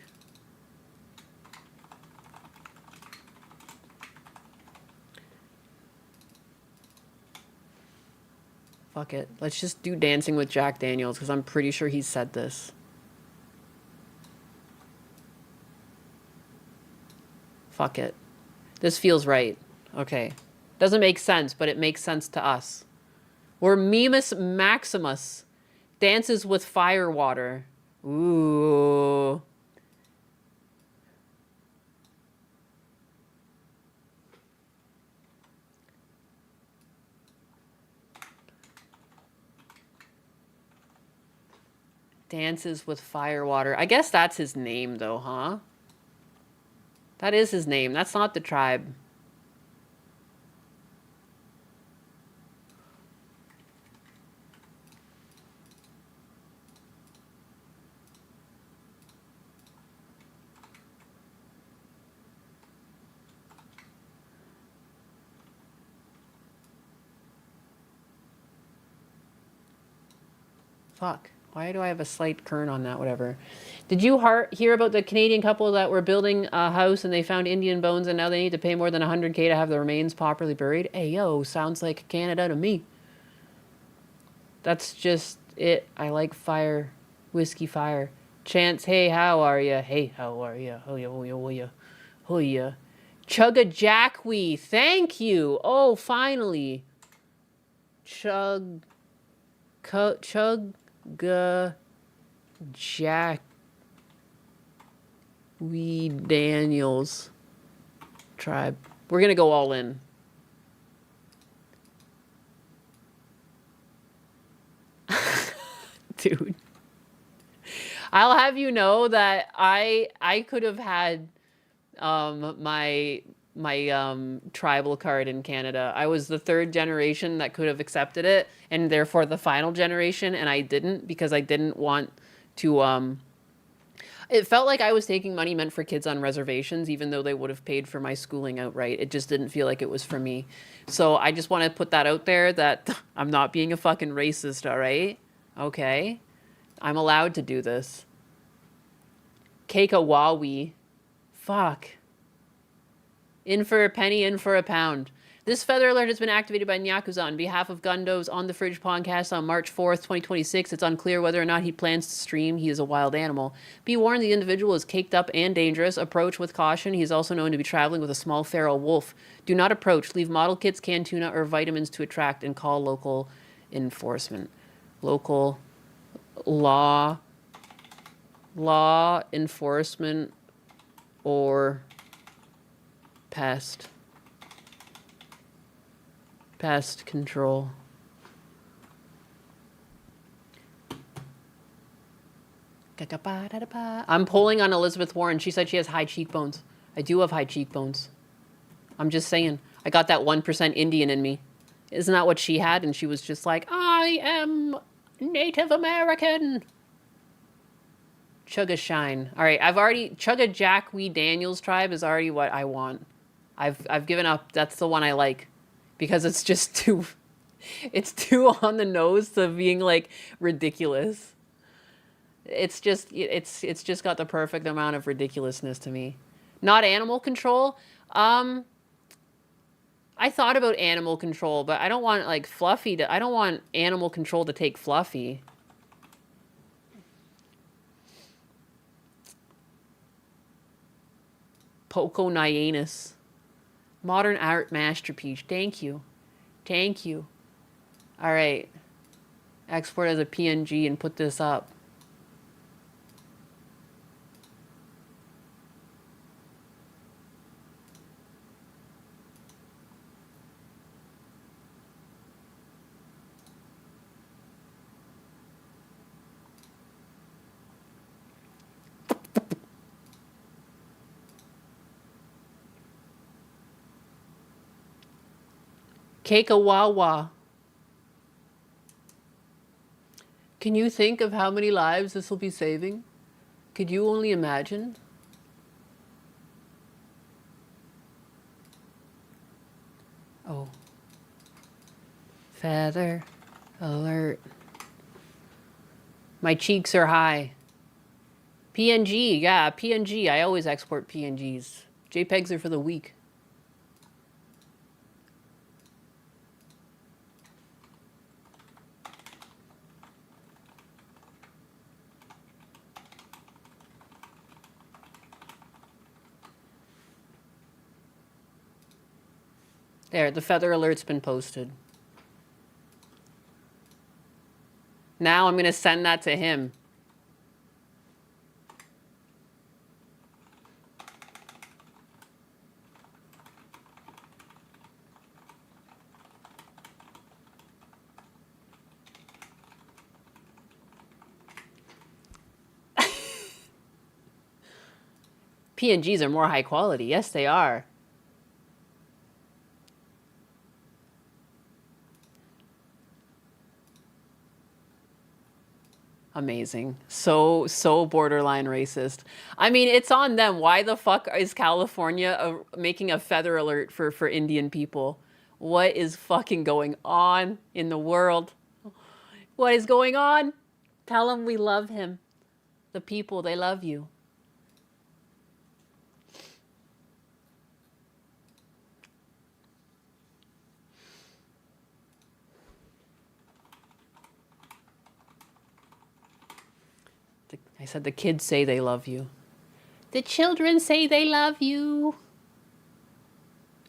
Fuck it. Let's just do Dancing with Jack Daniels, because I'm pretty sure he said this. Fuck it. This feels right. Okay. Doesn't make sense, but it makes sense to us. Where Mimus Maximus dances with firewater. Ooh. Dances with firewater. I guess that's his name, though, huh? That is his name. That's not the tribe. Fuck. Why do I have a slight kern on that? Whatever. Did you hear about the Canadian couple that were building a house and they found Indian bones and now they need to pay more than $100K to have the remains properly buried? Hey, yo, sounds like Canada to me. That's just it. I like fire. Whiskey Fire. Chance, hey, how are ya? Hey, how are ya? Oh, ya, oh, ya, oh, ya. Oh, ya. Chugga Jackwee. Thank you. Oh, finally. Chugga Jack Daniels tribe. We're gonna go all in. Dude, I'll have you know that I could have had my tribal card in Canada. I was the third generation that could have accepted it, and therefore the final generation, and I didn't because I didn't want to it felt like I was taking money meant for kids on reservations, even though they would have paid for my schooling outright. It just didn't feel like it was for me. So I just want to put that out there that I'm not being a fucking racist, all right? Okay? I'm allowed to do this. Kekawawi. Fuck. In for a penny, in for a pound. This feather alert has been activated by Nyakuza on behalf of Gundo's On the Fridge podcast on March 4th, 2026. It's unclear whether or not he plans to stream. He is a wild animal. Be warned, the individual is caked up and dangerous. Approach with caution. He is also known to be traveling with a small feral wolf. Do not approach. Leave model kits, canned tuna, or vitamins to attract and call local enforcement. Local law enforcement or pest control. I'm pulling on Elizabeth Warren. She said she has high cheekbones. I do have high cheekbones. I'm just saying. I got that 1% Indian in me. Isn't that what she had? And she was just like, I am Native American. Chugga Shine. All right, Chugga Jack Wee Daniels tribe is already what I want. I've given up. That's the one I like. Because it's just too on the nose to being like ridiculous. It's just got the perfect amount of ridiculousness to me. Not animal control. I thought about animal control, but I don't want like Fluffy I don't want animal control to take Fluffy. Poco Nyanus. Modern art masterpiece. Thank you. Thank you. All right. Export as a PNG and put this up. Cake-a-wah-wah. Can you think of how many lives this will be saving? Could you only imagine? Oh. Feather alert. My cheeks are high. PNG, yeah, PNG. I always export PNGs. JPEGs are for the weak. There, the feather alert's been posted. Now I'm going to send that to him. PNGs are more high quality. Yes, they are. Amazing. So borderline racist. I mean, it's on them. Why the fuck is California making a feather alert for Indian people? What is fucking going on in the world? What is going on? Tell them we love him. The people, they love you. I said the kids say they love you. The children say they love you.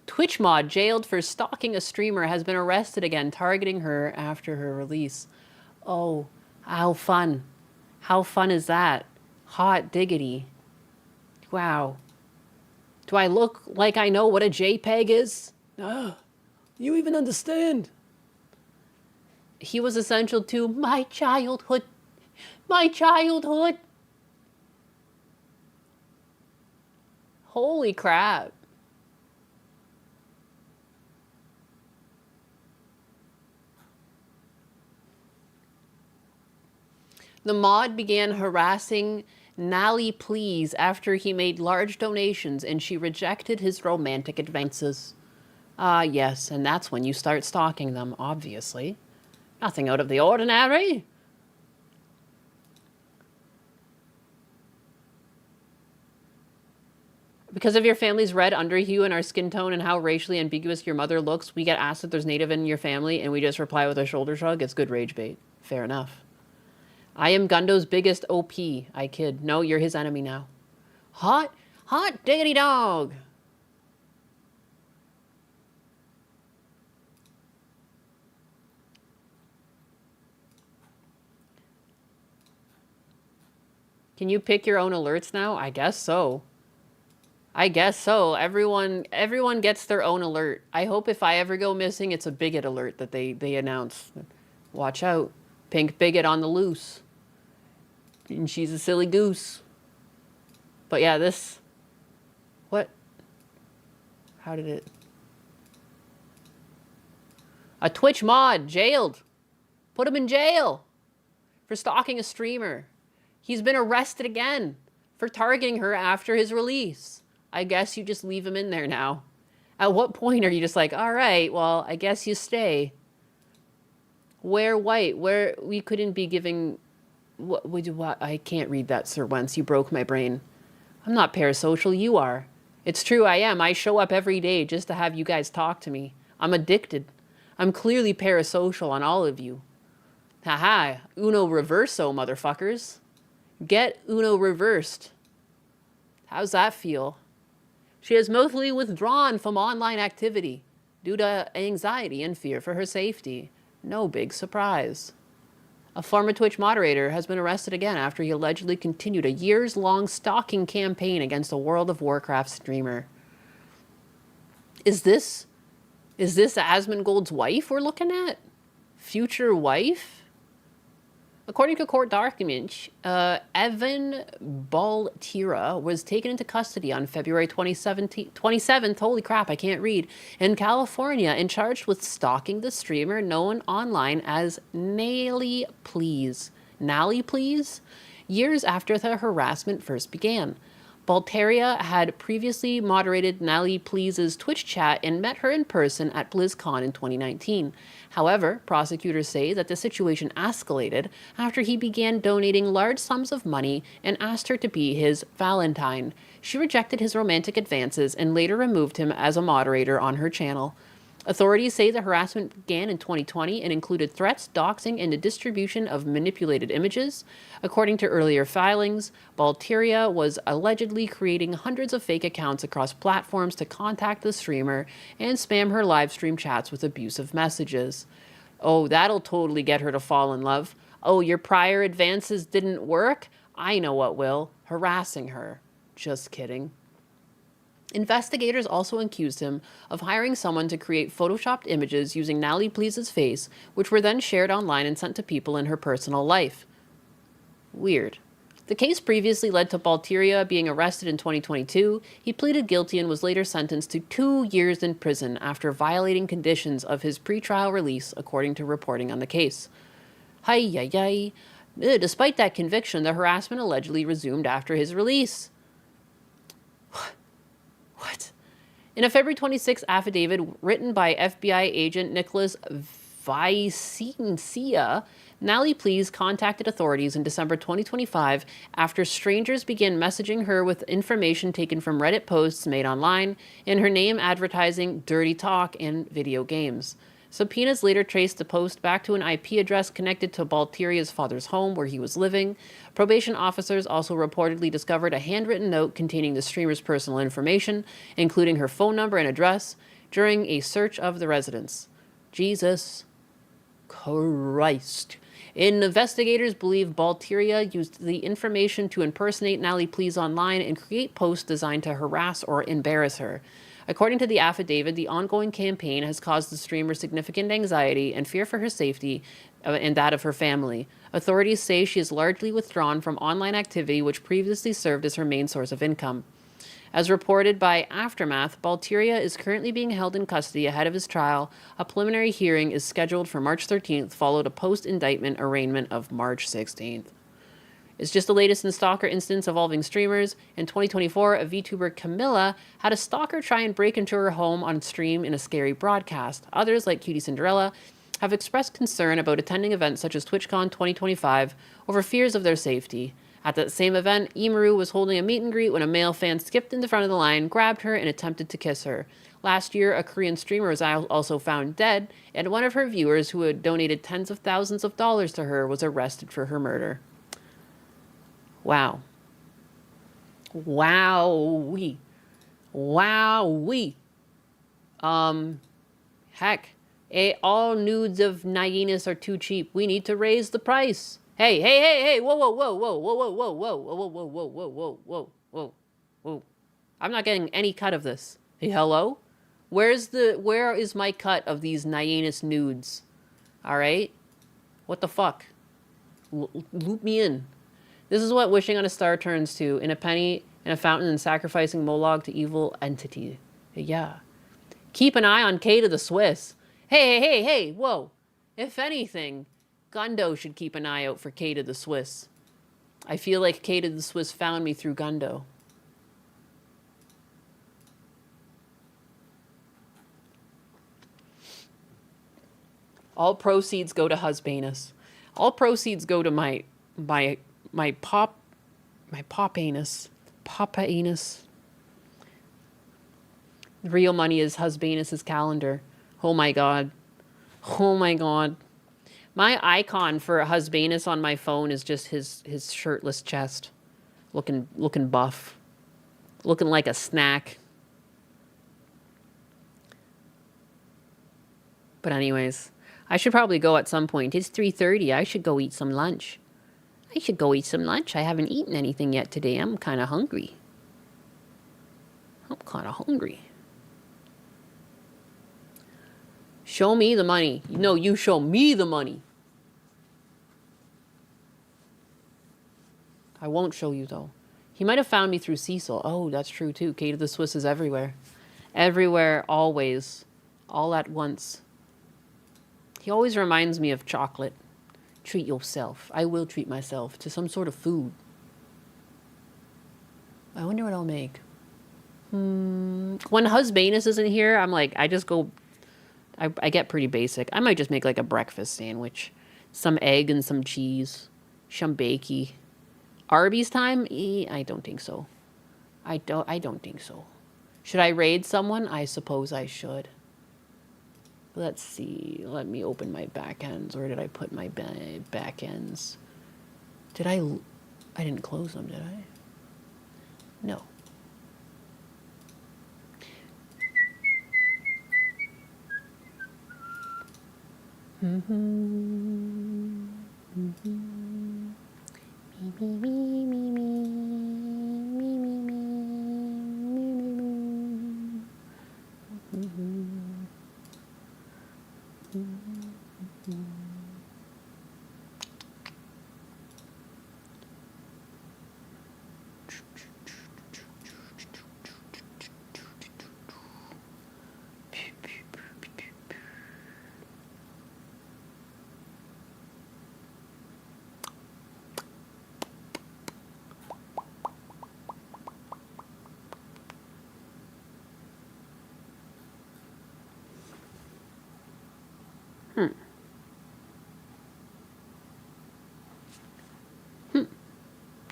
Twitch mod jailed for stalking a streamer has been arrested again, targeting her after her release. Oh, how fun. How fun is that? Hot diggity. Wow. Do I look like I know what a JPEG is? You even understand? He was essential to my childhood. My childhood. Holy crap. The mod began harassing Nally Please after he made large donations and she rejected his romantic advances. Yes, and that's when you start stalking them, obviously. Nothing out of the ordinary. Because of your family's red underhue and our skin tone and how racially ambiguous your mother looks, we get asked if there's native in your family and we just reply with a shoulder shrug. It's good rage bait. Fair enough. I am Gundo's biggest OP. I kid. No, you're his enemy now. Hot diggity dog. Can you pick your own alerts now? I guess so. Everyone gets their own alert. I hope if I ever go missing, it's a bigot alert that they announce. Watch out. Pink bigot on the loose. And she's a silly goose. But yeah, this... What? How did it... A Twitch mod jailed. Put him in jail for stalking a streamer. He's been arrested again for targeting her after his release. I guess you just leave him in there now. At what point are you just like, all right, well, I guess you stay. Where white? Where we couldn't be giving... What? I can't read that, Sir Wentz. You broke my brain. I'm not parasocial. You are. It's true, I am. I show up every day just to have you guys talk to me. I'm addicted. I'm clearly parasocial on all of you. Haha. Uno reverso, motherfuckers. Get Uno reversed. How's that feel? She has mostly withdrawn from online activity due to anxiety and fear for her safety. No big surprise. A former Twitch moderator has been arrested again after he allegedly continued a years-long stalking campaign against a World of Warcraft streamer. Is this Asmongold's wife we're looking at? Future wife? According to court documents, Evan Baltira was taken into custody on February 27th, holy crap, I can't read, in California and charged with stalking the streamer known online as Nally Please. Nally Please? Years after the harassment first began. Balteria had previously moderated Nally Please's Twitch chat and met her in person at BlizzCon in 2019. However, prosecutors say that the situation escalated after he began donating large sums of money and asked her to be his Valentine. She rejected his romantic advances and later removed him as a moderator on her channel. Authorities say the harassment began in 2020 and included threats, doxing, and the distribution of manipulated images. According to earlier filings, Balteria was allegedly creating hundreds of fake accounts across platforms to contact the streamer and spam her live stream chats with abusive messages. Oh, that'll totally get her to fall in love. Oh, your prior advances didn't work? I know what will. Harassing her. Just kidding. Investigators also accused him of hiring someone to create photoshopped images using Nally Please's face, which were then shared online and sent to people in her personal life. Weird. The case previously led to Balteria being arrested in 2022. He pleaded guilty and was later sentenced to 2 years in prison after violating conditions of his pretrial release, according to reporting on the case. Despite that conviction, the harassment allegedly resumed after his release. What? In a February 26 affidavit written by FBI agent Nicholas Vicencia, Nally Please contacted authorities in December 2025 after strangers began messaging her with information taken from Reddit posts made online in her name advertising dirty talk and video games. Subpoenas later traced the post back to an IP address connected to Balteria's father's home where he was living. Probation officers also reportedly discovered a handwritten note containing the streamer's personal information, including her phone number and address, during a search of the residence. Jesus Christ. Investigators believe Balteria used the information to impersonate Nally Please online and create posts designed to harass or embarrass her. According to the affidavit, the ongoing campaign has caused the streamer significant anxiety and fear for her safety and that of her family. Authorities say she is largely withdrawn from online activity which previously served as her main source of income. As reported by Aftermath, Balteria is currently being held in custody ahead of his trial. A preliminary hearing is scheduled for March 13th, followed a post-indictment arraignment of March 16th. It's just the latest in stalker incidents involving streamers. In 2024, a VTuber, Camilla, had a stalker try and break into her home on stream in a scary broadcast. Others, like Cutie Cinderella, have expressed concern about attending events such as TwitchCon 2025 over fears of their safety. At that same event, Imaru was holding a meet and greet when a male fan skipped in the front of the line, grabbed her, and attempted to kiss her. Last year, a Korean streamer was also found dead, and one of her viewers, who had donated tens of thousands of dollars to her, was arrested for her murder. Wow. Wowee. Wowee. Heck. All nudes of Nyenas are too cheap. We need to raise the price. Hey, hey, hey, hey, whoa, whoa, whoa, whoa, whoa, whoa, whoa, whoa, whoa, whoa, whoa, whoa, whoa, whoa, whoa, whoa. I'm not getting any cut of this. Hey, hello? Where is my cut of these Nyenas nudes? Alright? What the fuck? Loop me in. This is what wishing on a star turns to. In a penny, in a fountain, and sacrificing Molag to evil entity. Yeah. Keep an eye on Kate of the Swiss. Hey, hey, hey, hey, whoa. If anything, Gundo should keep an eye out for Kate of the Swiss. I feel like Kate of the Swiss found me through Gundo. All proceeds go to Husbanus. All proceeds go to my pop anus. Papa anus. The real money is Husbanus's calendar. Oh my god. Oh my god. My icon for Husbanus on my phone is just his shirtless chest. Looking buff. Looking like a snack. But anyways, I should probably go at some point. It's 3:30. I should go eat some lunch. I haven't eaten anything yet today. I'm kind of hungry. Show me the money. No, you show me the money. I won't show you, though. He might have found me through Cecil. Oh, that's true, too. Kate of the Swiss is everywhere. Everywhere, always. All at once. He always reminds me of chocolate. Treat yourself. I will treat myself to some sort of food. I wonder what I'll make. When Husbanus isn't here, I'm like, I just go... I get pretty basic. I might just make like a breakfast sandwich. Some egg and some cheese. Some bakey. Arby's time? I don't think so. I don't think so. Should I raid someone? I suppose I should. Let's see. Let me open my back ends. Where did I put my back ends? I didn't close them, did I? No.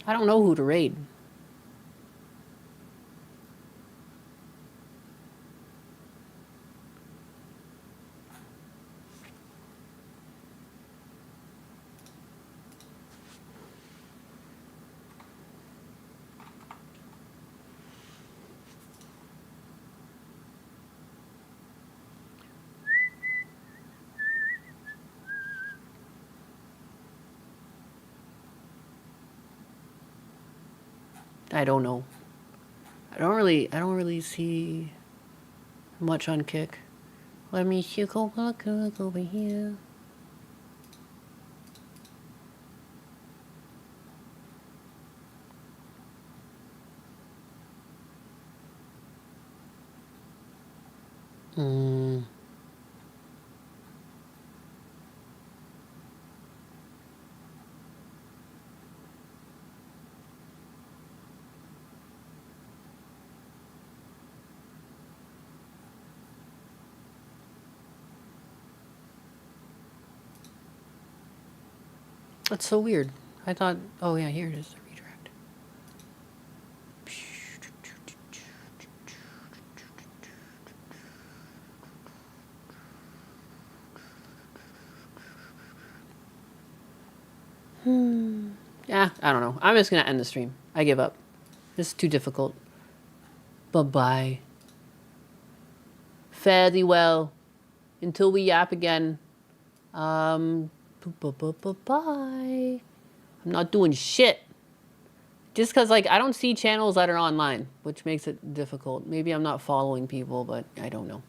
I don't know who to raid. I don't know. I don't really see much on Kick. Let me go look over here. That's so weird. I thought, oh yeah, here it is, the redirect. Yeah, I don't know. I'm just going to end the stream. I give up. This is too difficult. Bye-bye. Fare thee well. Until we yap again. Bye. I'm not doing shit. Just because, like, I don't see channels that are online, which makes it difficult. Maybe I'm not following people, but I don't know.